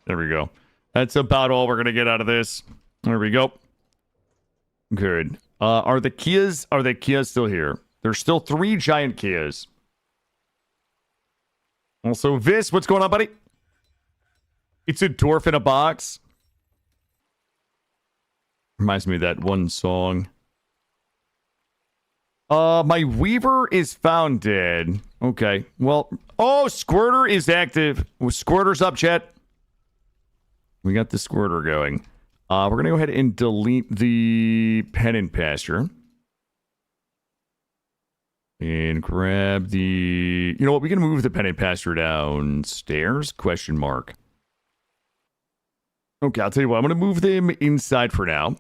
There we go. That's about all we're gonna get out of this. There we go. Good. Are the Kias still here? There's still 3 giant Kias. Also, Vis, what's going on, buddy? It's a dwarf in a box. Reminds me of that one song. My Weaver is found dead. Okay, well... Oh, Squirter is active. Squirter's up, chat. We got the Squirter going. We're going to go ahead and delete the Pennant Pasture. And grab the... You know what? We can move the Pennant Pasture downstairs? Question mark. Okay, I'll tell you what. I'm going to move them inside for now.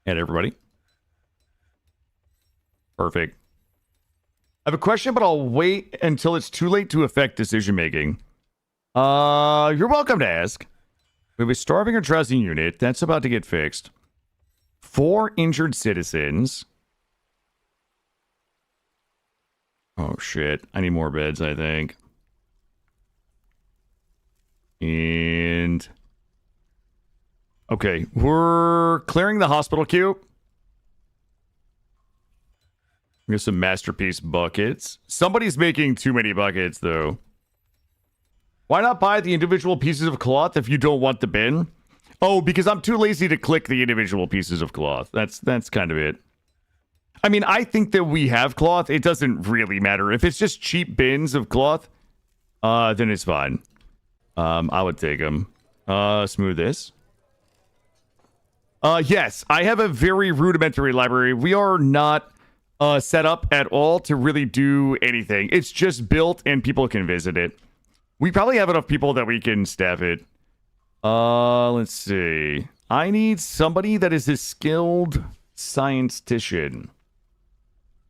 And everybody. Perfect. I have a question, but I'll wait until it's too late to affect decision making. You're welcome to ask. We have a starving or drowsy unit. That's about to get fixed. 4 injured citizens. Oh, shit. I need more beds, I think. And... Okay, we're clearing the hospital queue. We have some masterpiece buckets. Somebody's making too many buckets, though. Why not buy the individual pieces of cloth if you don't want the bin? Oh, because I'm too lazy to click the individual pieces of cloth. That's kind of it. I mean, I think that we have cloth. It doesn't really matter. If it's just cheap bins of cloth, then it's fine. I would take them. Smooth this. Yes, I have a very rudimentary library. We are not set up at all to really do anything. It's just built and people can visit it. We probably have enough people that we can staff it. Let's see. I need somebody that is a skilled scientician.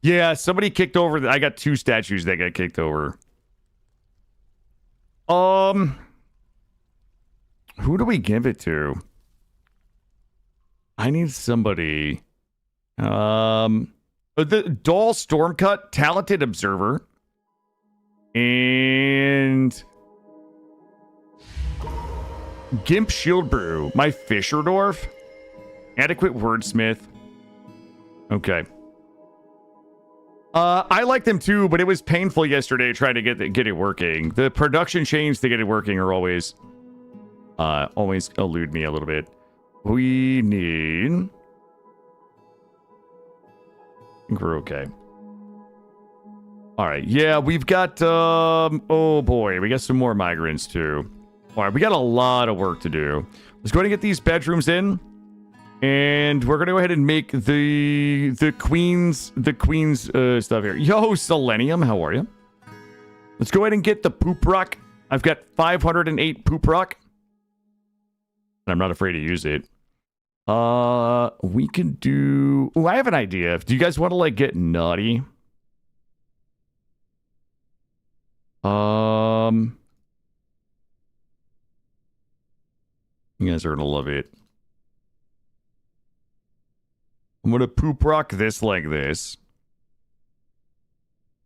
Yeah, somebody kicked over. I got 2 statues that got kicked over. Who do we give it to? I need somebody. The Doll Stormcut, talented observer. And Gimp Shield Brew, my Fisherdorf. Adequate wordsmith. Okay. I like them too, but it was painful yesterday trying to get it working. The production chains to get it working are always elude me a little bit. We need... I think we're okay. Alright, yeah, we've got, oh boy, we got some more migrants too. Alright, we got a lot of work to do. Let's go ahead and get these bedrooms in. And we're gonna go ahead and make the queen's stuff here. Yo, Selenium, how are you? Let's go ahead and get the poop rock. I've got 508 poop rock. And I'm not afraid to use it. We can do... Oh, I have an idea. Do you guys want to, like, get naughty? You guys are gonna love it. I'm gonna poop rock this like this.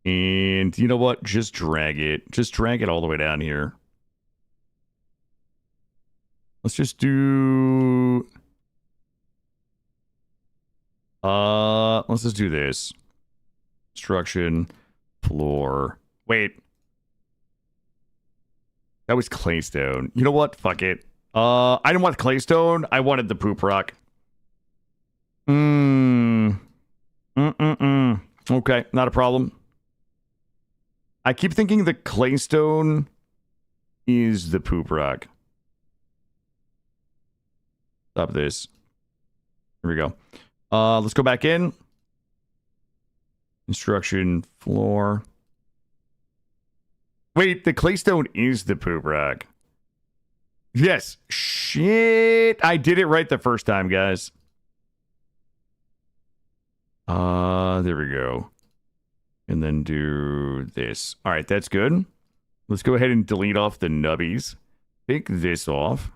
And you know what? Just drag it. Just drag it all the way down here. Let's just do... let's just do this. Construction. Floor. Wait. That was claystone. You know what? Fuck it. I didn't want claystone. I wanted the poop rock. Okay, not a problem. I keep thinking the claystone is the poop rock. Stop this. Here we go. Let's go back in. Construction floor. Wait, the claystone is the poop rock. Yes. Shit. I did it right the first time, guys. There we go. And then do this. All right, that's good. Let's go ahead and delete off the nubbies. Take this off.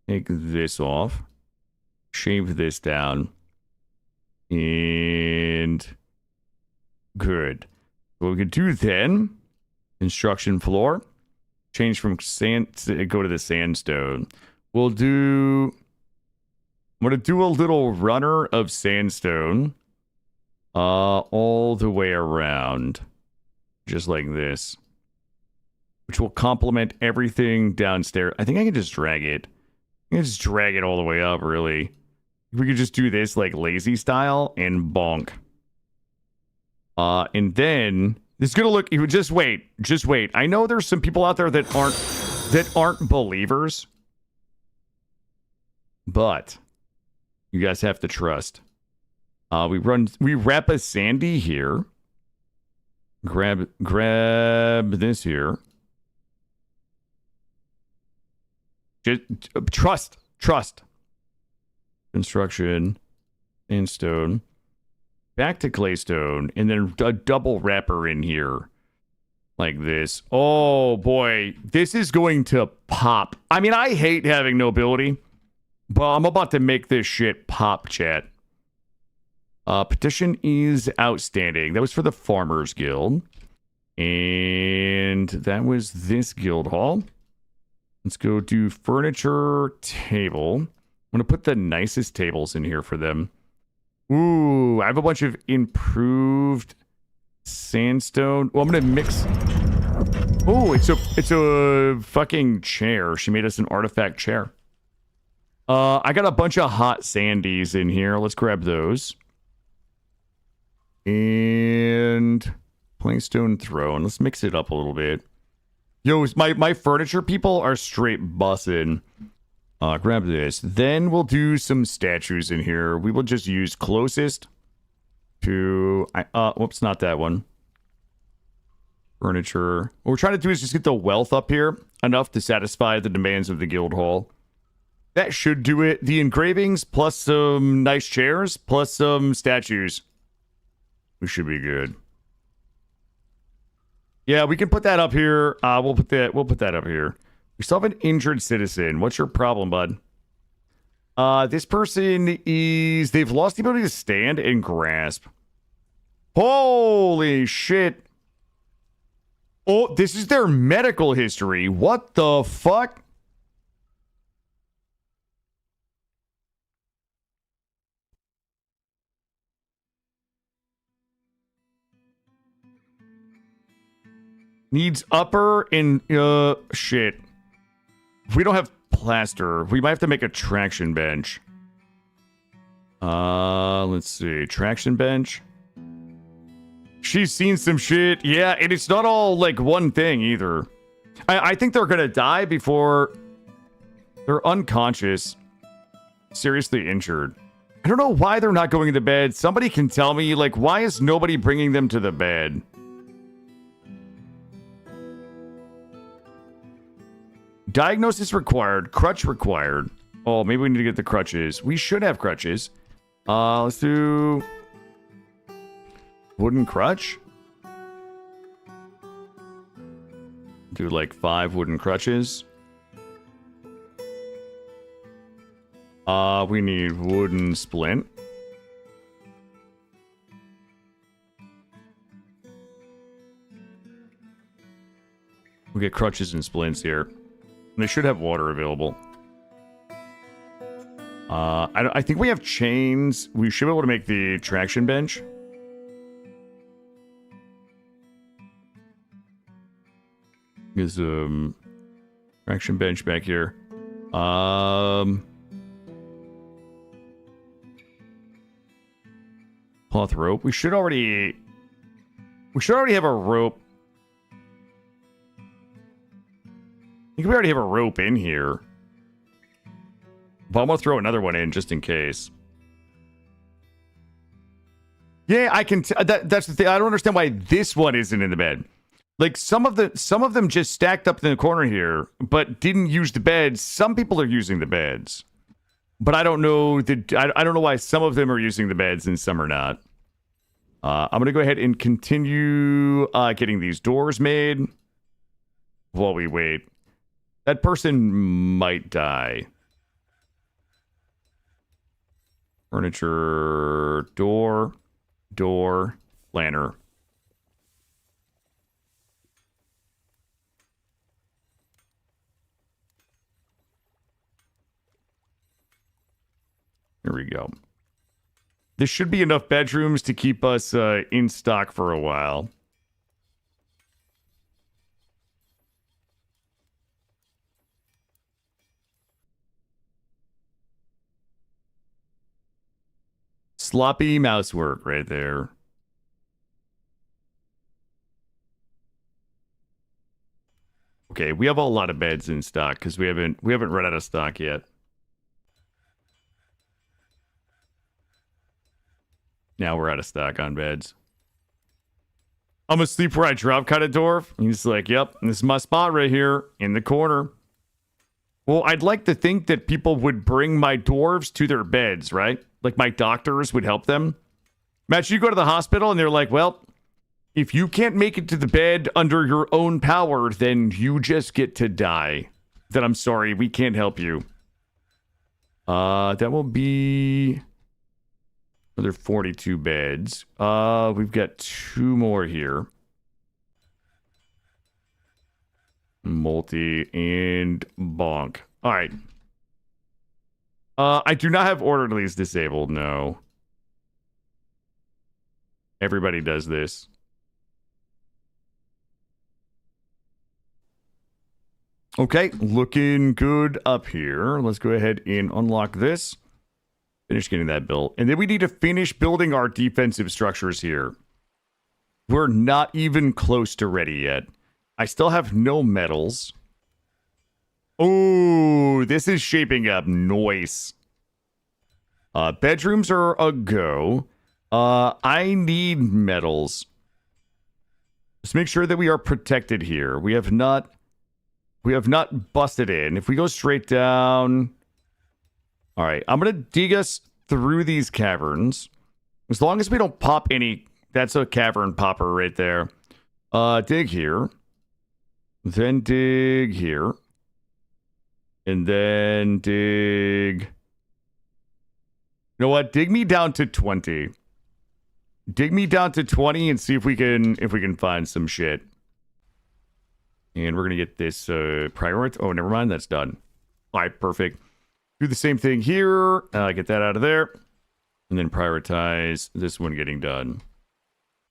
Take this off. Shave this down. And good. What we could do then, construction floor. Change from sand to go to the sandstone. I'm going to do a little runner of sandstone. All the way around. Just like this. Which will complement everything downstairs. I think I can just drag it. I can just drag it all the way up, really. We could just do this like lazy style and bonk. And then this is gonna look. Just wait. Just wait. I know there's some people out there that aren't believers. But you guys have to trust. We wrap a sandy here. Grab this here. Just trust. Construction and stone. Back to claystone, and then a double wrapper in here. Like this. Oh boy, this is going to pop. I mean, I hate having nobility, but I'm about to make this shit pop, chat. Petition is outstanding. That was for the Farmers Guild. And that was this guild hall. Let's go do furniture table. I'm going to put the nicest tables in here for them. Ooh, I have a bunch of improved sandstone. Well, I'm going to mix. Oh, it's a fucking chair. She made us an artifact chair. I got a bunch of hot sandies in here. Let's grab those. And plankstone throne. Let's mix it up a little bit. Yo, my furniture people are straight bussin'. Grab this. Then we'll do some statues in here. We will just use closest to... whoops, not that one. Furniture. What we're trying to do is just get the wealth up here. Enough to satisfy the demands of the guild hall. That should do it. The engravings, plus some nice chairs, plus some statues. We should be good. Yeah, we can put that up here. We'll put that up here. We still have an injured citizen. What's your problem, bud? This person is... They've lost the ability to stand and grasp. Holy shit. Oh, this is their medical history. What the fuck? Needs upper and, shit. If we don't have plaster, we might have to make a traction bench. Let's see. Traction bench. She's seen some shit. Yeah, and it's not all, like, one thing, either. I think they're gonna die before... They're unconscious. Seriously injured. I don't know why they're not going to bed. Somebody can tell me, like, why is nobody bringing them to the bed? Diagnosis required. Crutch required. Oh, maybe we need to get the crutches. We should have crutches. Let's do... Wooden crutch? Do like 5 wooden crutches. We need wooden splint. We'll get crutches and splints here. They should have water available. I think we have chains. We should be able to make the traction bench. There's traction bench back here. Cloth rope. We should already have a rope think we already have a rope in here. But I'm going to throw another one in just in case. Yeah, I can. That's the thing. I don't understand why this one isn't in the bed. Like some of them just stacked up in the corner here, but didn't use the beds. Some people are using the beds, but I don't know. I don't know why some of them are using the beds and some are not. I'm gonna go ahead and continue getting these doors made while we wait. That person might die. Furniture, door, lantern. Here we go. This should be enough bedrooms to keep us in stock for a while. Sloppy mouse work right there. Okay, we have a lot of beds in stock because we haven't run out of stock yet. Now we're out of stock on beds. I'm asleep where I drop kind of dwarf. He's like, yep, this is my spot right here in the corner. Well, I'd like to think that people would bring my dwarves to their beds, right? Like my doctors would help them. Imagine you go to the hospital and they're like, well, if you can't make it to the bed under your own power, then you just get to die. Then I'm sorry, we can't help you. That will be another 42 beds. We've got 2 more here. Multi and bonk. All right. I do not have orderlies disabled, no. Everybody does this. Okay, looking good up here. Let's go ahead and unlock this. Finish getting that built. And then we need to finish building our defensive structures here. We're not even close to ready yet. I still have no metals. Oh, this is shaping up. Nice. Bedrooms are a go. I need metals. Let's make sure that we are protected here. We have not busted in. If we go straight down. All right, I'm going to dig us through these caverns. As long as we don't pop any. That's a cavern popper right there. Dig here. Then dig here. And then dig. You know what? Dig me down to 20. Dig me down to 20 and see if we can find some shit. And we're gonna get this priority. Oh, never mind. That's done. All right, perfect. Do the same thing here. Get that out of there. And then prioritize this one getting done.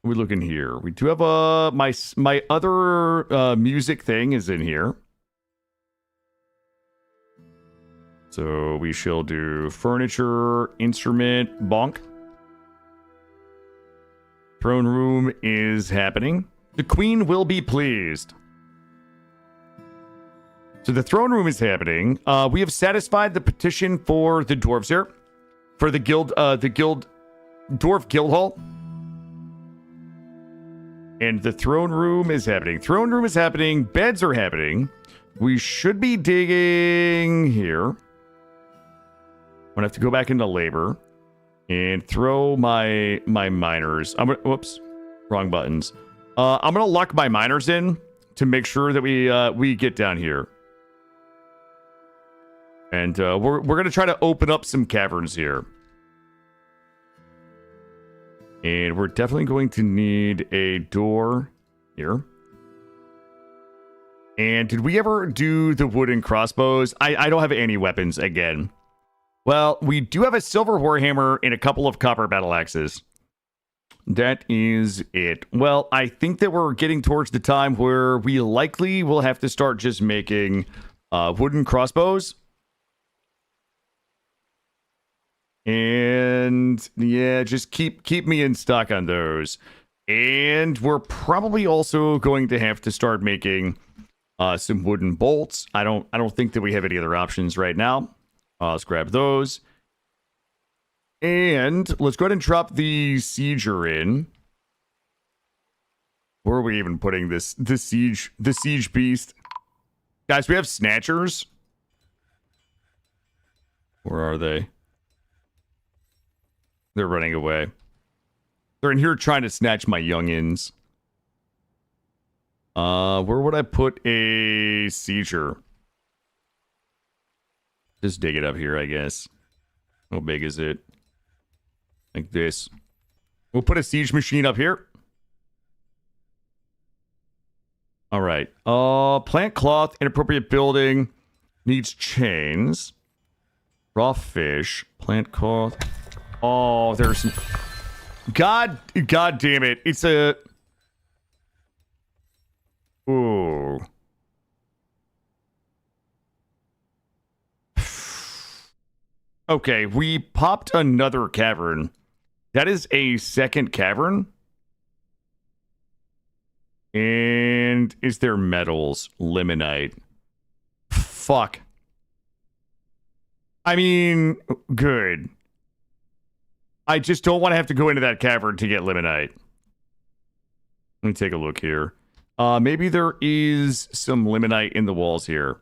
We're looking here. We do have my other music thing is in here. So we shall do furniture, instrument, bonk. Throne room is happening. The queen will be pleased. So the throne room is happening. We have satisfied the petition for the dwarves here. For the guild, dwarf guild hall. And the throne room is happening. Throne room is happening. Beds are happening. We should be digging here. I'm gonna have to go back into labor and throw my miners. Whoops, wrong buttons. I'm gonna lock my miners in to make sure that we get down here. And we're gonna try to open up some caverns here. And we're definitely going to need a door here. And did we ever do the wooden crossbows? I don't have any weapons again. Well, we do have a silver warhammer and a couple of copper battle axes. That is it. Well, I think that we're getting towards the time where we likely will have to start just making wooden crossbows. And yeah, just keep me in stock on those. And we're probably also going to have to start making Some wooden bolts. I don't think that we have any other options right now. Let's grab those. And let's go ahead and drop the sieger in. Where are we even putting this? The siege beast. Guys, we have snatchers. Where are they? They're running away. They're in here trying to snatch my youngins. Where would I put a sieger? Just dig it up here, I guess. How big is it? Like this. We'll put a siege machine up here. All right. Plant cloth, inappropriate building, needs chains. Raw fish, plant cloth. Oh, there's some... God damn it. It's a... Ooh. Okay, we popped another cavern. That is a second cavern. And is there metals? Limonite. Fuck. I mean, good. I just don't want to have to go into that cavern to get limonite. Let me take a look here. Maybe there is some limonite in the walls here.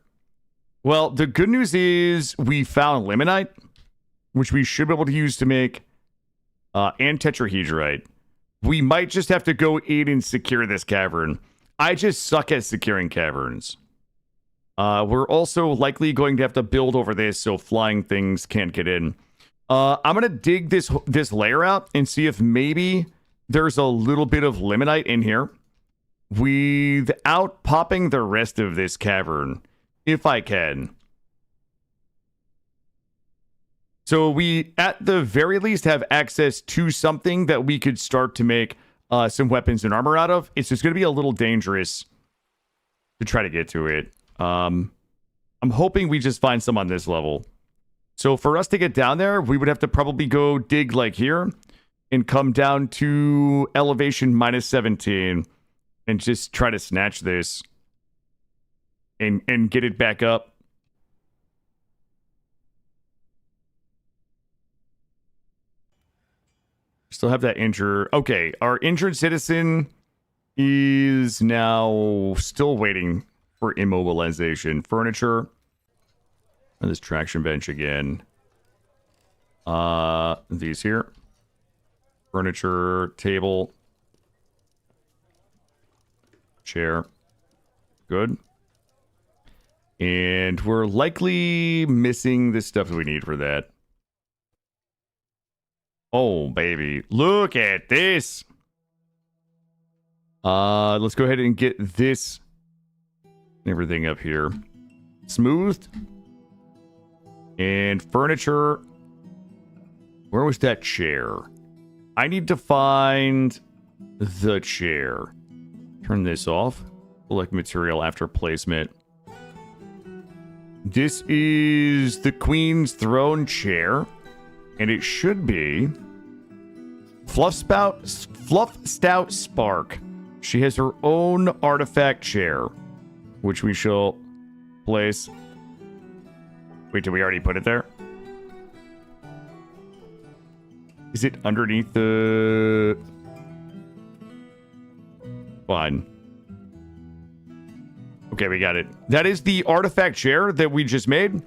Well, the good news is we found limonite, which we should be able to use to make and tetrahedrite. We might just have to go in and secure this cavern. I just suck at securing caverns. We're also likely going to have to build over this so flying things can't get in. I'm going to dig this layer out and see if maybe there's a little bit of limonite in here without popping the rest of this cavern, if I can. So we, at the very least, have access to something that we could start to make some weapons and armor out of. It's just going to be a little dangerous to try to get to it. I'm hoping we just find some on this level. So for us to get down there, we would have to probably go dig like here and come down to elevation -17 and just try to snatch this and get it back up. Still have that injured. Okay, our injured citizen is now still waiting for immobilization. Furniture. And this traction bench again. These here. Furniture, table. Chair. Good. And we're likely missing the stuff that we need for that. Oh, baby. Look at this. Let's go ahead and get this everything up here. Smoothed. And furniture. Where was that chair? I need to find the chair. Turn this off. Select material after placement. This is the Queen's throne chair. And it should be Fluff Stout Spark. She has her own artifact chair, which we shall place. Wait, did we already put it there? Is it underneath the... Fine. Okay, we got it. That is the artifact chair that we just made.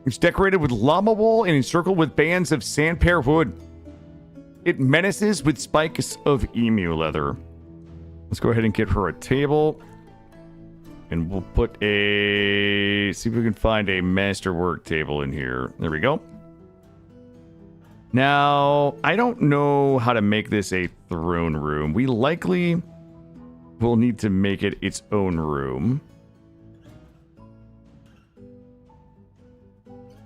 It's decorated with llama wool and encircled with bands of sandpear wood. It menaces with spikes of emu leather. Let's go ahead and get her a table. And we'll put a... See if we can find a masterwork table in here. There we go. Now, I don't know how to make this a throne room. We likely will need to make it its own room.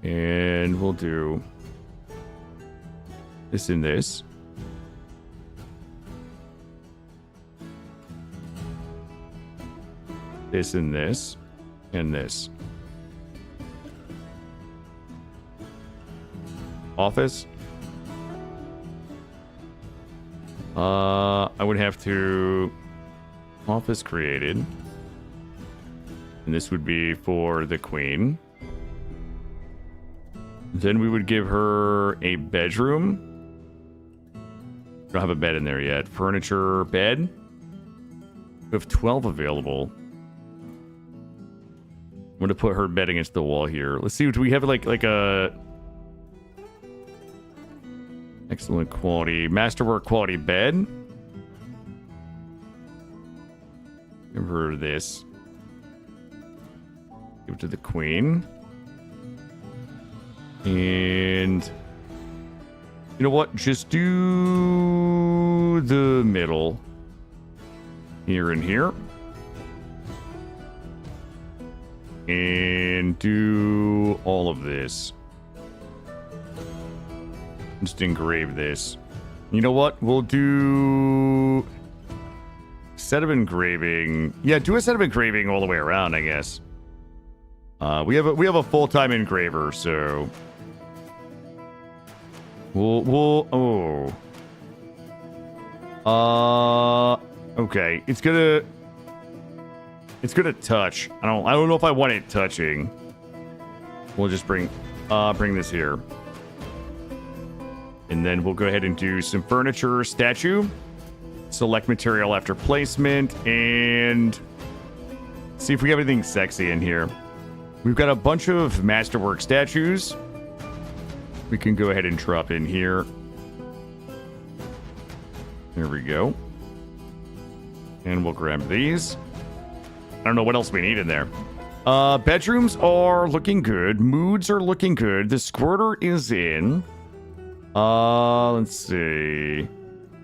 And we'll do this and this. This and this. And this. Office. I would have to... Office created. And this would be for the queen. Then we would give her a bedroom. Don't have a bed in there yet. Furniture, bed. We have 12 available. I'm going to put her bed against the wall here. Let's see. Do we have like a excellent quality masterwork quality bed? Give her this. Give it to the queen. And you know what? Just do the middle. Here and here. And do all of this. Just engrave this. You know what? We'll do set of engraving. Yeah, do a set of engraving all the way around, I guess. We have a full-time engraver, so okay. It's gonna touch. I don't know if I want it touching. We'll just bring this here. And then we'll go ahead and do some furniture statue. Select material after placement and see if we have anything sexy in here. We've got a bunch of masterwork statues. We can go ahead and drop in here. There we go. And we'll grab these. I don't know what else we need in there. Bedrooms are looking good. Moods are looking good. The squirter is in. Let's see.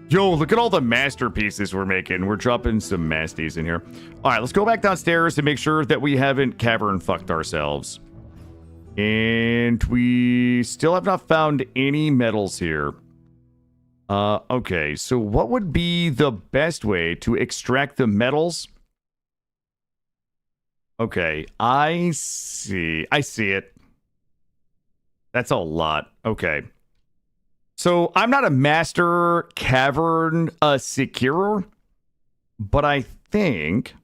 Yo, look at all the masterpieces we're making. We're dropping some masties in here. All right, let's go back downstairs and make sure that we haven't cavern fucked ourselves. And we still have not found any metals here. Okay, so what would be the best way to extract the metals? Okay, I see it. That's a lot. Okay. So I'm not a master cavern securer, but I think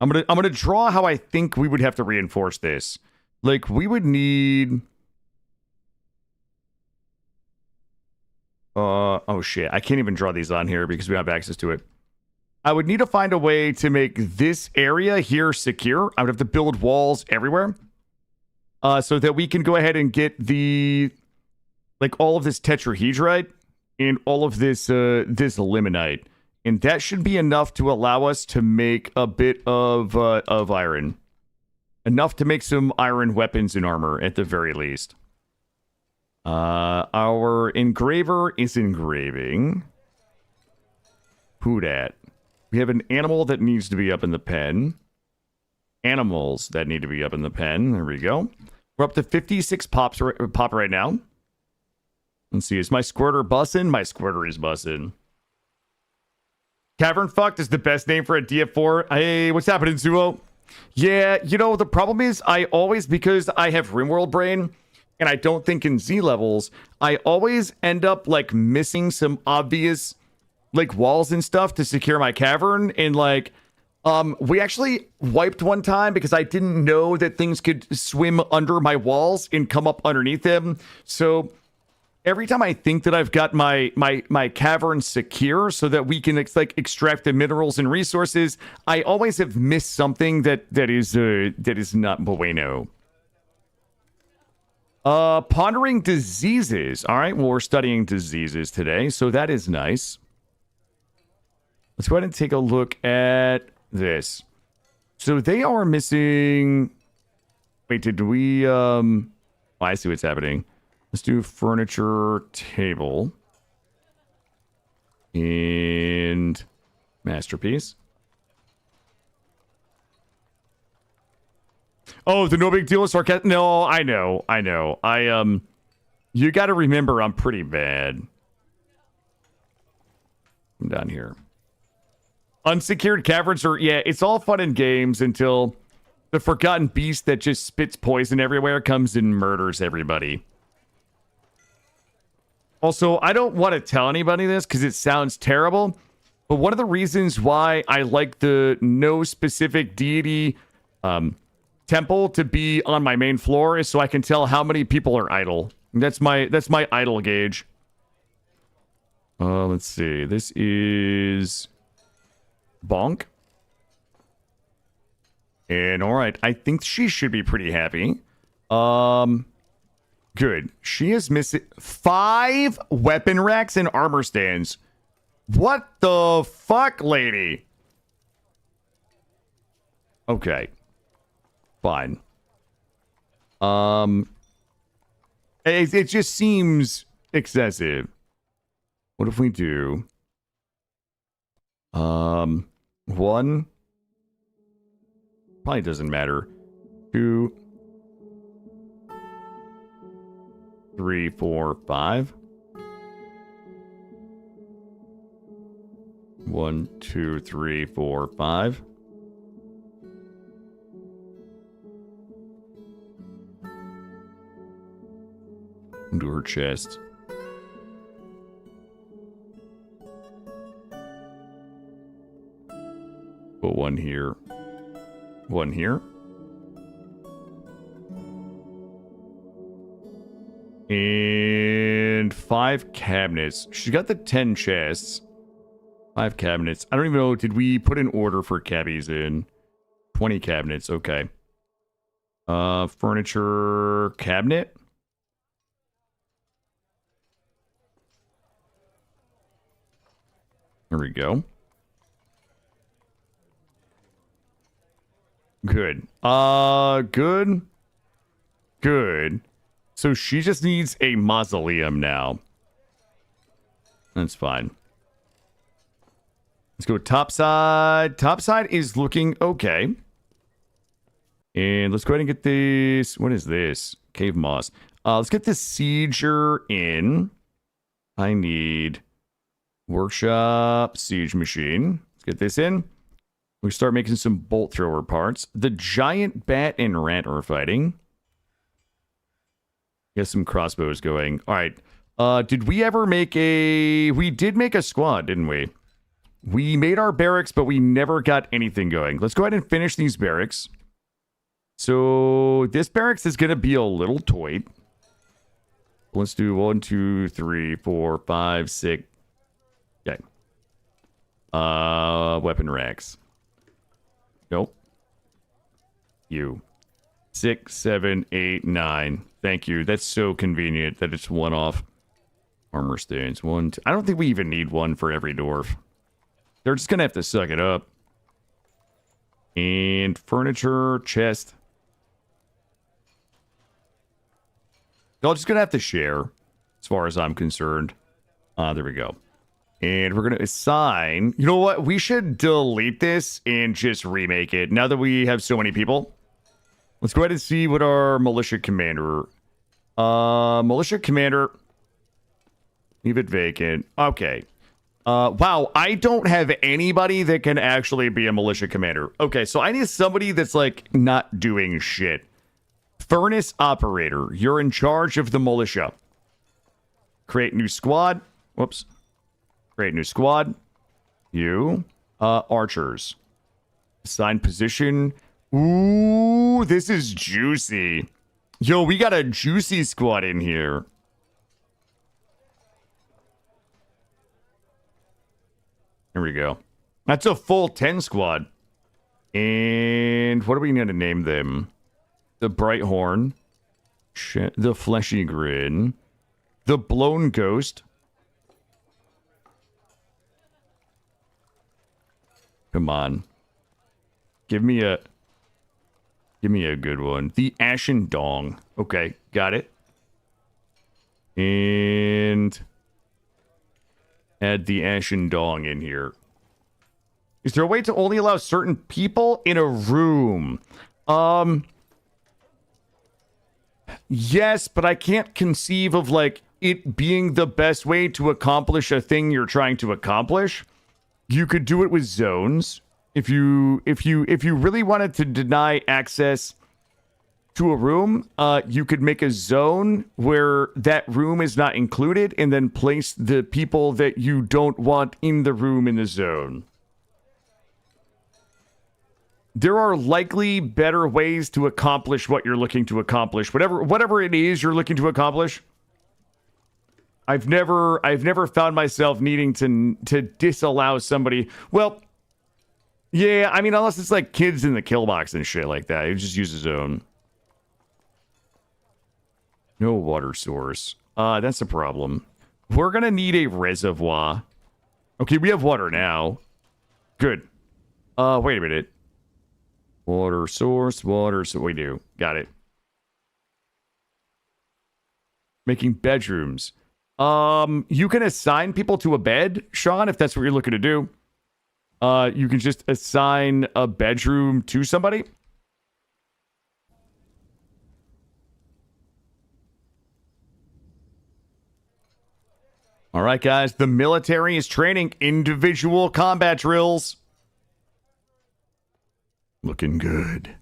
I'm gonna draw how I think we would have to reinforce this. Like we would need. Oh shit! I can't even draw these on here because we don't have access to it. I would need to find a way to make this area here secure. I would have to build walls everywhere, so that we can go ahead and get the. Like all of this tetrahedrite and all of this this limonite, and that should be enough to allow us to make a bit of iron, enough to make some iron weapons and armor at the very least. Our engraver is engraving. Who dat? We have an animal that needs to be up in the pen. Animals that need to be up in the pen. There we go. We're up to 56 pop right now. Let's see, is my squirter bussin'? My squirter is bussin'. Cavern Fucked is the best name for a DF4. Hey, what's happening, Zuo? Yeah, you know, the problem is I always, because I have RimWorld brain, and I don't think in Z levels, I always end up, like, missing some obvious, like, walls and stuff to secure my cavern, and, like, we actually wiped one time because I didn't know that things could swim under my walls and come up underneath them, so... Every time I think that I've got my cavern secure so that we can extract the minerals and resources, I always have missed something that is not bueno. Pondering diseases. All right, well, we're studying diseases today, so that is nice. Let's go ahead and take a look at this. So they are missing. Wait, did we? Oh, I see what's happening. Let's do furniture table and masterpiece. Oh, the no big deal is sarcastic. No, I know. You got to remember, I'm pretty bad. I'm down here. Unsecured caverns are, yeah, it's all fun and games until the forgotten beast that just spits poison everywhere comes and murders everybody. Also, I don't want to tell anybody this because it sounds terrible, but one of the reasons why I like the no specific deity temple to be on my main floor is so I can tell how many people are idle. That's my idle gauge. Let's see. This is Bonk. And all right, I think she should be pretty happy. Good. She is missing 5 weapon racks and armor stands. What the fuck, lady? Okay. Fine. It just seems excessive. What if we do 1? Probably doesn't matter. 2, 3, 4, 5. 1, 2, 3, 4, 5. Into her chest. Put 1 here. 1 here. And 5 cabinets. She's got the 10 chests. 5 cabinets. I don't even know. Did we put an order for cabbies in? 20 cabinets. Okay. Furniture cabinet. There we go. Good. Good. Good. So she just needs a mausoleum now. That's fine. Let's go top side. Top side is looking okay. And let's go ahead and get this. What is this? Cave moss. Let's get this sieger in. I need workshop siege machine. Let's get this in. We start making some bolt thrower parts. The giant bat and rat are fighting. Get some crossbows going. All right. Did we ever make a... We did make a squad, didn't we? We made our barracks, but we never got anything going. Let's go ahead and finish these barracks. So this barracks is going to be a little toy. Let's do 1, 2, 3, 4, 5, 6. Okay. Weapon racks. Nope. You. 6, 7, 8, 9. Thank you. That's so convenient that it's 1 off. Armor stands. 1, 2. I don't think we even need 1 for every dwarf. They're just going to have to suck it up. And furniture, chest. Y'all just going to have to share, as far as I'm concerned. There we go. And we're going to assign... You know what? We should delete this and just remake it. Now that we have so many people. Let's go ahead and see what our militia commander... militia commander... Leave it vacant. Okay. Wow, I don't have anybody that can actually be a militia commander. Okay, so I need somebody that's, like, not doing shit. Furnace operator. You're in charge of the militia. Create new squad. Whoops. Create new squad. You. Archers. Assign position. Ooh, this is juicy. Yo, we got a juicy squad in here. Here we go. That's a full 10 squad. And what are we going to name them? The Bright Horn. The Fleshy Grin. The Blown Ghost. Come on. Give me a good one. The Ashen Dong. Okay, got it. And add the Ashen Dong in here. Is there a way to only allow certain people in a room? Yes, but I can't conceive of, like, it being the best way to accomplish a thing you're trying to accomplish. You could do it with zones. If you really wanted to deny access to a room, you could make a zone where that room is not included and then place the people that you don't want in the room in the zone. there are likely better ways to accomplish what you're looking to accomplish. Whatever it is you're looking to accomplish. I've never found myself needing to disallow somebody. Well, yeah, I mean, unless it's like kids in the kill box and shit like that. He just uses his own. No water source. That's a problem. We're gonna need a reservoir. Okay, we have water now. Good. Wait a minute. Water source, so we do. Got it. Making bedrooms. You can assign people to a bed, Sean, if that's what you're looking to do. You can just assign a bedroom to somebody. All right, guys. The military is training individual combat drills. Looking good.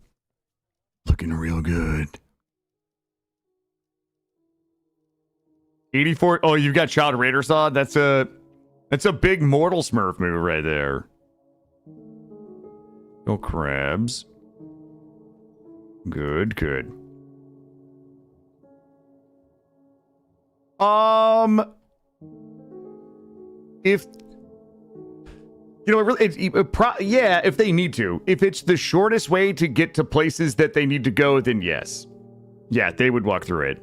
Looking real good. 84. Oh, you've got Child Raider Saw? That's a big Mortal Smurf move right there. No crabs. Good, good. If you know, yeah, if they need to. If it's the shortest way to get to places that they need to go, then yes. Yeah, they would walk through it.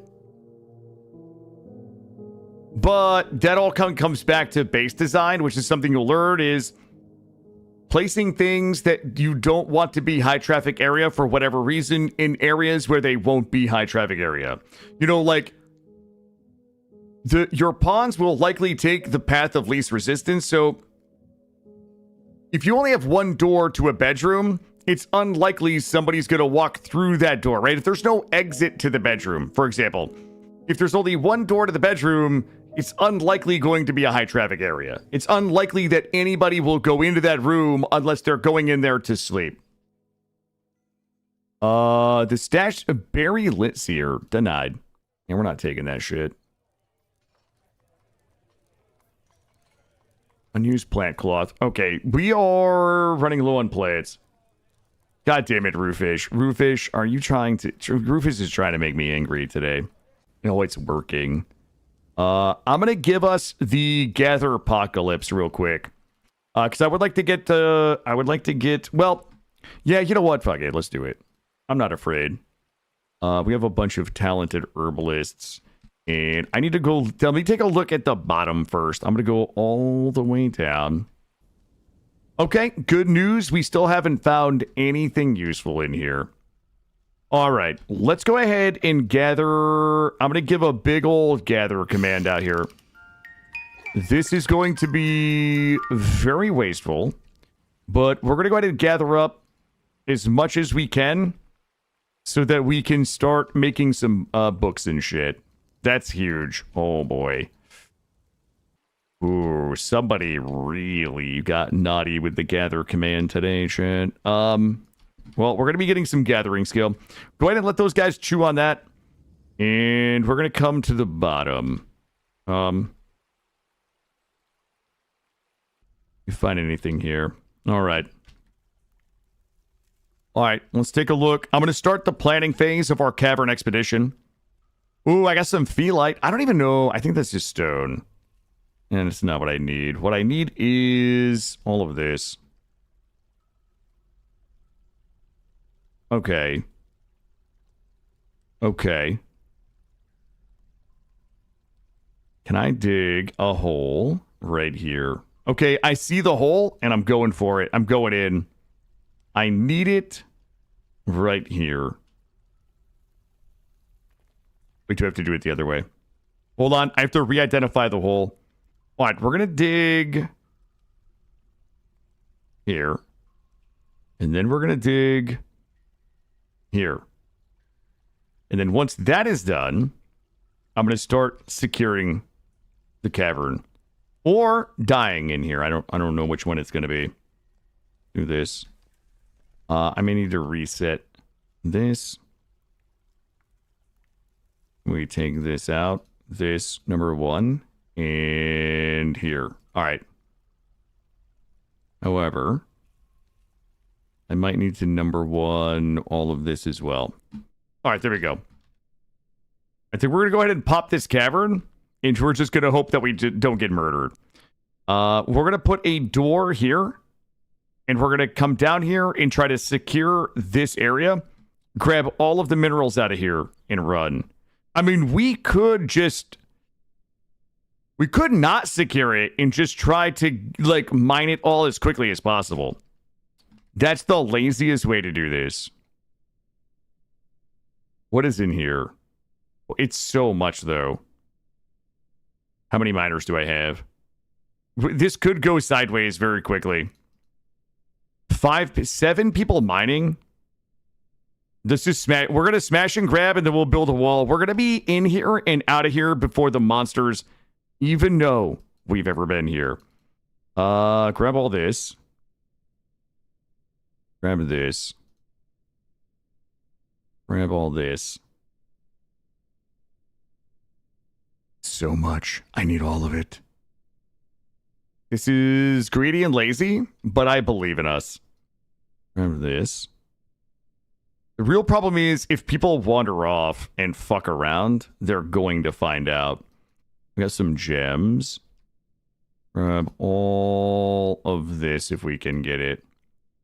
But that all comes back to base design, which is something you'll learn, is placing things that you don't want to be high traffic area for whatever reason in areas where they won't be high traffic area. You know, like your pawns will likely take the path of least resistance, so if you only have one door to a bedroom, it's unlikely somebody's going to walk through that door, right? If there's no exit to the bedroom, for example, if there's only one door to the bedroom, it's unlikely going to be a high traffic area. It's unlikely that anybody will go into that room unless they're going in there to sleep. The stash of berry lit seer denied. And we're not taking that shit. Unused plant cloth. Okay, we are running low on plates. God damn it, Roofish. Roofish, are you trying to... Roofish is trying to make me angry today. No, it's working. I'm going to give us the Gather Apocalypse real quick. Because I would like to get... Well, yeah, you know what? Fuck it, let's do it. I'm not afraid. We have a bunch of talented herbalists. And I need to go... Let me take a look at the bottom first. I'm going to go all the way down. Okay, good news. We still haven't found anything useful in here. All right, let's go ahead and gather... I'm going to give a big old gather command out here. This is going to be very wasteful. But we're going to go ahead and gather up as much as we can so that we can start making some books and shit. That's huge. Oh, boy. Ooh, somebody really got naughty with the gather command today, chat. Well, we're going to be getting some gathering skill. Go ahead and let those guys chew on that. And we're going to come to the bottom. You find anything here? All right. All right, let's take a look. I'm going to start the planning phase of our cavern expedition. Ooh, I got some phelite. I don't even know. I think that's just stone. And it's not what I need. What I need is all of this. Okay. Okay. Can I dig a hole right here? Okay, I see the hole, and I'm going for it. I'm going in. I need it right here. We do have to do it the other way. Hold on. I have to re-identify the hole. All right, we're going to dig here. And then we're going to dig here. And then once that is done, I'm going to start securing the cavern. Or dying in here. I don't know which one it's going to be. Do this. I may need to reset this. We take this out. This, number one. And here. All right. However, I might need to number 1 all of this as well. All right, there we go. I think we're going to go ahead and pop this cavern, and we're just going to hope that we don't get murdered. We're going to put a door here, and we're going to come down here and try to secure this area, grab all of the minerals out of here, and run. I mean, we could not secure it and just try to, like, mine it all as quickly as possible. That's the laziest way to do this. What is in here? It's so much, though. How many miners do I have? This could go sideways very quickly. 7 people mining. This is we're going to smash and grab, and then we'll build a wall. We're going to be in here and out of here before the monsters even know we've ever been here. Grab all this. Grab this. Grab all this. So much. I need all of it. This is greedy and lazy, but I believe in us. Grab this. The real problem is if people wander off and fuck around, they're going to find out. We got some gems. Grab all of this if we can get it.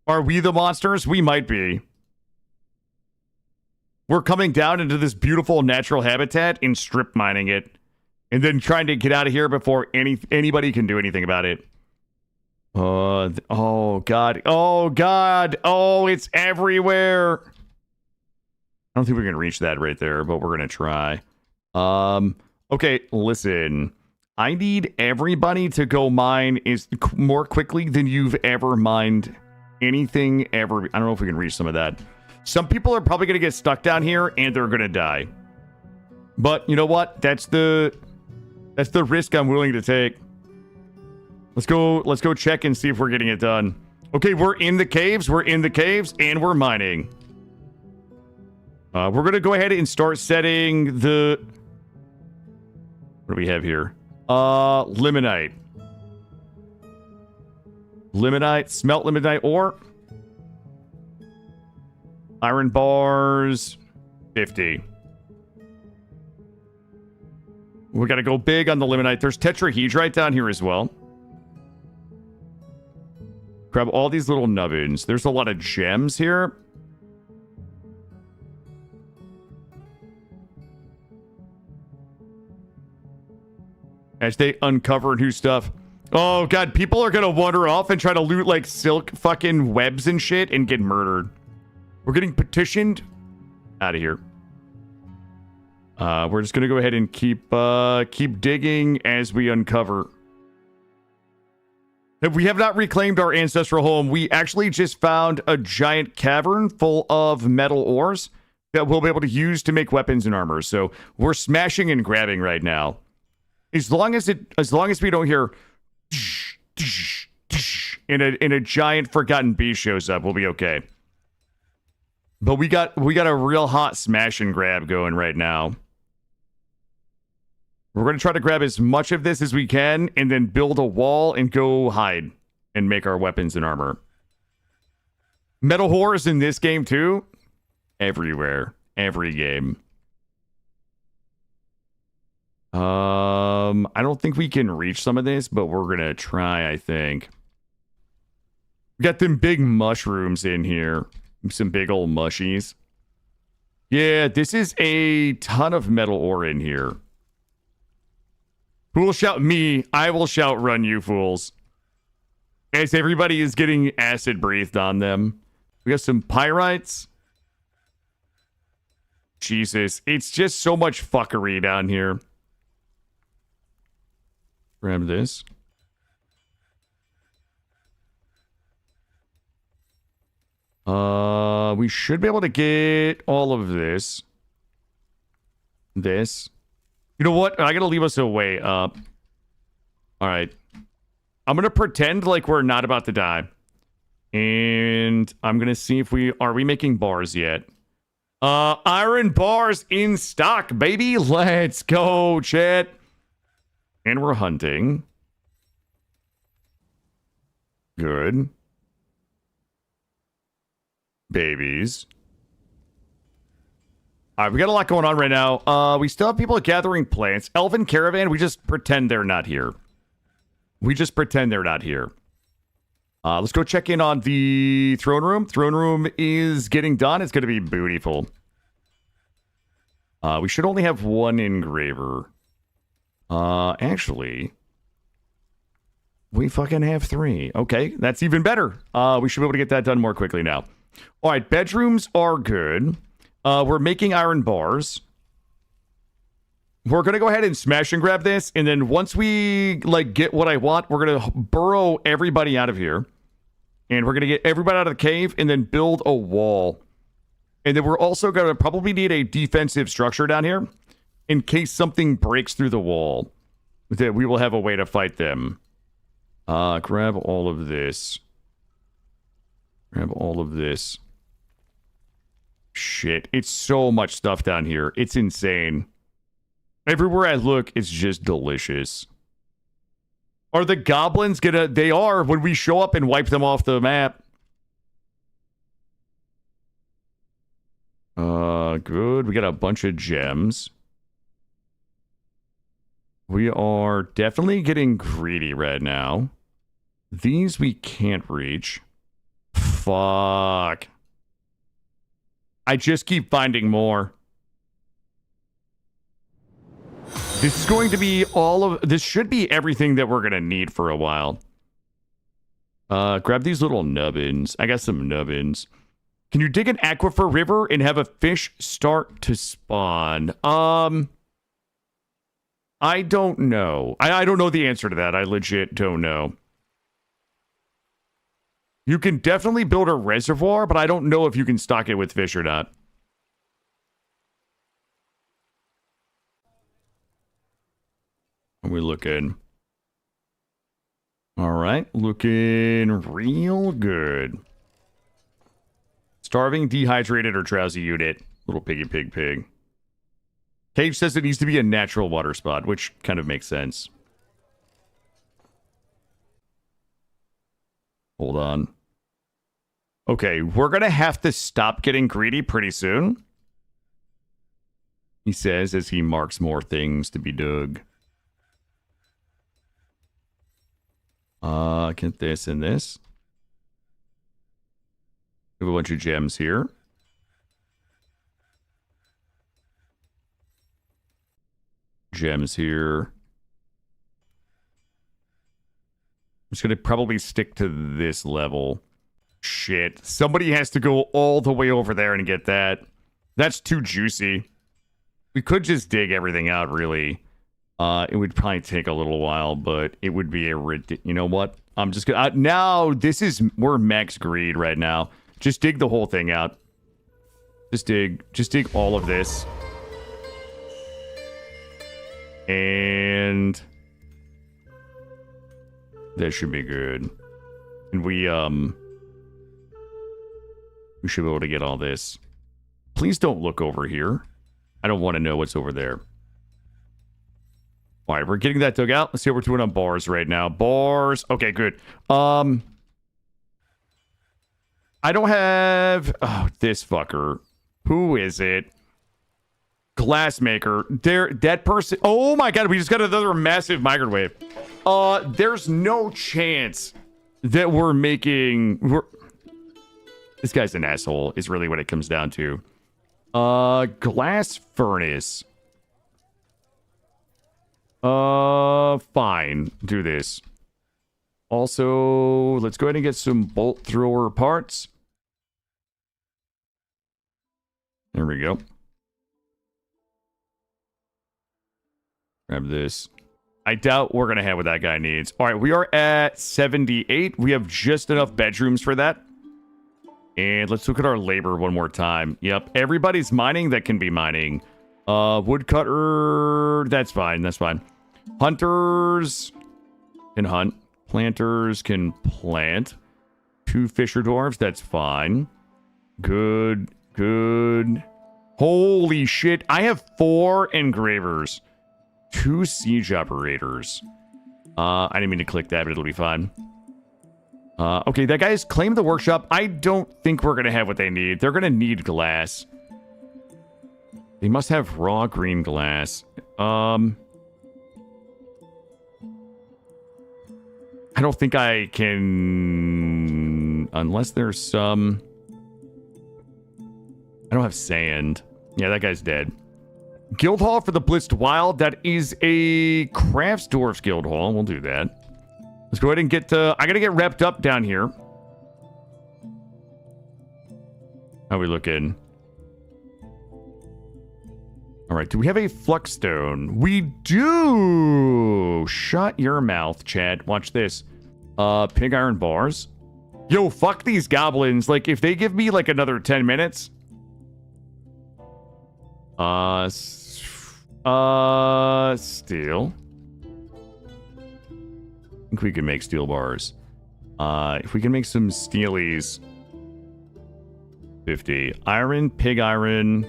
Are we the monsters? We might be. We're coming down into this beautiful natural habitat and strip mining it. And then trying to get out of here before anybody can do anything about it. Oh, God. Oh, God. Oh, it's everywhere. I don't think we can reach that right there, but we're going to try. Okay, listen. I need everybody to go mine more quickly than you've ever mined anything ever. I don't know if we can reach some of that. Some people are probably going to get stuck down here and they're going to die. But you know what? That's the risk I'm willing to take. Let's go check and see if we're getting it done. Okay, we're in the caves. We're in the caves and we're mining. We're going to go ahead and start setting the... What do we have here? Limonite. Limonite, smelt limonite ore. Iron bars, 50. We got to go big on the limonite. There's tetrahedrite down here as well. Grab all these little nubbins. There's a lot of gems here. As they uncover new stuff. Oh, God. People are going to wander off and try to loot, like, silk fucking webs and shit and get murdered. We're getting petitioned. Out of here. We're just going to go ahead and keep digging as we uncover. If we have not reclaimed our ancestral home, we actually just found a giant cavern full of metal ores that we'll be able to use to make weapons and armor. So we're smashing and grabbing right now. As long as we don't hear and a giant forgotten bee shows up, we'll be okay. But we got a real hot smash and grab going right now. We're going to try to grab as much of this as we can and then build a wall and go hide and make our weapons and armor. Metal horrors in this game too. Everywhere. Every game. I don't think we can reach some of this, but we're going to try, I think. We got them big mushrooms in here. Some big old mushies. Yeah, this is a ton of metal ore in here. Who will shout me? I will shout run, you fools. As everybody is getting acid breathed on them. We got some pyrites. Jesus, it's just so much fuckery down here. Grab this. We should be able to get all of this. This. You know what? I gotta leave us a way up. Alright. I'm gonna pretend like we're not about to die. And I'm gonna see if are we making bars yet? Iron bars in stock, baby. Let's go, chat. And we're hunting. Good. babies. All right, we got a lot going on right now. We still have people gathering plants. Elven Caravan, we just pretend they're not here. We just pretend they're not here. Let's go check in on the throne room. Throne room is getting done. It's going to be beautiful. We should only have one engraver. Actually, we fucking have 3. Okay, that's even better. We should be able to get that done more quickly now. All right, bedrooms are good. We're making iron bars. We're going to go ahead and smash and grab this. And then once we like get what I want, we're going to burrow everybody out of here. And we're going to get everybody out of the cave and then build a wall. And then we're also going to probably need a defensive structure down here in case something breaks through the wall. That we will have a way to fight them. Grab all of this. Grab all of this. Shit, it's so much stuff down here. It's insane. Everywhere I look, it's just delicious. Are the goblins gonna... They are when we show up and wipe them off the map. Good. We got a bunch of gems. We are definitely getting greedy right now. These we can't reach. Fuck. I just keep finding more. This is going to be all of... This should be everything that we're going to need for a while. Grab these little nubbins. I got some nubbins. Can you dig an aquifer river and have a fish start to spawn? I don't know. I don't know the answer to that. I legit don't know. You can definitely build a reservoir, but I don't know if you can stock it with fish or not. Are we looking? All right, looking real good. Starving, dehydrated, or drowsy unit. Little piggy pig pig. Cage says it needs to be a natural water spot, which kind of makes sense. Hold on. Okay, we're going to have to stop getting greedy pretty soon. He says as he marks more things to be dug. Get this and this. We have a bunch of gems here. Gems here. I'm just going to probably stick to this level. Shit. Somebody has to go all the way over there and get that. That's too juicy. We could just dig everything out, really. It would probably take a little while, but it would be a... You know what? I'm just going to... now, this is... We're max greed right now. Just dig the whole thing out. Just dig all of this. And... that should be good. And we should be able to get all this. Please don't look over here. I don't want to know what's over there. All right, we're getting that dug out. Let's see what we're doing on bars right now. Bars. Okay, good. I don't have... Oh, this fucker. Who is it? Glassmaker. That person... Oh my god, we just got another massive migrant wave. There's no chance that we're making... This guy's an asshole, is really what it comes down to. Glass furnace. Fine. Do this. Also, let's go ahead and get some bolt thrower parts. There we go. Grab this. I doubt we're going to have what that guy needs. All right, we are at 78. We have just enough bedrooms for that. And let's look at our labor one more time. Yep, everybody's mining that can be mining. Woodcutter, that's fine, that's fine. Hunters can hunt. Planters can plant. 2 fisher dwarves, that's fine. Good. Holy shit, I have 4 engravers. 2 siege operators. I didn't mean to click that, but it'll be fine. Okay, that guy's claimed the workshop. I don't think we're gonna have what they need. They're gonna need glass. They must have raw green glass. I don't think I can... Unless there's some... I don't have sand. Yeah, that guy's dead. Guild Hall for the Blitzed Wild. That is a Craftsdwarf's Guild Hall. We'll do that. Let's go ahead and get... I gotta get repped up down here. How we looking? Alright, do we have a Fluxstone? We do! Shut your mouth, Chad. Watch this. Pig iron bars. Yo, fuck these goblins. Like, if they give me, like, another 10 minutes... steel. I think we can make steel bars. If we can make some steelies. 50. Iron, pig iron...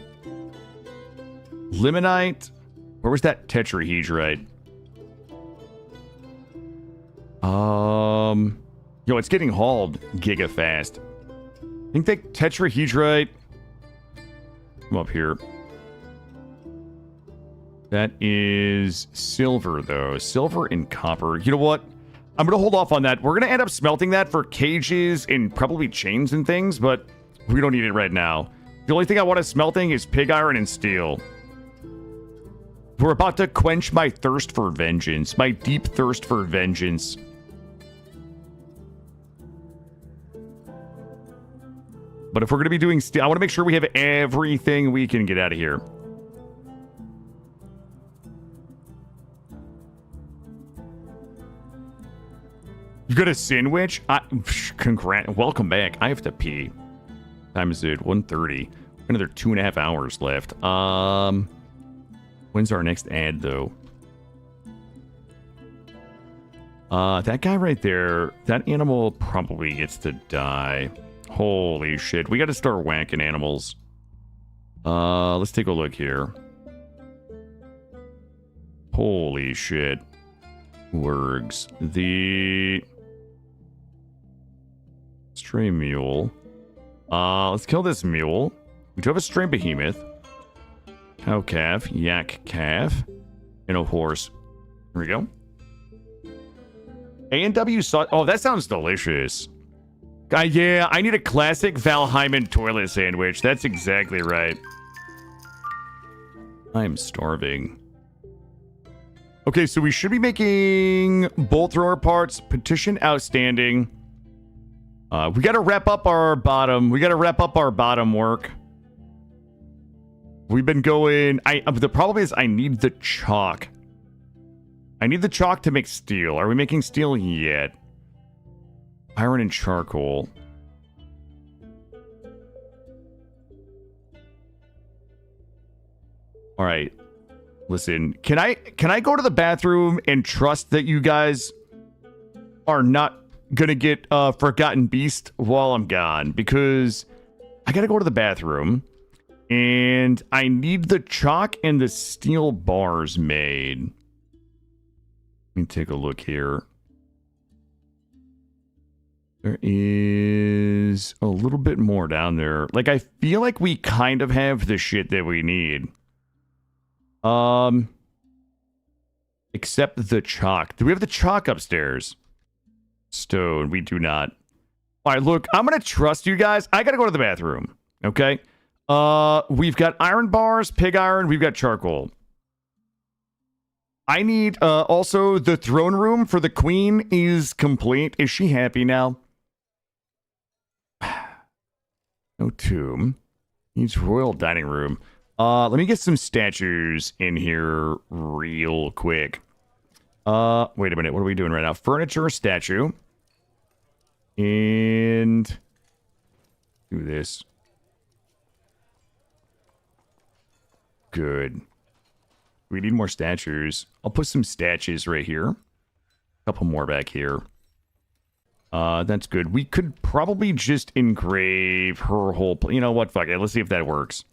Limonite. Where was that tetrahedrite? Yo, it's getting hauled giga fast. I think that tetrahedrite. Come up here. That is silver, though. Silver and copper. You know what? I'm going to hold off on that. We're going to end up smelting that for cages and probably chains and things, but we don't need it right now. The only thing I want to smelting is pig iron and steel. We're about to quench my thirst for vengeance. My deep thirst for vengeance. But if we're going to be doing steel, I want to make sure we have everything we can get out of here. You got a sandwich? Welcome back. I have to pee. Time is it? 1:30. Another 2.5 hours left. When's our next ad, though? That guy right there, that animal probably gets to die. Holy shit. We got to start whacking animals. Let's take a look here. Holy shit. Worgs. The stray mule. Let's kill this mule. We do have a stray behemoth. Cow calf, yak calf, and a horse. Here we go. A&W sauce. Oh, that sounds delicious. Yeah, I need a classic Valheimen toilet sandwich. That's exactly right. I'm starving. Okay, so we should be making bolt thrower parts. Petition outstanding. We got to wrap up our bottom. We got to wrap up our bottom work. We've been going... the problem is I need the chalk. I need the chalk to make steel. Are we making steel yet? Iron and charcoal. All right. Listen, can I go to the bathroom and trust that you guys are not gonna get Forgotten Beast while I'm gone? Because I gotta go to the bathroom. And I need the chalk and the steel bars made. Let me take a look here. There is a little bit more down there. Like, I feel like we kind of have the shit that we need. Except the chalk. Do we have the chalk upstairs? Stone. We do not. All right, look, I'm going to trust you guys. I got to go to the bathroom. Okay? We've got iron bars, pig iron, we've got charcoal. I need, also, the throne room for the queen is complete. Is she happy now? No tomb. Needs royal dining room. Let me get some statues in here real quick. Wait a minute, what are we doing right now? Furniture, statue. And... do this. Good. We need more statues. I'll put some statues right here. A couple more back here. That's good. We could probably just engrave her whole... you know what? Fuck it. Let's see if that works.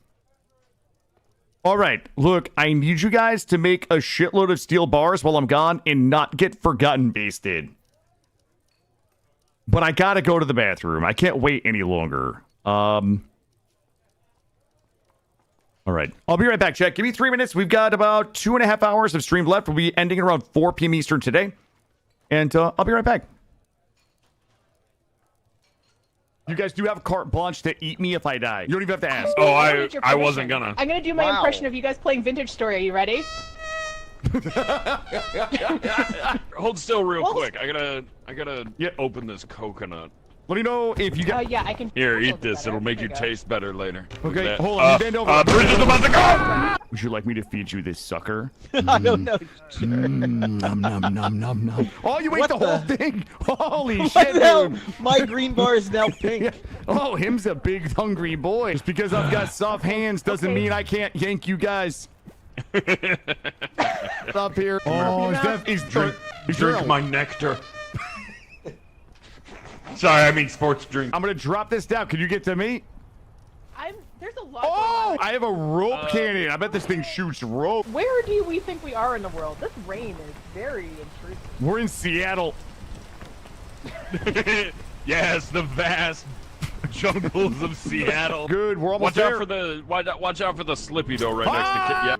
All right. Look, I need you guys to make a shitload of steel bars while I'm gone and not get Forgotten Beasted. but I gotta go to the bathroom. I can't wait any longer. All right. I'll be right back, chat. Give me 3 minutes. We've got about 2.5 hours of stream left. We'll be ending at around 4 p.m. Eastern today. And I'll be right back. You guys do have carte blanche to eat me if I die. You don't even have to ask. Oh, I wasn't gonna. I'm gonna do my impression of you guys playing Vintage Story. Are you ready? Hold still real quick. I gotta open this coconut. Let me know if you got... yeah, I can... Here, eat this. It'll make you taste better later. Okay, hold on. Bend over. Bridge is about to go! Would you like me to feed you this sucker? I don't know. Nom, nom, nom, nom, nom. Oh, you ate What the whole thing? Holy What shit, the hell? dude. My green bar is now pink. Yeah. Oh, him's a big hungry boy. Just because I've got soft hands doesn't mean I can't yank you guys. Up here. Oh, he's Drink my nectar. Sorry, I mean sports drink. I'm gonna drop this down. Can you get to me? There's a lot Oh, going on. I have a rope cannon. I bet this thing shoots rope. Where do we think we are in the world? This rain is very intrusive. We're in Seattle. Yes, the vast jungles of Seattle. Good, we're almost Watch there. out for the watch out for the Slippy though right next to Kit. Yeah.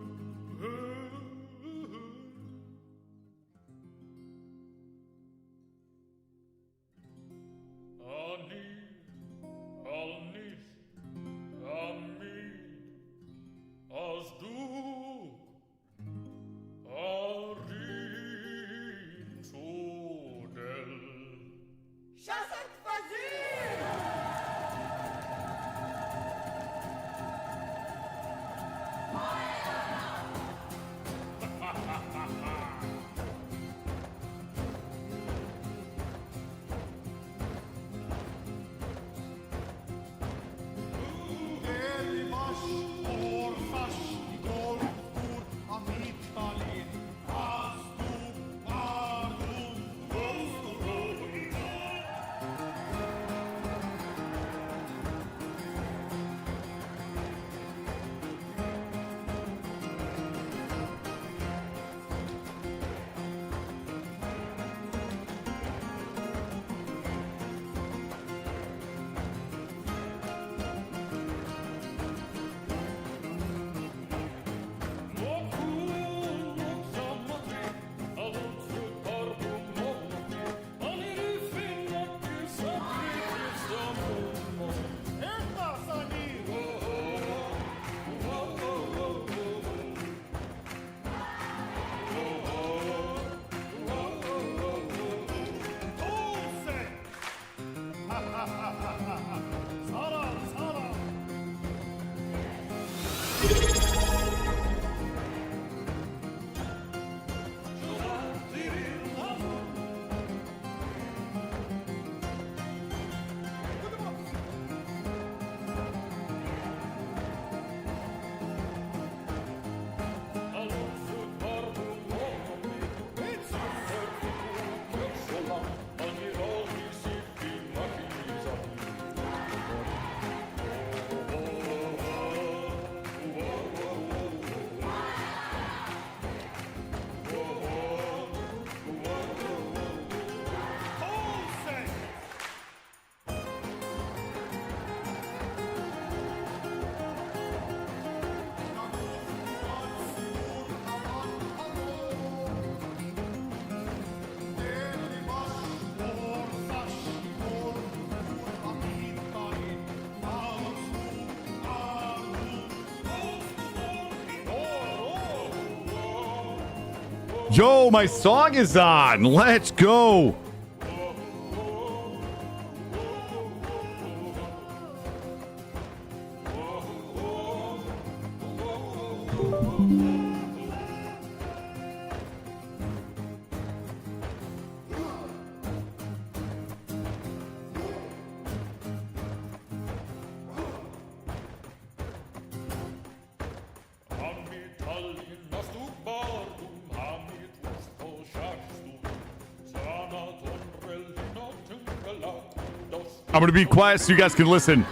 Yo, my song is on. Let's go. I'm going to be quiet so you guys can listen.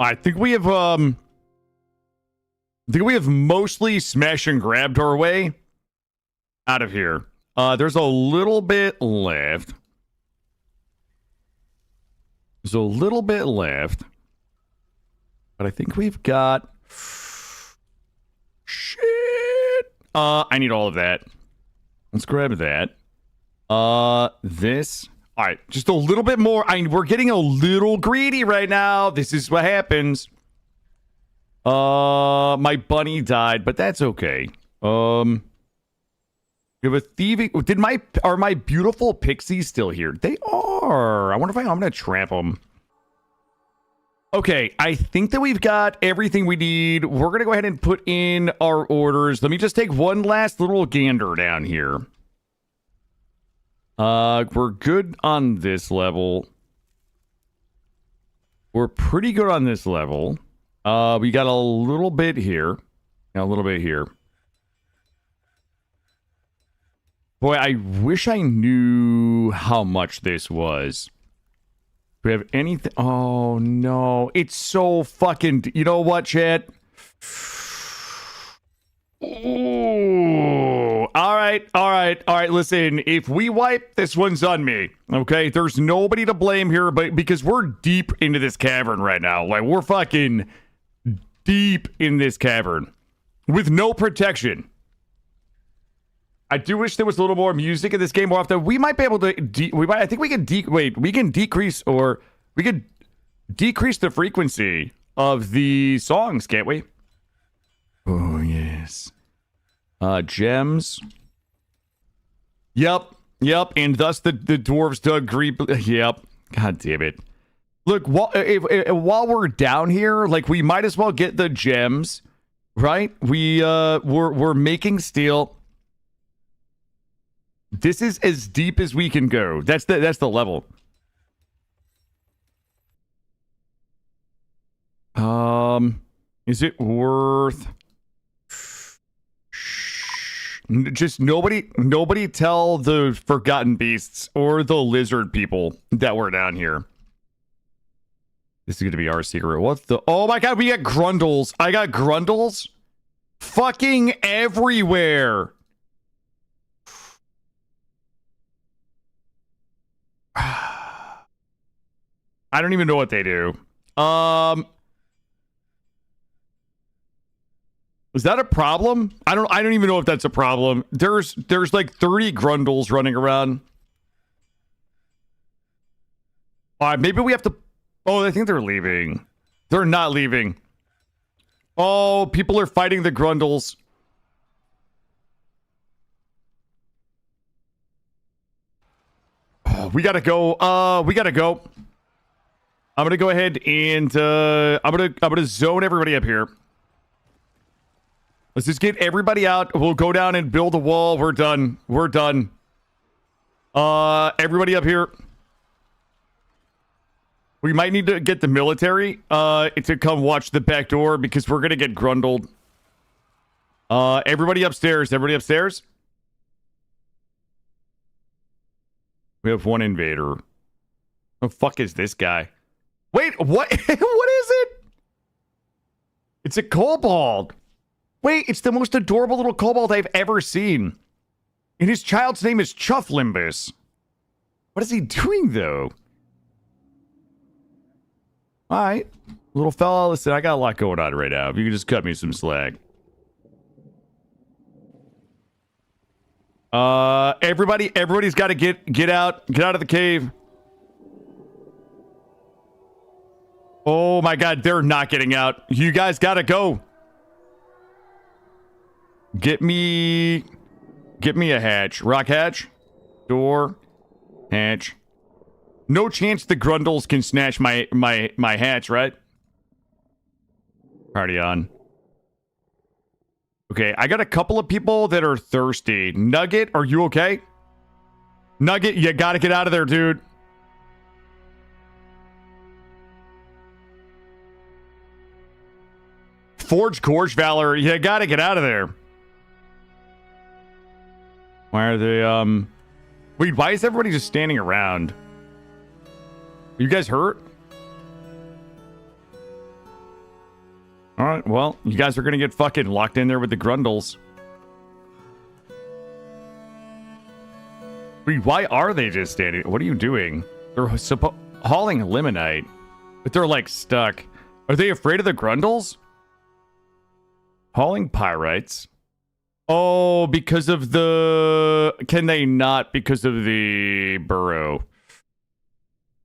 I think we have mostly smash and grabbed our way out of here. There's a little bit left. There's a little bit left. But I think we've got... Shit! I need all of that. Let's grab that. This... All right, just a little bit more. We're getting a little greedy right now. This is what happens. My bunny died, but that's okay. We have a thieving. Are my beautiful pixies still here? They are. I wonder if I'm gonna trap them. Okay, I think that we've got everything we need. We're gonna go ahead and put in our orders. Let me just take one last little gander down here. We're good on this level. We're pretty good on this level. We got a little bit here. A little bit here. Boy, I wish I knew how much this was. Do we have anything? Oh, no. It's so fucking... You know what, chat? Ooh. All right. Listen, if we wipe, this one's on me. Okay, there's nobody to blame here, but because we're deep into this cavern right now, like we're fucking deep in this cavern with no protection. I do wish there was a little more music in this game more often. We might be able to. I think we can we can decrease or we could decrease the frequency of the songs, can't we? Oh yes. Gems. Yep. And thus the dwarves dug deep. Yep. God damn it. Look, while we're down here, like we might as well get the gems, right? We're making steel. This is as deep as we can go. That's the level. Is it worth? Just nobody tell the forgotten beasts or the lizard people that we're down here. This is going to be our secret. What's the... Oh my god, we got grundles. I got grundles fucking everywhere. I don't even know what they do. Is that a problem? I don't even know if that's a problem. There's like 30 grundles running around. Maybe we have to... Oh, I think they're leaving. They're not leaving. Oh, people are fighting the grundles. Oh, we gotta go. We gotta go. I'm gonna go ahead and I'm gonna zone everybody up here. Let's just get everybody out. We'll go down and build a wall. We're done. We're done. Everybody up here. We might need to get the military to come watch the back door because we're gonna get grundled. Everybody upstairs. Everybody upstairs. We have one invader. The fuck is this guy? Wait, what? What is it? It's a kobold. Wait, it's the most adorable little kobold I've ever seen. And his child's name is Chufflimbus. What is he doing, though? All right. Little fella, listen, I got a lot going on right now. If you can just cut me some slack. Everybody's got to get out of the cave. Oh my god, they're not getting out. You guys got to go. Get me a hatch. Rock hatch. Door. Hatch. No chance the grundles can snatch my hatch, right? Party on. Okay, I got a couple of people that are thirsty. Nugget, are you okay? Nugget, you gotta get out of there, dude. Forge Gorge Valor, you gotta get out of there. Why are they, Wait, why is everybody just standing around? Are you guys hurt? right, well, you guys are gonna get fucking locked in there with the Grundles. Wait, why are they just standing? What are you doing? They're hauling limonite, but they're like stuck. Are they afraid of the Grundles? Hauling pyrites. Oh, because of the... Can they not because of the burrow?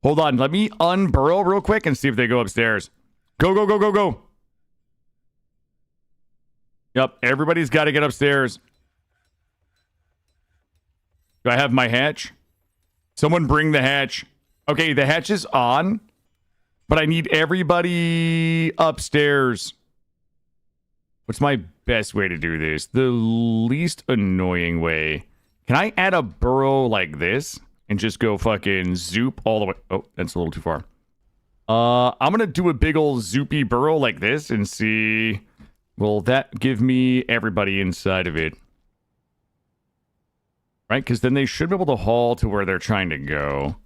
Hold on, let me unburrow real quick and see if they go upstairs. Go, go, go, go, go. Yep, everybody's got to get upstairs. Do I have my hatch? Someone bring the hatch. Okay, the hatch is on, but I need everybody upstairs. What's my best way to do this? The least annoying way. Can I add a burrow like this and just go fucking zoop all the way? Oh, that's a little too far. I'm going to do a big old zoopy burrow like this and see... Will that give me everybody inside of it? Right? Because then they should be able to haul to where they're trying to go.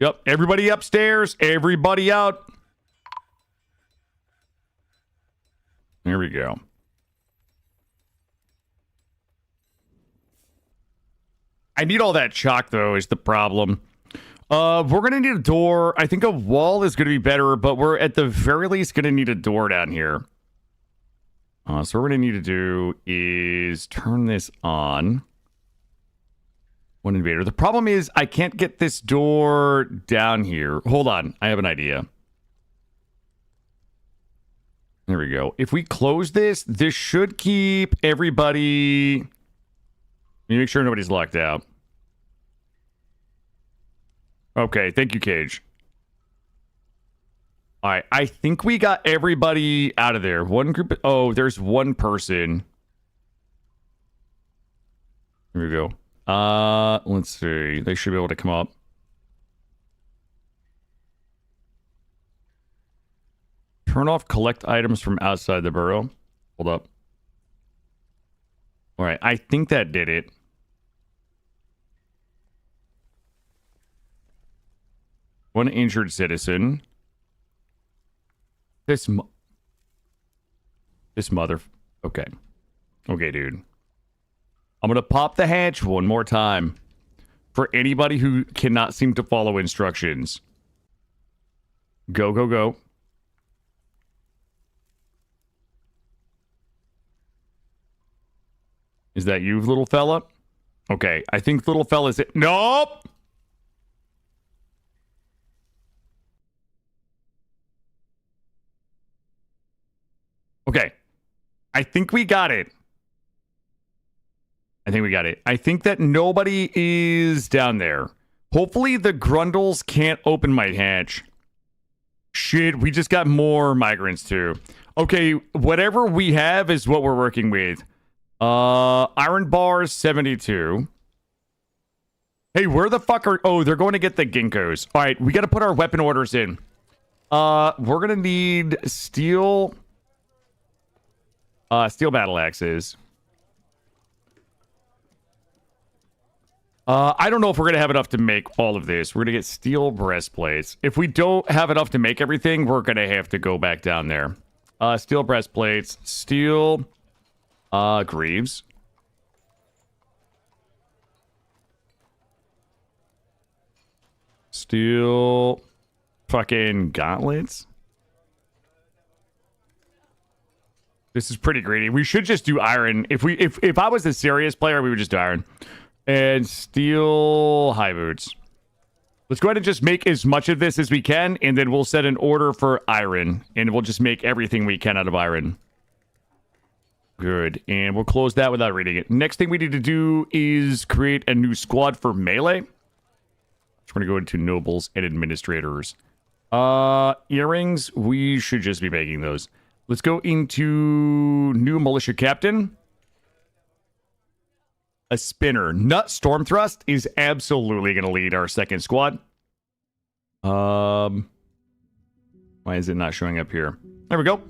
Yep. Everybody upstairs. Everybody out. There we go. I need all that chalk, though, is the problem. We're going to need a door. I think a wall is going to be better, but we're at the very least going to need a door down here. So what we're going to need to do is turn this on. One invader. The problem is I can't get this door down here. Hold on. I have an idea. There we go. If we close this, this should keep everybody... Let me make sure nobody's locked out. Okay, thank you, Cage. All right, I think we got everybody out of there. One group... Oh, there's one person. Here we go. Let's see. They should be able to come up. Turn off collect items from outside the burrow. Hold up. All right, I think that did it. One injured citizen. This mother... Okay. Okay, dude. I'm going to pop the hatch one more time for anybody who cannot seem to follow instructions. Go, go, go. Is that you, little fella? Okay, I think little fella's it. Nope! Okay. I think we got it. I think we got it. I think that nobody is down there. Hopefully the Grundles can't open my hatch. Shit, we just got more migrants too. Okay, whatever we have is what we're working with. Iron bars, 72. Hey, where the fuck are... Oh, they're going to get the ginkgos. All right, we got to put our weapon orders in. We're going to need steel... steel battle axes. I don't know if we're going to have enough to make all of this. We're going to get steel breastplates. If we don't have enough to make everything, we're going to have to go back down there. Steel breastplates. Steel... greaves. Steel... fucking gauntlets. This is pretty greedy. We should just do iron. If I was a serious player, we would just do iron. And steel high boots. Let's go ahead and just make as much of this as we can, and then we'll set an order for iron, and we'll just make everything we can out of iron. Good. And we'll close that without reading it. Next thing we need to do is create a new squad for melee. We're going to go into nobles and administrators. Earrings, we should just be making those. Let's go into new militia captain. A spinner. Nut storm thrust is absolutely going to lead our second squad. Why is it not showing up here? There we go.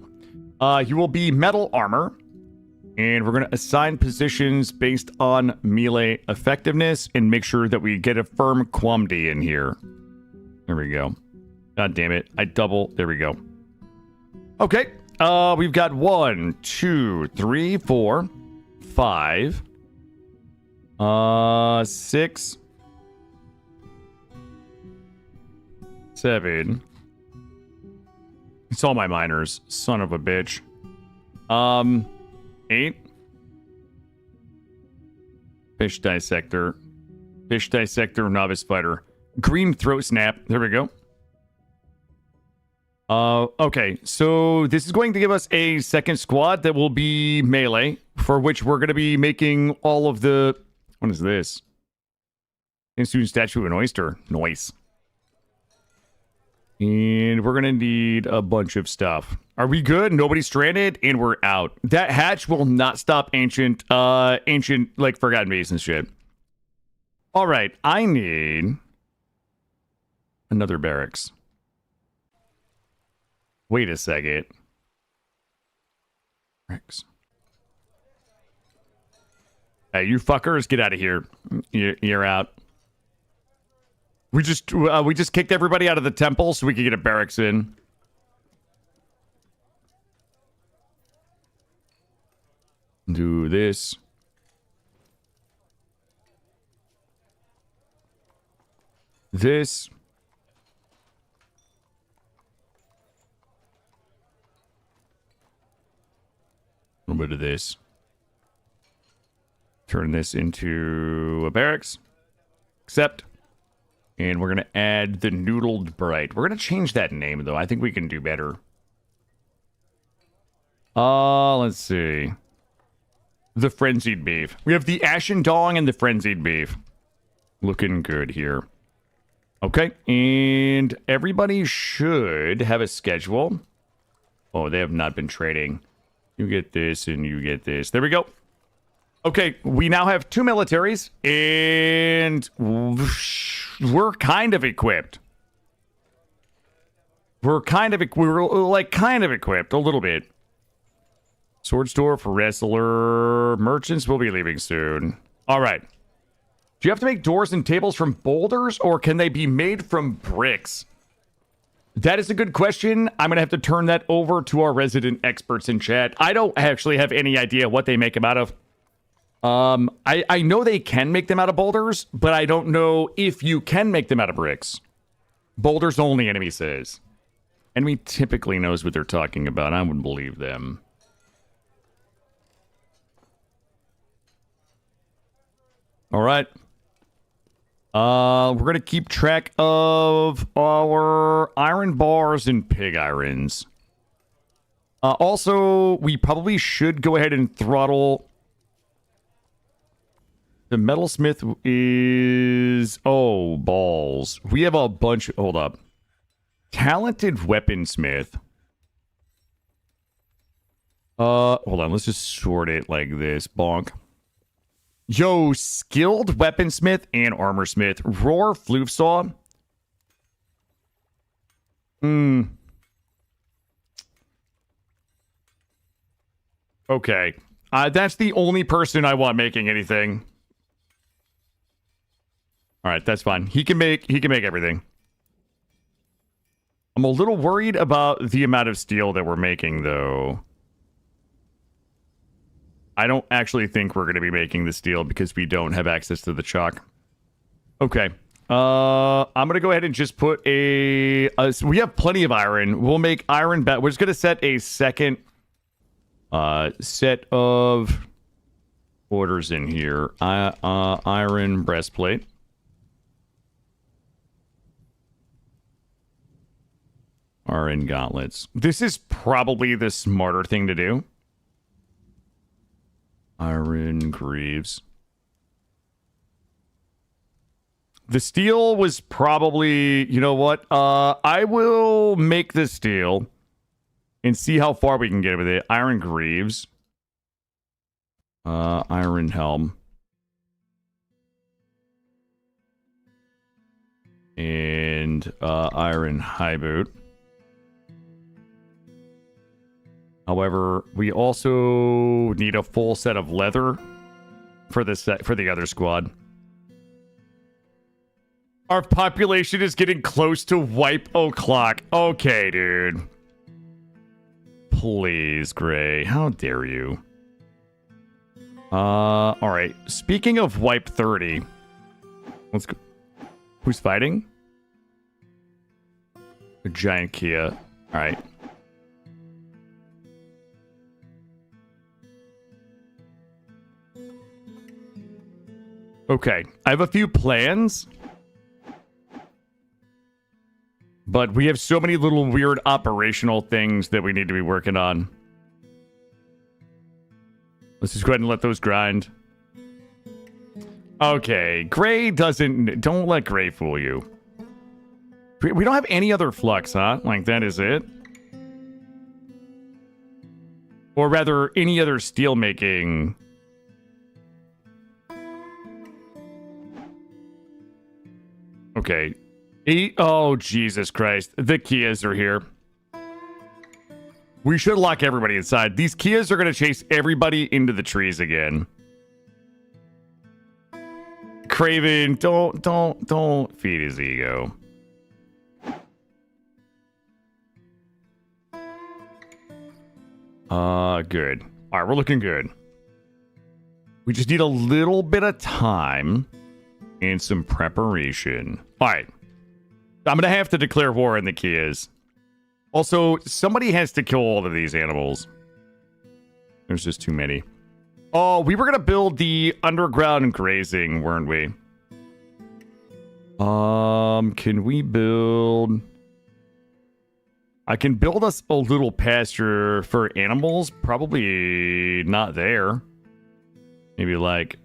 You will be metal armor. And we're going to assign positions based on melee effectiveness and make sure that we get a firm quamdi in here. There we go. God damn it. There we go. Okay. We've got 1, 2, 3, 4, 5, 6, 7. It's all my miners. Son of a bitch. 8. Fish dissector. Fish dissector, novice fighter. Green throat snap. There we go. Okay, so this is going to give us a second squad that will be melee, for which we're going to be making all of the... What is this? Institute statue of an oyster. Nice. And we're going to need a bunch of stuff. Are we good? Nobody's stranded? And we're out. That hatch will not stop ancient, like, Forgotten Base and shit. All right, I need another barracks. Wait a second. Barracks. Hey, you fuckers, get out of here. You're out. We just kicked everybody out of the temple so we could get a barracks in. Do this. This. A little bit of this. Turn this into a barracks. Accept. And we're going to add the Noodled Bright. We're going to change that name, though. I think we can do better. Let's see. The Frenzied Beef. We have the Ashen Dong and the Frenzied Beef. Looking good here. Okay. And everybody should have a schedule. Oh, they have not been trading. You get this and you get this. There we go. Okay, we now have 2 militaries, and we're kind of equipped. We're like kind of equipped a little bit. Sword store for wrestler. Merchants will be leaving soon. All right. Do you have to make doors and tables from boulders, or can they be made from bricks? That is a good question. I'm going to have to turn that over to our resident experts in chat. I don't actually have any idea what they make them out of. I know they can make them out of boulders, but I don't know if you can make them out of bricks. Boulders only, enemy says. Enemy typically knows what they're talking about. I wouldn't believe them. All right. We're going to keep track of our iron bars and pig irons. Also, we probably should go ahead and throttle... The metalsmith is... Oh, balls. We have a bunch... Hold up. Talented weaponsmith. Hold on. Let's just sort it like this. Bonk. Yo, skilled weaponsmith and armorsmith. Roar floof saw. Okay. That's the only person I want making anything. All right, that's fine. He can make everything. I'm a little worried about the amount of steel that we're making, though. I don't actually think we're going to be making the steel because we don't have access to the chalk. Okay. I'm going to go ahead and just put a we have plenty of iron. We'll make iron We're just going to set a second set of orders in here. Iron breastplate. Iron gauntlets. This is probably the smarter thing to do. Iron greaves. The steel was probably... You know what? I will make the steel and see how far we can get with it. Iron greaves. Iron helm. And iron high boot. However, we also need a full set of leather for the other squad. Our population is getting close to wipe o'clock. Okay, dude. please, Gray. How dare you? All right. Speaking of wipe 30, let's go. Who's fighting? A giant Kia. All right. Okay. I have a few plans. But we have so many little weird operational things that we need to be working on. Let's just go ahead and let those grind. Okay, Gray doesn't... Don't let Gray fool you. We don't have any other flux, huh? Like, that is it? Or rather, any other steel making... Okay. Oh, Jesus Christ. The Kias are here. We should lock everybody inside. These Kias are going to chase everybody into the trees again. Craven, don't feed his ego. Good. All right, we're looking good. We just need a little bit of time and some preparation. All right. I'm going to have to declare war on the Kias. Also, somebody has to kill all of these animals. There's just too many. Oh, we were going to build the underground grazing, weren't we? Can we build... I can build us a little pasture for animals. Probably not there. Maybe like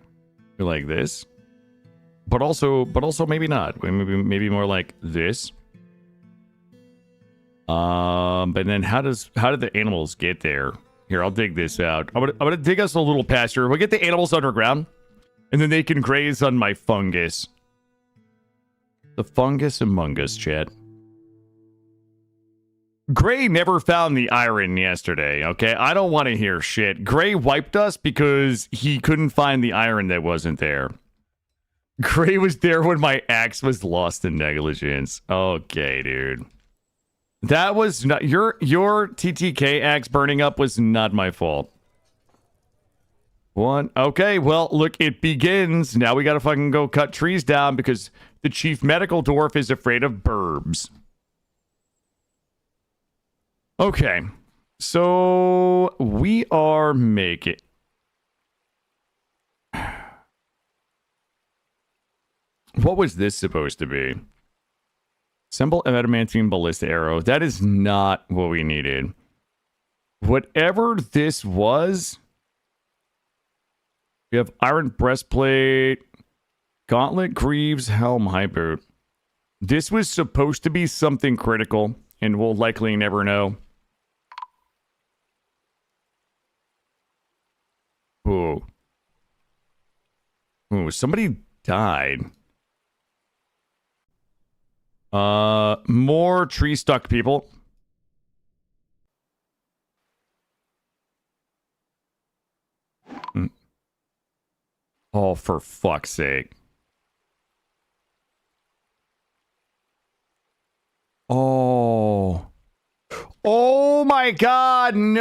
this. But also maybe not. Maybe more like this. But then how did the animals get there? Here, I'll dig this out. I'm gonna dig us a little pasture. We'll get the animals underground, and then they can graze on my fungus. The fungus among us, chat. Gray never found the iron yesterday, okay? I don't want to hear shit. Gray wiped us because he couldn't find the iron that wasn't there. Gray was there when my axe was lost in negligence. Okay, dude. That was not... Your TTK axe burning up was not my fault. One. Okay, well, look, it begins. Now we gotta fucking go cut trees down because the chief medical dwarf is afraid of burbs. Okay. So, we are making... What was this supposed to be? Assemble adamantine ballista arrow. That is not what we needed. Whatever this was... We have iron breastplate, gauntlet, greaves, helm, high boot. This was supposed to be something critical, and we'll likely never know. Ooh. Ooh, somebody died. More tree stuck people. Oh, for fuck's sake. Oh. Oh my god, no.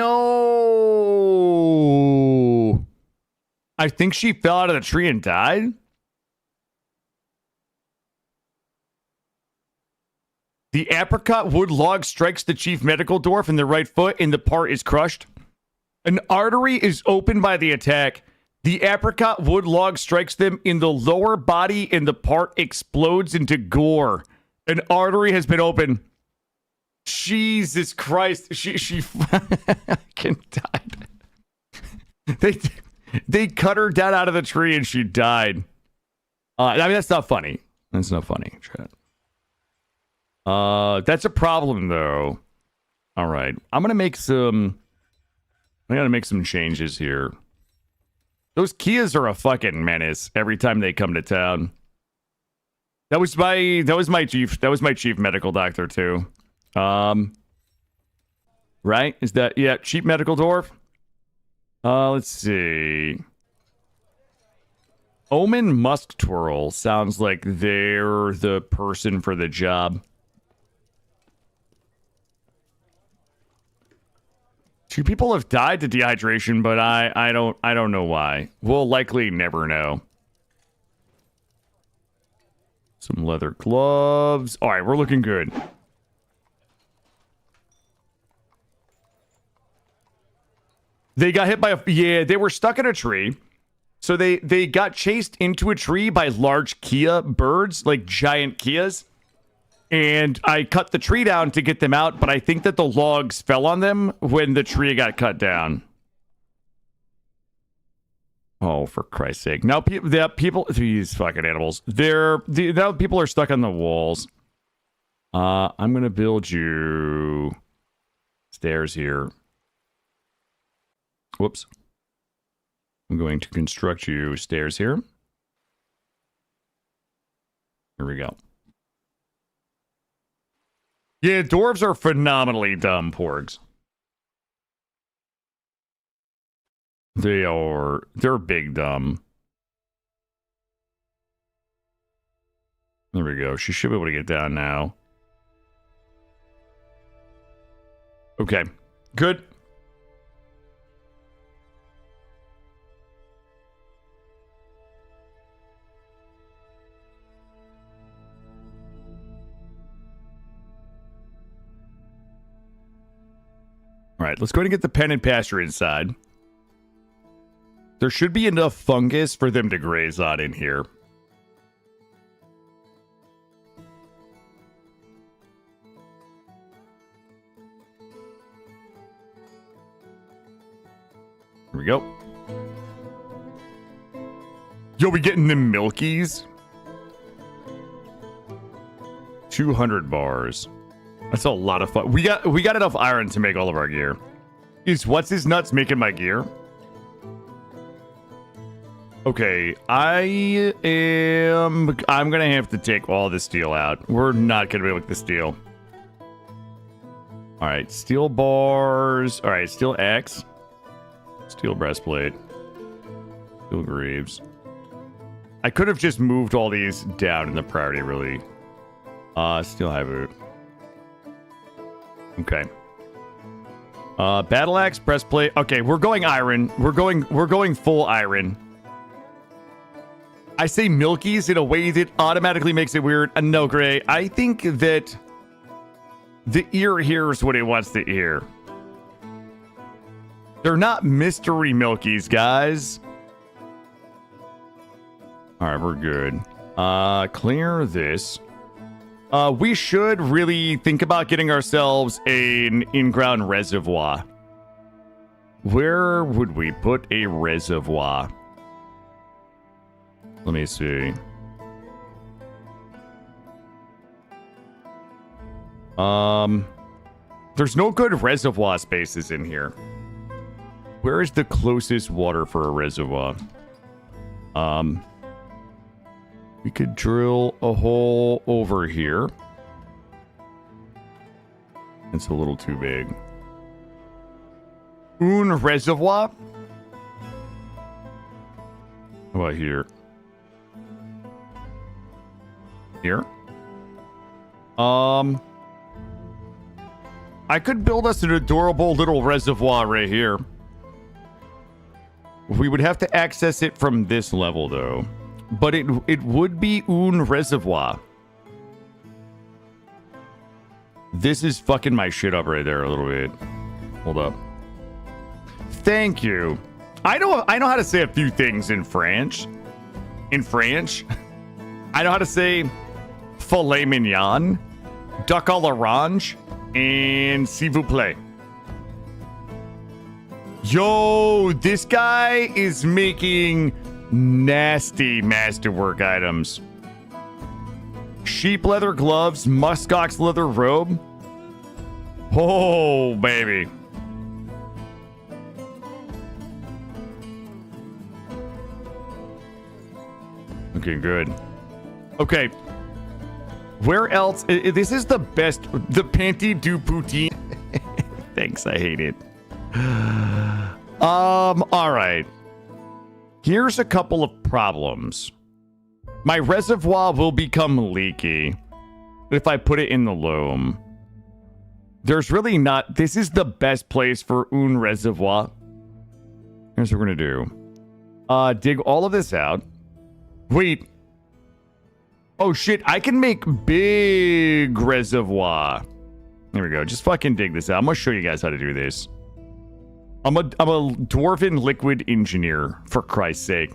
I think she fell out of the tree and died. The apricot wood log strikes the chief medical dwarf in the right foot and the part is crushed. An artery is opened by the attack. The apricot wood log strikes them in the lower body and the part explodes into gore. An artery has been opened. Jesus Christ. She fucking died. They cut her down out of the tree and she died. I mean, that's not funny. That's not funny, chat. That's a problem, though. All right. I gotta make some changes here. Those Kias are a fucking menace every time they come to town. That was my chief medical doctor too. Right? Is that chief medical dwarf? Let's see. Omen Musk Twirl sounds like they're the person for the job. 2 people have died to dehydration, but I don't know why. We'll likely never know. Some leather gloves. All right, we're looking good. They got hit by a... Yeah, they were stuck in a tree. So they got chased into a tree by large Kia birds, like giant Kias. And I cut the tree down to get them out, but I think that the logs fell on them when the tree got cut down. Oh, for Christ's sake. Now people, these fucking animals, now people are stuck on the walls. I'm going to build you stairs here. Whoops. I'm going to construct you stairs here. Here we go. Yeah, dwarves are phenomenally dumb, porgs. They're big dumb. There we go. She should be able to get down now. Okay, good. All right, let's go ahead and get the pen and pasture inside. There should be enough fungus for them to graze on in here. Here we go. Yo, we getting them milkies? 200 bars. That's a lot of fun. We got enough iron to make all of our gear. Is what's his nuts making my gear? Okay, I'm gonna have to take all the steel out. We're not gonna be able to get the steel. All right, steel bars. All right, steel axe, steel breastplate, steel greaves. I could have just moved all these down in the priority, really. Steel high boot. Okay. Battle axe, breastplate. Okay, we're going iron. We're going full iron. I say milkies in a way that automatically makes it weird. No, Gray. I think that the ear hears what it wants to hear. They're not mystery milkies, guys. All right, we're good. Clear this. We should really think about getting ourselves an in-ground reservoir. Where would we put a reservoir? Let me see. There's no good reservoir spaces in here. Where is the closest water for a reservoir? We could drill a hole over here. It's a little too big. Un reservoir? How about here? Here? I could build us an adorable little reservoir right here. We would have to access it from this level, though. But it would be un reservoir. This is fucking my shit up right there a little bit. Hold up. Thank you. I know how to say a few things in French. In French. I know how to say filet mignon, duck à l'orange, and s'il vous plaît. Yo, this guy is making nasty masterwork items. Sheep leather gloves, muskox leather robe. Oh, baby. Okay, good. Okay. Where else? This is the best. The panty du poutine. Thanks, I hate it. All right. Here's a couple of problems. My reservoir will become leaky if I put it in the loam. There's really not. This is the best place for un reservoir. Here's what we're going to do. Dig all of this out. Wait. Oh, shit. I can make big reservoir. There we go. Just fucking dig this out. I'm going to show you guys how to do this. I'm a dwarven liquid engineer, for Christ's sake.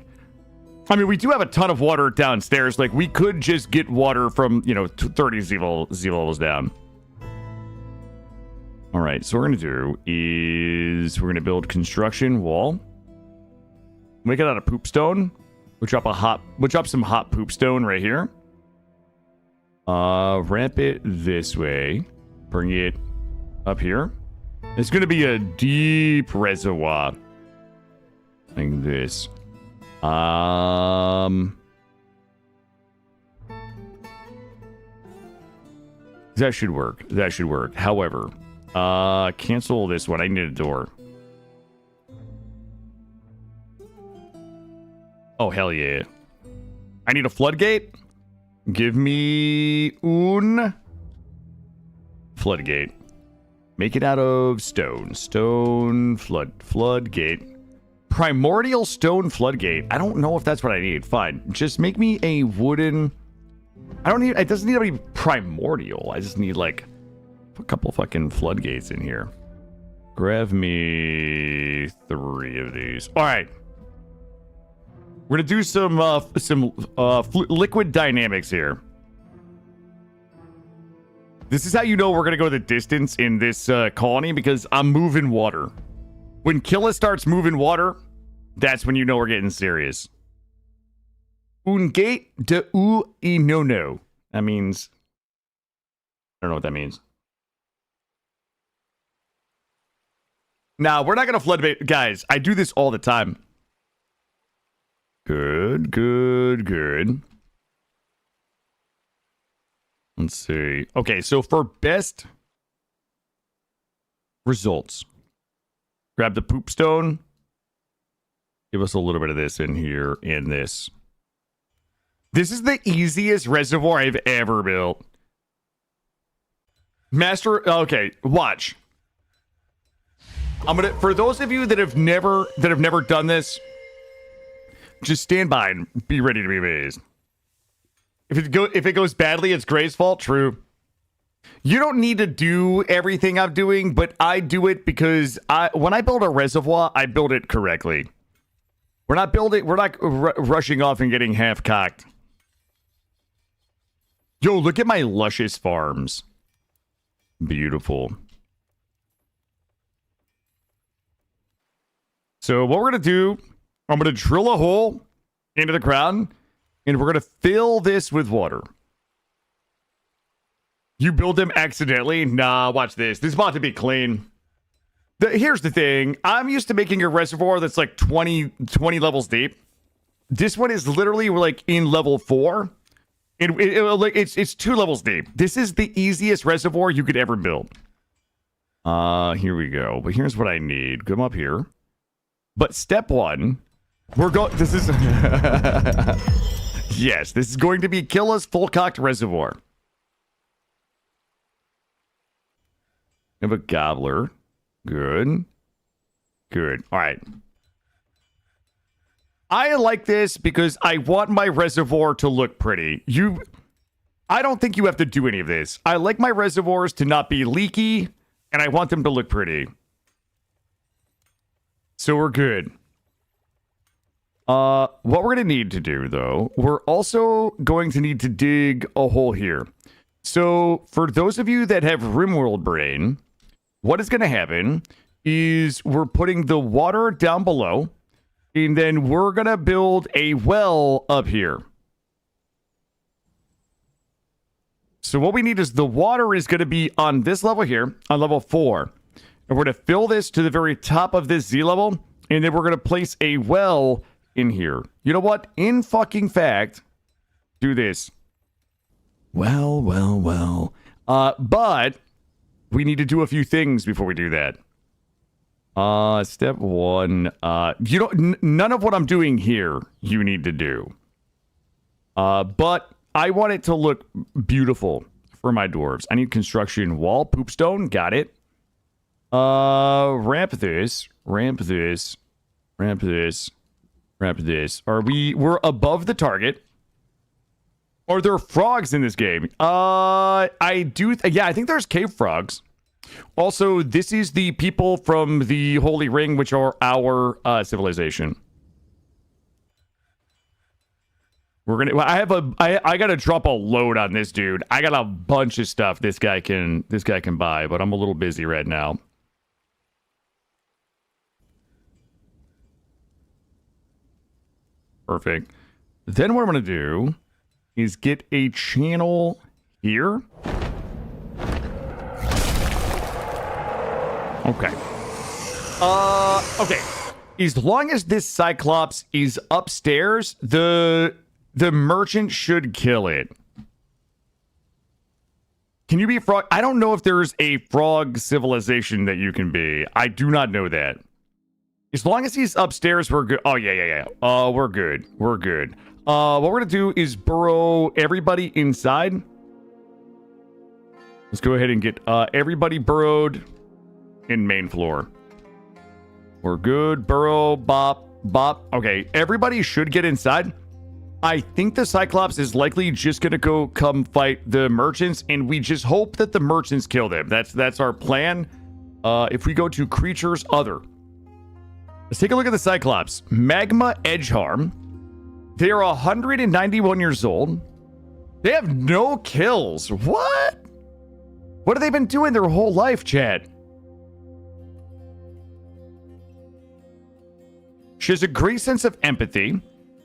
I mean, we do have a ton of water downstairs. Like, we could just get water from, 30 Z levels down. All right, so what we're going to do is we're going to build construction wall. Make it out of poop stone. We'll drop some hot poop stone right here. Ramp it this way. Bring it up here. It's going to be a deep reservoir. Like this. That should work. That should work. However, cancel this one. I need a door. Oh, hell yeah. I need a floodgate. Give me un floodgate. Make it out of stone. Stone floodgate. Primordial stone floodgate. I don't know if that's what I need. Fine. Just make me a wooden. It doesn't need to be primordial. I just need like a couple fucking floodgates in here. Grab me 3 of these. All right. We're gonna do some liquid dynamics here. This is how you know we're gonna go the distance in this colony, because I'm moving water. When Killa starts moving water, that's when you know we're getting serious. Un gate de u inono. That means, I don't know what that means. Now, we're not gonna flood bait, guys. I do this all the time. Good, good, good. Let's see. Okay, so for best results, grab the poop stone. Give us a little bit of this in here and this. This is the easiest reservoir I've ever built. Master, okay, watch. I'm gonna, for those of you that have never done this, just stand by and be ready to be amazed. If it goes badly, it's Gray's fault. True. You don't need to do everything I'm doing, but I do it because when I build a reservoir, I build it correctly. We're not rushing off and getting half cocked. Yo, look at my luscious farms. Beautiful. So what we're gonna do, I'm gonna drill a hole into the ground, and we're gonna fill this with water. You build them accidentally? Nah, watch this. This is about to be clean. Here's the thing. I'm used to making a reservoir that's like 20 levels deep. This one is literally like in level 4. It's 2 levels deep. This is the easiest reservoir you could ever build. Here we go. But here's what I need. Come up here. But step 1, this is yes, this is going to be Killa's full-cocked reservoir. We have a gobbler. Good. Good. All right. I like this because I want my reservoir to look pretty. I don't think you have to do any of this. I like my reservoirs to not be leaky, and I want them to look pretty. So we're good. What we're going to need to do, though, we're also going to need to dig a hole here. So for those of you that have RimWorld brain, what is going to happen is we're putting the water down below, and then we're going to build a well up here. So what we need is the water is going to be on this level here, on level 4. And we're going to fill this to the very top of this Z level, and then we're going to place a well in here. You know what? In fucking fact, do this. Well. But we need to do a few things before we do that. Step 1. None of what I'm doing here you need to do. But I want it to look beautiful for my dwarves. I need construction wall, poopstone, got it. Ramp this, ramp this, ramp this, ramp this. We're above the target. Are there frogs in this game? Yeah, I think there's cave frogs. Also, this is the people from the Holy Ring, which are our civilization. I gotta drop a load on this dude. I got a bunch of stuff this guy can buy, but I'm a little busy right now. Perfect. Then what I'm gonna do is get a channel here. Okay. Okay. As long as this Cyclops is upstairs, the merchant should kill it. Can you be a frog? I don't know if there's a frog civilization that you can be. I do not know that. As long as he's upstairs, we're good. Oh, yeah. We're good. We're good. What we're going to do is burrow everybody inside. Let's go ahead and get everybody burrowed in main floor. We're good. Burrow, bop, bop. Okay, everybody should get inside. I think the Cyclops is likely just going to come fight the merchants, and we just hope that the merchants kill them. That's our plan. If we go to creatures other. Let's take a look at the Cyclops. Magma Edge Harm. They are 191 years old. They have no kills. What? What have they been doing their whole life, chat? She has a great sense of empathy,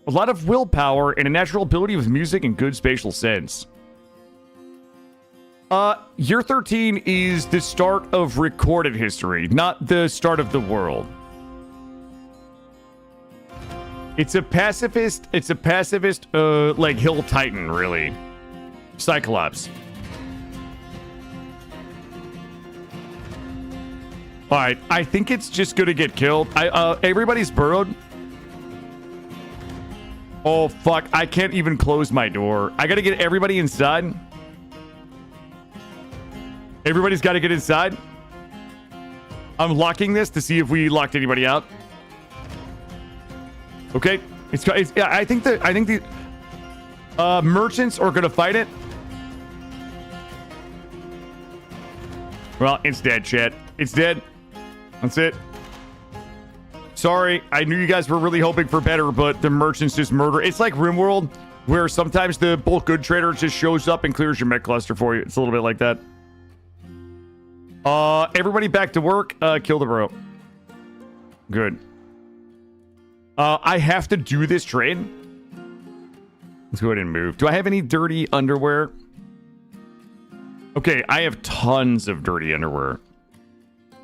a lot of willpower, and a natural ability with music and good spatial sense. Year 13 is the start of recorded history, not the start of the world. It's a pacifist, like Hill Titan, really. Cyclops. Alright, I think it's just gonna get killed. Everybody's burrowed. Oh, fuck. I can't even close my door. I gotta get everybody inside. Everybody's gotta get inside. I'm locking this to see if we locked anybody out. Okay. Yeah, I think the merchants are gonna fight it. Well, it's dead, chat. It's dead. That's it. Sorry, I knew you guys were really hoping for better, but the merchants just murder. It's like RimWorld, where sometimes the bulk good trader just shows up and clears your mech cluster for you. It's a little bit like that. Everybody back to work. Kill the bro. Good. I have to do this trade. Let's go ahead and move. Do I have any dirty underwear? Okay, I have tons of dirty underwear.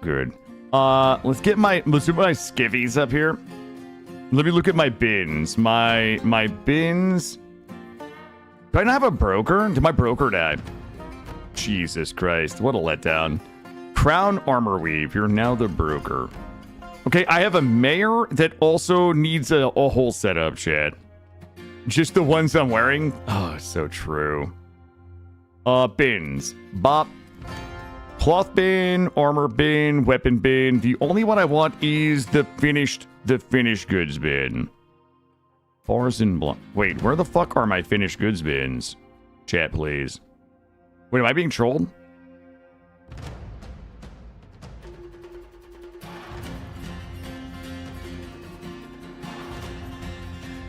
Good. Let's do my skivvies up here. Let me look at my bins. My bins. Do I not have a broker? Did my broker die? Jesus Christ, what a letdown. Crown Armor Weave, you're now the broker. Okay, I have a mayor that also needs a whole setup, chat. Just the ones I'm wearing? Oh, so true. Bins. Bop. Cloth bin, armor bin, weapon bin. The only one I want is the finished goods bin. Bars and block. Wait, where the fuck are my finished goods bins? Chat, please. Wait, am I being trolled?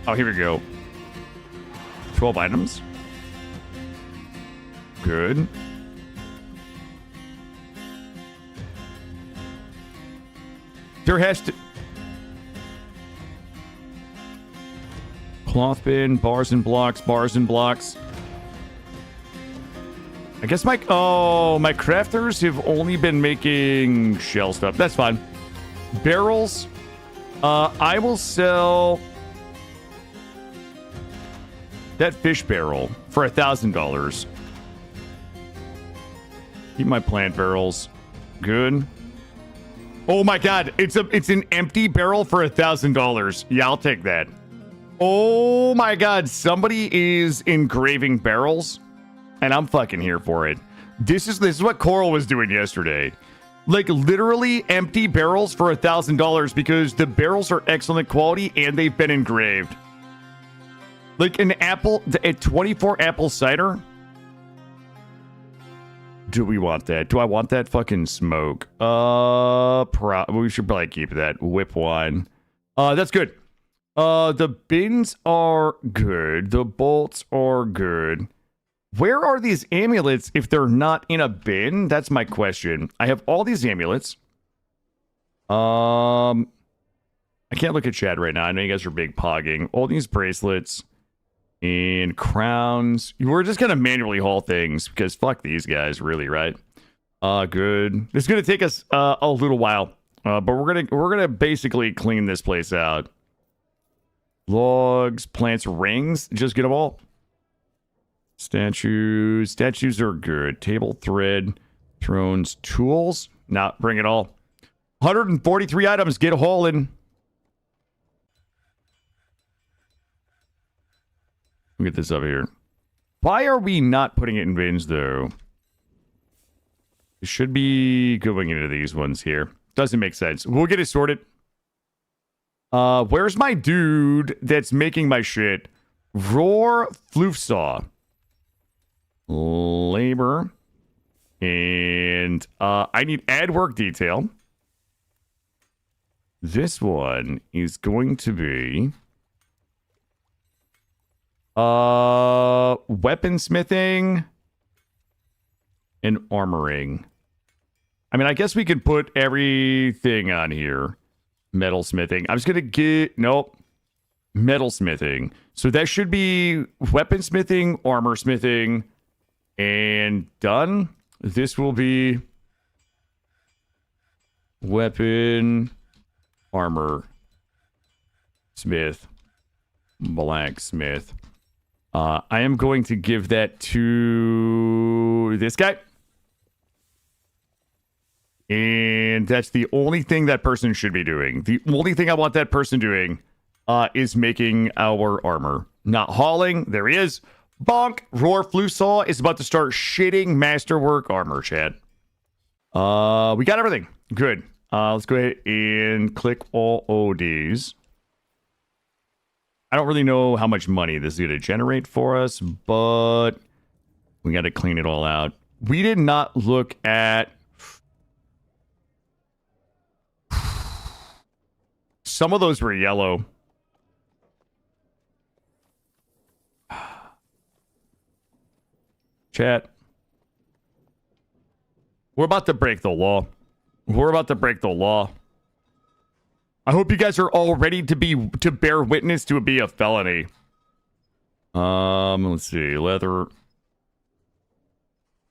Oh, here we go. 12 items. Good. There has to... Cloth bin, bars and blocks, bars and blocks. I guess my crafters have only been making shell stuff. That's fine. Barrels. I will sell that fish barrel for $1,000. Keep my plant barrels. Good. Oh my god, it's an empty barrel for $1,000. Yeah, I'll take that. Oh my god, somebody is engraving barrels. and I'm fucking here for it. This is what Coral was doing yesterday. Like, literally empty barrels for $1,000 because the barrels are excellent quality and they've been engraved. Like a 24 apple cider. Do we want that? Do I want that fucking smoke? We should probably keep that. Whip wine. That's good. The bins are good. The bolts are good. Where are these amulets if they're not in a bin? That's my question. I have all these amulets. I can't look at chat right now. I know you guys are big pogging. All these bracelets and crowns. We're just gonna manually haul things because fuck these guys, really, right? Good. It's gonna take us a little while, but we're gonna basically clean this place out. Logs, plants, rings. Just get them all. Statues are good. Table, thread, thrones, tools. Nah, bring it all. 143 items. Get a haul in. Let me get this up here. Why are we not putting it in bins, though? It should be going into these ones here. Doesn't make sense. We'll get it sorted. Where's my dude that's making my shit? Roar floof saw. Labor. And I need add work detail. This one is going to be weaponsmithing and armoring. I mean, I guess we could put everything on here. Metalsmithing. I'm just gonna get metalsmithing. So that should be weaponsmithing, armorsmithing, and done. This will be weapon, armor, smith, blacksmith. I am going to give that to this guy. And that's the only thing that person should be doing. The only thing I want that person doing is making our armor. Not hauling. There he is. Bonk. Roar Flusaw is about to start shitting masterwork armor, chat. We got everything. Good. Let's go ahead and click all ODs. I don't really know how much money this is going to generate for us, but we got to clean it all out. We did not look at some of those were yellow. Chat. We're about to break the law. We're about to break the law. I hope you guys are all ready to bear witness to it be a felony. Let's see. Leather.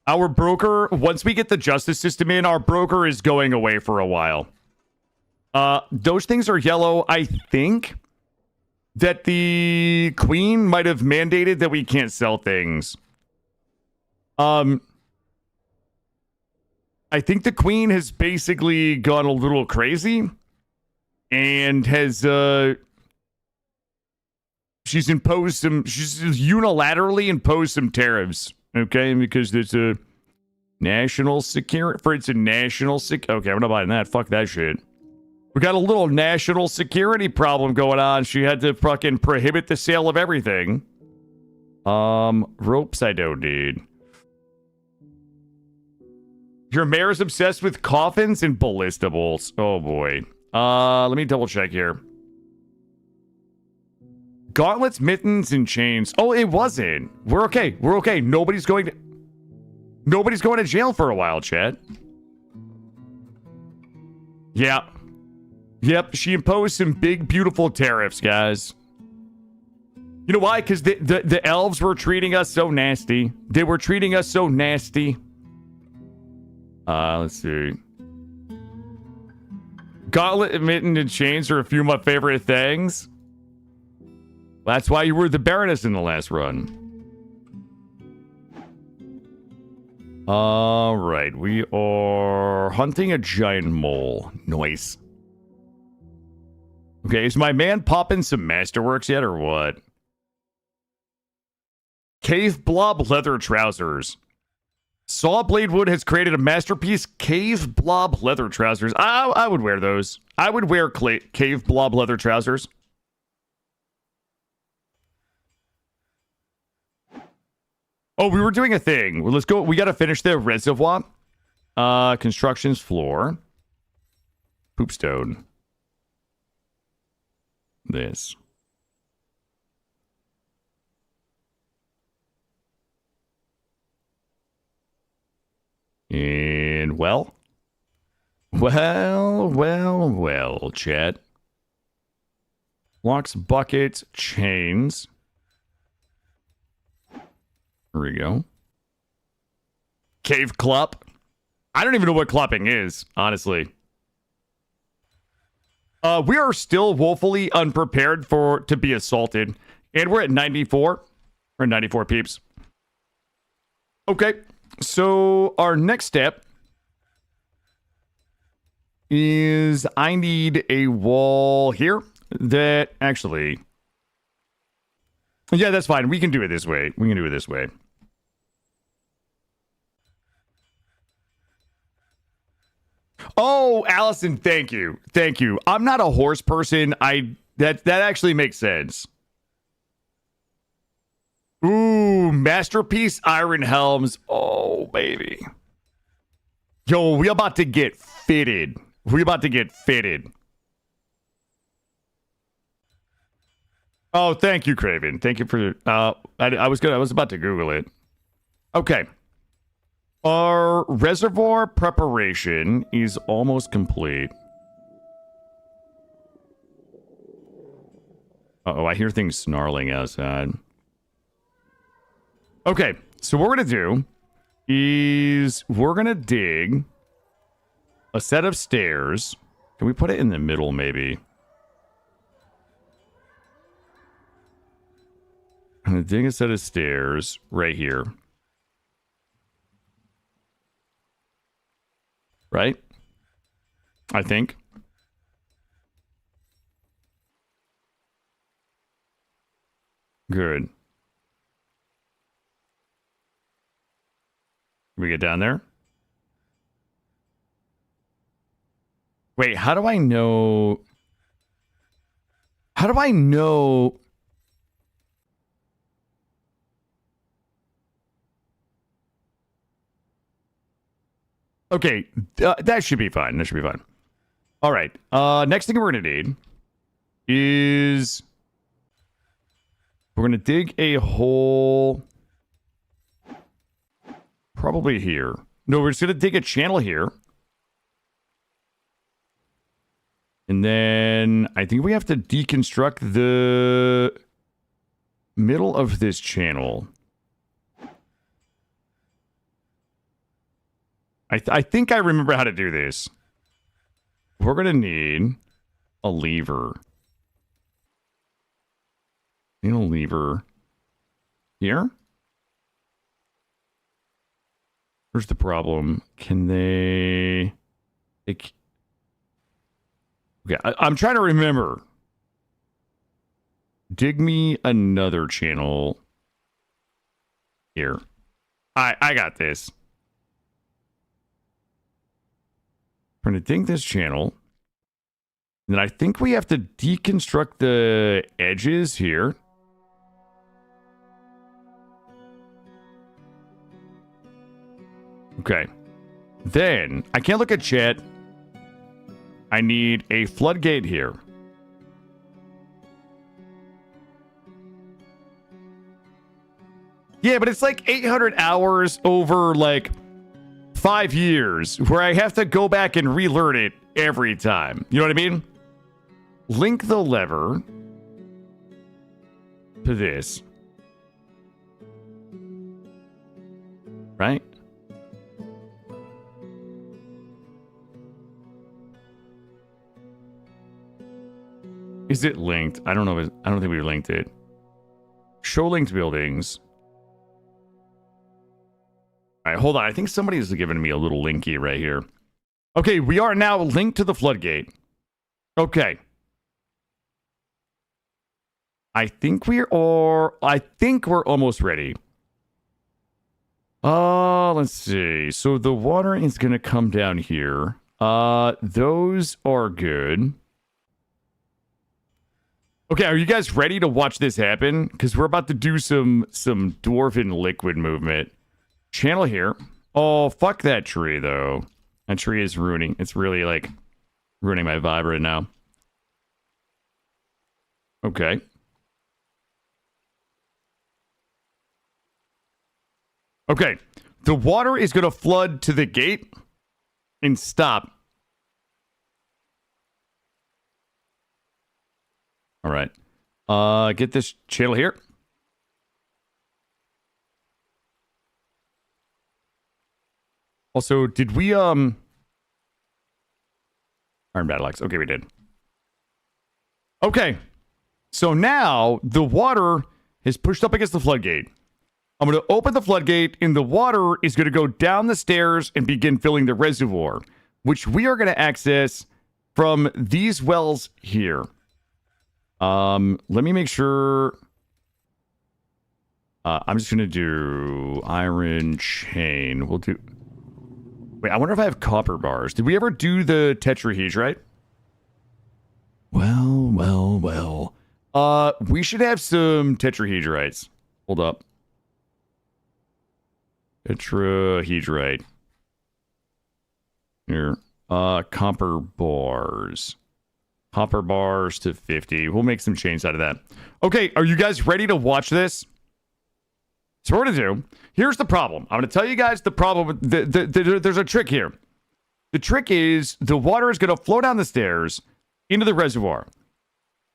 Our broker, once we get the justice system in, our broker is going away for a while. Those things are yellow. I think that the queen might have mandated that we can't sell things. I think the queen has basically gone a little crazy and has she's unilaterally imposed some tariffs, okay? Because there's a national security okay, I'm not buying that. Fuck that shit. We got a little national security problem going on. She had to fucking prohibit the sale of everything. Ropes I don't need. Your mayor's obsessed with coffins and ballista bolts. Oh boy. Let me double check here. Gauntlets, mittens, and chains. Oh, it wasn't. We're okay. We're okay. Nobody's going to jail for a while, chat. Yeah. Yep, she imposed some big, beautiful tariffs, guys. You know why? Because the elves were treating us so nasty. They were treating us so nasty. Let's see. Gauntlet, mitten, and chains are a few of my favorite things. That's why you were the Baroness in the last run. All right, we are hunting a giant mole. Nice. Okay, is my man popping some masterworks yet or what? Cave blob leather trousers. Sawblade Wood has created a masterpiece, cave blob leather trousers. I would wear those. I would wear cave blob leather trousers. Oh, we were doing a thing. Well, let's go. We got to finish the reservoir. Constructions floor. Poopstone. This. And well, chat. Blocks, buckets, chains. Here we go. Cave clup. I don't even know what clupping is, honestly. We are still woefully unprepared to be assaulted. And we're at 94. We're at 94 peeps. Okay. So our next step is I need a wall here that actually... Yeah, that's fine. We can do it this way. We can do it this way. Oh, Allison, thank you. Thank you. I'm not a horse person. That actually makes sense. Ooh, masterpiece iron helms. Oh, baby. Yo, we about to get fitted. We about to get fitted. Oh, thank you, Craven. Thank you for I was about to Google it. Okay. Our reservoir preparation is almost complete. Uh-oh, I hear things snarling outside. Okay, so what we're going to do is we're going to dig a set of stairs. Can we put it in the middle, maybe? I'm going to dig a set of stairs right here. Right? I think. Good. Can we get down there? Wait, how do I know? How do I know? Okay, that should be fine. That should be fine. All right. Next thing we're going to need is we're going to dig a hole probably here. No, we're just going to dig a channel here. And then I think we have to deconstruct the middle of this channel. I think I remember how to do this. We're going to need a lever. Need a lever here. Where's the problem? Can they... Okay, I'm trying to remember. Dig me another channel here. I got this. We're going to dig this channel. And then I think we have to deconstruct the edges here. Okay. Then, I can't look at chat. I need a floodgate here. Yeah, but it's like 800 hours over like 5 years where I have to go back and relearn it every time. You know what I mean? Link the lever to this. Right? Is it linked? I don't know. I don't think we linked it. Show linked buildings. All right, hold on. I think somebody is giving me a little linky right here. Okay, we are now linked to the floodgate. Okay. I think we're almost ready. Let's see. So the water is going to come down here. Those are good. Okay, are you guys ready to watch this happen? Because we're about to do some dwarven liquid movement. Channel here. Oh, fuck that tree, though. That tree is ruining. It's really, like, ruining my vibe right now. Okay. Okay. The water is going to flood to the gate and stop. All right. Get this channel here. Also, did we, Iron Battle Axe. Okay, we did. Okay. So now, the water is pushed up against the floodgate. I'm going to open the floodgate, and the water is going to go down the stairs and begin filling the reservoir, which we are going to access from these wells here. Let me make sure. I'm just going to do iron chain. We'll do... Wait, I wonder if I have copper bars. Did we ever do the tetrahedrite? Well. We should have some tetrahedrites. Hold up. Tetrahedrite. Here. Copper bars. Copper bars to 50. We'll make some chains out of that. Okay, are you guys ready to watch this? So what we're going to do, here's the problem. I'm going to tell you guys the problem. There's a trick here. The trick is the water is going to flow down the stairs into the reservoir.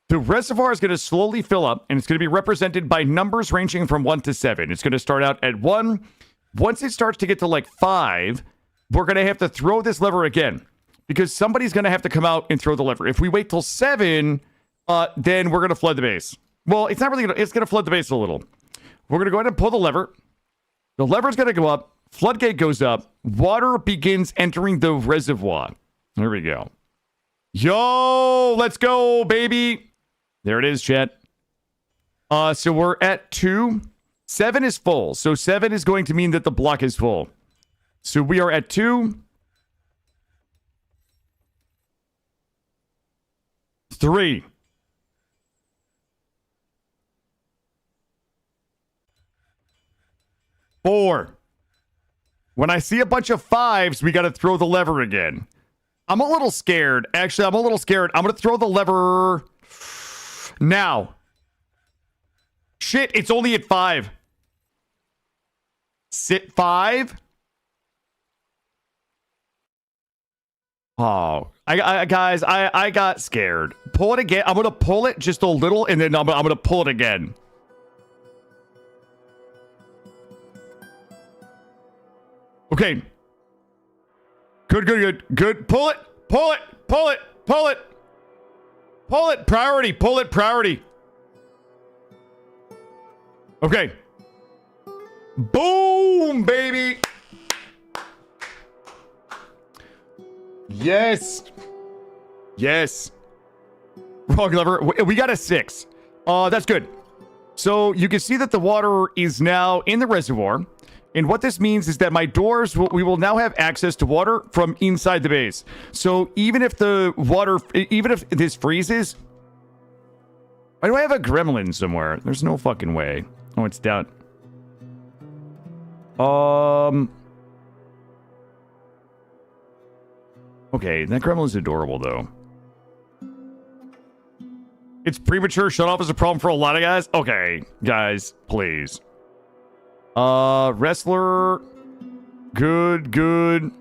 The reservoir is going to slowly fill up, and it's going to be represented by numbers ranging from 1 to 7. It's going to start out at 1. Once it starts to get to like 5, we're going to have to throw this lever again, because somebody's going to have to come out and throw the lever. If we wait till 7, then we're going to flood the base. Well, it's not really going to... It's going to flood the base a little. We're going to go ahead and pull the lever. The lever's going to go up. Floodgate goes up. Water begins entering the reservoir. There we go. Yo, let's go, baby. There it is, chat. So we're at 2. 7 is full. So 7 is going to mean that the block is full. So we are at 2. 3. 4. When I see a bunch of 5s, we got to throw the lever again. I'm a little scared. Actually, I'm a little scared. I'm going to throw the lever now. Shit, it's only at 5. Sit 5. Oh, guys, I got scared. Pull it again. I'm going to pull it just a little, and then I'm going to pull it again. Okay. Good. Pull it. Priority. Okay. Boom, baby. Yes. Wrong lever. We got a 6. That's good. So you can see that the water is now in the reservoir. And what this means is that my doors, we will now have access to water from inside the base. So even if the water, even if this freezes, why do I have a gremlin somewhere? There's no fucking way. Oh, it's down. Okay, that gremlin's adorable, though. It's premature. Shut off is a problem for a lot of guys. Okay, guys, please. Wrestler. Good. Good.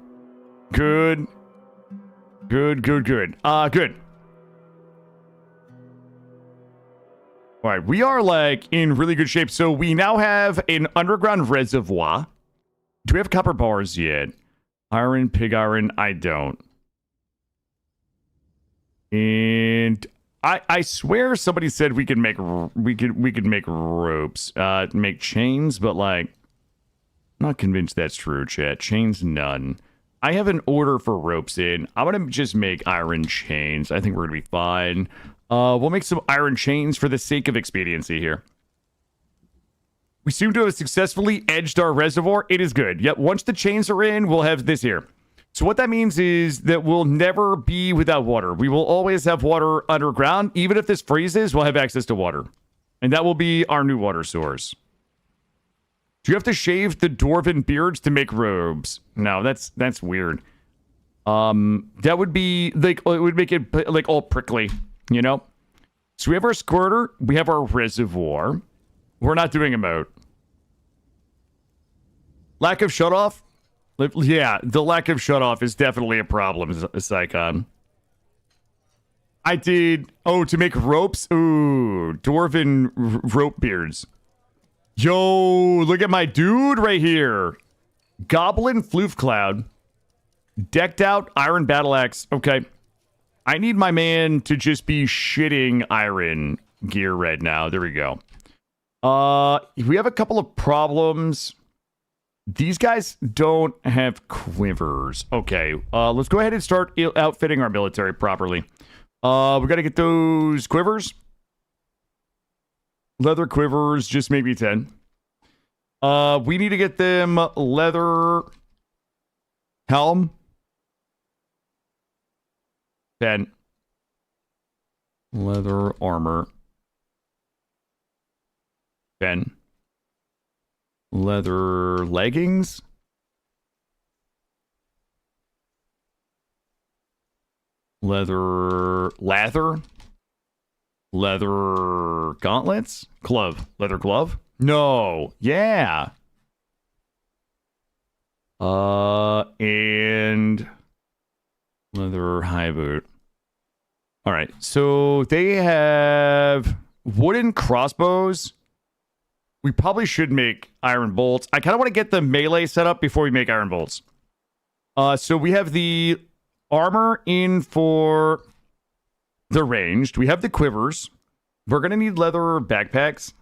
All right, we are, like, in really good shape. So we now have an underground reservoir. Do we have copper bars yet? Iron, pig iron, I don't. And I swear somebody said we could make ropes, make chains, but like, I'm not convinced that's true, chat. Chains, none. I have an order for ropes in. I'm gonna just make iron chains. I think we're gonna be fine. We'll make some iron chains for the sake of expediency here. We seem to have successfully edged our reservoir. It is good. Yep, once the chains are in, we'll have this here. So what that means is that we'll never be without water. We will always have water underground. Even if this freezes, we'll have access to water. And that will be our new water source. Do you have to shave the dwarven beards to make robes? No, that's weird. That would be like, it would make it like all prickly, you know? So we have our squirter, we have our reservoir. We're not doing a moat. Lack of shutoff? Yeah, the lack of shutoff is definitely a problem, Psychon. I did... Oh, to make ropes? Ooh, dwarven rope beards. Yo, look at my dude right here. Goblin Floof Cloud. Decked out iron battle axe. Okay. I need my man to just be shitting iron gear right now. There we go. We have a couple of problems. These guys don't have quivers. Okay, let's go ahead and start outfitting our military properly. We got to get those quivers. Leather quivers, just maybe 10. We need to get them leather helm. 10. Leather armor. 10. Leather leggings. Leather gauntlets. Leather glove. No. Yeah. And leather high boot. All right. So they have wooden crossbows. We probably should make iron bolts. I kind of want to get the melee set up before we make iron bolts. So we have the armor in for the ranged. We have the quivers. We're going to need leather backpacks.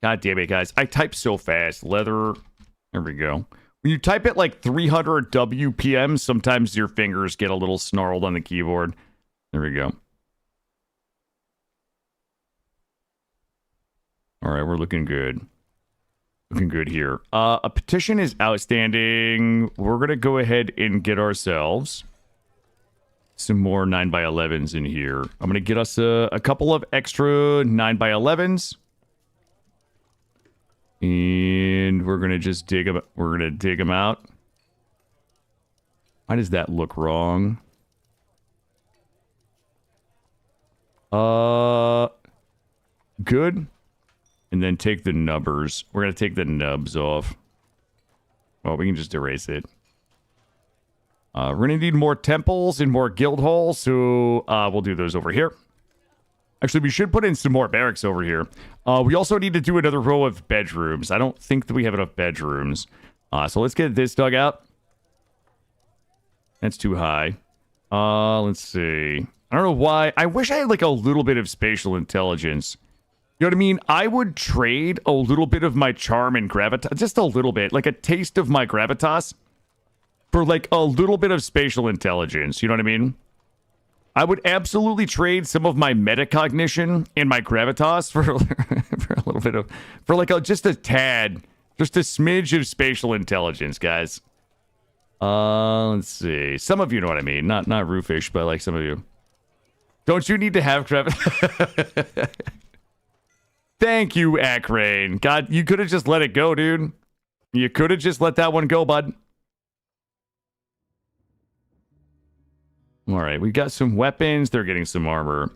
God damn it, guys. I type so fast. Leather. There we go. When you type at like 300 WPM, sometimes your fingers get a little snarled on the keyboard. There we go. All right, we're looking good. Looking good here. A petition is outstanding. We're going to go ahead and get ourselves some more 9x11s in here. I'm going to get us a couple of extra 9x11s. And we're going to just dig them. We're going to dig them out. Why does that look wrong? Good. And then take the nubbers. We're going to take the nubs off. Well, we can just erase it. We're going to need more temples and more guild halls, so we'll do those over here. Actually, we should put in some more barracks over here. We also need to do another row of bedrooms. I don't think that we have enough bedrooms. So let's get this dug out. That's too high. Let's see. I don't know why. I wish I had like a little bit of spatial intelligence. You know what I mean? I would trade a little bit of my charm and gravitas, just a little bit, like a taste of my gravitas, for like a little bit of spatial intelligence. You know what I mean? I would absolutely trade some of my metacognition and my gravitas for a little bit of, for like just a tad, just a smidge of spatial intelligence, guys. Let's see. Some of you know what I mean. Not Roofish, but like some of you. Don't you need to have gravitas? Thank you, Akrain. God, you could have just let it go, dude. You could have just let that one go, bud. All right, we got some weapons. They're getting some armor.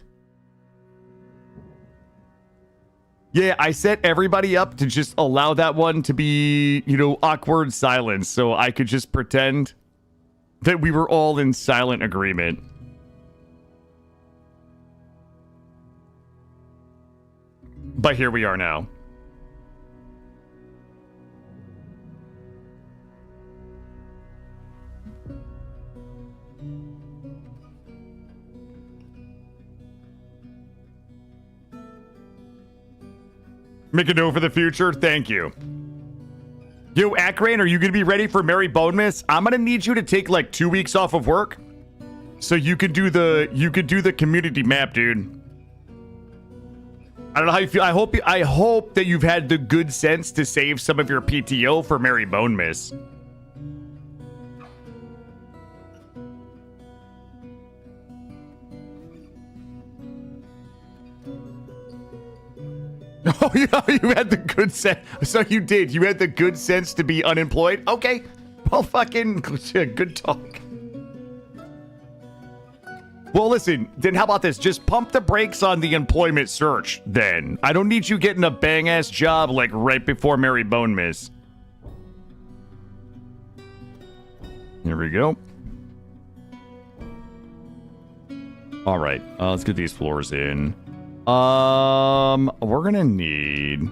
Yeah, I set everybody up to just allow that one to be, you know, awkward silence, so I could just pretend that we were all in silent agreement. But here we are now. Make a note for the future. Thank you. Yo, Akrain, are you going to be ready for Merry Bonus? I'm going to need you to take like 2 weeks off of work so you could do the community map, dude. I don't know how you feel. I hope that you've had the good sense to save some of your PTO for Mary Bone Miss. Oh, yeah, you had the good sense. So you did. You had the good sense to be unemployed? Okay. Well, fucking good talk. Well, listen, then how about this? Just pump the brakes on the employment search, then. I don't need you getting a bang-ass job, like, right before Mary Bone Miss. Here we go. All right, let's get these floors in. We're gonna need...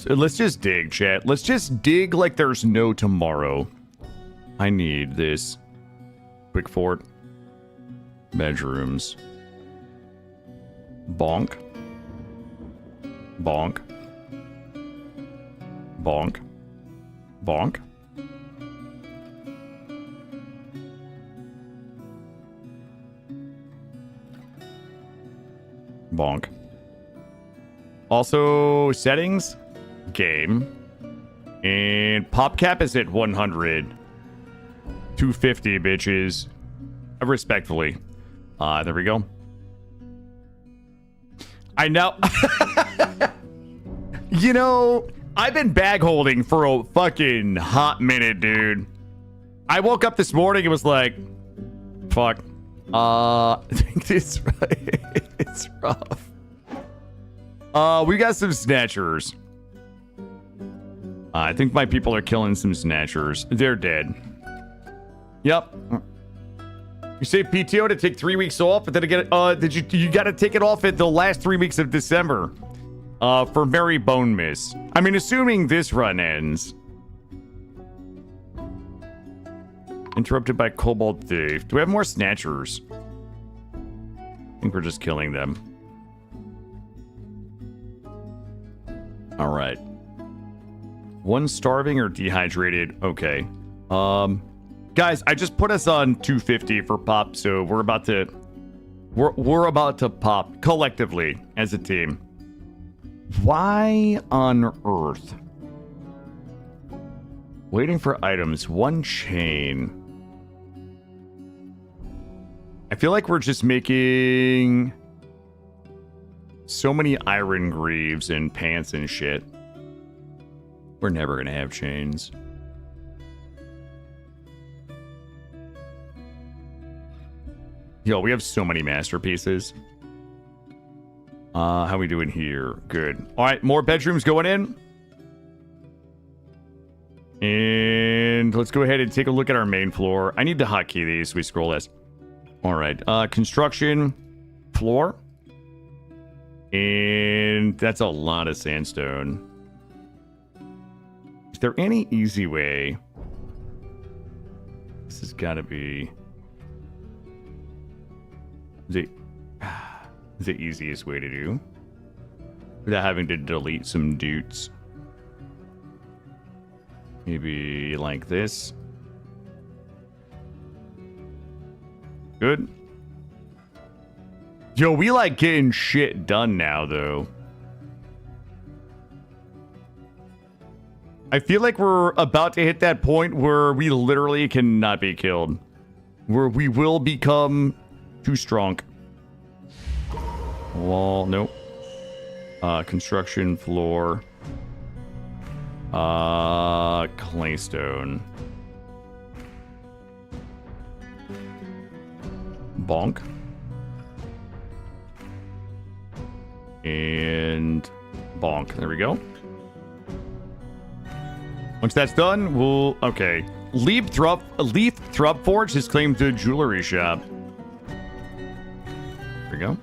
Let's just dig, chat. Let's just dig like there's no tomorrow. I need this. Quick fort. Bedrooms. Bonk. Bonk. Bonk. Bonk. Bonk. Also, settings, game, and pop cap is at 100. 250, bitches. Respectfully. There we go. I know. You know, I've been bag holding for a fucking hot minute, dude. I woke up this morning and was like, fuck. I think it's rough. We got some snatchers. I think my people are killing some snatchers. They're dead. Yep. You save PTO to take 3 weeks off, but then again, you got to take it off at the last 3 weeks of December, for Mary Bone Miss. I mean, assuming this run ends. Interrupted by Cobalt Thief. Do we have more snatchers? I think we're just killing them. All right. One starving or dehydrated. Okay. Guys, I just put us on 250 for pop, so we're about to pop collectively as a team. Why on earth? Waiting for items. One chain. I feel like we're just making so many iron greaves and pants and shit. We're never gonna have chains. Yo, we have so many masterpieces. How we doing here? Good. All right, more bedrooms going in. And let's go ahead and take a look at our main floor. I need to hotkey these so we scroll this. All right, construction floor. And that's a lot of sandstone. Is there any easy way? This has got to be the easiest way to do without having to delete some dudes. Maybe like this. Good. Yo, we like getting shit done now, though. I feel like we're about to hit that point where we literally cannot be killed. Where we will become too strong. Wall, nope. Construction floor. Claystone. Bonk. And bonk. There we go. Once that's done, we'll... Okay. Leaf Thrub Forge has claimed the jewelry shop. There we go.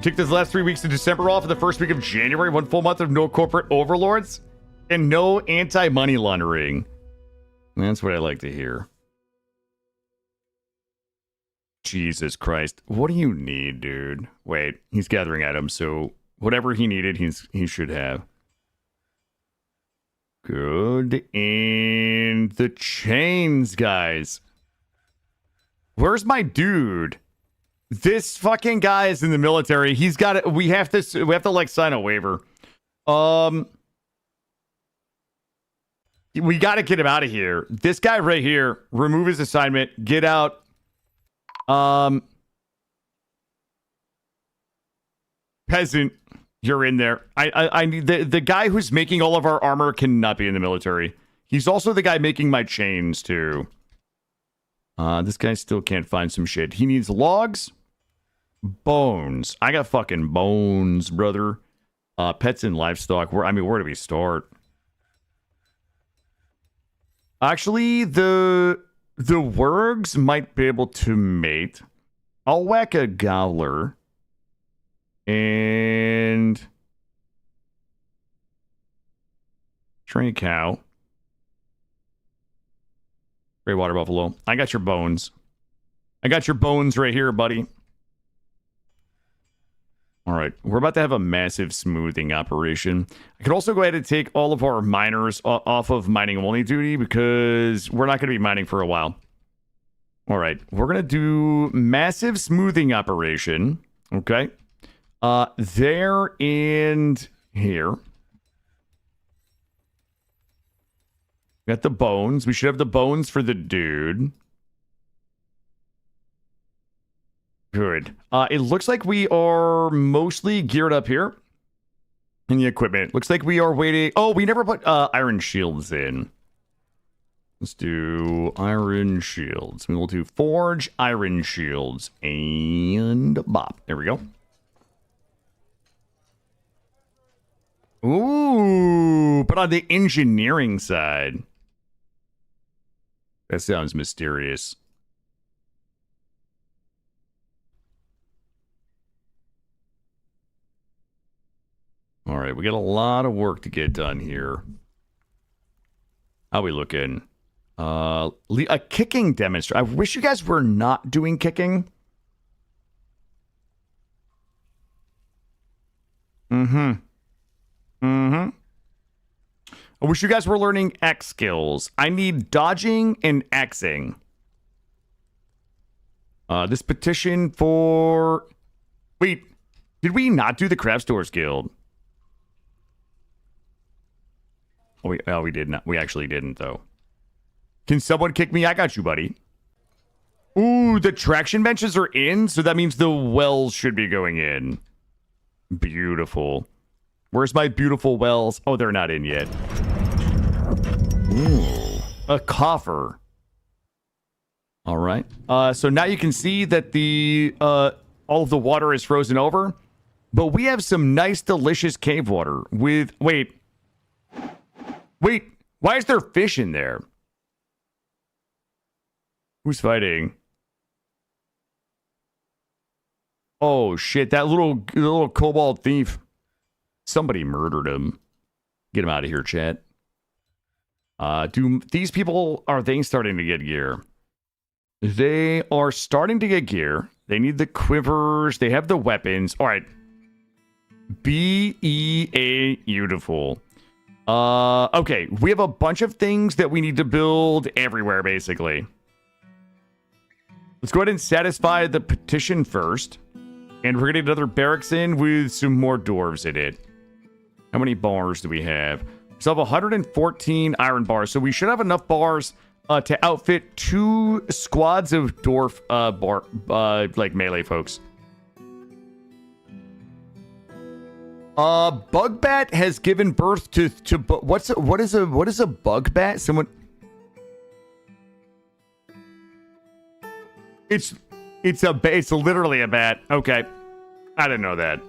Kick this last 3 weeks of December off, and the first week of January. 1 full month of no corporate overlords and no anti-money laundering. That's what I like to hear. Jesus Christ. What do you need, dude? Wait, he's gathering items, so whatever he needed, he should have. Good. And the chains, guys. Where's my dude? This fucking guy is in the military. He's got it. We have to like sign a waiver. We got to get him out of here. This guy right here, remove his assignment, get out. Peasant, you're in there. I need the guy who's making all of our armor cannot be in the military. He's also the guy making my chains too. This guy still can't find some shit. He needs logs, bones. I got fucking bones, brother. Pets and livestock. Where do we start? Actually, the wargs might be able to mate. I'll whack a gobbler. And train a cow. Gray water buffalo. I got your bones. I got your bones right here, buddy. All right. We're about to have a massive smoothing operation. I could also go ahead and take all of our miners off of mining only duty because we're not going to be mining for a while. All right. We're going to do massive smoothing operation. Okay. There and here. Got the bones. We should have the bones for the dude. Good. It looks like we are mostly geared up here in the equipment. Looks like we are waiting. Oh, we never put iron shields in. Let's do iron shields. We will do forge iron shields and bop. There we go. Ooh, but on the engineering side. That sounds mysterious. All right, we got a lot of work to get done here. How we looking? A kicking demonstration. I wish you guys were not doing kicking. I wish you guys were learning X skills. I need dodging and Xing. This petition for... Wait, did we not do the Craft Stores Guild? Oh, we did not. We actually didn't, though. Can someone kick me? I got you, buddy. Ooh, the traction benches are in, so that means the wells should be going in. Beautiful. Where's my beautiful wells? Oh, they're not in yet. Ooh, a coffer. All right. So now you can see that the all of the water is frozen over, but we have some nice, delicious cave water with... Wait. Why is there fish in there? Who's fighting? Oh, shit. That little kobold thief. Somebody murdered him. Get him out of here, chat. Do these people, are they starting to get gear? They are starting to get gear. They need the quivers. They have the weapons. All right. B-E-A, beautiful. Okay. We have a bunch of things that we need to build everywhere, basically. Let's go ahead and satisfy the petition first. And we're going to get another barracks in with some more dwarves in it. How many bars do we have? So I have 114 iron bars. So we should have enough bars to outfit 2 squads of dwarf like melee folks. Bugbat has given birth to what is a bug bat? Someone. It's literally a bat. Okay. I didn't know that.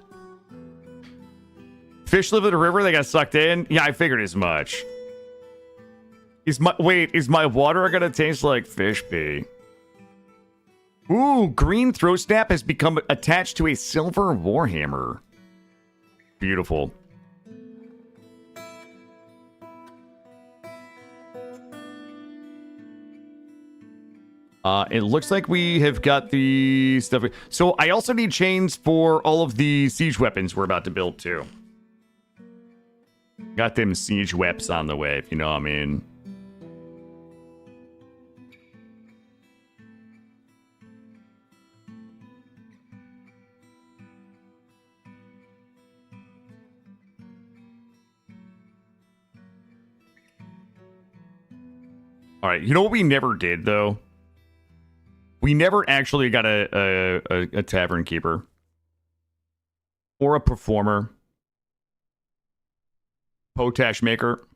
Fish live in the river, they got sucked in? Yeah, I figured as much. Is my water gonna taste like fish pee? Ooh, green throat snap has become attached to a silver warhammer. Beautiful. It looks like we have got the stuff. So I also need chains for all of the siege weapons we're about to build too. Got them siege weps on the way, if you know what I mean. All right. You know what we never did, though? We never actually got a tavern keeper. Or a performer. Potash maker.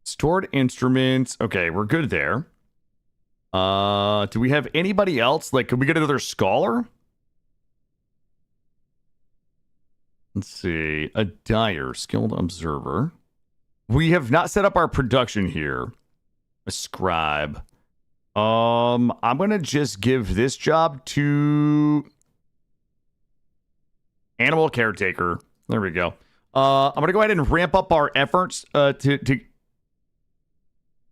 Stored instruments. Okay, we're good there. Do we have anybody else? Like, could we get another scholar? Let's see. A dyer, skilled observer. We have not set up our production here. A scribe. I'm gonna just give this job to animal caretaker. There we go. I'm gonna go ahead and ramp up our efforts to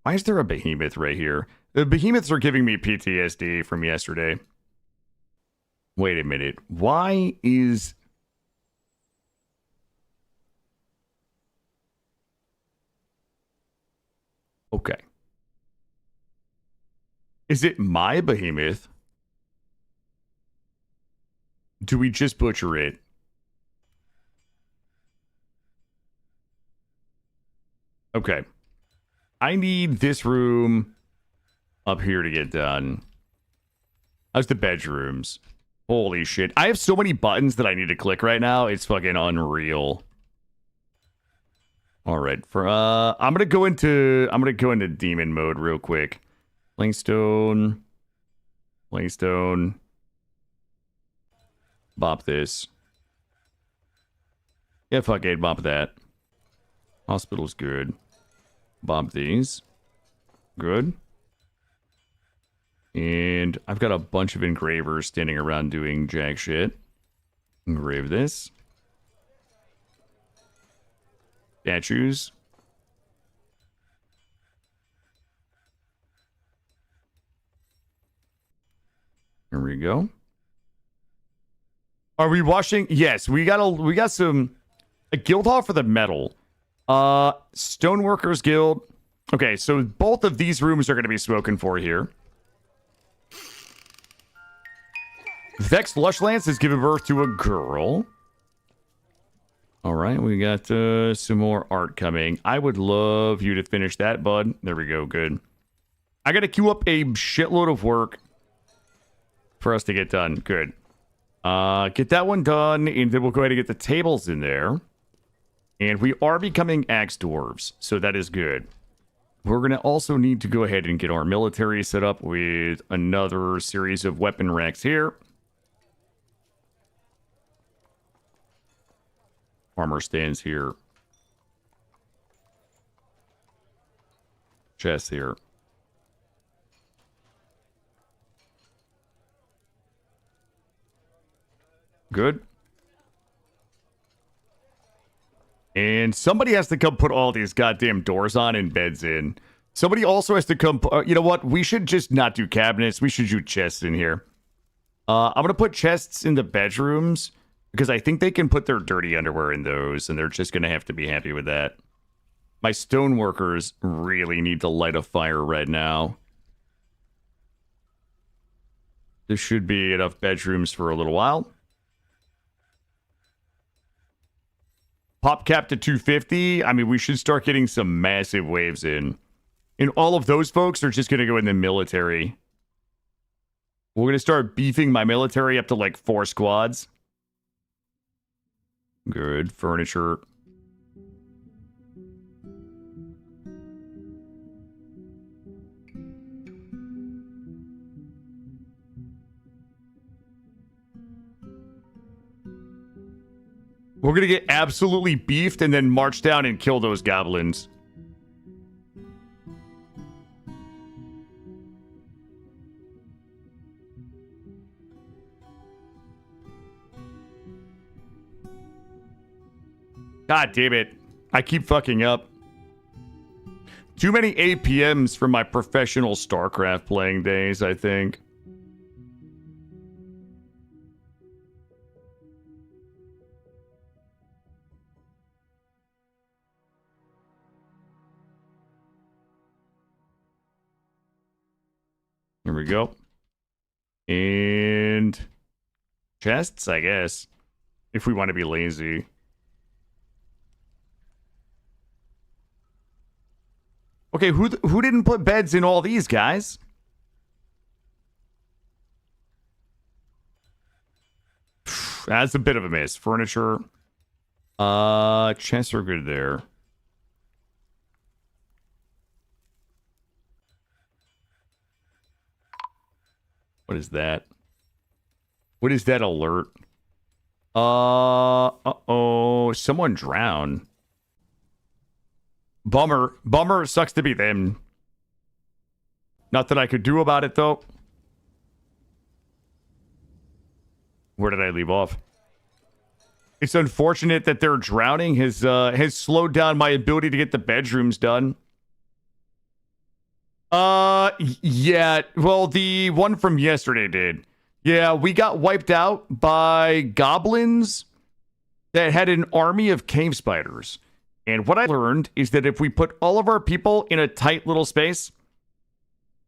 why is there a behemoth right here? The behemoths are giving me PTSD from yesterday. Wait a minute. Why is... Okay. Is it my behemoth? Do we just butcher it? Okay. I need this room up here to get done. How's the bedrooms? Holy shit. I have so many buttons that I need to click right now. It's fucking unreal. All right. I'm gonna go into demon mode real quick. Playstone. Bop this. Yeah, fuck it, bop that. Hospital's good. Bop these. Good. And I've got a bunch of engravers standing around doing jack shit. Engrave this. Statues. Here we go. Are we washing? Yes, we got some a guild hall for the metal. Stoneworkers Guild. Okay, so both of these rooms are going to be spoken for here. Vexed Lushlands has given birth to a girl. All right, we got some more art coming. I would love you to finish that, bud. There we go, good. I got to queue up a shitload of work for us to get done. Good. Get that one done, and then we'll go ahead and get the tables in there. And we are becoming axe dwarves, so that is good. We're going to also need to go ahead and get our military set up with another series of weapon racks here. Armor stands here. Chest here. Good. And somebody has to come put all these goddamn doors on and beds in. Somebody also has to come... you know what? We should just not do cabinets. We should do chests in here. I'm going to put chests in the bedrooms because I think they can put their dirty underwear in those, and they're just going to have to be happy with that. My stoneworkers really need to light a fire right now. There should be enough bedrooms for a little while. Pop cap to 250. I mean, we should start getting some massive waves in. And all of those folks are just going to go in the military. We're going to start beefing my military up to like 4 squads. Good. Furniture. We're going to get absolutely beefed and then march down and kill those goblins. God damn it. I keep fucking up. Too many APMs for my professional StarCraft playing days, I think. Here we go. And chests, I guess, if we want to be lazy. Okay, who didn't put beds in all these, guys? That's a bit of a miss. Furniture. Chests are good there. What is that? What is that alert? Uh-oh. Someone drowned. Bummer. Bummer. Sucks to be them. Not that I could do about it, though. Where did I leave off? It's unfortunate that their drowning has slowed down my ability to get the bedrooms done. Yeah. Well, the one from yesterday did. Yeah, we got wiped out by goblins that had an army of cave spiders. And what I learned is that if we put all of our people in a tight little space,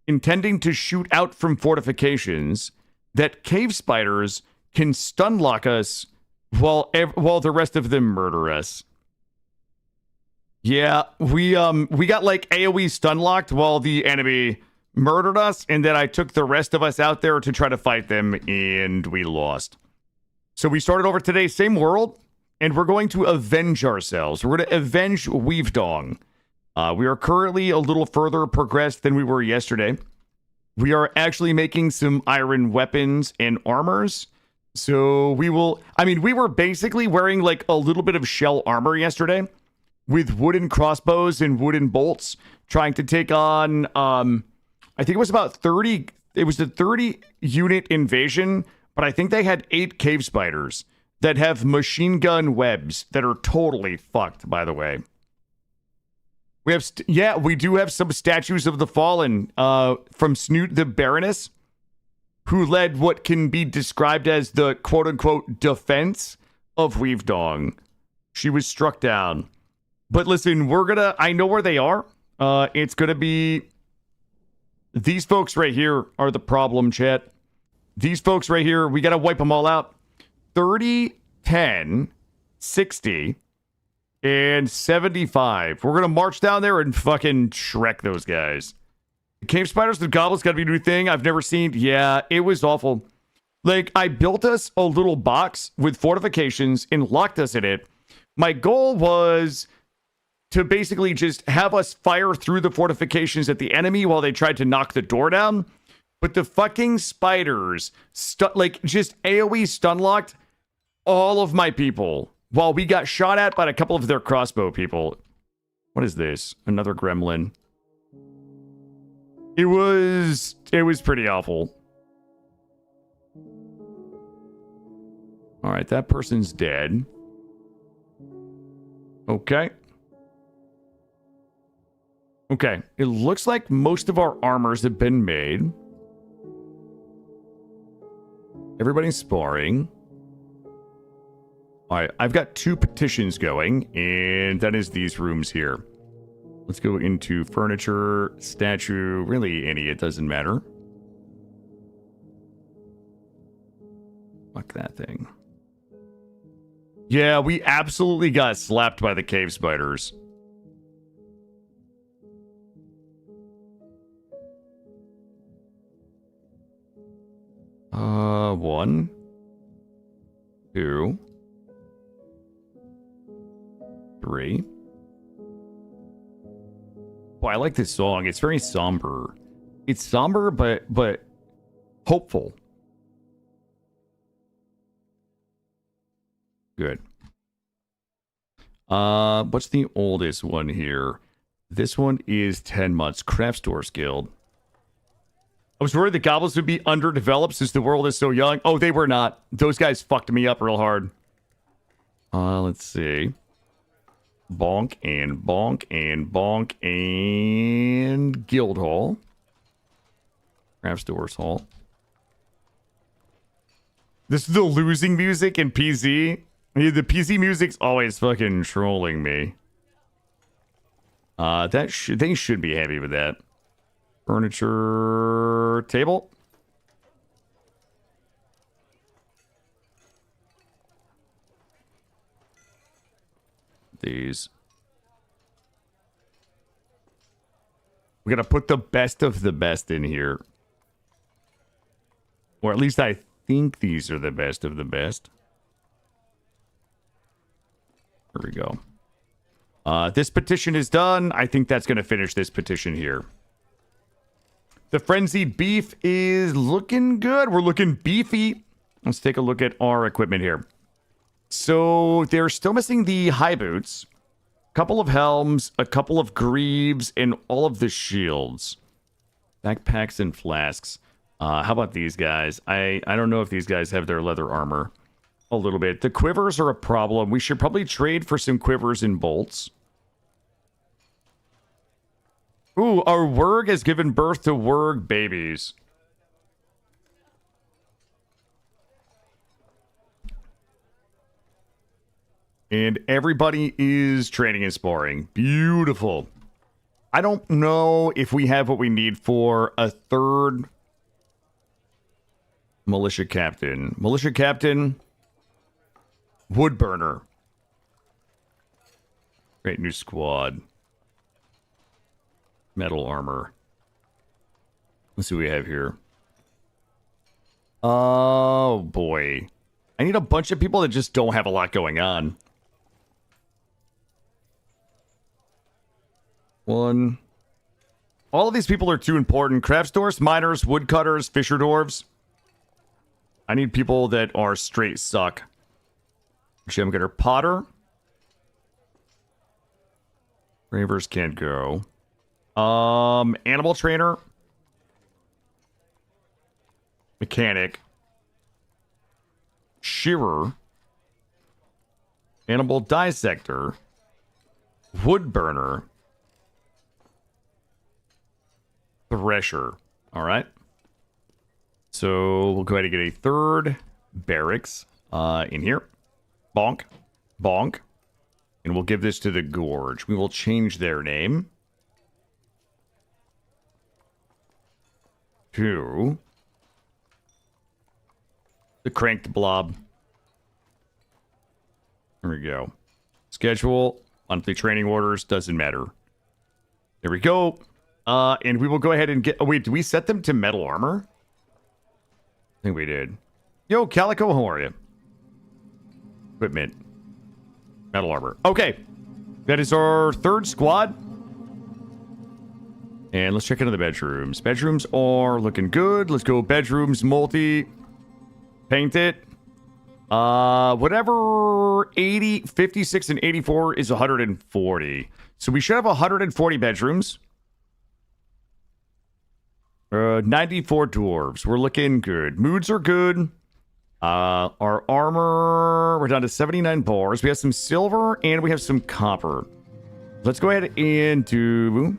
intending to shoot out from fortifications, that cave spiders can stun lock us while the rest of them murder us. Yeah, we got like AoE stun locked while the enemy murdered us, and then I took the rest of us out there to try to fight them, and we lost. So we started over today, same world, and we're going to avenge ourselves. We're going to avenge Weavedong. We are currently a little further progressed than we were yesterday. We are actually making some iron weapons and armors. So we will... I mean, we were basically wearing like a little bit of shell armor yesterday with wooden crossbows and wooden bolts, trying to take on... I think it was about 30... It was a 30-unit invasion, but I think they had 8 cave spiders that have machine gun webs that are totally fucked, by the way. We have... yeah, we do have some statues of the fallen from Snoot the Baroness, who led what can be described as the quote-unquote defense of Weavedong. She was struck down. But listen, we're gonna... I know where they are. It's gonna be... These folks right here are the problem, chat. These folks right here, we gotta wipe them all out. 30, 10, 60, and 75. We're gonna march down there and fucking Shrek those guys. The cave spiders, the goblins gotta be a new thing I've never seen. Yeah, it was awful. Like, I built us a little box with fortifications and locked us in it. My goal was to basically just have us fire through the fortifications at the enemy while they tried to knock the door down. But the fucking spiders, like, just AoE stun-locked all of my people while we got shot at by a couple of their crossbow people. What is this? Another gremlin. It was pretty awful. All right, that person's dead. Okay. Okay, it looks like most of our armors have been made. Everybody's sparring. All right, I've got 2 petitions going, and that is these rooms here. Let's go into furniture, statue, really any, it doesn't matter. Fuck that thing. Yeah, we absolutely got slapped by the cave spiders. One, 2, 3. Oh, I like this song. It's very somber. It's somber, but hopeful. Good. What's the oldest one here? This one is 10 months. Craft Stores Guild. I was worried the goblins would be underdeveloped since the world is so young. Oh, they were not. Those guys fucked me up real hard. Let's see. Bonk and bonk and bonk and Guild Hall. Craft Stores Hall. This is the losing music in PZ. The PZ music's always fucking trolling me. They should be happy with that. Furniture table. These. We gotta put the best of the best in here. Or at least I think these are the best of the best. Here we go. This petition is done. I think that's going to finish this petition here. The frenzied beef is looking good. We're looking beefy. Let's take a look at our equipment here. So they're still missing the high boots, a couple of helms, a couple of greaves, and all of the shields. Backpacks and flasks. How about these guys? I don't know if these guys have their leather armor. A little bit. The quivers are a problem. We should probably trade for some quivers and bolts. Ooh, our Wurg has given birth to Wurg babies. And everybody is training and sparring. Beautiful. I don't know if we have what we need for a third militia captain. Militia captain, woodburner. Great new squad. Metal armor. Let's see what we have here. Oh boy. I need a bunch of people that just don't have a lot going on. One. All of these people are too important. Craft stores, miners, woodcutters, fisher dwarves. I need people that are straight suck. Gem getter, potter. Ravers can't go. Animal trainer. Mechanic. Shearer. Animal dissector. Woodburner. Thresher. All right. So we'll go ahead and get a third barracks in here. Bonk. Bonk. And we'll give this to the Gorge. We will change their name to the Cranked Blob. There we go. Schedule, monthly training orders, doesn't matter. There we go. And we will go ahead and get... Oh, wait, do we set them to metal armor? I think we did. Yo, Calico, how are you? Equipment. Metal armor. Okay. That is our third squad. And let's check into the bedrooms. Bedrooms are looking good. Let's go bedrooms, multi. Paint it. Whatever 80, 56, and 84 is 140. So we should have 140 bedrooms. 94 dwarves. We're looking good. Moods are good. Our armor, we're down to 79 bars. We have some silver and we have some copper. Let's go ahead and do...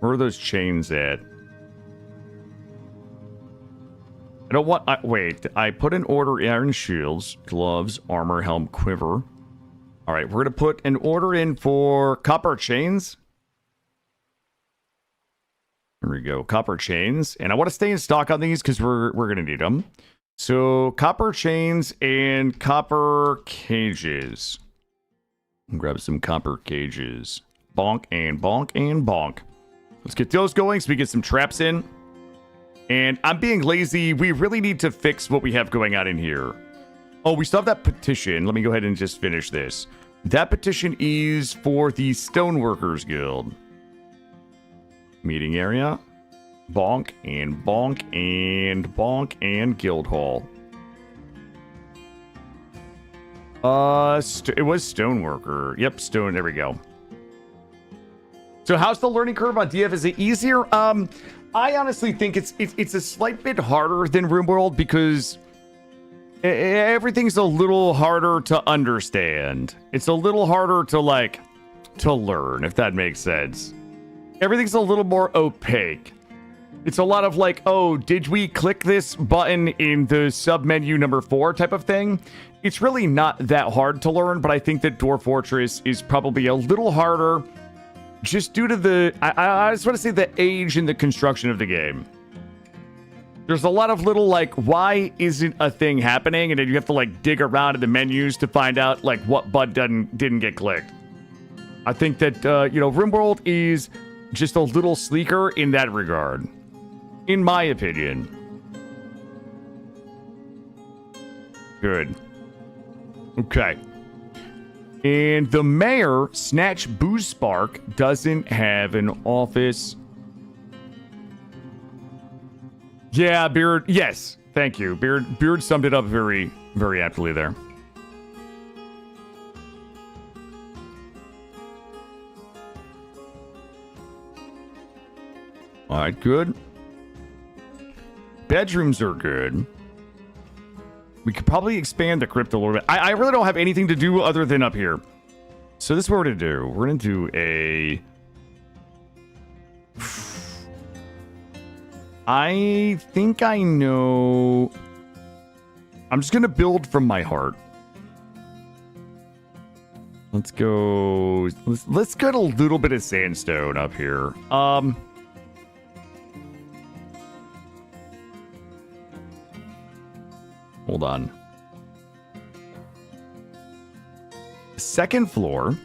Where are those chains at? I don't want... wait, I put an order in iron shields, gloves, armor, helm, quiver. All right, we're going to put an order in for copper chains. There we go, copper chains. And I want to stay in stock on these because we're going to need them. So, copper chains and copper cages. Grab some copper cages. Bonk and bonk and bonk. Let's get those going so we get some traps in. And I'm being lazy. We really need to fix what we have going on in here. Oh, we still have that petition. Let me go ahead and just finish this. That petition is for the Stoneworkers Guild. Meeting area. Bonk and bonk and bonk and guild hall. It was Stoneworker. Yep, stone. There we go. So how's the learning curve on DF? Is it easier? I honestly think it's a slight bit harder than RimWorld because everything's a little harder to understand. It's a little harder to learn, if that makes sense. Everything's a little more opaque. It's a lot of like, oh, did we click this button in the sub-menu number 4 type of thing? It's really not that hard to learn, but I think that Dwarf Fortress is probably a little harder just due to the, I just want to say the age and the construction of the game. There's a lot of little like, why isn't a thing happening? And then you have to like dig around in the menus to find out like what button didn't get clicked. I think that, RimWorld is just a little sleeker in that regard, in my opinion. Good. Okay. And the mayor, Snatch Boo Spark, doesn't have an office. Yeah, Beard. Yes, thank you. Beard summed it up very, very aptly there. All right, good. Bedrooms are good. We could probably expand the crypt a little bit. I really don't have anything to do other than up here. So this is what we're going to do. We're going to do a... I think I know... I'm just going to build from my heart. Let's go... Let's get a little bit of sandstone up here. Hold on. Second floor.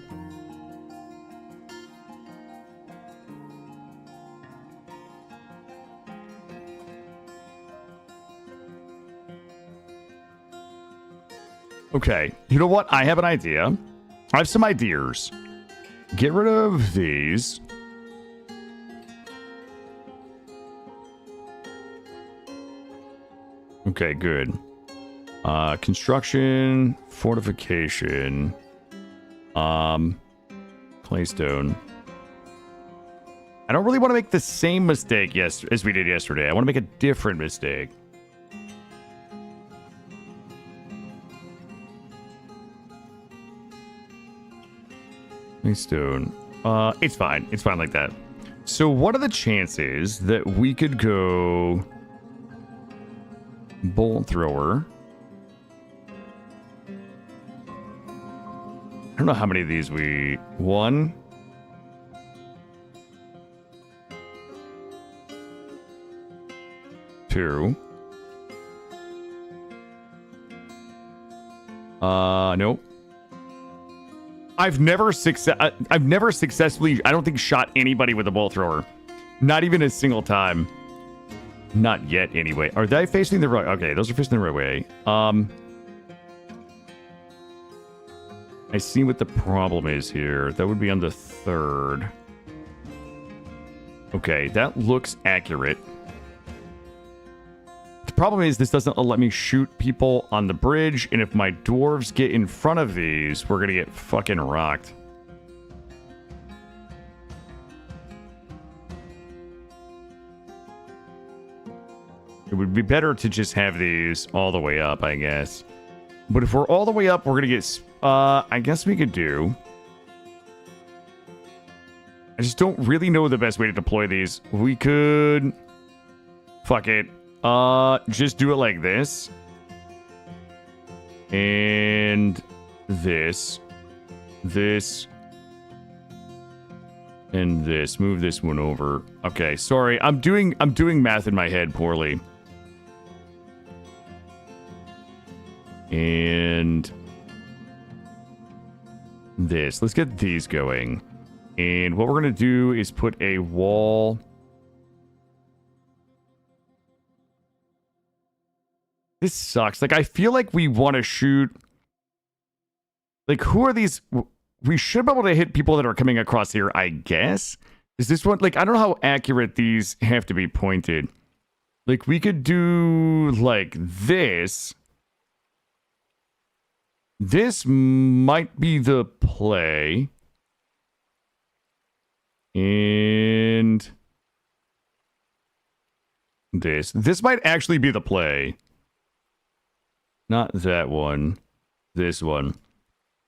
Okay, you know what? I have an idea. I have some ideas. Get rid of these. Okay, good. Construction, fortification, claystone. I don't really want to make the same mistake as we did yesterday. I want to make a different mistake. Claystone. It's fine. It's fine like that. So what are the chances that we could go bolt thrower? I don't know how many of these we... 1. 2. Nope. I've never successfully, I don't think, shot anybody with a bolt thrower. Not even a single time. Not yet, anyway. Are they facing the right... Okay, those are facing the right way. I see what the problem is here. That would be on the 3rd. Okay, that looks accurate. The problem is this doesn't let me shoot people on the bridge, and if my dwarves get in front of these, we're gonna get fucking rocked. It would be better to just have these all the way up, I guess. But if we're all the way up, we're gonna get... I guess we could do... I just don't really know the best way to deploy these. We could... Fuck it. Just do it like this. And... This. This. And this. Move this one over. Okay, sorry. I'm doing math in my head poorly. And... This. Let's get these going. And what we're going to do is put a wall... This sucks. Like, I feel like we want to shoot... Like, who are these... We should be able to hit people that are coming across here, I guess. Is this one... Like, I don't know how accurate these have to be pointed. Like, we could do... Like, this... This might be the play. And this might actually be the play. Not that one. This one.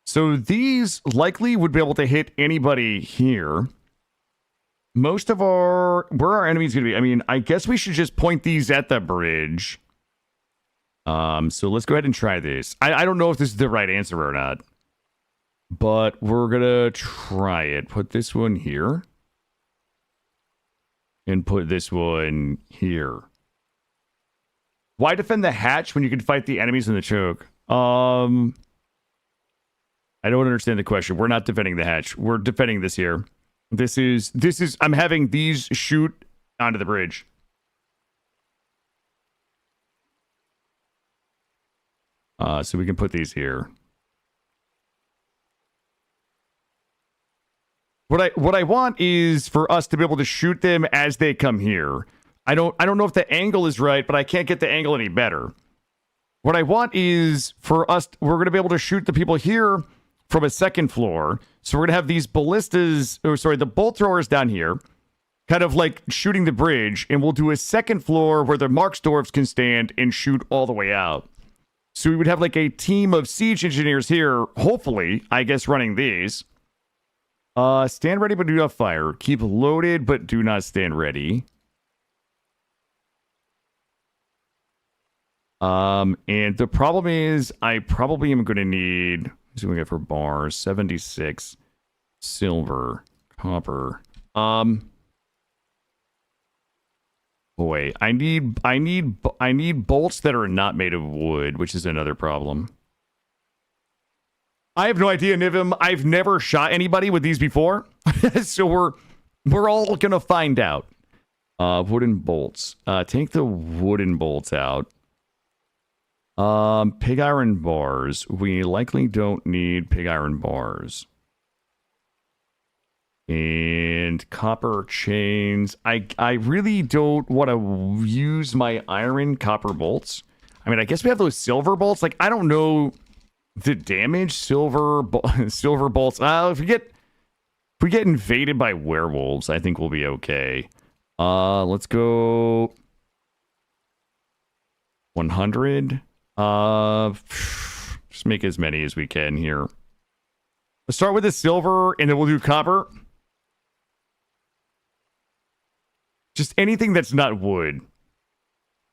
So these likely would be able to hit anybody here. Most of our... Where are our enemies going to be? I mean, I guess we should just point these at the bridge. So let's go ahead and try this. I don't know if this is the right answer or not. But we're going to try it. Put this one here. And put this one here. Why defend the hatch when you can fight the enemies in the choke? I don't understand the question. We're not defending the hatch. We're defending this here. This is, I'm having these shoot onto the bridge. So we can put these here. What I want is for us to be able to shoot them as they come here. I don't know if the angle is right, but I can't get the angle any better. What I want is for us, we're going to be able to shoot the people here from a second floor. So we're going to have these ballistas, or sorry, the bolt throwers down here, kind of like shooting the bridge, and we'll do a second floor where the Marksdorfs can stand and shoot all the way out. So we would have like a team of siege engineers here, hopefully, I guess, running these. Stand ready, but do not fire. Keep loaded, but do not stand ready. And the problem is, I probably am going to need, what's we get for bars? 76 silver, copper. Boy, I need bolts that are not made of wood, which is another problem. I have no idea, Nivim. I've never shot anybody with these before, so we're all gonna find out. Wooden bolts. Take the wooden bolts out. Pig iron bars. We likely don't need pig iron bars. And copper chains. I really don't want to use my iron copper bolts. I mean, I guess we have those silver bolts. Like, I don't know the damage silver bolts. If we get invaded by werewolves, I think we'll be okay. Let's go 100. Just make as many as we can here. Let's start with the silver, and then we'll do copper. Just anything that's not wood.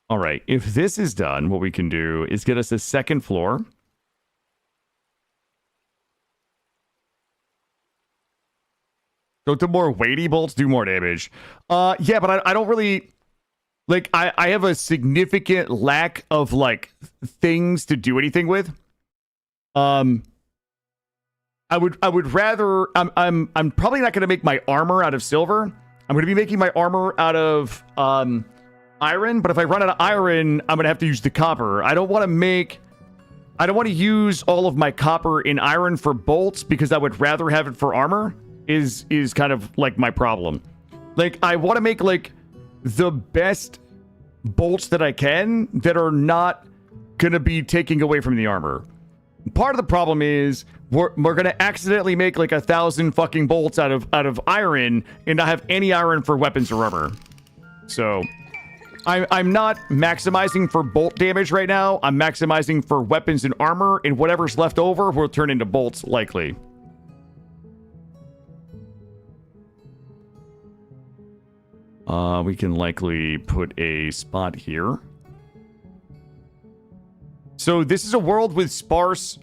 All right, if this is done, what we can do is get us a second floor. So the more weighty bolts do more damage. Yeah, but I don't really... Like, I have a significant lack of, like, things to do anything with. I would rather... I'm probably not going to make my armor out of silver. I'm going to be making my armor out of iron, but if I run out of iron, I'm going to have to use the copper. I don't want to use all of my copper in iron for bolts because I would rather have it for armor is kind of like my problem. Like, I want to make like the best bolts that I can that are not going to be taking away from the armor. Part of the problem is we're going to accidentally make like 1,000 fucking bolts out of iron and not have any iron for weapons or armor. So I'm not maximizing for bolt damage right now. I'm maximizing for weapons and armor, and whatever's left over will turn into bolts likely. We can likely put a spot here. So this is a world with sparse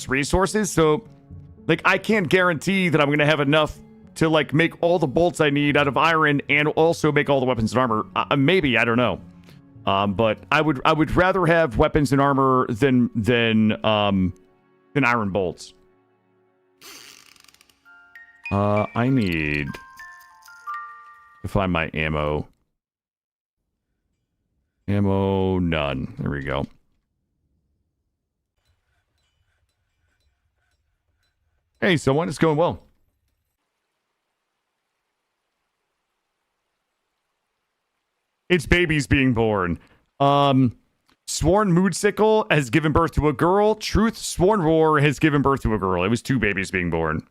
resources. So, like, I can't guarantee that I'm going to have enough to, like, make all the bolts I need out of iron and also make all the weapons and armor. Maybe, I don't know. But I would rather have weapons and armor than iron bolts. I need to find my ammo. Ammo, none. There we go. Hey, someone, it's going well. It's babies being born. Sworn Moodsickle has given birth to a girl. Truth Sworn Roar has given birth to a girl. It was 2 babies being born.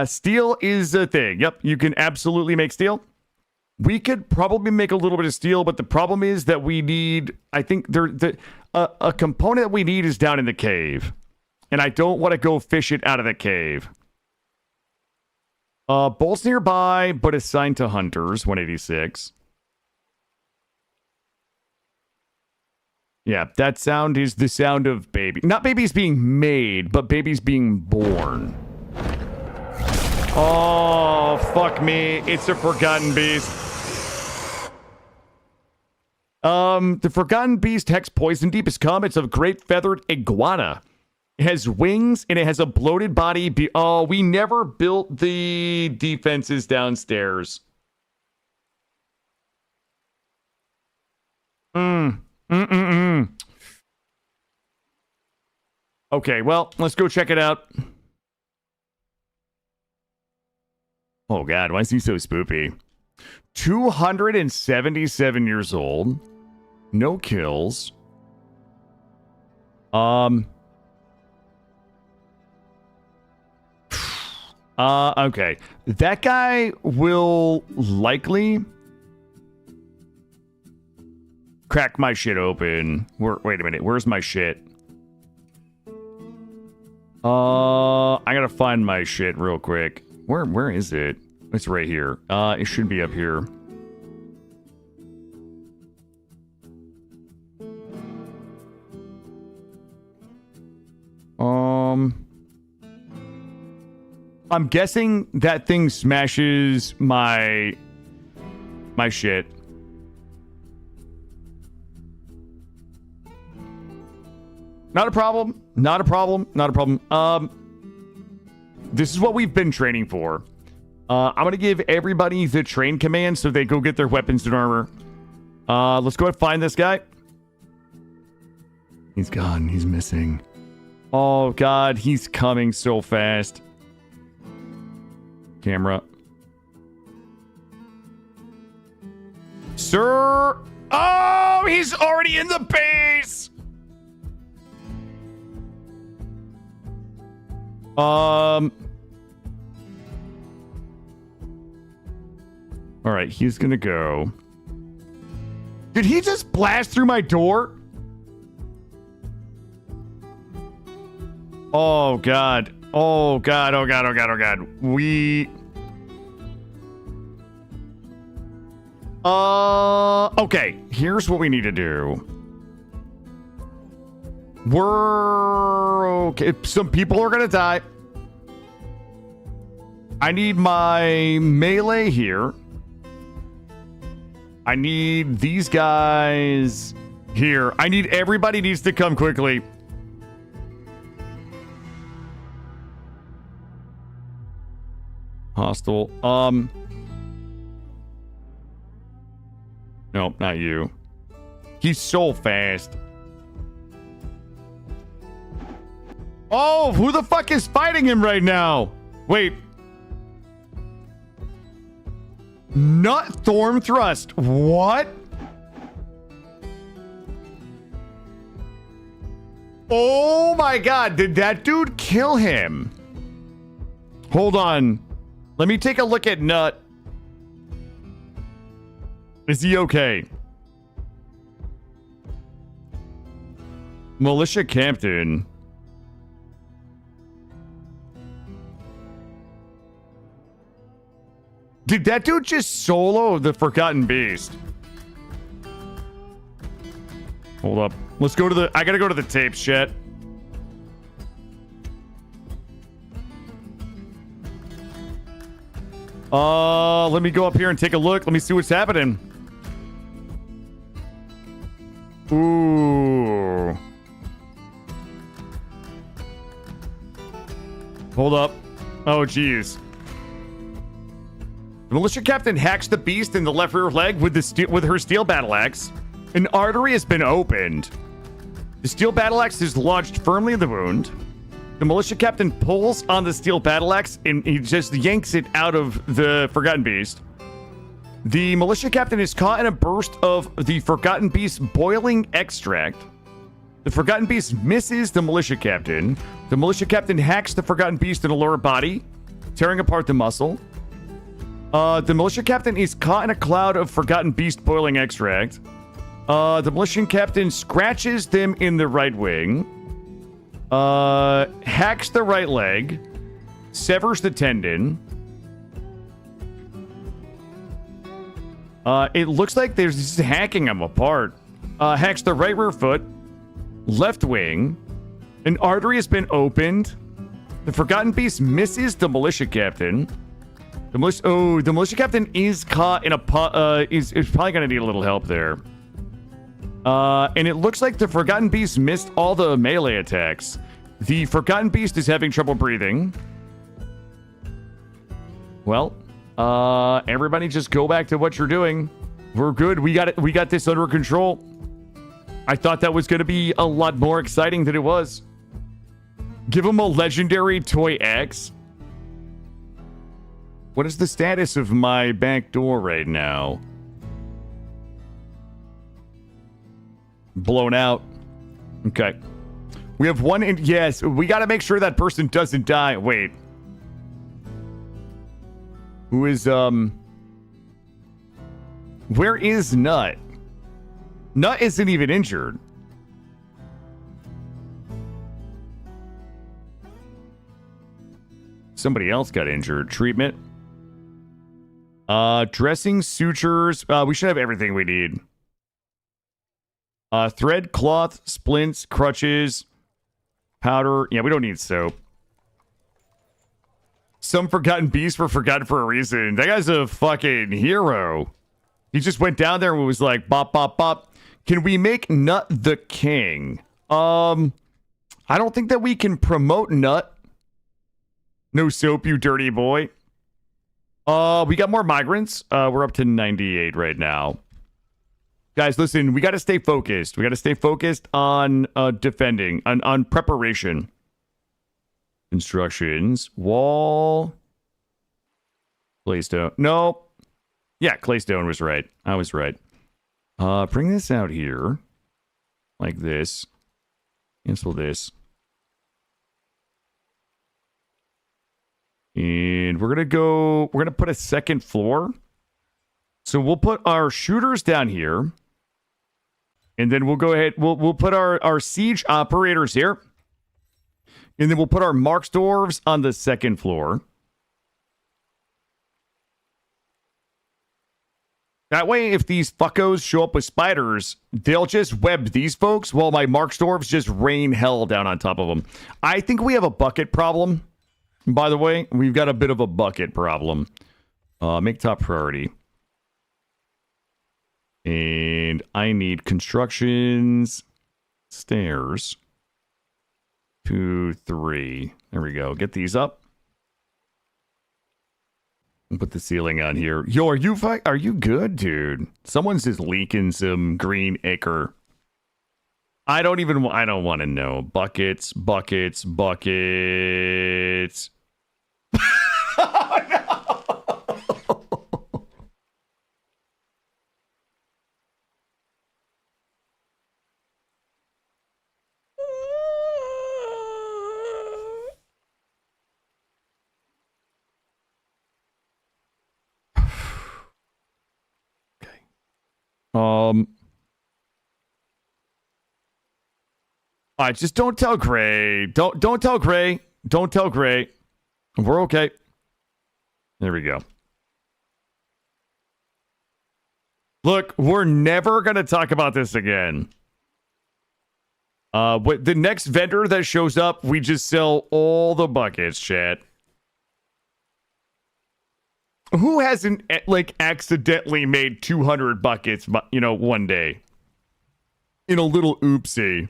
Steel is a thing. Yep, you can absolutely make steel. We could probably make a little bit of steel, but the problem is that we need... I think a component that we need is down in the cave. And I don't want to go fish it out of the cave. Bolts nearby, but assigned to hunters, 186. Yeah, that sound is the sound of baby. Not babies being made, but babies being born. Oh, fuck me. It's a Forgotten Beast. The Forgotten Beast Hex Poison Deep has come. It's a great feathered iguana. It has wings and it has a bloated body. Oh, we never built the defenses downstairs. Okay, well, let's go check it out. Oh, God, why is he so spoopy? 277 years old. No kills. Okay. That guy will likely crack my shit open. Wait a minute. Where's my shit? I gotta find my shit real quick. Where is it? It's right here. It should be up here. I'm guessing that thing smashes my shit. Not a problem. Not a problem. Not a problem. This is what we've been training for. I'm going to give everybody the train command so they go get their weapons and armor. Let's go ahead and find this guy. He's gone. He's missing. Oh, God. He's coming so fast. Camera. Sir. Oh, he's already in the base. All right, he's gonna go. Did he just blast through my door? Oh, God. Oh, God. Oh, God. Oh, God. Oh, God. Okay. Here's what we need to do. Okay. Some people are gonna die. I need my melee here. I need these guys here. I need everybody needs to come quickly. Hostile. No, not you. He's so fast. Oh, who the fuck is fighting him right now? Wait. Nut Thorn Thrust. What? Oh my God. Did that dude kill him? Hold on. Let me take a look at Nut. Is he okay? Militia Captain. Did that dude just solo the Forgotten Beast? Hold up. Let's go to the... I gotta go to the tapes, chat. Let me go up here and take a look. Let me see what's happening. Ooh. Hold up. Oh, jeez. The militia captain hacks the beast in the left rear leg with her steel battle axe. An artery has been opened. The steel battle axe is lodged firmly in the wound. The militia captain pulls on the steel battle axe and he just yanks it out of the Forgotten Beast. The militia captain is caught in a burst of the Forgotten Beast's boiling extract. The Forgotten Beast misses the militia captain. The militia captain hacks the Forgotten Beast in the lower body, tearing apart the muscle. The militia captain is caught in a cloud of Forgotten Beast boiling extract. The militia captain scratches them in the right wing. Hacks the right leg. Severs the tendon. It looks like there's just hacking them apart. Hacks the right rear foot. Left wing. An artery has been opened. The Forgotten Beast misses the militia captain. The militia captain is caught in a is probably gonna need a little help there. And it looks like the Forgotten Beast missed all the melee attacks. The Forgotten Beast is having trouble breathing. Well, everybody just go back to what you're doing. We're good. We got it. We got this under control. I thought that was going to be a lot more exciting than it was. Give him a legendary Toy X. What is the status of my back door right now? Blown out. Okay. We have one. Yes, we got to make sure that person doesn't die. Wait. Who is, where is Nut? Nut isn't even injured. Somebody else got injured. Treatment. Dressing, sutures. We should have everything we need. Thread, cloth, splints, crutches, powder. Yeah, we don't need soap. Some forgotten beasts were forgotten for a reason. That guy's a fucking hero. He just went down there and was like, bop, bop, bop. Can we make Nut the king? I don't think that we can promote Nut. No soap, you dirty boy. We got more migrants. We're up to 98 right now. Guys, listen, we got to stay focused. We got to stay focused on defending, on preparation. Instructions. Wall. Claystone. No. Yeah, Claystone was right. I was right. Bring this out here. Like this. Cancel this. And we're going to put a second floor. So we'll put our shooters down here. And then we'll go ahead. We'll put our siege operators here. And then we'll put our Marksdwarves on the second floor. That way, if these fuckos show up with spiders, they'll just web these folks while my Marksdwarves just rain hell down on top of them. I think we have a bucket problem. By the way, we've got a bit of a bucket problem. Make top priority. And I need constructions, stairs. 2, 3. There we go. Get these up. And put the ceiling on here. Yo, are you good, dude? Someone's just leaking some green ichor. I don't want to know. Buckets. Oh, no! All right, just don't tell Gray. Don't tell Gray. Don't tell Gray. We're okay. There we go. Look, we're never going to talk about this again. The next vendor that shows up, we just sell all the buckets, chat. Who hasn't, like, accidentally made 200 buckets, one day? In a little oopsie.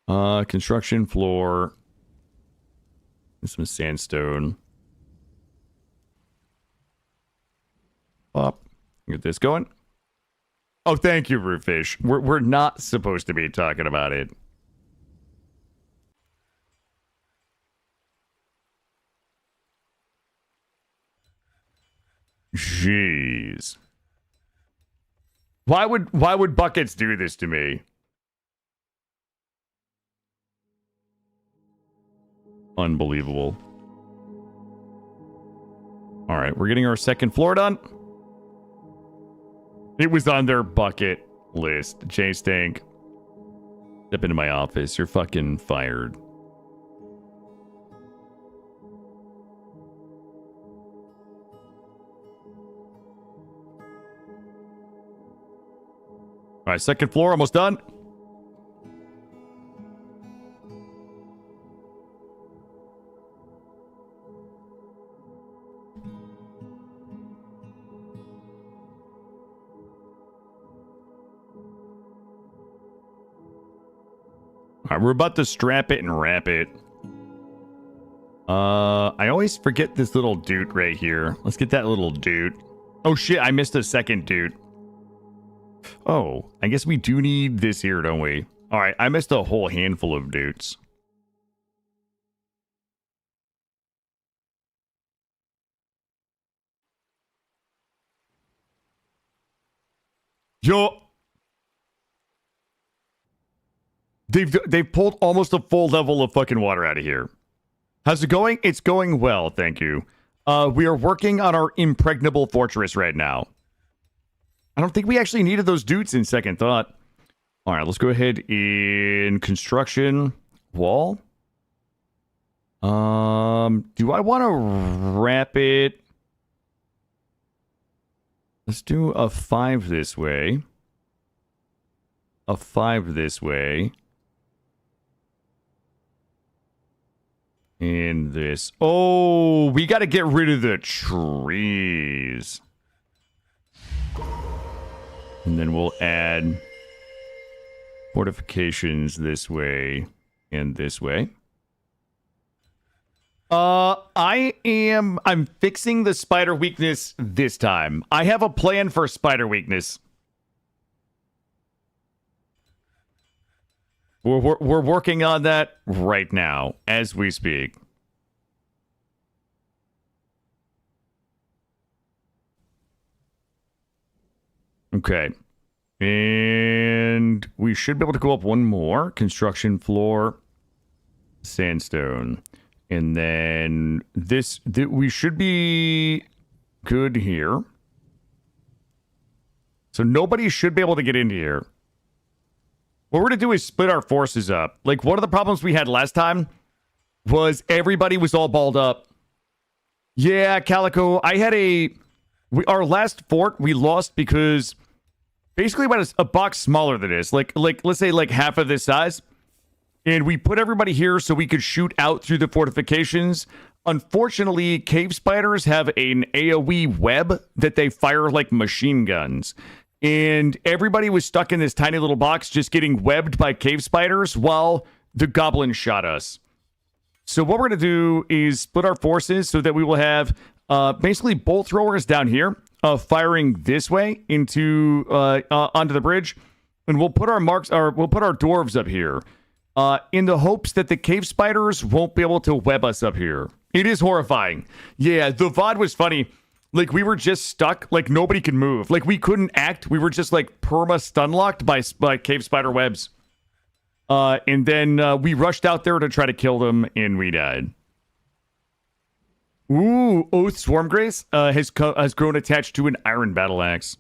Construction floor. Some sandstone. Up. Get this going. Oh, thank you, Rootfish. We're not supposed to be talking about it. Jeez. Why would buckets do this to me? Unbelievable. All right, we're getting our second floor done. It was on their bucket list. Jay Stank. Step into my office. You're fucking fired. All right, second floor, almost done. right, we're about to strap it and wrap it. I always forget this little dude right here. Let's get that little dude. Oh shit, I missed a second dude. Oh, I guess we do need this here, don't we? All right, I missed a whole handful of dudes. Yo, they've pulled almost a full level of fucking water out of here. How's it going? It's going well, thank you. We are working on our impregnable fortress right now. I don't think we actually needed those dudes in second thought. All right, let's go ahead in construction wall. Do I want to wrap it? Let's do a 5 this way. A 5 this way. And this. Oh, we got to get rid of the trees. And then we'll add fortifications this way and this way. I'm fixing the spider weakness this time. I have a plan for spider weakness. We're working on that right now as we speak. Okay. And we should be able to go up one more. Construction floor, sandstone. And then we should be good here. So nobody should be able to get into here. What we're going to do is split our forces up. Like, one of the problems we had last time was everybody was all balled up. Yeah, Calico, I had our last fort we lost because basically about a box smaller than this. Like let's say like half of this size. And we put everybody here so we could shoot out through the fortifications. Unfortunately, cave spiders have an AoE web that they fire like machine guns. And everybody was stuck in this tiny little box just getting webbed by cave spiders while the goblins shot us. So what we're going to do is split our forces so that we will have basically bolt throwers down here firing this way into onto the bridge. And we'll put our we'll put our dwarves up here. In the hopes that the cave spiders won't be able to web us up here. It is horrifying. Yeah, the VOD was funny. Like, we were just stuck. Like, nobody could move. Like, we couldn't act. We were just, like, perma-stun locked by cave spider webs. And then we rushed out there to try to kill them, and we died. Ooh, Oath Swarmgrace has grown attached to an iron battle axe.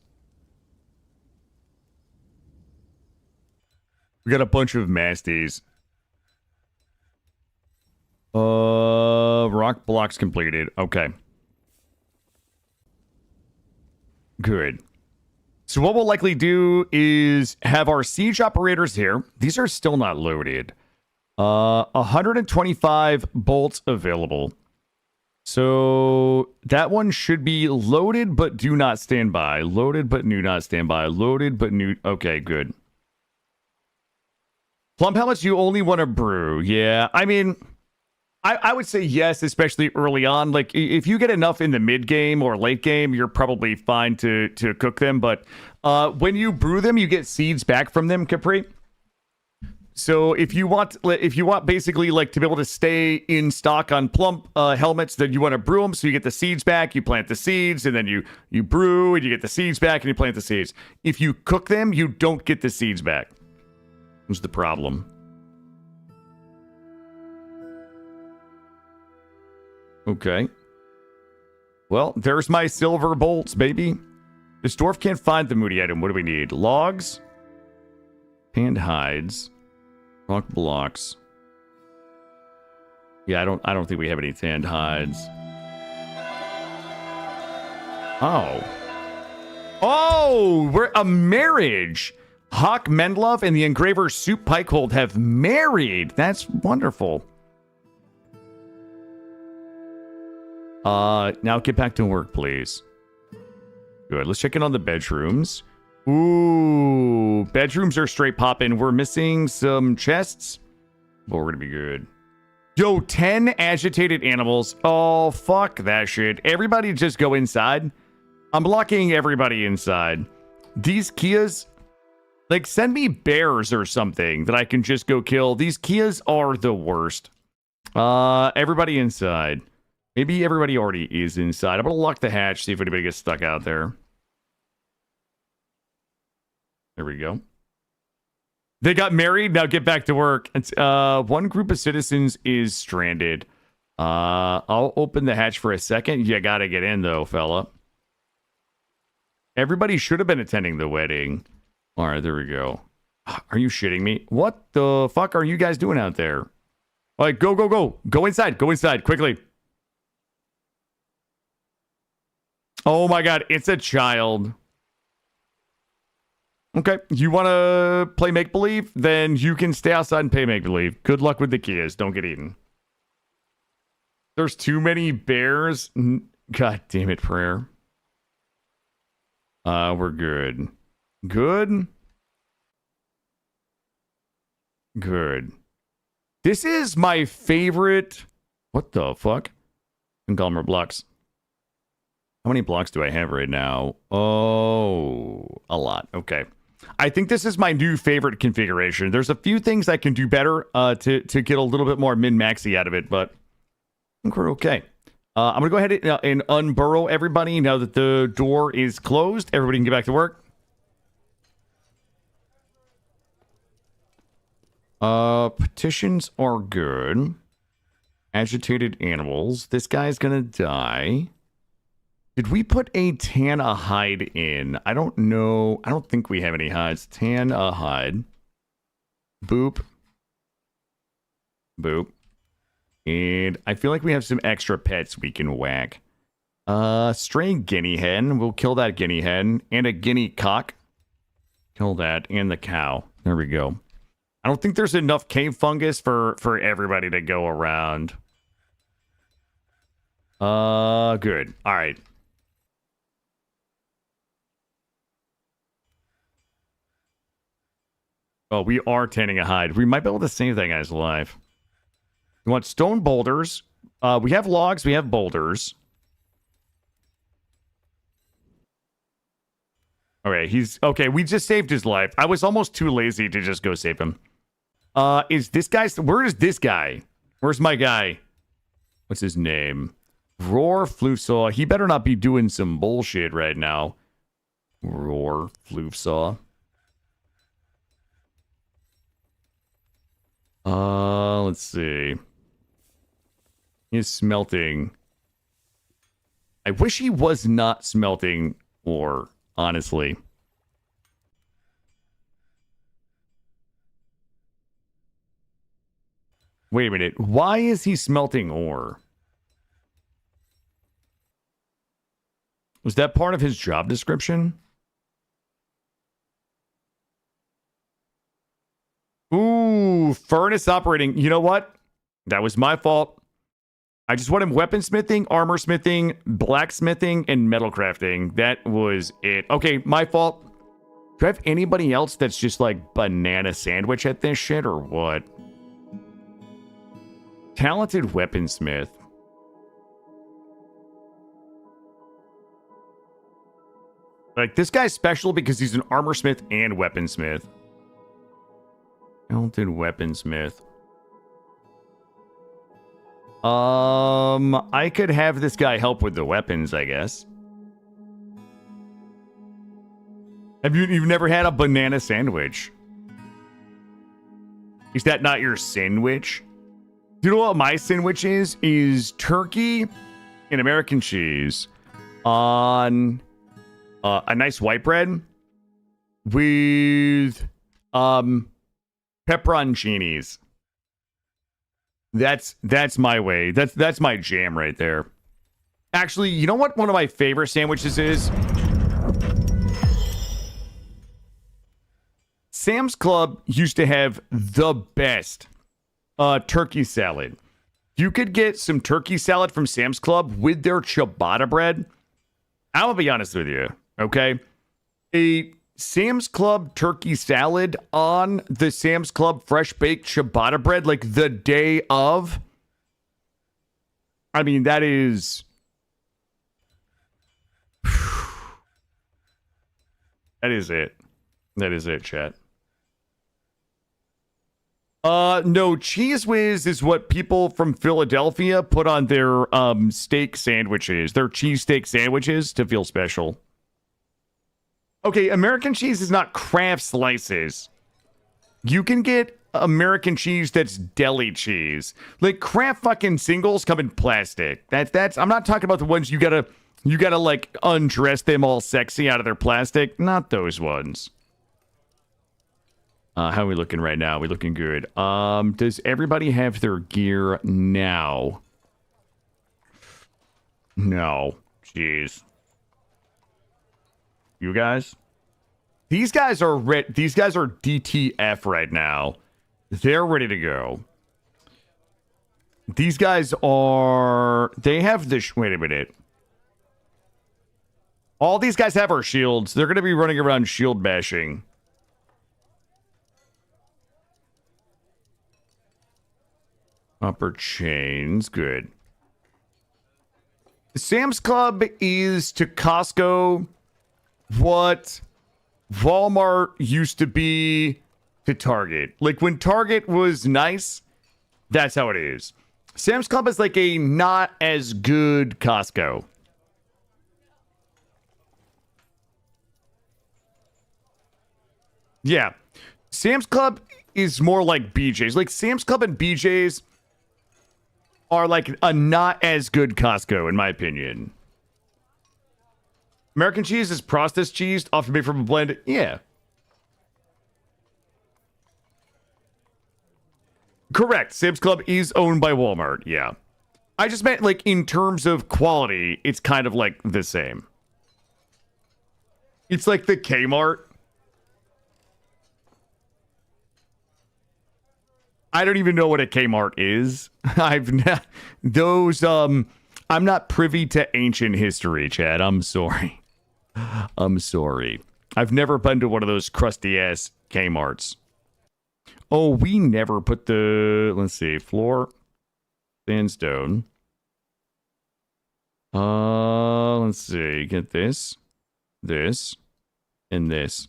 We got a bunch of masties. Rock blocks completed. Okay. Good. So what we'll likely do is have our siege operators here. These are still not loaded. 125 bolts available. So that one should be loaded, but do not stand by. Loaded, but do not stand by. Loaded, but new. Okay, good. Plum pellets, you only want to brew. Yeah, I mean, I would say yes, especially early on. Like, if you get enough in the mid game or late game, you're probably fine to cook them. But when you brew them, you get seeds back from them, Capri. So if you want basically like to be able to stay in stock on plum helmets, then you want to brew them. So you get the seeds back, you plant the seeds, and then you brew and you get the seeds back and you plant the seeds. If you cook them, you don't get the seeds back. What's the problem? Okay. Well, there's my silver bolts, baby. This dwarf can't find the moody item. What do we need? Logs? Tanned hides. Rock blocks. Yeah, I don't think we have any tanned hides. Oh. Oh, we're a marriage. Hawk Mendlove and the engraver Soup Pikehold have married. That's wonderful. Now get back to work, please. Good. Let's check in on the bedrooms. Ooh, bedrooms are straight popping. We're missing some chests. but we're gonna be good. Yo, 10 agitated animals. Oh, fuck that shit. Everybody just go inside. I'm blocking everybody inside. These Kias, like, send me bears or something that I can just go kill. These Kias are the worst. Everybody inside. Maybe everybody already is inside. I'm gonna lock the hatch, see if anybody gets stuck out there. There we go. They got married, now get back to work. It's, one group of citizens is stranded. I'll open the hatch for a second. You gotta get in, though, fella. Everybody should have been attending the wedding. All right, there we go. Are you shitting me? What the fuck are you guys doing out there? All right, go, go, go. Go inside. Go inside, quickly. Oh my god, it's a child. Okay, you want to play make-believe? Then you can stay outside and play make-believe. Good luck with the Kias. Don't get eaten. There's too many bears. God damn it, prayer. We're good. Good. Good. This is my favorite... What the fuck? Conglomerate blocks. How many blocks do I have right now? Oh, a lot. Okay. I think this is my new favorite configuration. There's a few things I can do better to get a little bit more min-maxy out of it, but I think we're okay. I'm going to go ahead and unburrow everybody now that the door is closed. Everybody can get back to work. Petitions are good. Agitated animals. This guy's going to die. Did we put a tan a hide in? I don't know. I don't think we have any hides. Tan a hide. Boop. Boop. And I feel like we have some extra pets we can whack. Stray guinea hen. We'll kill that guinea hen. And a guinea cock. Kill that. And the cow. There we go. I don't think there's enough cave fungus for everybody to go around. Good. All right. Oh, we are tanning a hide. We might be able to save that guy's life. We want stone boulders. We have logs. We have boulders. Okay, he's... Okay, we just saved his life. I was almost too lazy to just go save him. Is this guy... Where is this guy? Where's my guy? What's his name? Roar Floofsaw. He better not be doing some bullshit right now. Roar Floofsaw. Let's see. He's smelting. I wish he was not smelting ore, honestly. Wait a minute. Why is he smelting ore? Was that part of his job description? Ooh, furnace operating. You know what? That was my fault. I just wanted weaponsmithing, armor smithing, blacksmithing, and metal crafting. That was it. Okay, my fault. Do I have anybody else that's just like banana sandwich at this shit or what? Talented weaponsmith. Like, this guy's special because he's an armor smith and weaponsmith. Talented weaponsmith. I could have this guy help with the weapons, I guess. You've never had a banana sandwich? Is that not your sandwich? Do you know what my sandwich is? Is turkey and American cheese on a nice white bread with pepperoncinis. That's my way. That's my jam right there. Actually, you know what one of my favorite sandwiches is? Sam's Club used to have the best turkey salad. You could get some turkey salad from Sam's Club with their ciabatta bread. I'm gonna be honest with you, okay? A Sam's Club turkey salad on the Sam's Club fresh baked ciabatta bread like the day of. I mean, that is. That is it. That is it, chat. No, Cheese Whiz is what people from Philadelphia put on their steak sandwiches, their cheesesteak sandwiches to feel special. Okay, American cheese is not Kraft slices. You can get American cheese that's deli cheese. Like Kraft fucking singles come in plastic. That's I'm not talking about the ones you gotta like undress them all sexy out of their plastic. Not those ones. How are we looking right now? We looking good. Does everybody have their gear now? No. Jeez. You guys? These guys are DTF right now. They're ready to go. These guys are... They have this... Wait a minute. All these guys have our shields. They're going to be running around shield bashing. Upper chains. Good. Sam's Club is to Costco what Walmart used to be to Target. Like when Target was nice, that's how it is. Sam's Club is like a not as good Costco. Yeah. Sam's Club is more like BJ's. Like Sam's Club and BJ's are like a not as good Costco, in my opinion. American cheese is processed cheese, often made from a blend. Yeah. Correct. Sam's Club is owned by Walmart. Yeah. I just meant like in terms of quality, it's kind of like the same. It's like the Kmart. I don't even know what a Kmart is. I'm not privy to ancient history, Chad. I'm sorry. I'm sorry. I've never been to one of those crusty ass Kmarts. Oh, we never put the, let's see, floor, sandstone. Let's see, get this, and this.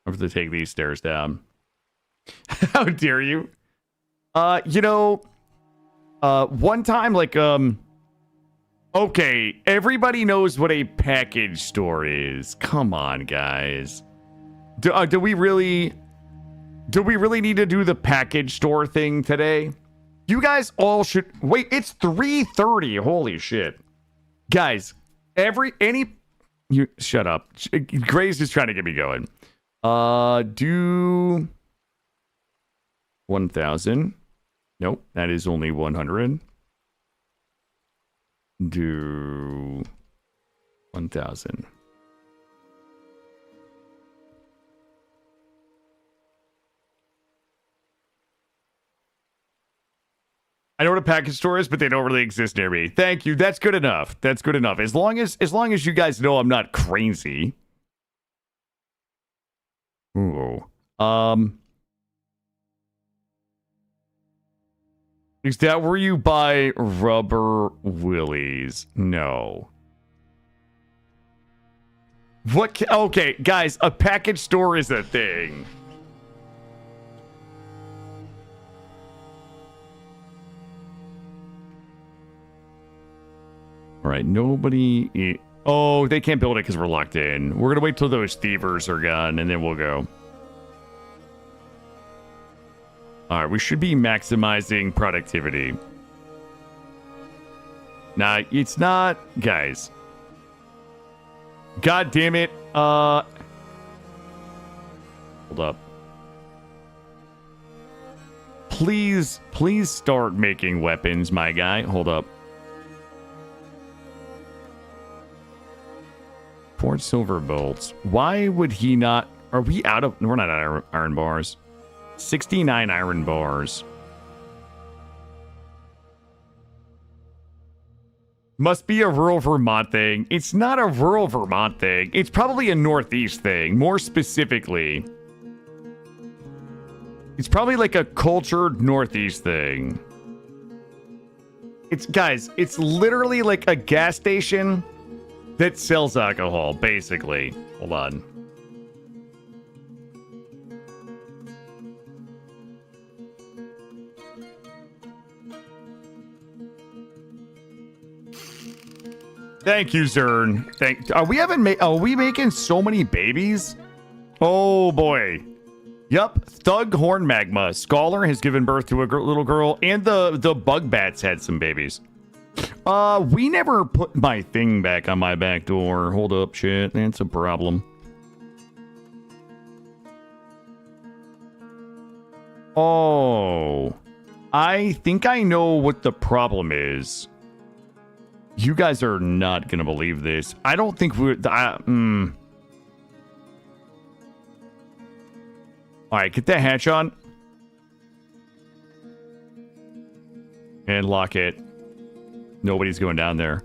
I have to take these stairs down. How dare you? One time, like, okay, everybody knows what a package store is. Come on, guys. Do we really need to do the package store thing today? You guys all should wait. It's 3:30. Holy shit, guys! You shut up. Gray's just trying to get me going. Do 1,000. Nope, that is only 100. Do 1,000. I know what a package store is, but they don't really exist near me. Thank you. That's good enough. That's good enough. As long as you guys know I'm not crazy. Ooh. Is that where you buy rubber willies? No. What? Okay, guys, a package store is a thing. All right, nobody... Oh, they can't build it because we're locked in. We're going to wait till those thievers are gone, and then we'll go. All right, we should be maximizing productivity. Nah, it's not... Guys. God damn it. Hold up. Please start making weapons, my guy. Hold up. 4 silver bolts. Why would he not... Are we out of... We're not out of iron bars. 69 iron bars. Must be a rural Vermont thing. It's not a rural Vermont thing. It's probably a Northeast thing, more specifically. It's probably like a cultured Northeast thing. Guys, it's literally like a gas station that sells alcohol, basically. Hold on. Thank you, Zern. Are we making so many babies? Oh boy. Yup, Thug Horn Magma. Scholar has given birth to a little girl, and the Bug Bats had some babies. We never put my thing back on my back door. Hold up, shit. That's a problem. Oh. I think I know what the problem is. You guys are not gonna believe this. I don't think we're... Alright, get that hatch on. And lock it. Nobody's going down there.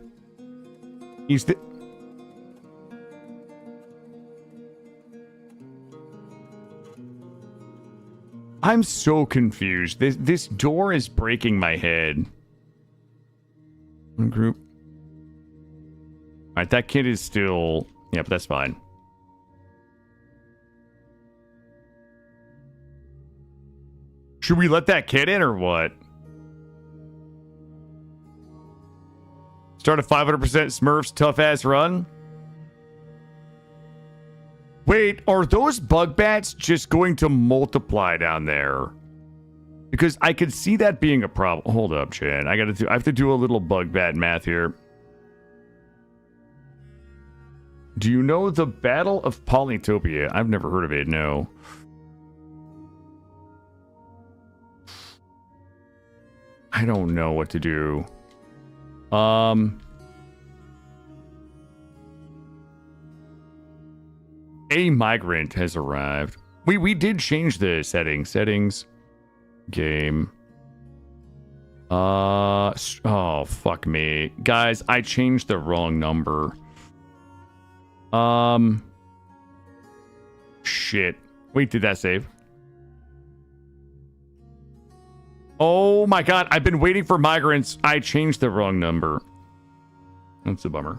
I'm so confused. This door is breaking my head. One group. Alright, that kid is still... Yep, that's fine. Should we let that kid in or what? Start a 500% Smurfs tough-ass run? Wait, are those bug bats just going to multiply down there? Because I could see that being a problem. Hold up, Chan. I have to do a little bug bat math here. Do you know the Battle of Polytopia? I've never heard of it, no. I don't know what to do. A migrant has arrived. We did change the settings. Settings. Game. Oh, fuck me. Guys, I changed the wrong number. Shit. Wait, did that save? Oh my god, I've been waiting for migrants. I changed the wrong number. That's a bummer.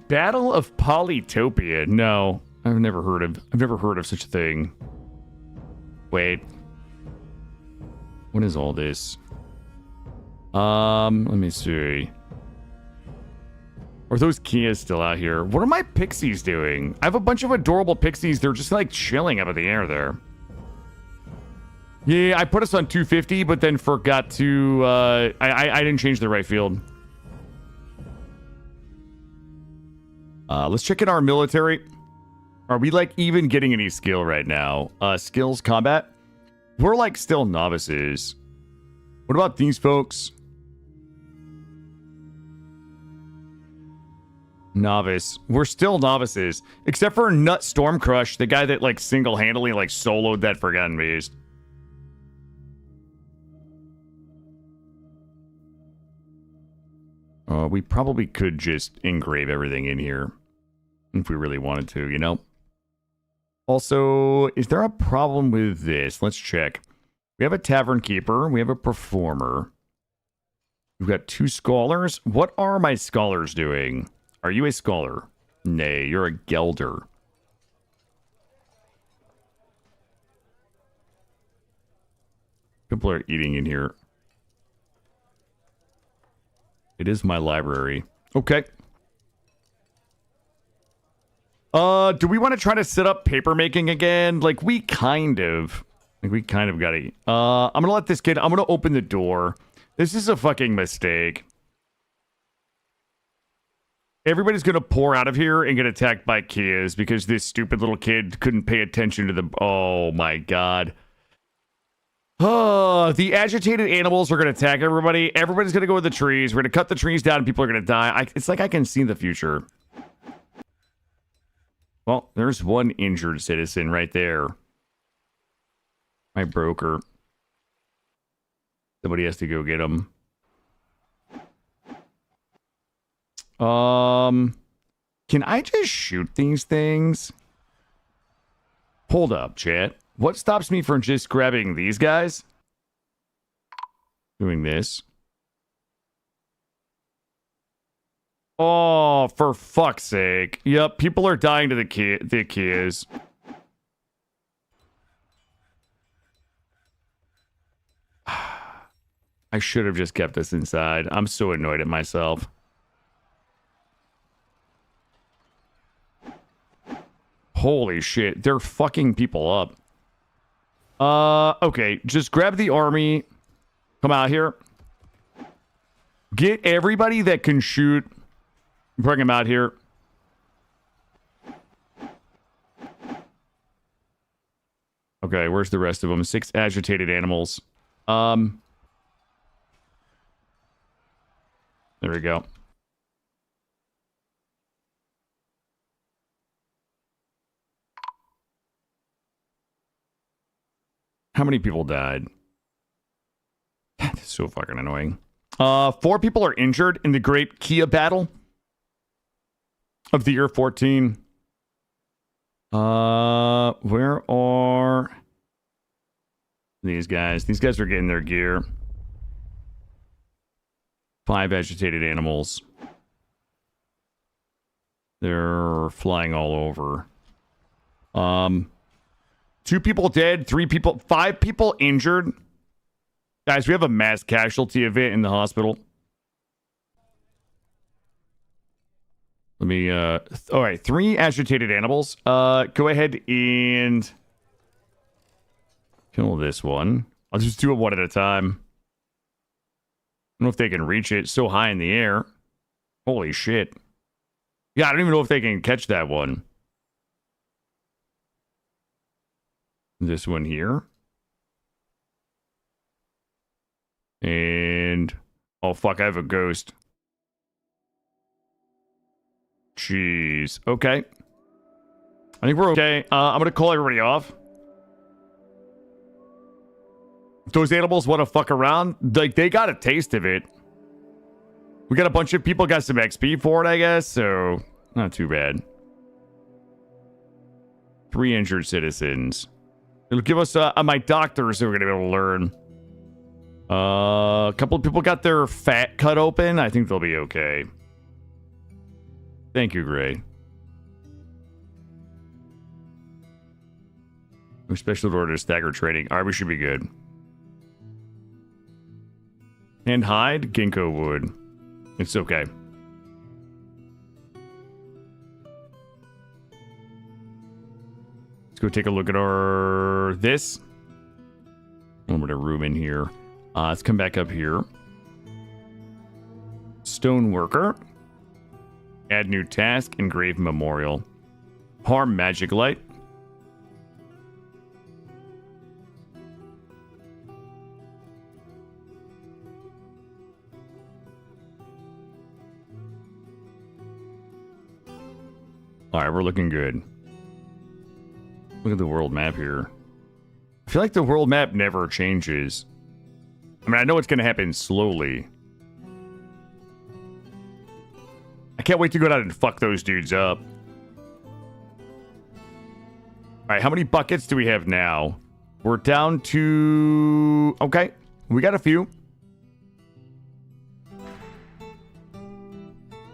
Battle of Polytopia. No, I've never heard of such a thing. Wait. What is all this? Let me see. Are those Kias still out here? What are my pixies doing? I have a bunch of adorable pixies. They're just like chilling up in the air there. Yeah, I put us on 250, but then forgot to, I didn't change the right field. Let's check in our military. Are we, like, even getting any skill right now? Skills, combat? We're, like, still novices. What about these folks? Novice. We're still novices. Except for Nut Stormcrush, the guy that, like, single-handedly, like, soloed that Forgotten Beast. We probably could just engrave everything in here if we really wanted to, you know? Also, is there a problem with this? Let's check. We have a tavern keeper. We have a performer. We've got 2 scholars. What are my scholars doing? Are you a scholar? Nay, you're a gelder. People are eating in here. It is my library. Okay. Do we want to try to set up paper making again? Like, we kind of got to... I'm going to let this kid... I'm going to open the door. This is a fucking mistake. Everybody's going to pour out of here and get attacked by Kias because this stupid little kid couldn't pay attention to the... Oh, my God. Oh, the agitated animals are going to attack everybody. Everybody's going to go in the trees. We're going to cut the trees down and people are going to die. It's like I can see the future. Well, there's one injured citizen right there. My broker. Somebody has to go get him. Can I just shoot these things? Hold up, chat. What stops me from just grabbing these guys? Doing this. Oh, for fuck's sake. Yep, people are dying to the keys. I should have just kept this inside. I'm so annoyed at myself. Holy shit, they're fucking people up. Okay, just grab the army. Come out here. Get everybody that can shoot. Bring them out here. Okay, where's the rest of them? 6 agitated animals. There we go. How many people died? That's so fucking annoying. 4 people are injured in the Great Kia battle of the year 14. Where are these guys? These guys are getting their gear. 5 agitated animals. They're flying all over. 2 people dead, 5 people injured. Guys, we have a mass casualty event in the hospital. Let me, all right, 3 agitated animals. Go ahead and kill this one. I'll just do it one at a time. I don't know if they can reach it. So high in the air. Holy shit. Yeah, I don't even know if they can catch that one. This one here. And... oh, fuck, I have a ghost. Jeez. Okay. I think we're okay. I'm going to call everybody off. If those animals want to fuck around, like, they got a taste of it. We got a bunch of people got some XP for it, I guess, so not too bad. 3 injured citizens. It'll give us my doctors who are going to be able to learn. A couple of people got their fat cut open. I think they'll be okay. Thank you, Gray. Special order stagger training. Alright, we should be good. And hide ginkgo wood. It's okay. Let's go take a look at our this. A little bit of room in here. Let's come back up here. Stoneworker. Add new task. Engrave memorial. Harm magic light. Alright, we're looking good. Look at the world map here. I feel like the world map never changes. I mean, I know it's going to happen slowly. I can't wait to go down and fuck those dudes up. Alright, how many buckets do we have now? We're down to... okay, we got a few.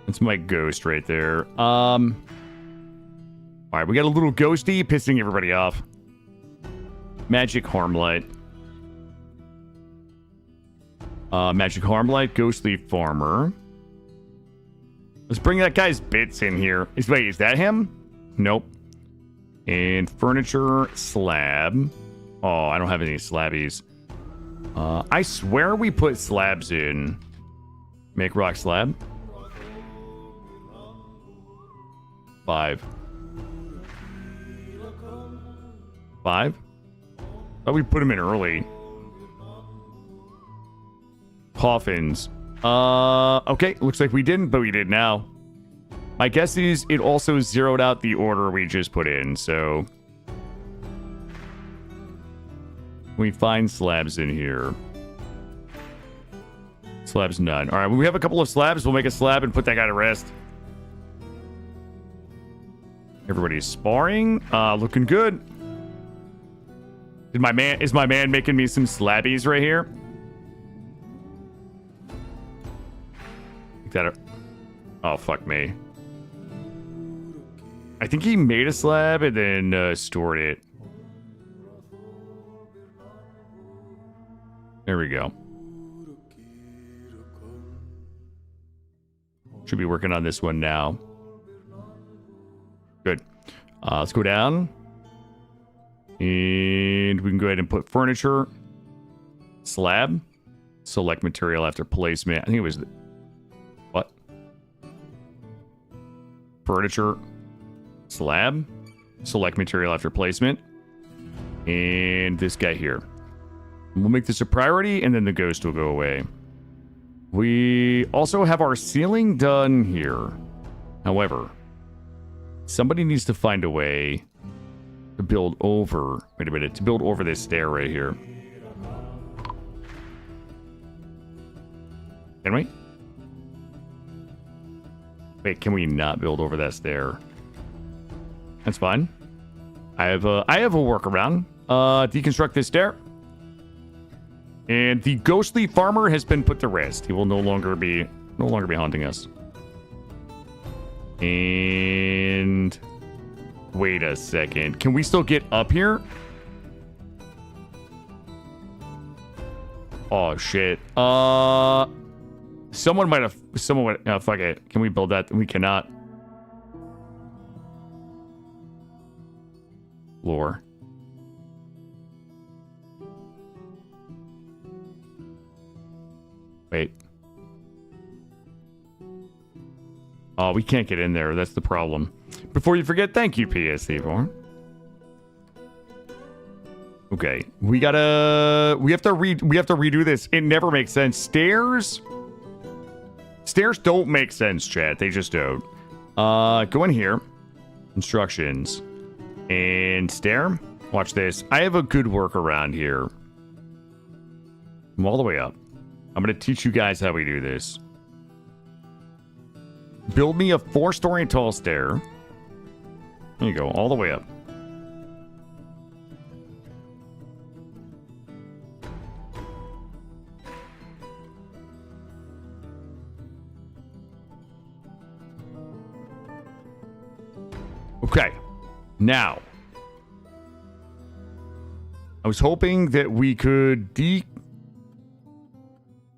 That's my ghost right there. Alright, we got a little ghosty pissing everybody off. Magic harm light. Magic harm light, ghostly farmer. Let's bring that guy's bits in here. Wait, is that him? Nope. And furniture slab. Oh, I don't have any slabbies. I swear we put slabs in. Make rock slab. 5. 5? Thought we put them in early. Coffins. Okay, looks like we didn't, but we did now. My guess is it also zeroed out the order we just put in, so... we find slabs in here. Slab's none. All right, when we have a couple of slabs, we'll make a slab and put that guy to rest. Everybody's sparring. Looking good. Is my man making me some slabbies right here? Oh, fuck me. I think he made a slab and then stored it. There we go. Should be working on this one now. Good. Let's go down. And we can go ahead and put furniture. Slab. Select material after placement. I think it was... What? Furniture. Slab. Select material after placement. And this guy here. We'll make this a priority, and then the ghost will go away. We also have our ceiling done here. However, somebody needs to find a way to build over... Wait a minute. To build over this stair right here. Can we? Wait, can we not build over that stair? That's fine. I have a workaround. Deconstruct this stair. And the ghostly farmer has been put to rest. He will no longer be haunting us. And wait a second. Can we still get up here? Oh shit. Someone might. Fuck it. Can we build that? We cannot. Lore. Wait. Oh, we can't get in there. That's the problem. Before you forget, thank you, PS4. Okay, we have to redo this. It never makes sense. Stairs don't make sense, chat. They just don't. Go in here. Instructions. And stair. Watch this. I have a good workaround here. I'm all the way up. I'm going to teach you guys how we do this. Build me a 4-story tall stair. There you go, all the way up. Okay, now. I was hoping that we could Can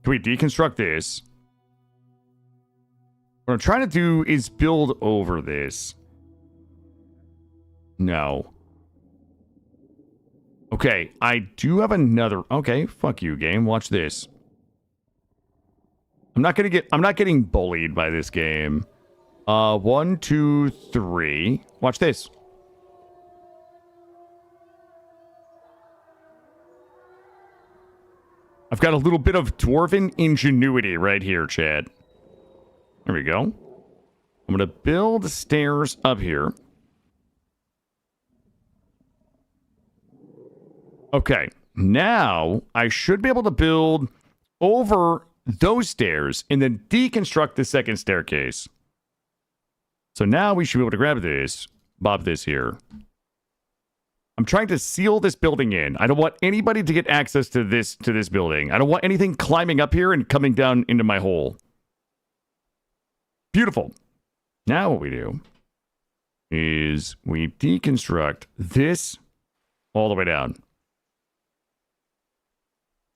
we deconstruct this? What I'm trying to do is build over this. No. Okay, I do have another... Okay, fuck you, game. Watch this. I'm not getting bullied by this game. 1, 2, 3. Watch this. I've got a little bit of dwarven ingenuity right here, Chad. There we go. I'm going to build stairs up here. Okay. Now, I should be able to build over those stairs and then deconstruct the second staircase. So now we should be able to grab this, bob this here. I'm trying to seal this building in. I don't want anybody to get access to this building. I don't want anything climbing up here and coming down into my hole. Beautiful. Now what we do is we deconstruct this all the way down.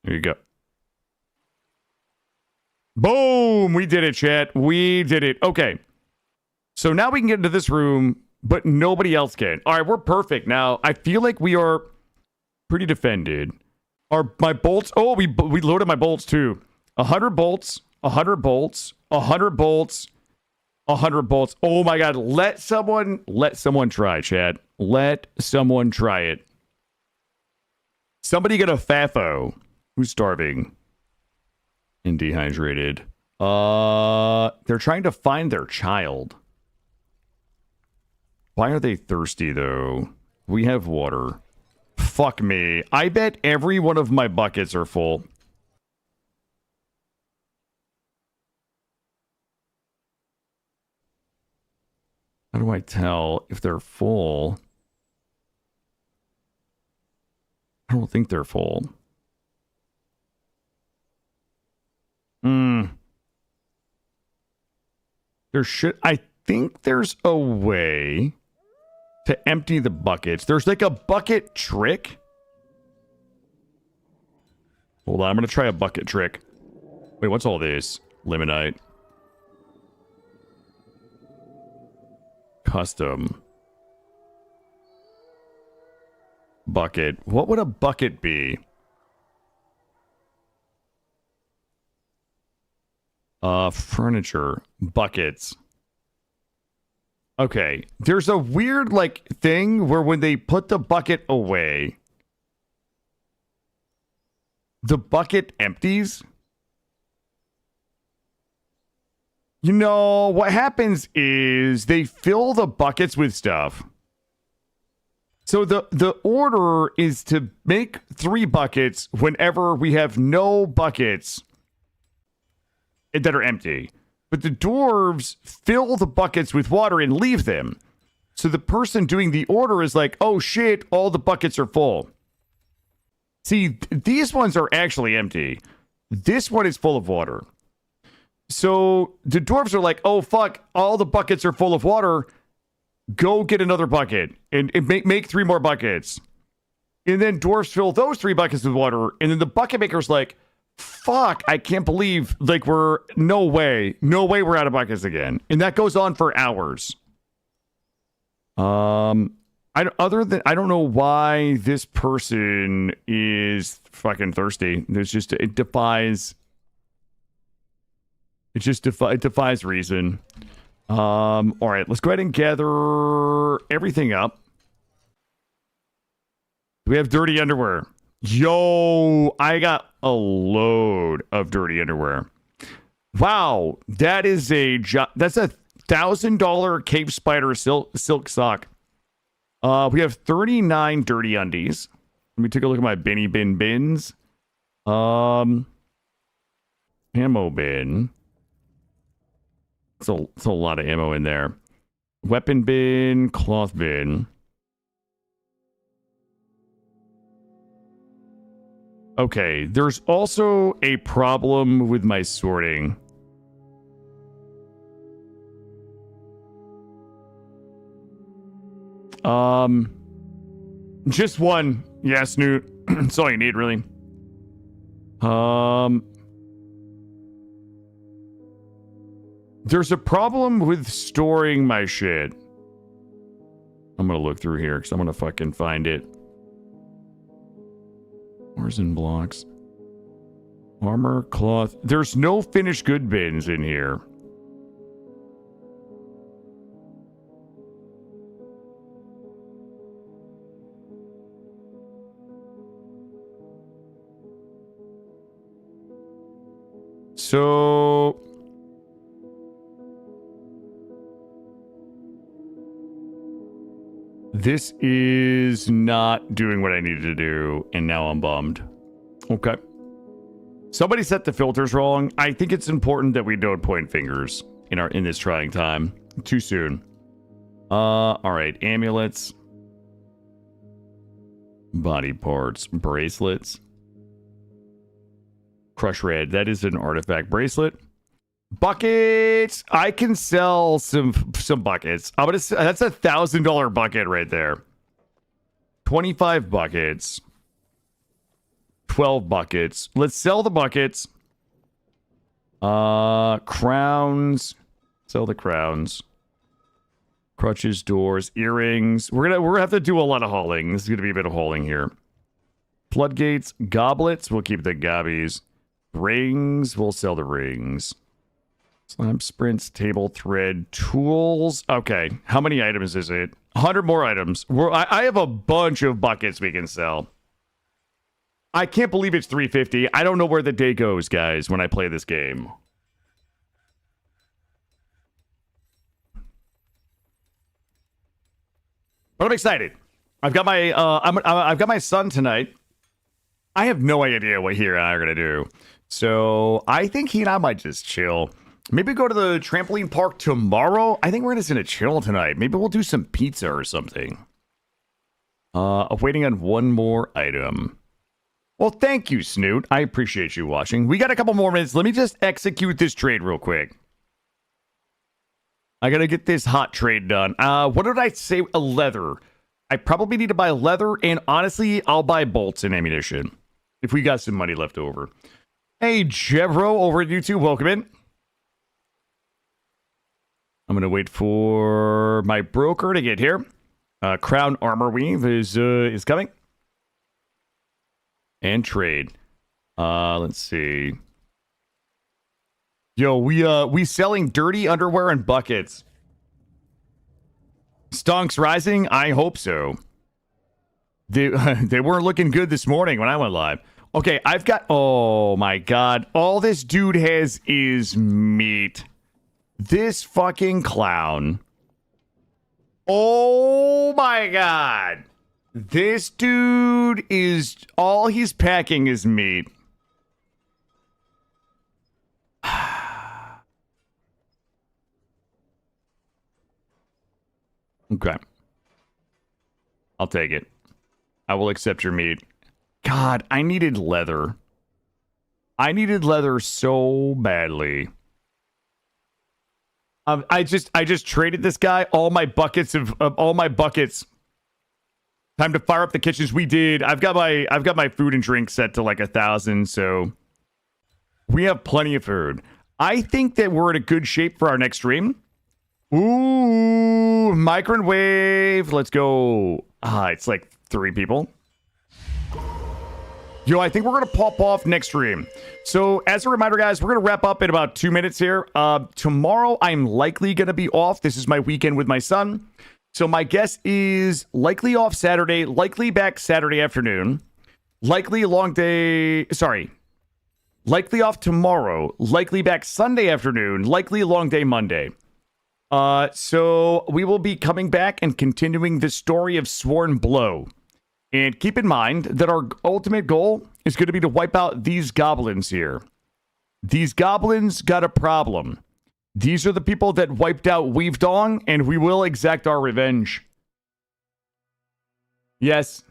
There you go. Boom! We did it, chat. We did it. Okay. So now we can get into this room, but nobody else can. All right, we're perfect. Now, I feel like we are pretty defended. My bolts... Oh, we loaded my bolts, too. 100 bolts, 100 bolts, 100 bolts, 100 bolts. Oh, my God. Let someone try, Chad. Let someone try it. Somebody get a FAFO. Who's starving and dehydrated? They're trying to find their child. Why are they thirsty, though? We have water. Fuck me. I bet every one of my buckets are full. do I tell if they're full? I don't think they're full. I think there's a way to empty the buckets. There's like a bucket trick. Hold on, I'm going to try a bucket trick. Wait, what's all this? Limonite. Custom. Bucket. What would a bucket be? Furniture. Buckets. Okay. There's a weird, like, thing where when they put the bucket away, the bucket empties. You know, what happens is they fill the buckets with stuff. So the order is to make 3 buckets whenever we have no buckets that are empty. But the dwarves fill the buckets with water and leave them. So the person doing the order is like, oh shit, all the buckets are full. See, these ones are actually empty. This one is full of water. So the dwarves are like, oh fuck, all the buckets are full of water. Go get another bucket and make 3 more buckets. And then dwarves fill those 3 buckets with water. And then the bucket maker's like, fuck, I can't believe, like, no way we're out of buckets again. And that goes on for hours. I don't know why this person is fucking thirsty. It defies reason. All right, let's go ahead and gather everything up. Do we have dirty underwear? Yo, I got a load of dirty underwear. Wow, that's a $1,000 cave spider silk sock. We have 39 dirty undies. Let me take a look at my bins. Ammo bin. It's a lot of ammo in there. Weapon bin, cloth bin. Okay, there's also a problem with my sorting. Just one. Yeah, Snoot. That's all you need, really. There's a problem with storing my shit. I'm gonna look through here because I'm gonna fucking find it. Ores and blocks. Armor, cloth. There's no finished good bins in here. So this is not doing what I needed to do, and now I'm bummed. Okay. Somebody set the filters wrong. I think it's important that we don't point fingers in this trying time. Too soon. All right, amulets. Body parts, bracelets. Crush red. That is an artifact bracelet. Buckets. I can sell some buckets. That's a $1,000 bucket right there. 25 buckets. 12 buckets. Let's sell the buckets. Crowns. Sell the crowns. Crutches, doors, earrings. We're gonna have to do a lot of hauling. This is gonna be a bit of hauling here. Floodgates, goblets. We'll keep the gobbies. Rings. We'll sell the rings. Slab sprints, table thread, tools. Okay, how many items is it? 100 more items. I have a bunch of buckets we can sell. I can't believe it's 350. I don't know where the day goes, guys, when I play this game. But I'm excited. I've got my son tonight. I have no idea what he and I are gonna do. So I think he and I might just chill. Maybe go to the trampoline park tomorrow. I think we're just gonna chill tonight. Maybe we'll do some pizza or something. Waiting on one more item. Well, thank you, Snoot. I appreciate you watching. We got a couple more minutes. Let me just execute this trade real quick. I gotta get this hot trade done. What did I say? A leather. I probably need to buy leather, and honestly, I'll buy bolts and ammunition if we got some money left over. Hey, Jevro over at YouTube, welcome in. I'm gonna wait for my broker to get here. Crown Armor Weave is coming. And trade. Let's see. Yo, we selling dirty underwear and buckets. Stonks rising? I hope so. They weren't looking good this morning when I went live. Okay, I've got... Oh, my God. All this dude has is meat. This fucking clown. Oh, my God. This dude is... All he's packing is meat. Okay. I'll take it. I will accept your meat. God, I needed leather. I needed leather so badly. I just traded this guy all my buckets of all my buckets. Time to fire up the kitchens. We did. I've got my food and drink set to like 1,000, so we have plenty of food. I think that we're in a good shape for our next stream. Ooh, microwave. Let's go. It's like 3 people. Yo, I think we're going to pop off next stream. So, as a reminder, guys, we're going to wrap up in about 2 minutes here. Tomorrow, I'm likely going to be off. This is my weekend with my son. So, my guess is likely off Saturday, likely back Saturday afternoon, likely a long day. Sorry. Likely off tomorrow, likely back Sunday afternoon, likely a long day Monday. So we will be coming back and continuing the story of Sworn Blow. And keep in mind that our ultimate goal is going to be to wipe out these goblins here. These goblins got a problem. These are the people that wiped out Weavedong, and we will exact our revenge. Yes.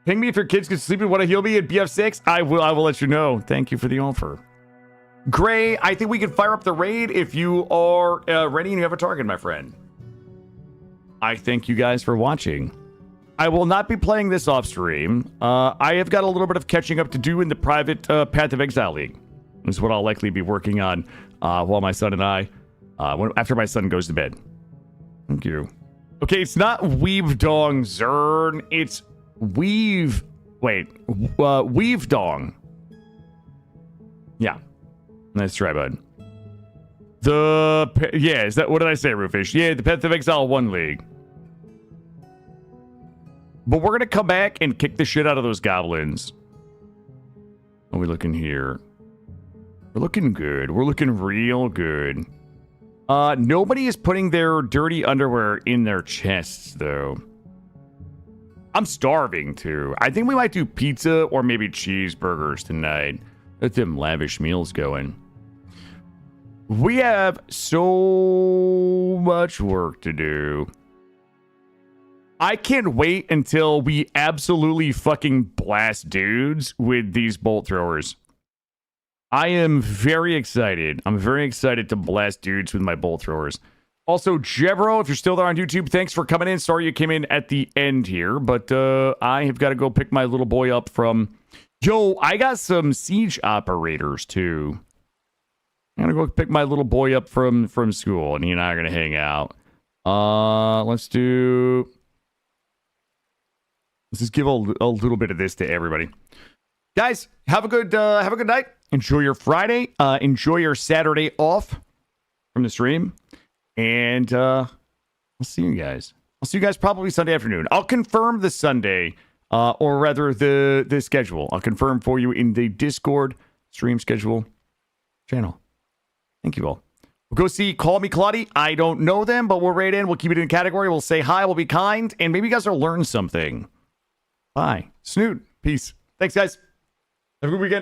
Ping me if your kids can sleep and want to heal me at BF6. I will let you know. Thank you for the offer. Gray, I think we can fire up the raid if you are ready and you have a target, my friend. I thank you guys for watching. I will not be playing this off stream. I have got a little bit of catching up to do in the private Path of Exile League. This is what I'll likely be working on while my son and I, after my son goes to bed. Thank you. Okay, it's not Weavedong Zern. It's Weavedong. Yeah. Nice try, bud. Is that, what did I say, Roofish? Yeah, the Path of Exile 1 League. But we're going to come back and kick the shit out of those goblins. How are we looking here? We're looking good. We're looking real good. Nobody is putting their dirty underwear in their chests, though. I'm starving, too. I think we might do pizza or maybe cheeseburgers tonight. Let them lavish meals going. We have so much work to do. I can't wait until we absolutely fucking blast dudes with these bolt throwers. I am very excited. I'm very excited to blast dudes with my bolt throwers. Also, Jevro, if you're still there on YouTube, thanks for coming in. Sorry you came in at the end here, but I have got to go pick my little boy up from... Yo, I got some siege operators, too. I'm going to go pick my little boy up from school, and he and I are going to hang out. Let's just give a little bit of this to everybody. Guys, have a good night. Enjoy your Friday. Enjoy your Saturday off from the stream. And I'll see you guys. I'll see you guys probably Sunday afternoon. I'll confirm the Sunday, or rather the schedule. I'll confirm for you in the Discord stream schedule channel. Thank you all. We'll go see Call Me Claudie. I don't know them, but we'll rate in. We'll keep it in category. We'll say hi. We'll be kind. And maybe you guys will learn something. Bye. Snoot. Peace. Thanks, guys. Have a good weekend.